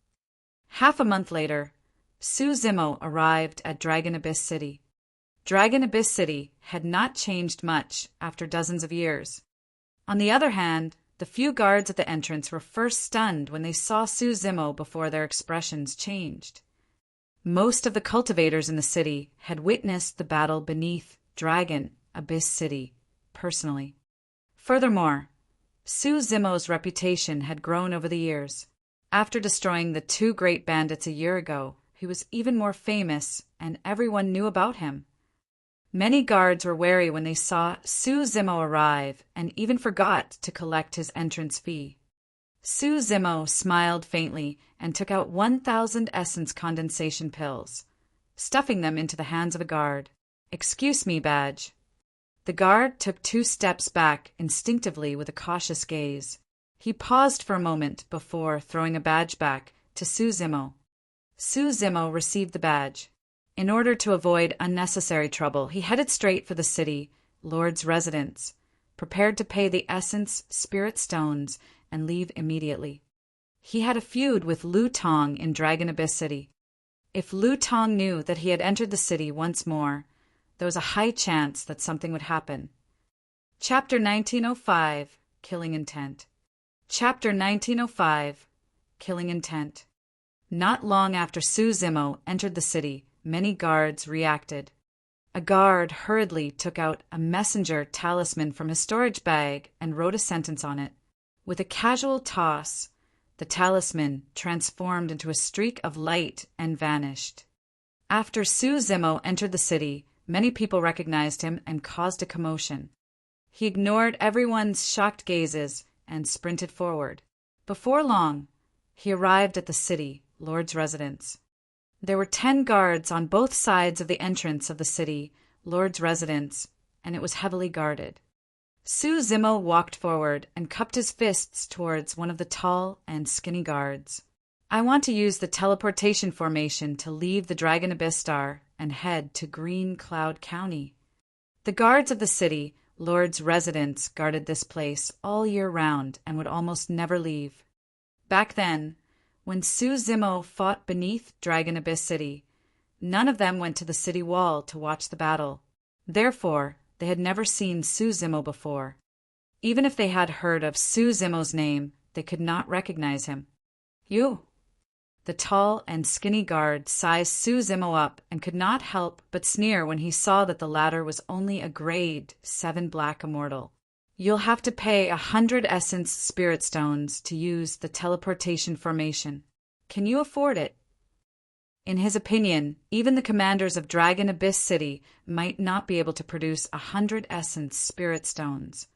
Half a month later, Su Zimo arrived at Dragon Abyss City. Dragon Abyss City had not changed much after dozens of years. On the other hand, the few guards at the entrance were first stunned when they saw Su Zimo before their expressions changed. Most of the cultivators in the city had witnessed the battle beneath Dragon Abyss City personally. Furthermore, Su Zimo's reputation had grown over the years. After destroying the 2 great bandits a year ago, he was even more famous, and everyone knew about him. Many guards were wary when they saw Su Zimo arrive and even forgot to collect his entrance fee. Su Zimo smiled faintly and took out 1,000 essence condensation pills, stuffing them into the hands of a guard. "Excuse me, badge." The guard took 2 steps back instinctively with a cautious gaze. He paused for a moment before throwing a badge back to Su Zimo. Su Zimo received the badge. In order to avoid unnecessary trouble, he headed straight for the city lord's residence, prepared to pay the Essence Spirit Stones and leave immediately. He had a feud with Lu Tong in Dragon Abyss City. If Lu Tong knew that he had entered the city once more, there was a high chance that something would happen. Chapter 1905, Killing Intent. Chapter 1905, Killing Intent. Not long after Su Zimo entered the city, many guards reacted. A guard hurriedly took out a messenger talisman from his storage bag and wrote a sentence on it. With a casual toss, the talisman transformed into a streak of light and vanished. After Su Zimo entered the city, many people recognized him and caused a commotion. He ignored everyone's shocked gazes and sprinted forward. Before long, he arrived at the city lord's residence. There were 10 guards on both sides of the entrance of the city lord's residence, and it was heavily guarded. Su Zimo walked forward and cupped his fists towards one of the tall and skinny guards. "I want to use the teleportation formation to leave the Dragon Abyss Star and head to Green Cloud County." The guards of the city lord's residence guarded this place all year round and would almost never leave. Back then, when Su Zimo fought beneath Dragon Abyss City, none of them went to the city wall to watch the battle. Therefore, they had never seen Su Zimo before. Even if they had heard of Su Zimo's name, they could not recognize him. "You." The tall and skinny guard sized Su Zimo up and could not help but sneer when he saw that the latter was only a grade 7 Black Immortal. "You'll have to pay 100 Essence Spirit Stones to use the teleportation formation. Can you afford it?" In his opinion, even the commanders of Dragon Abyss City might not be able to produce 100 Essence Spirit Stones,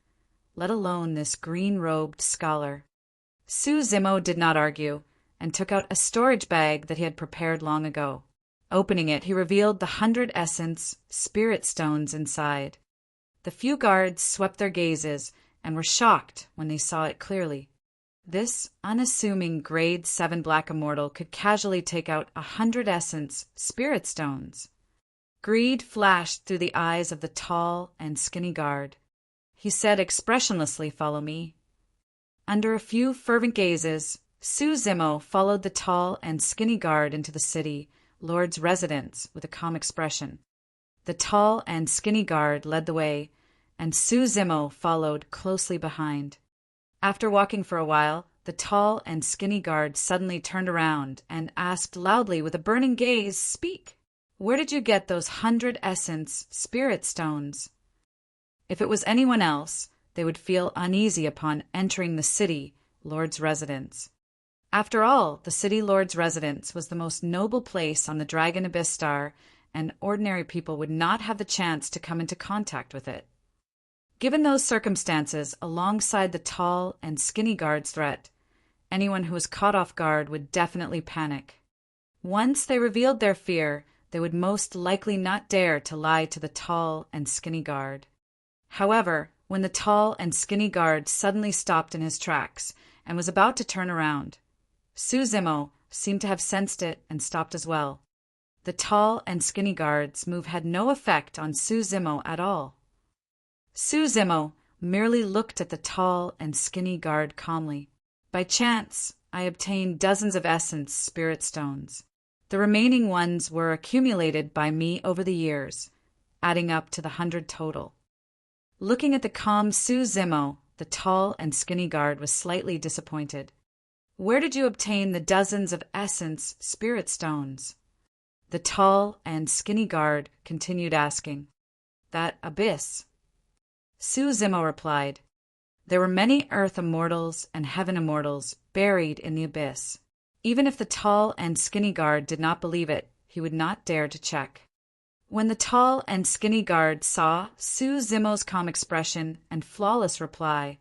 let alone this green-robed scholar. Su Zimo did not argue, and took out a storage bag that he had prepared long ago. Opening it, he revealed the 100 Essence Spirit Stones inside. The few guards swept their gazes and were shocked when they saw it clearly. This unassuming grade 7 Black Immortal could casually take out 100 Essence Spirit Stones. Greed flashed through the eyes of the tall and skinny guard. He said expressionlessly, "Follow me." Under a few fervent gazes, Su Zimo followed the tall and skinny guard into the city lord's residence with a calm expression. The tall and skinny guard led the way, and Su Zimo followed closely behind. After walking for a while, the tall and skinny guard suddenly turned around and asked loudly with a burning gaze, "Speak! Where did you get those 100 essence spirit stones?" If it was anyone else, they would feel uneasy upon entering the city lord's residence. After all, the city lord's residence was the most noble place on the Dragon Abyss Star, and ordinary people would not have the chance to come into contact with it. Given those circumstances, alongside the tall and skinny guard's threat, anyone who was caught off guard would definitely panic. Once they revealed their fear, they would most likely not dare to lie to the tall and skinny guard. However, when the tall and skinny guard suddenly stopped in his tracks and was about to turn around, Suzumo seemed to have sensed it and stopped as well. The tall and skinny guard's move had no effect on Suzumo at all. Suzumo merely looked at the tall and skinny guard calmly. By chance, I obtained dozens of essence spirit stones. The remaining ones were accumulated by me over the years, adding up to the 100 total. Looking at the calm Suzumo, the tall and skinny guard was slightly disappointed. "Where did you obtain the dozens of essence spirit stones?" The tall and skinny guard continued asking. "That abyss." Suzumo replied, "There were many earth immortals and heaven immortals buried in the abyss. Even if the tall and skinny guard did not believe it, he would not dare to check." When the tall and skinny guard saw Suzumo's calm expression and flawless reply,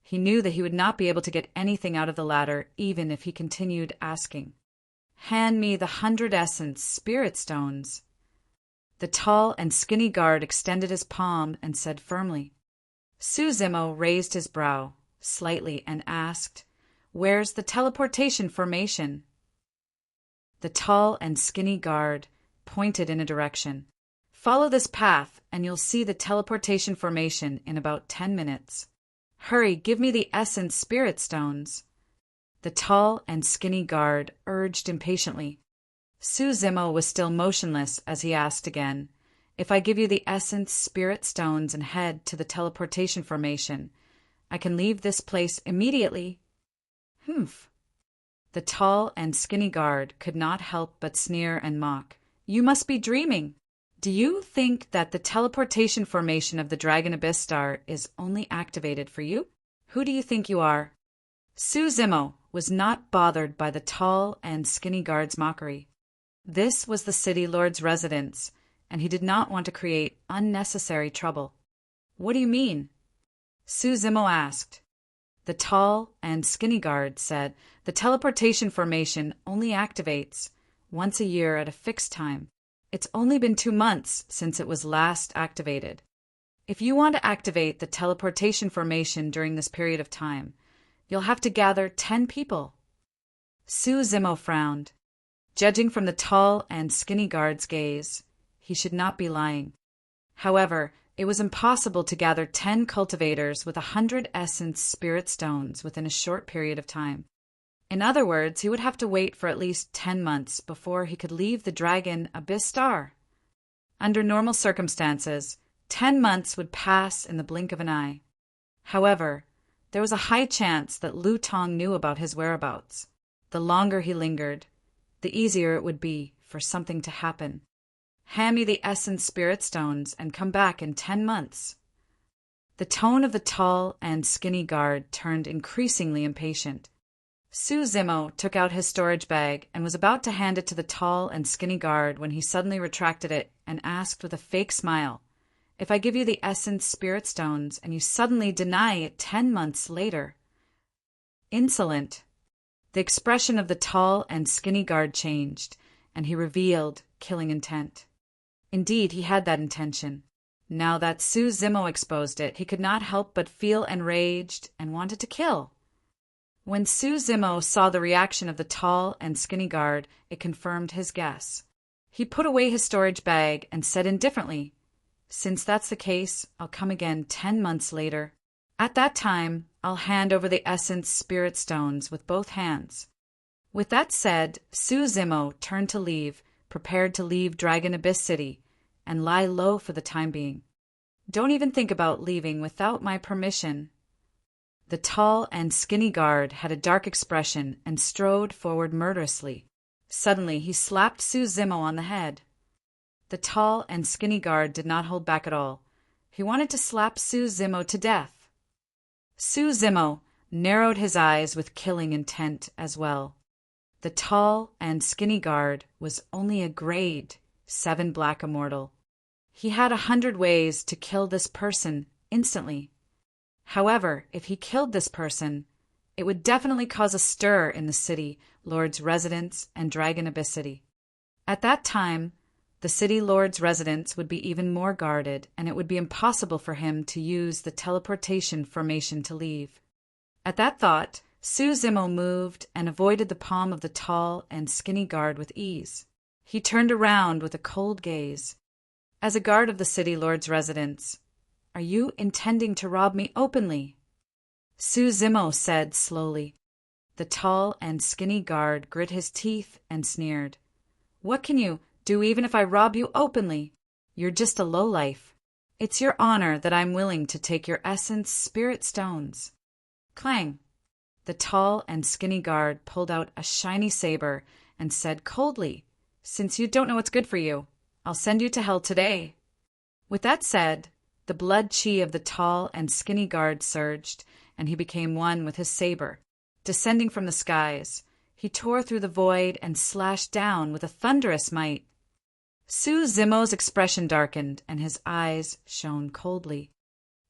he knew that he would not be able to get anything out of the latter even if he continued asking. "Hand me the 100 essence spirit stones." The tall and skinny guard extended his palm and said firmly. Suzumo raised his brow slightly and asked, "Where's the teleportation formation?" The tall and skinny guard pointed in a direction. "Follow this path and you'll see the teleportation formation in about 10 minutes. Hurry, give me the essence spirit stones." The tall and skinny guard urged impatiently. Suzumo was still motionless as he asked again, "If I give you the essence spirit stones and head to the teleportation formation, I can leave this place immediately." "Humph." The tall and skinny guard could not help but sneer and mock. "You must be dreaming. Do you think that the teleportation formation of the Dragon Abyss Star is only activated for you? Who do you think you are?" Suzumo was not bothered by the tall and skinny guard's mockery. This was the city lord's residence, and he did not want to create unnecessary trouble. "What do you mean?" Suzumo asked. The tall and skinny guard said the teleportation formation only activates once a year at a fixed time. It's only been 2 months since it was last activated. If you want to activate the teleportation formation during this period of time, you'll have to gather 10 people. Suzumo frowned. Judging from the tall and skinny guard's gaze, he should not be lying. However, it was impossible to gather 10 cultivators with 100 essence spirit stones within a short period of time. In other words, he would have to wait for at least 10 months before he could leave the Dragon Abyss Star. Under normal circumstances, 10 months would pass in the blink of an eye. However, there was a high chance that Lu Tong knew about his whereabouts. The longer he lingered, the easier it would be for something to happen. "Hand me the essence spirit stones and come back in 10 months. The tone of the tall and skinny guard turned increasingly impatient. Suzumo took out his storage bag and was about to hand it to the tall and skinny guard when he suddenly retracted it and asked with a fake smile, "If I give you the essence spirit stones and you suddenly deny it 10 months later?" Insolent. The expression of the tall and skinny guard changed, and he revealed killing intent. Indeed, he had that intention. Now that Suzumo exposed it, he could not help but feel enraged and wanted to kill. When Suzumo saw the reaction of the tall and skinny guard, it confirmed his guess. He put away his storage bag and said indifferently, "Since that's the case, I'll come again 10 months later. At that time, I'll hand over the essence spirit stones with both hands." With that said, Suzumo turned to leave, prepared to leave Dragon Abyss City, and lie low for the time being. "Don't even think about leaving without my permission." The tall and skinny guard had a dark expression and strode forward murderously. Suddenly, he slapped Su Zimo on the head. The tall and skinny guard did not hold back at all. He wanted to slap Su Zimo to death. Su Zimo narrowed his eyes with killing intent as well. The tall and skinny guard was only a grade 7 black immortal. He had 100 ways to kill this person instantly. However, if he killed this person, it would definitely cause a stir in the city, lord's residence, and Dragon Abyss City. At that time, the city lord's residence would be even more guarded, and it would be impossible for him to use the teleportation formation to leave. At that thought, Su Zimo moved and avoided the palm of the tall and skinny guard with ease. He turned around with a cold gaze. As a guard of the city lord's residence, "Are you intending to rob me openly?" Su Zimo said slowly. The tall and skinny guard grit his teeth and sneered. "What can you do even if I rob you openly? You're just a lowlife. It's your honor that I'm willing to take your essence spirit stones." Clang! The tall and skinny guard pulled out a shiny saber and said coldly, "Since you don't know what's good for you, I'll send you to hell today." With that said, the blood chi of the tall and skinny guard surged, and he became one with his saber. Descending from the skies, he tore through the void and slashed down with a thunderous might. Su Zimo's expression darkened, and his eyes shone coldly.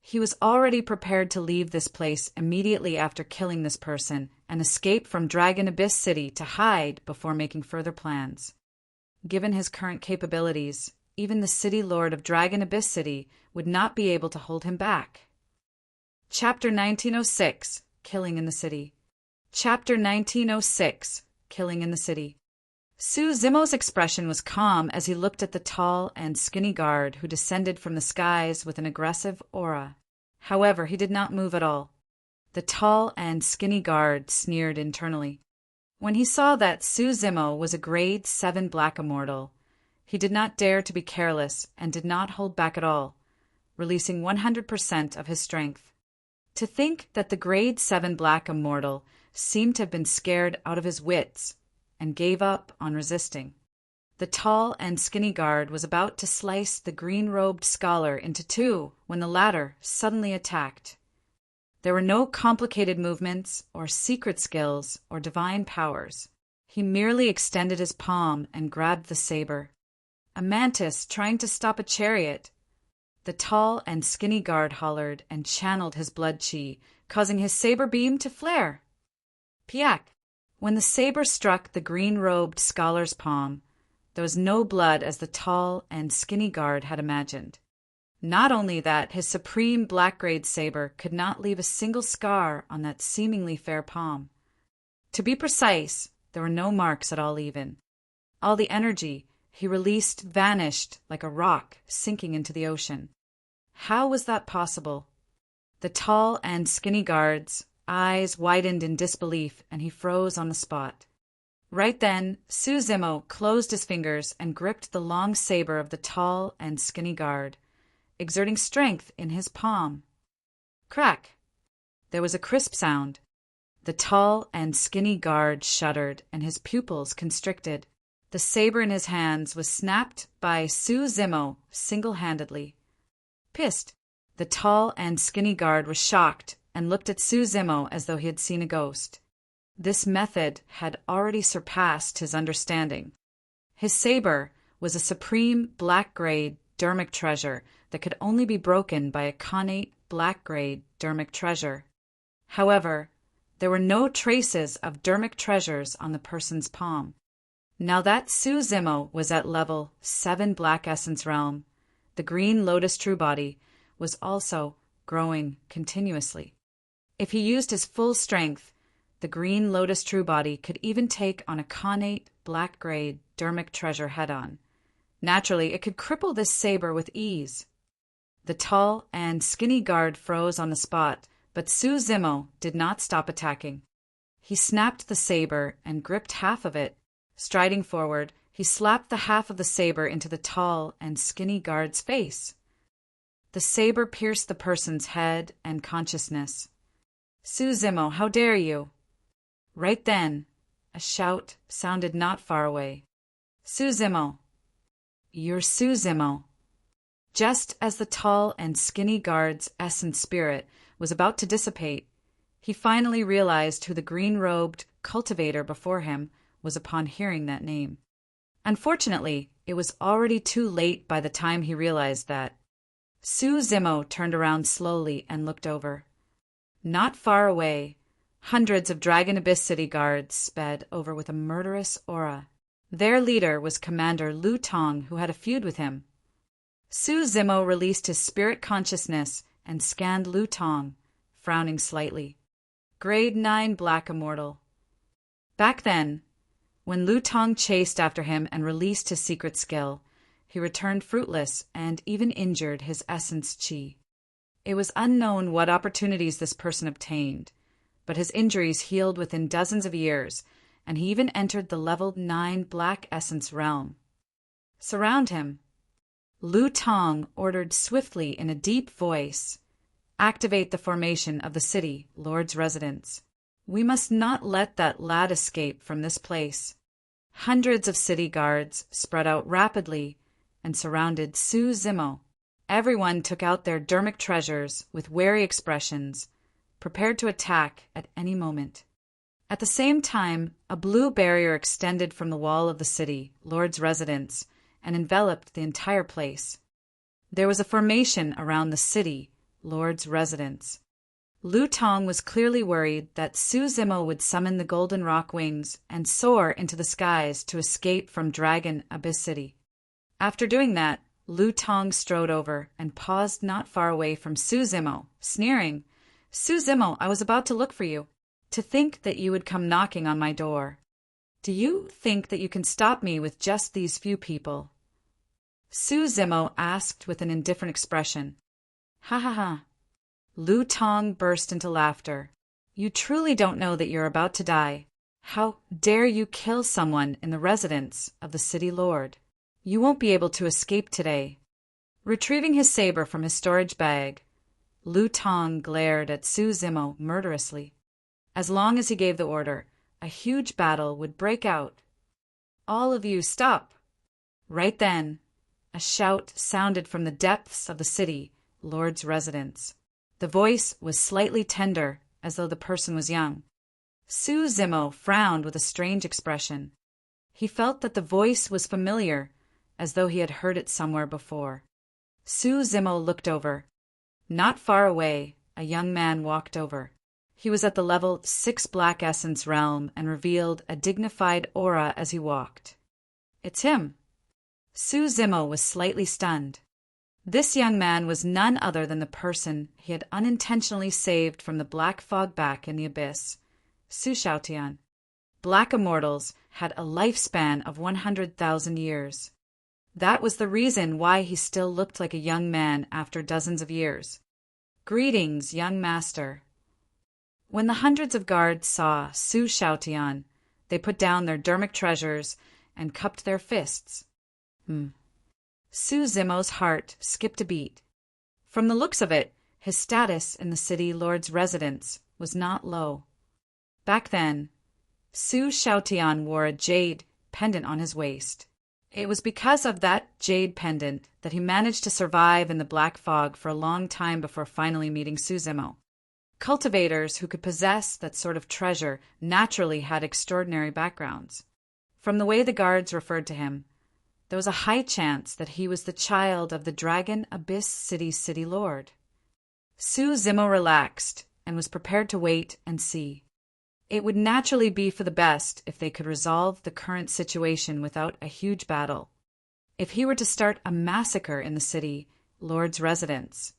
He was already prepared to leave this place immediately after killing this person and escape from Dragon Abyss City to hide before making further plans. Given his current capabilities, even the city lord of Dragon Abyss City would not be able to hold him back. Chapter 1906, Killing in the City. Chapter 1906, Killing in the City. Su Zimo's expression was calm as he looked at the tall and skinny guard who descended from the skies with an aggressive aura. However, he did not move at all. The tall and skinny guard sneered internally. When he saw that Su Zimo was a grade 7 black immortal, he did not dare to be careless and did not hold back at all, releasing 100% of his strength. To think that the grade 7 black immortal seemed to have been scared out of his wits and gave up on resisting. The tall and skinny guard was about to slice the green-robed scholar into two when the latter suddenly attacked. There were no complicated movements or secret skills or divine powers. He merely extended his palm and grabbed the saber. A mantis trying to stop a chariot. The tall and skinny guard hollered and channeled his blood chi, causing his saber beam to flare. Piak! When the saber struck the green-robed scholar's palm, there was no blood as the tall and skinny guard had imagined. Not only that, his supreme black-grade saber could not leave a single scar on that seemingly fair palm. To be precise, there were no marks at all even. All the energy he released vanished like a rock sinking into the ocean. How was that possible? The tall and skinny guard's eyes widened in disbelief, and he froze on the spot. Right then, Su Zimo closed his fingers and gripped the long saber of the tall and skinny guard, exerting strength in his palm. Crack! There was a crisp sound. The tall and skinny guard shuddered, and his pupils constricted. The saber in his hands was snapped by Su Zimo single-handedly. Pissed, the tall and skinny guard was shocked and looked at Su Zimo as though he had seen a ghost. This method had already surpassed his understanding. His saber was a supreme black-grade dermic treasure that could only be broken by a connate black-grade dermic treasure. However, there were no traces of dermic treasures on the person's palm. Now that Su Zimo was at level 7 Black Essence Realm, the green Lotus True Body was also growing continuously. If he used his full strength, the green Lotus True Body could even take on a connate black-grade dermic treasure head-on. Naturally, it could cripple this saber with ease. The tall and skinny guard froze on the spot, but Su Zimo did not stop attacking. He snapped the saber and gripped half of it. Striding forward, he slapped the half of the saber into the tall and skinny guard's face. The saber pierced the person's head and consciousness. Su Zimo, how dare you? Right then, a shout sounded not far away. Su Zimo! You're Su Zimo! Just as the tall and skinny guard's essence spirit was about to dissipate, he finally realized who the green-robed cultivator before him was upon hearing that name. Unfortunately, it was already too late by the time he realized that. Su Zimo turned around slowly and looked over. Not far away, hundreds of Dragon Abyss City guards sped over with a murderous aura. Their leader was Commander Lu Tong, who had a feud with him. Su Zimo released his spirit consciousness and scanned Lu Tong, frowning slightly. Grade 9 Black Immortal. Back then, when Lu Tong chased after him and released his secret skill, he returned fruitless and even injured his essence chi. It was unknown what opportunities this person obtained, but his injuries healed within dozens of years, and he even entered the level 9 Black Essence realm. Surround him. Lu Tong ordered swiftly in a deep voice, "Activate the formation of the city, Lord's residence. We must not let that lad escape from this place." Hundreds of city guards spread out rapidly and surrounded Su Zimo. Everyone took out their dermic treasures with wary expressions, prepared to attack at any moment. At the same time, a blue barrier extended from the wall of the city, Lord's residence, and enveloped the entire place. There was a formation around the city, Lord's residence. Lu Tong was clearly worried that Su Zimo would summon the golden rock wings and soar into the skies to escape from Dragon Abyss City. After doing that, Lu Tong strode over and paused not far away from Su Zimo, sneering, "Su Zimo, I was about to look for you. To think that you would come knocking on my door. Do you think that you can stop me with just these few people?" Su Zimo asked with an indifferent expression. "Ha ha ha." Lu Tong burst into laughter. "You truly don't know that you're about to die. How dare you kill someone in the residence of the city lord? You won't be able to escape today." Retrieving his saber from his storage bag, Lu Tong glared at Su Zimo murderously. As long as he gave the order, a huge battle would break out. "All of you, stop!" Right then, a shout sounded from the depths of the city, Lord's residence. The voice was slightly tender, as though the person was young. Su Zimo frowned with a strange expression. He felt that the voice was familiar, as though he had heard it somewhere before. Su Zimo looked over. Not far away, a young man walked over. He was at the level 6 Black Essence realm and revealed a dignified aura as he walked. "It's him." Su Zimo was slightly stunned. This young man was none other than the person he had unintentionally saved from the black fog back in the abyss, Su Xiaotian. Black immortals had a lifespan of 100,000 years. That was the reason why he still looked like a young man after dozens of years. "Greetings, young master." When the hundreds of guards saw Su Xiaotian, they put down their dermic treasures and cupped their fists. Su Zimo's heart skipped a beat. From the looks of it, his status in the city lord's residence was not low. Back then, Su Xiaotian wore a jade pendant on his waist. It was because of that jade pendant that he managed to survive in the black fog for a long time before finally meeting Su Zimo. Cultivators who could possess that sort of treasure naturally had extraordinary backgrounds. From the way the guards referred to him, there was a high chance that he was the child of the Dragon Abyss City Lord. Su Zimo relaxed and was prepared to wait and see. It would naturally be for the best if they could resolve the current situation without a huge battle. If he were to start a massacre in the city lord's residence,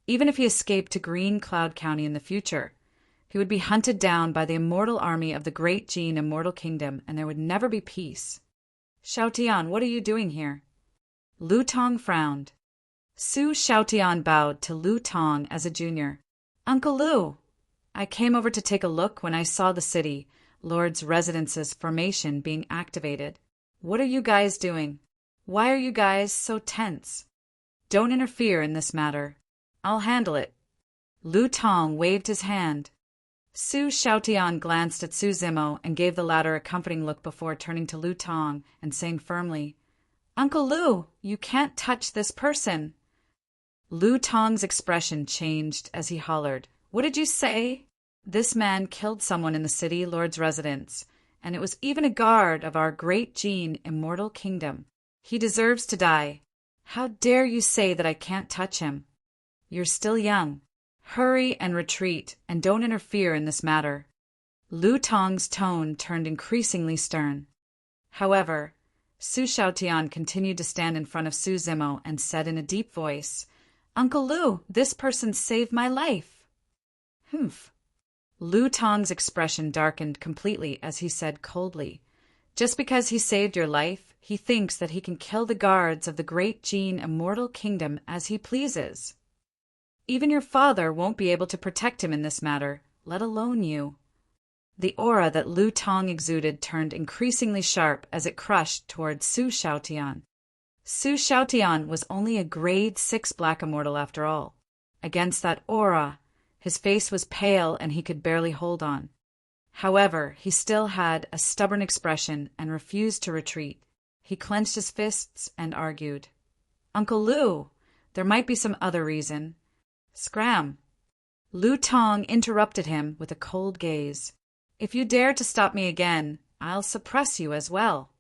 even if he escaped to Green Cloud County in the future, he would be hunted down by the immortal army of the Great Gene Immortal Kingdom, and there would never be peace. "Xiaotian, what are you doing here?" Lu Tong frowned. Su Xiaotian bowed to Lu Tong as a junior. "Uncle Lu, I came over to take a look when I saw the city lord's residence's formation being activated. What are you guys doing? Why are you guys so tense? Don't interfere in this matter. I'll handle it." Lu Tong waved his hand. Su Xiaotian glanced at Su Zimo and gave the latter a comforting look before turning to Lu Tong and saying firmly, "Uncle Lu, you can't touch this person." Lu Tong's expression changed as he hollered, "What did you say?" "This man killed someone in the city lord's residence, and it was even a guard of our great Jin immortal kingdom. He deserves to die. How dare you say that I can't touch him? You're still young. Hurry and retreat, and don't interfere in this matter." Lu Tong's tone turned increasingly stern. However, Su Xiaotian continued to stand in front of Su Zimo and said in a deep voice, "Uncle Lu, this person saved my life." "Humph." Lu Tong's expression darkened completely as he said coldly, "Just because he saved your life, he thinks that he can kill the guards of the great Jin immortal kingdom as he pleases. Even your father won't be able to protect him in this matter, let alone you." The aura that Lu Tong exuded turned increasingly sharp as it crushed toward Su Xiaotian. Su Xiaotian was only a grade 6 black immortal after all. Against that aura, his face was pale and he could barely hold on. However, he still had a stubborn expression and refused to retreat. He clenched his fists and argued, "Uncle Lu, there might be some other reason." "Scram!" Lu Tong interrupted him with a cold gaze. "If you dare to stop me again, I'll suppress you as well."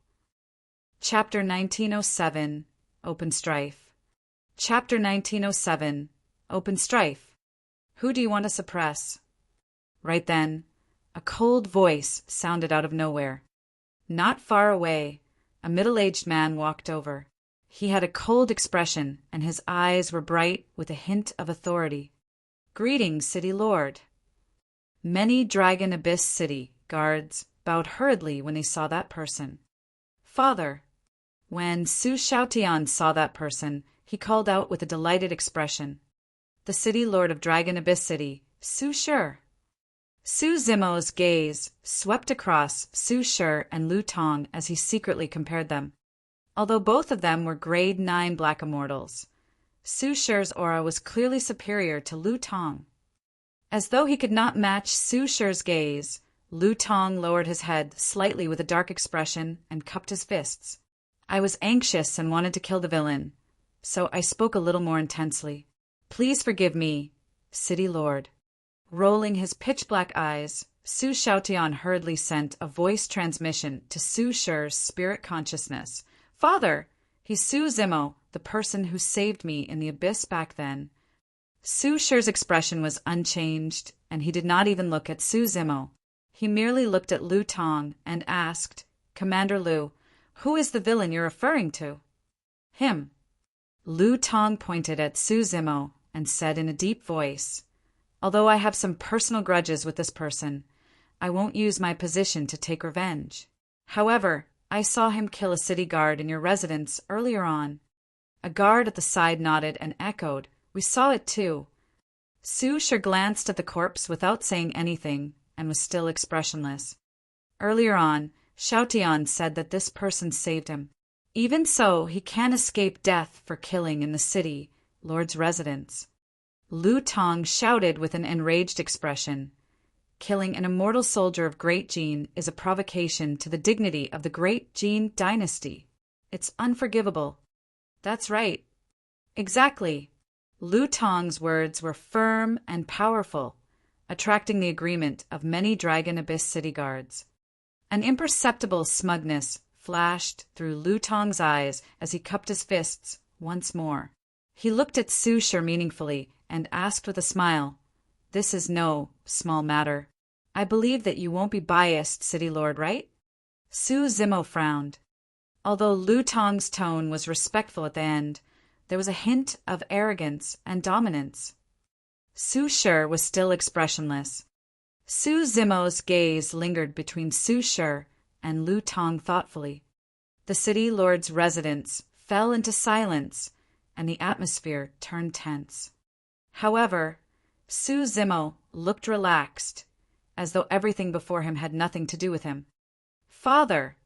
Chapter 1907, Open Strife. Chapter 1907, Open Strife. Who do you want to suppress? Right then, a cold voice sounded out of nowhere. Not far away, a middle-aged man walked over. He had a cold expression, and his eyes were bright with a hint of authority. "Greetings, City Lord." Many Dragon Abyss City guards bowed hurriedly when they saw that person. "Father." When Su Xiaotian saw that person, he called out with a delighted expression, "The City Lord of Dragon Abyss City, Su Shi." Su Zimo's gaze swept across Su Shi and Lu Tong as he secretly compared them. Although both of them were grade 9 black immortals, Su Shi's aura was clearly superior to Lu Tong. As though he could not match Su Shi's gaze, Lu Tong lowered his head slightly with a dark expression and cupped his fists. "I was anxious and wanted to kill the villain, so I spoke a little more intensely. Please forgive me, City Lord." Rolling his pitch-black eyes, Su Xiaotian hurriedly sent a voice transmission to Su Shi's spirit consciousness. "Father, he's Su Zimo, the person who saved me in the abyss back then." Su Shi's expression was unchanged, and he did not even look at Su Zimo. He merely looked at Lu Tong and asked, "Commander Lu, who is the villain you're referring to?" "Him." Lu Tong pointed at Su Zimo and said in a deep voice, "Although I have some personal grudges with this person, I won't use my position to take revenge. However, I saw him kill a city guard in your residence earlier on." A guard at the side nodded and echoed, "We saw it too." Su Shi glanced at the corpse without saying anything and was still expressionless. Earlier on, Xiaotian said that this person saved him. Even so, he can't escape death for killing in the city lord's residence. Lu Tong shouted with an enraged expression, "Killing an immortal soldier of Great Jin is a provocation to the dignity of the Great Jin dynasty. It's unforgivable." "That's right." "Exactly." Lu Tong's words were firm and powerful, attracting the agreement of many Dragon Abyss City guards. An imperceptible smugness flashed through Lu Tong's eyes as he cupped his fists once more. He looked at Su Shi meaningfully and asked with a smile, "This is no small matter. I believe that you won't be biased, City Lord, right?" Su Zimo frowned. Although Lu Tong's tone was respectful at the end, there was a hint of arrogance and dominance. Su Shi was still expressionless. Su Zimo's gaze lingered between Su Shi and Lu Tong thoughtfully. The city lord's residence fell into silence, and the atmosphere turned tense. However, Su Zimo looked relaxed, as though everything before him had nothing to do with him. "Father,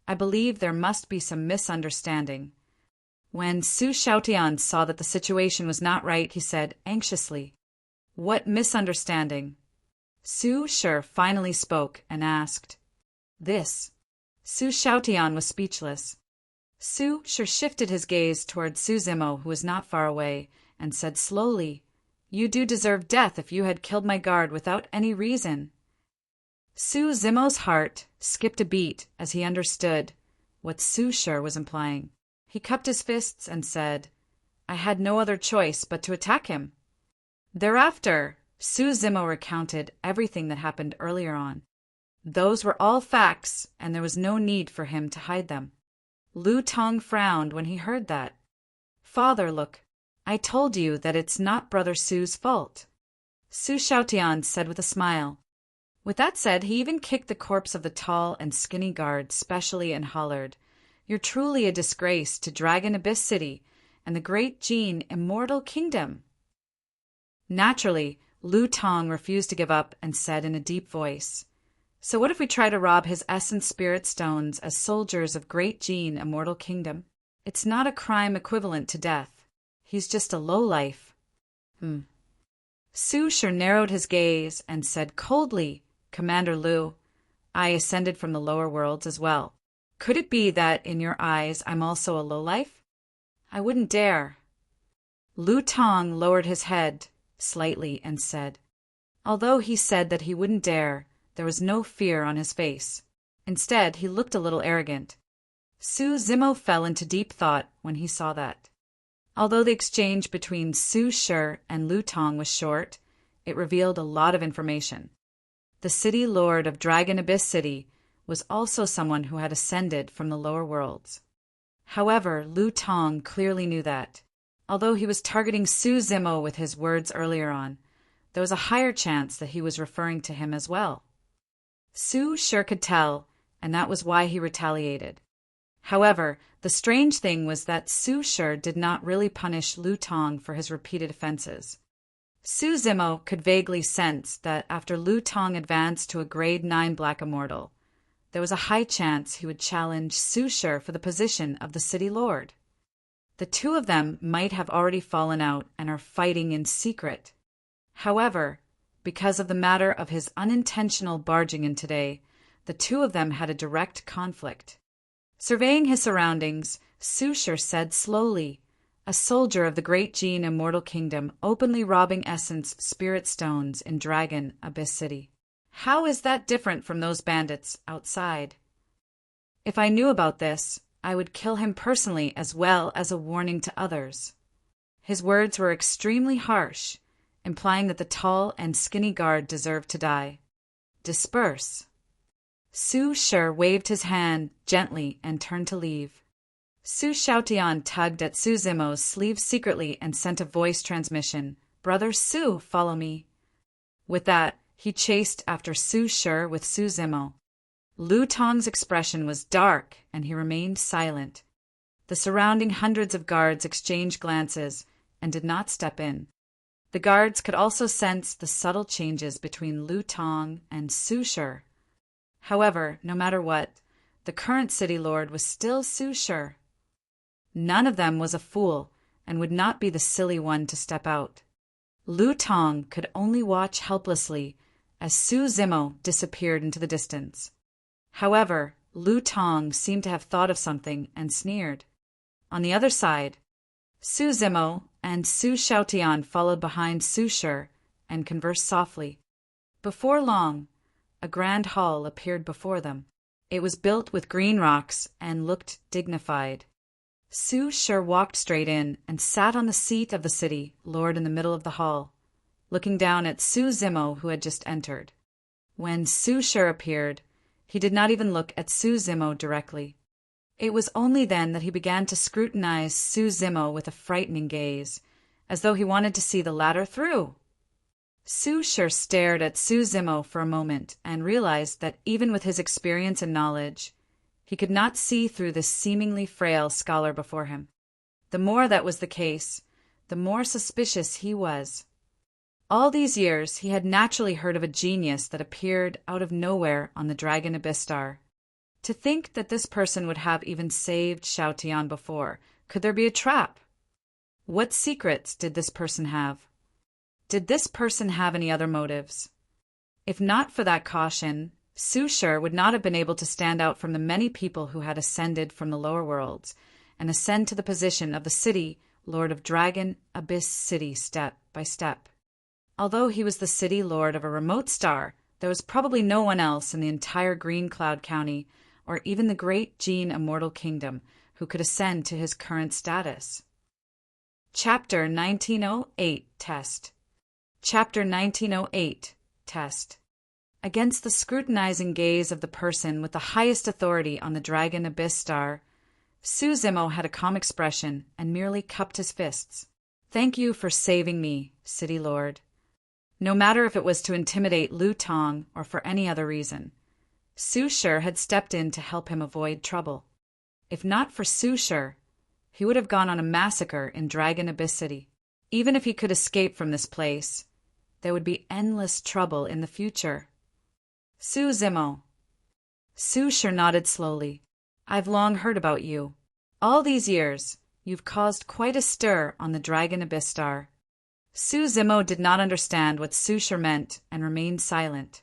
I believe there must be some misunderstanding." When Su Xiaotian saw that the situation was not right, he said anxiously, "What misunderstanding?" Su Shi finally spoke and asked, "This?" Su Xiaotian was speechless. Su Shi shifted his gaze toward Su Zimo, who was not far away, and said slowly, "You do deserve death if you had killed my guard without any reason." Su Zimo's heart skipped a beat as he understood what Su Shi was implying. He cupped his fists and said, "I had no other choice but to attack him." Thereafter, Su Zimo recounted everything that happened earlier on. Those were all facts, and there was no need for him to hide them. Lu Tong frowned when he heard that. "Father, look, I told you that it's not Brother Su's fault," Su Xiaotian said with a smile. With that said, he even kicked the corpse of the tall and skinny guard specially and hollered, "You're truly a disgrace to Dragon Abyss City and the great Jin Immortal Kingdom." Naturally, Lu Tong refused to give up and said in a deep voice, "So what if we try to rob his essence spirit stones as soldiers of great Jin Immortal Kingdom? It's not a crime equivalent to death. He's just a lowlife." Su Shi narrowed his gaze and said coldly, "Commander Lu, I ascended from the lower worlds as well. Could it be that in your eyes I'm also a lowlife? I wouldn't dare." Lu Tong lowered his head slightly and said, although he said that he wouldn't dare, there was no fear on his face. Instead, he looked a little arrogant. Su Zimo fell into deep thought when he saw that. Although the exchange between Su Shi and Lu Tong was short, it revealed a lot of information. The city lord of Dragon Abyss City was also someone who had ascended from the lower worlds. However, Lu Tong clearly knew that, although he was targeting Su Zimo with his words earlier on, there was a higher chance that he was referring to him as well. Su Shi could tell, and that was why he retaliated. However, the strange thing was that Su Shi did not really punish Lu Tong for his repeated offenses. Su Zimo could vaguely sense that after Lu Tong advanced to a grade 9 Black Immortal, there was a high chance he would challenge Su Shi for the position of the city lord. The two of them might have already fallen out and are fighting in secret. However, because of the matter of his unintentional barging in today, the two of them had a direct conflict. Surveying his surroundings, Su Shi said slowly, "A soldier of the great Jin Immortal Kingdom openly robbing essence spirit stones in Dragon Abyss City. How is that different from those bandits outside? If I knew about this, I would kill him personally as well as a warning to others." His words were extremely harsh, implying that the tall and skinny guard deserved to die. "Disperse." Su Shi waved his hand gently and turned to leave. Su Xiaotian tugged at Su Zimo's sleeve secretly and sent a voice transmission, "Brother Su, follow me." With that, he chased after Su Shi with Su Zimo. Lu Tong's expression was dark, and he remained silent. The surrounding hundreds of guards exchanged glances and did not step in. The guards could also sense the subtle changes between Lu Tong and Su Shi. However, no matter what, the current city lord was still Su Shi. None of them was a fool and would not be the silly one to step out. Lu Tong could only watch helplessly as Su Zimo disappeared into the distance. However, Lu Tong seemed to have thought of something and sneered. On the other side, Su Zimo and Su Xiaotian followed behind Su Shi and conversed softly. Before long, a grand hall appeared before them. It was built with green rocks and looked dignified. Su Shi walked straight in and sat on the seat of the city lord in the middle of the hall, looking down at Su Zimo, who had just entered. When Su Shi appeared, he did not even look at Su Zimo directly. It was only then that he began to scrutinize Su Zimo with a frightening gaze, as though he wanted to see the latter through. Su Shi stared at Su Zimo for a moment and realized that even with his experience and knowledge, he could not see through this seemingly frail scholar before him. The more that was the case, the more suspicious he was. All these years, he had naturally heard of a genius that appeared out of nowhere on the Dragon Abyss Star. To think that this person would have even saved Xiaotian before, could there be a trap? What secrets did this person have? Did this person have any other motives? If not for that caution, Su Shi would not have been able to stand out from the many people who had ascended from the lower worlds and ascend to the position of the city lord of Dragon Abyss City step by step. Although he was the city lord of a remote star, there was probably no one else in the entire Green Cloud County or even the great Gene Immortal Kingdom who could ascend to his current status. Chapter 1908 Test. Chapter 1908 Test. Against the scrutinizing gaze of the person with the highest authority on the Dragon Abyss Star, Su Zimo had a calm expression and merely cupped his fists. "Thank you for saving me, City Lord." No matter if it was to intimidate Lu Tong or for any other reason, Su Shi had stepped in to help him avoid trouble. If not for Su Shi, he would have gone on a massacre in Dragon Abyss City. Even if he could escape from this place, there would be endless trouble in the future. Su Zimo. Su Shi nodded slowly. "I've long heard about you. All these years, you've caused quite a stir on the Dragon Abyss Star." Su Zimo did not understand what Su Shi meant and remained silent.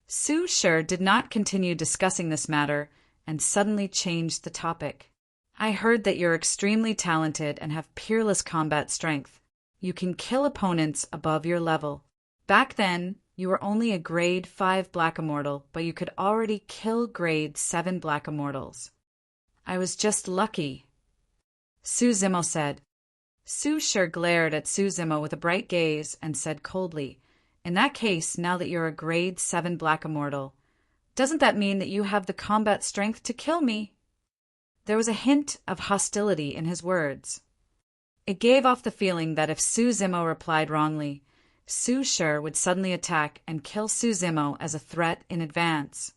Su Shi did not continue discussing this matter and suddenly changed the topic. "I heard that you're extremely talented and have peerless combat strength. You can kill opponents above your level. Back then, you were only a grade 5 Black Immortal, but you could already kill grade 7 Black Immortals." "I was just lucky," Su Zimo said. Su Shi glared at Su Zimo with a bright gaze and said coldly, "In that case, now that you're a grade 7 Black Immortal, doesn't that mean that you have the combat strength to kill me?" There was a hint of hostility in his words. It gave off the feeling that if Su Zimo replied wrongly, Su Shi would suddenly attack and kill Su Zimo as a threat in advance.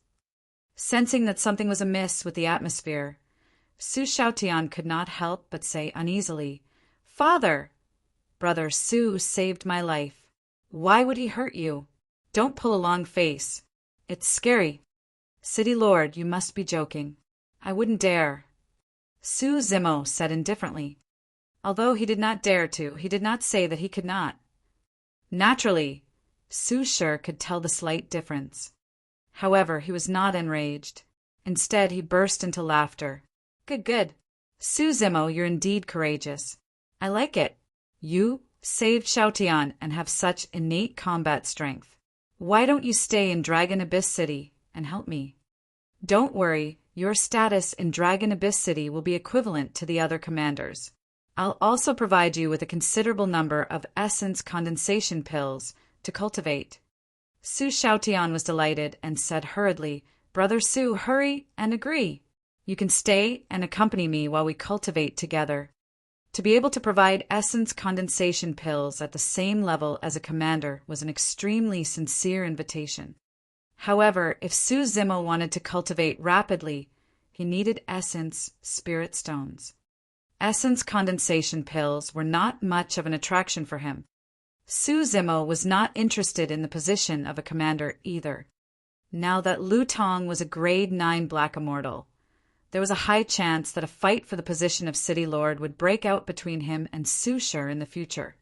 Sensing that something was amiss with the atmosphere, Su Xiaotian could not help but say uneasily, "Father, Brother Su saved my life. Why would he hurt you? Don't pull a long face. It's scary." "City Lord, you must be joking. I wouldn't dare," Su Zimo said indifferently. Although he did not dare to, he did not say that he could not. Naturally, Su Shi could tell the slight difference. However, he was not enraged. Instead, he burst into laughter. "Good, good. Su Zimo, you're indeed courageous. I like it. You saved Xiaotian and have such innate combat strength. Why don't you stay in Dragon Abyss City and help me? Don't worry, your status in Dragon Abyss City will be equivalent to the other commanders. I'll also provide you with a considerable number of essence condensation pills to cultivate." Su Xiaotian was delighted and said hurriedly, "Brother Su, hurry and agree. You can stay and accompany me while we cultivate together." To be able to provide essence condensation pills at the same level as a commander was an extremely sincere invitation. However, if Su Zimo wanted to cultivate rapidly, he needed essence spirit stones. Essence condensation pills were not much of an attraction for him. Su Zimo was not interested in the position of a commander either. Now that Lu Tong was a grade 9 Black Immortal, there was a high chance that a fight for the position of City Lord would break out between him and Su Shi in the future.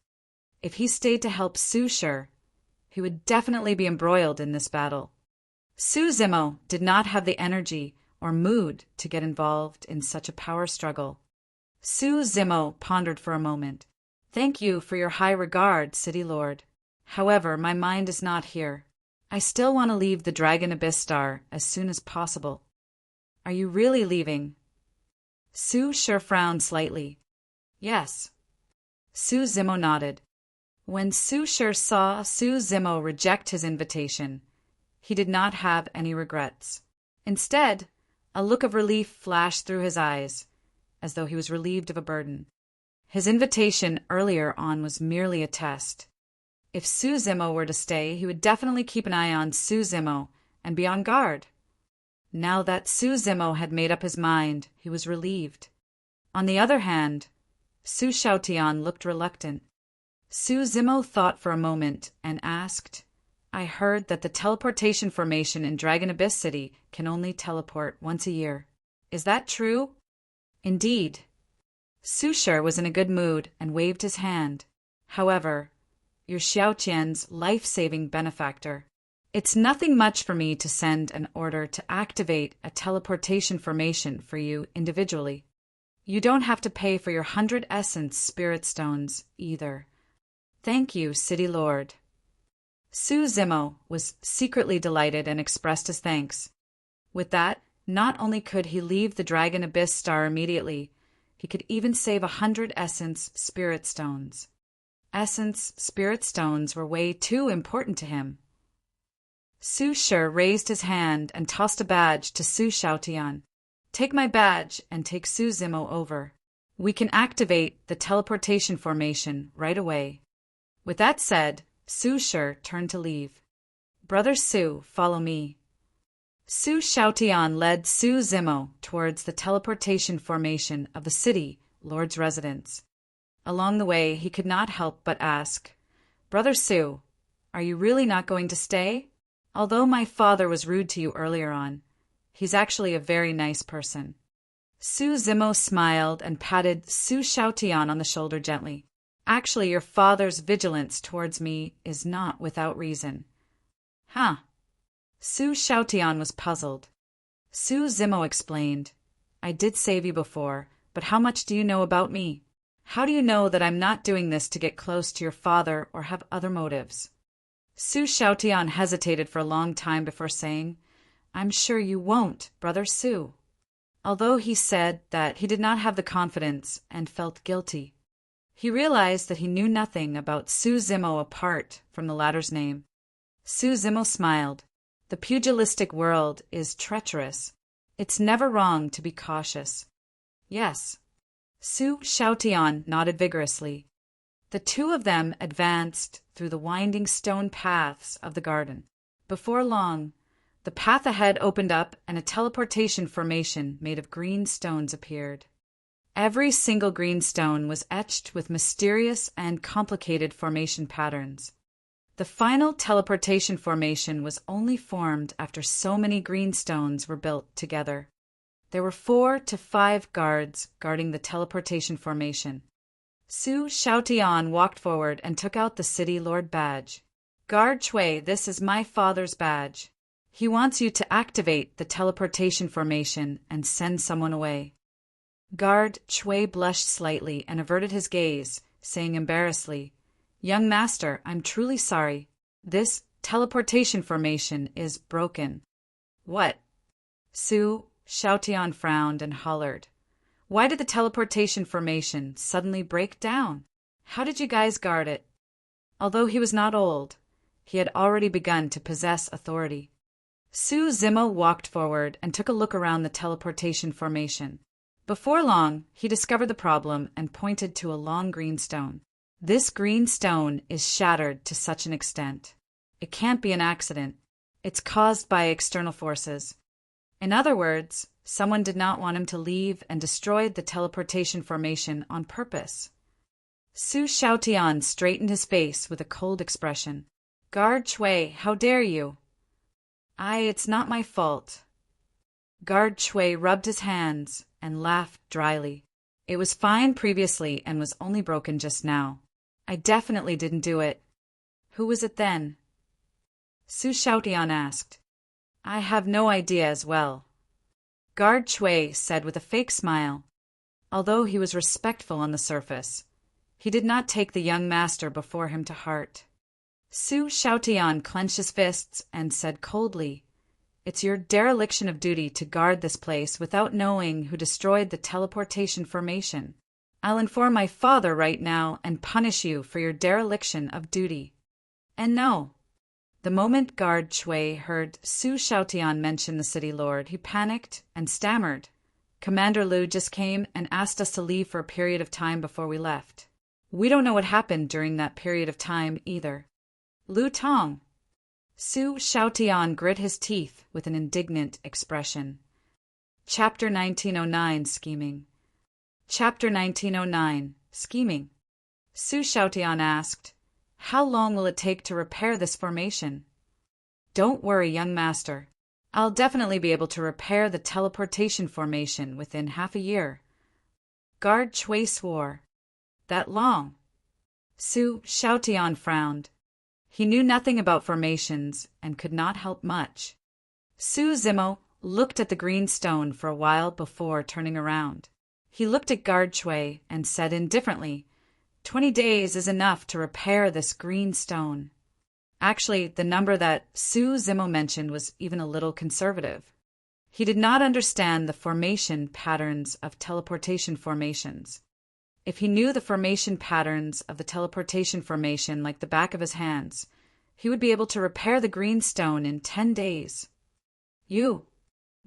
If he stayed to help Su Shi, he would definitely be embroiled in this battle. Su Zimo did not have the energy or mood to get involved in such a power struggle. Su Zimo pondered for a moment. "Thank you for your high regard, City Lord. However, my mind is not here. I still want to leave the Dragon Abyss Star as soon as possible." "Are you really leaving?" Su Shi frowned slightly. "Yes." Su Zimo nodded. When Su Shi saw Su Zimo reject his invitation, he did not have any regrets. Instead, a look of relief flashed through his eyes, as though he was relieved of a burden. His invitation earlier on was merely a test. If Su Zimo were to stay, he would definitely keep an eye on Su Zimo and be on guard. Now that Su Zimo had made up his mind, he was relieved. On the other hand, Su Xiaotian looked reluctant. Su Zimo thought for a moment and asked, "I heard that the teleportation formation in Dragon Abyss City can only teleport once a year. Is that true?" "Indeed." Su Shi was in a good mood and waved his hand. "However, you're Xiaotian's life-saving benefactor. It's nothing much for me to send an order to activate a teleportation formation for you individually. You don't have to pay for your 100 essence spirit stones either. Thank you, City Lord. Su Zimo was secretly delighted and expressed his thanks. With that, not only could he leave the Dragon Abyss Star immediately, he could even save 100 essence spirit stones. Essence spirit stones were way too important to him. Su Shi raised his hand and tossed a badge to Su Xiaotian. Take my badge and take Su Zimo over. We can activate the teleportation formation right away. With that said, Su Shi turned to leave. Brother Su, follow me. Su Xiaotian led Su Zimo towards the teleportation formation of the city lord's residence. Along the way, he could not help but ask, Brother Su, are you really not going to stay? Although my father was rude to you earlier on, he's actually a very nice person. Su Zimo smiled and patted Su Xiaotian on the shoulder gently. Actually, your father's vigilance towards me is not without reason. Huh? Su Xiaotian was puzzled. Su Zimo explained, I did save you before, but how much do you know about me? How do you know that I'm not doing this to get close to your father or have other motives? Su Xiaotian hesitated for a long time before saying, I'm sure you won't, Brother Su. Although he said that he did not have the confidence and felt guilty, he realized that he knew nothing about Su Zimo apart from the latter's name. Su Zimo smiled. The pugilistic world is treacherous. It's never wrong to be cautious. Yes. Su Xiaotian nodded vigorously. The two of them advanced through the winding stone paths of the garden. Before long, the path ahead opened up and a teleportation formation made of green stones appeared. Every single green stone was etched with mysterious and complicated formation patterns. The final teleportation formation was only formed after so many green stones were built together. There were 4 to 5 guards guarding the teleportation formation. Su Xiaotian walked forward and took out the City Lord badge. Guard Chui, this is my father's badge. He wants you to activate the teleportation formation and send someone away. Guard Chui blushed slightly and averted his gaze, saying embarrassedly, Young master, I'm truly sorry. This teleportation formation is broken. What? Su Xiaotian frowned and hollered. Why did the teleportation formation suddenly break down? How did you guys guard it? Although he was not old, he had already begun to possess authority. Su Zimo walked forward and took a look around the teleportation formation. Before long, he discovered the problem and pointed to a long green stone. This green stone is shattered to such an extent. It can't be an accident. It's caused by external forces. In other words, someone did not want him to leave and destroyed the teleportation formation on purpose. Su Xiaotian straightened his face with a cold expression. Guard Chui, how dare you? It's not my fault. Guard Chui rubbed his hands and laughed dryly. It was fine previously and was only broken just now. I definitely didn't do it. Who was it then? Su Xiaotian asked. I have no idea as well. Guard Chui said with a fake smile. Although he was respectful on the surface, he did not take the young master before him to heart. Su Xiaotian clenched his fists and said coldly, It's your dereliction of duty to guard this place without knowing who destroyed the teleportation formation. I'll inform my father right now and punish you for your dereliction of duty. And no. The moment Guard Chui heard Su Xiaotian mention the city lord, he panicked and stammered. Commander Lu just came and asked us to leave for a period of time before we left. We don't know what happened during that period of time either. Lu Tong. Su Xiaotian grit his teeth with an indignant expression. Chapter 1909 Scheming. Chapter 1909 Scheming. Su Xiaotian asked, How long will it take to repair this formation? Don't worry, young master. I'll definitely be able to repair the teleportation formation within half a year. Guard Chui swore. That long? Su Xiaotian frowned. He knew nothing about formations and could not help much. Su Zimo looked at the green stone for a while before turning around. He looked at Guard Shui and said indifferently, 20 days is enough to repair this green stone. Actually, the number that Su Zimo mentioned was even a little conservative. He did not understand the formation patterns of teleportation formations. If he knew the formation patterns of the teleportation formation like the back of his hands, he would be able to repair the green stone in 10 days. You.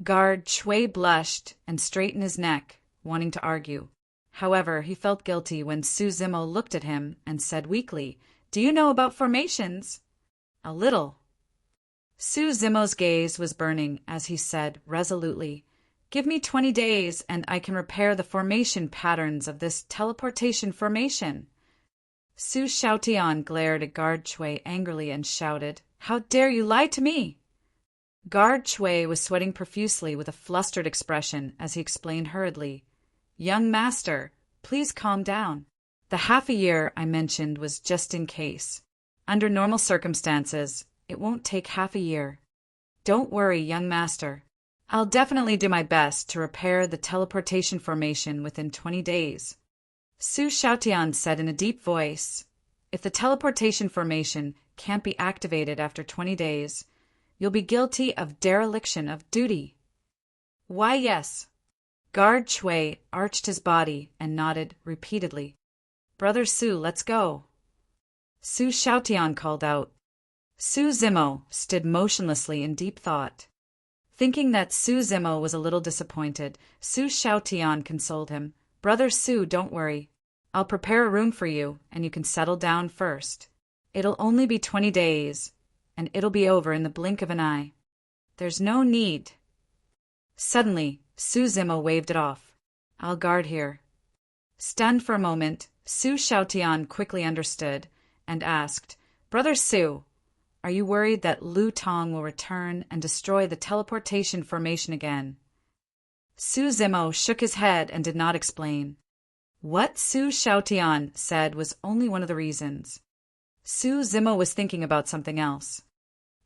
Guard Shui blushed and straightened his neck, wanting to argue. However, he felt guilty when Su Zimo looked at him and said weakly, Do you know about formations? A little. Su Zimo's gaze was burning as he said resolutely, Give me 20 days and I can repair the formation patterns of this teleportation formation. Su Xiaotian glared at Guard Shui angrily and shouted, How dare you lie to me? Guard Shui was sweating profusely with a flustered expression as he explained hurriedly, Young master, please calm down. The half a year I mentioned was just in case. Under normal circumstances, it won't take half a year. Don't worry, young master. I'll definitely do my best to repair the teleportation formation within 20 days. Su Xiaotian said in a deep voice, If the teleportation formation can't be activated after 20 days, you'll be guilty of dereliction of duty. Why, yes. Guard Shui arched his body and nodded repeatedly. Brother Su, let's go. Su Xiaotian called out. Su Zimo stood motionlessly in deep thought. Thinking that Su Zimo was a little disappointed, Su Xiaotian consoled him. Brother Su, don't worry. I'll prepare a room for you, and you can settle down first. It'll only be 20 days, and it'll be over in the blink of an eye. There's no need. Suddenly, Su Zimo waved it off. I'll guard here. Stunned for a moment, Su Xiaotian quickly understood and asked, Brother Su, are you worried that Lu Tong will return and destroy the teleportation formation again? Su Zimo shook his head and did not explain. What Su Xiaotian said was only one of the reasons. Su Zimo was thinking about something else.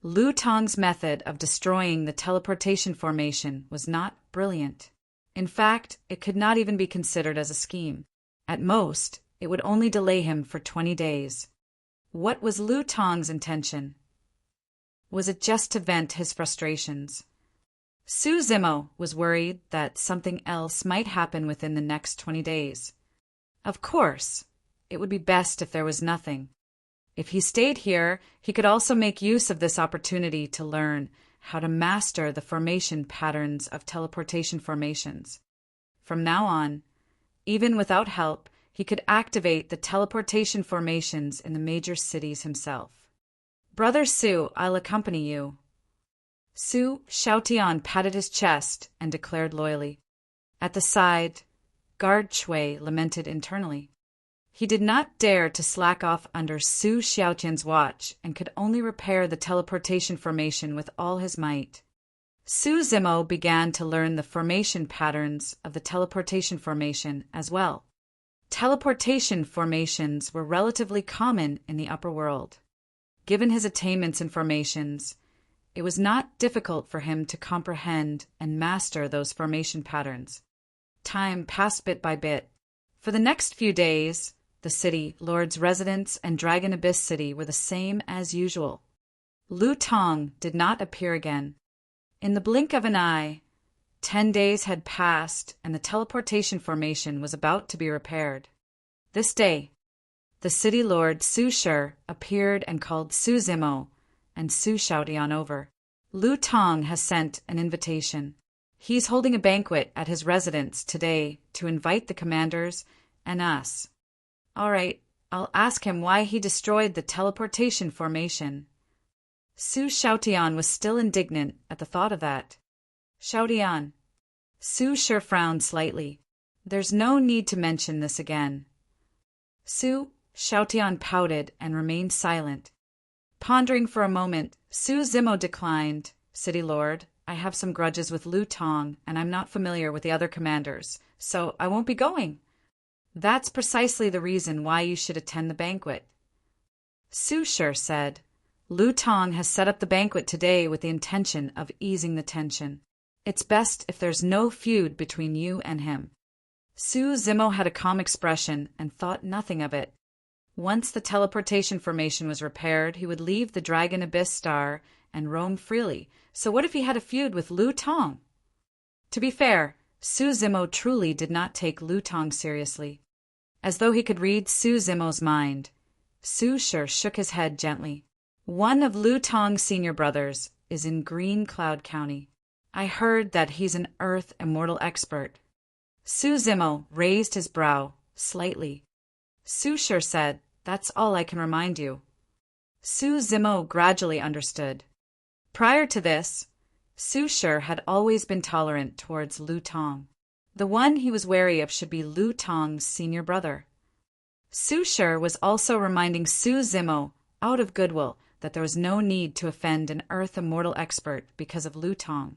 Lu Tong's method of destroying the teleportation formation was not brilliant. In fact, it could not even be considered as a scheme. At most, it would only delay him for 20 days. What was Lu Tong's intention? Was it just to vent his frustrations? Su Zimo was worried that something else might happen within the next 20 days. Of course, it would be best if there was nothing. If he stayed here, he could also make use of this opportunity to learn how to master the formation patterns of teleportation formations. From now on, even without help, he could activate the teleportation formations in the major cities himself. Brother Su, I'll accompany you. Su Xiaotian patted his chest and declared loyally. At the side, Guard Shui lamented internally. He did not dare to slack off under Su Xiaotian's watch and could only repair the teleportation formation with all his might. Su Zimo began to learn the formation patterns of the teleportation formation as well. Teleportation formations were relatively common in the upper world. Given his attainments in formations, it was not difficult for him to comprehend and master those formation patterns. Time passed bit by bit. For the next few days, the city, Lord's residence, and Dragon Abyss City were the same as usual. Lu Tong did not appear again. In the blink of an eye, 10 days had passed and the teleportation formation was about to be repaired. This day, the city lord Su Shi appeared and called Su Zimo and Su Xiaotian over. Lu Tong has sent an invitation. He's holding a banquet at his residence today to invite the commanders and us. All right, I'll ask him why he destroyed the teleportation formation. Su Xiaotian was still indignant at the thought of that. Xiaotian. Su Shi frowned slightly. There's no need to mention this again. Su Xiaotian pouted and remained silent. Pondering for a moment, Su Zimo declined. City Lord, I have some grudges with Lu Tong, and I'm not familiar with the other commanders, so I won't be going. That's precisely the reason why you should attend the banquet. Su Shi said, Lu Tong has set up the banquet today with the intention of easing the tension. It's best if there's no feud between you and him. Su Zimo had a calm expression and thought nothing of it. Once the teleportation formation was repaired, he would leave the Dragon Abyss Star and roam freely. So what if he had a feud with Lu Tong? To be fair, Su Zimo truly did not take Lu Tong seriously. As though he could read Su Zimo's mind, Su Shi shook his head gently. One of Lu Tong's senior brothers is in Green Cloud County. I heard that he's an Earth Immortal expert. Su Zimo raised his brow slightly. Su Shi said, "That's all I can remind you." Su Zimo gradually understood. Prior to this, Su Shi had always been tolerant towards Lu Tong. The one he was wary of should be Lu Tong's senior brother. Su Shi was also reminding Su Zimo, out of goodwill, that there was no need to offend an Earth Immortal expert because of Lu Tong.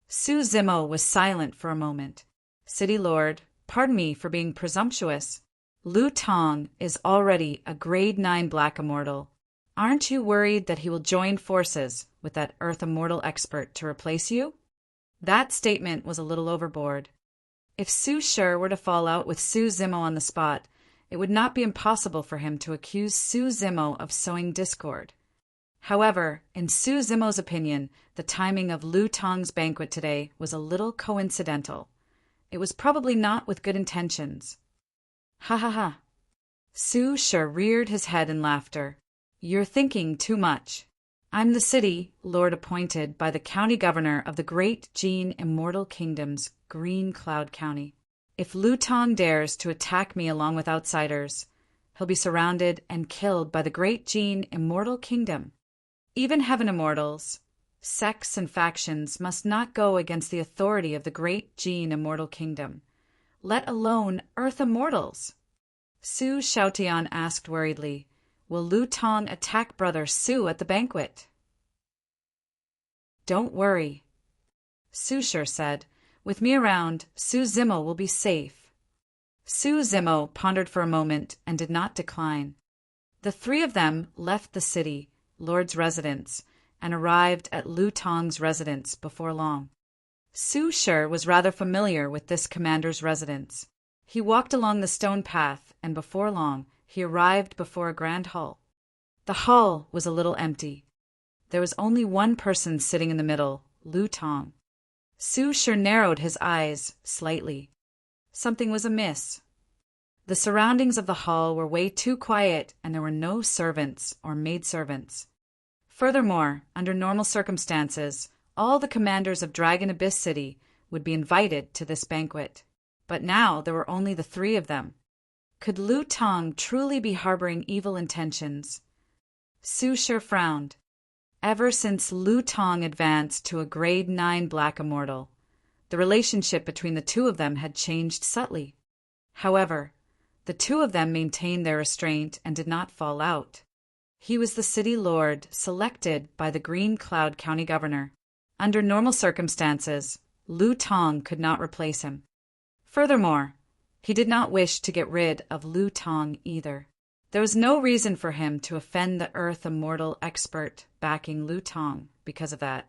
Su Zimo was silent for a moment. "City Lord, pardon me for being presumptuous. Lu Tong is already a Grade 9 Black Immortal. Aren't you worried that he will join forces with that Earth Immortal expert to replace you?" That statement was a little overboard. If Su Shi were to fall out with Su Zimo on the spot, it would not be impossible for him to accuse Su Zimo of sowing discord. However, in Su Zimo's opinion, the timing of Lu Tong's banquet today was a little coincidental. It was probably not with good intentions. Ha ha ha. Su Shi reared his head in laughter. "You're thinking too much. I'm the city lord appointed by the county governor of the Great Gene Immortal Kingdom's Green Cloud County. If Lu Tong dares to attack me along with outsiders, he'll be surrounded and killed by the Great Gene Immortal Kingdom. Even Heaven Immortals, sects and factions must not go against the authority of the Great Gene Immortal Kingdom, let alone Earth Immortals." Su Xiaotian asked worriedly, "Will Lu Tong attack Brother Su at the banquet?" "Don't worry," Su Shi said. "With me around, Su Zimo will be safe." Su Zimo pondered for a moment and did not decline. The three of them left the city lord's residence and arrived at Lu Tong's residence before long. Su Shi was rather familiar with this commander's residence. He walked along the stone path, and before long he arrived before a grand hall. The hall was a little empty. There was only one person sitting in the middle, Lu Tong. Su Shi narrowed his eyes slightly. Something was amiss. The surroundings of the hall were way too quiet, and there were no servants or maidservants. Furthermore, under normal circumstances, all the commanders of Dragon Abyss City would be invited to this banquet. But now there were only the three of them. Could Lu Tong truly be harboring evil intentions? Su Shi frowned. Ever since Lu Tong advanced to a Grade 9 Black Immortal, the relationship between the two of them had changed subtly. However, the two of them maintained their restraint and did not fall out. He was the city lord selected by the Green Cloud County governor. Under normal circumstances, Lu Tong could not replace him. Furthermore, he did not wish to get rid of Lu Tong either. There was no reason for him to offend the Earth Immortal expert backing Lu Tong because of that.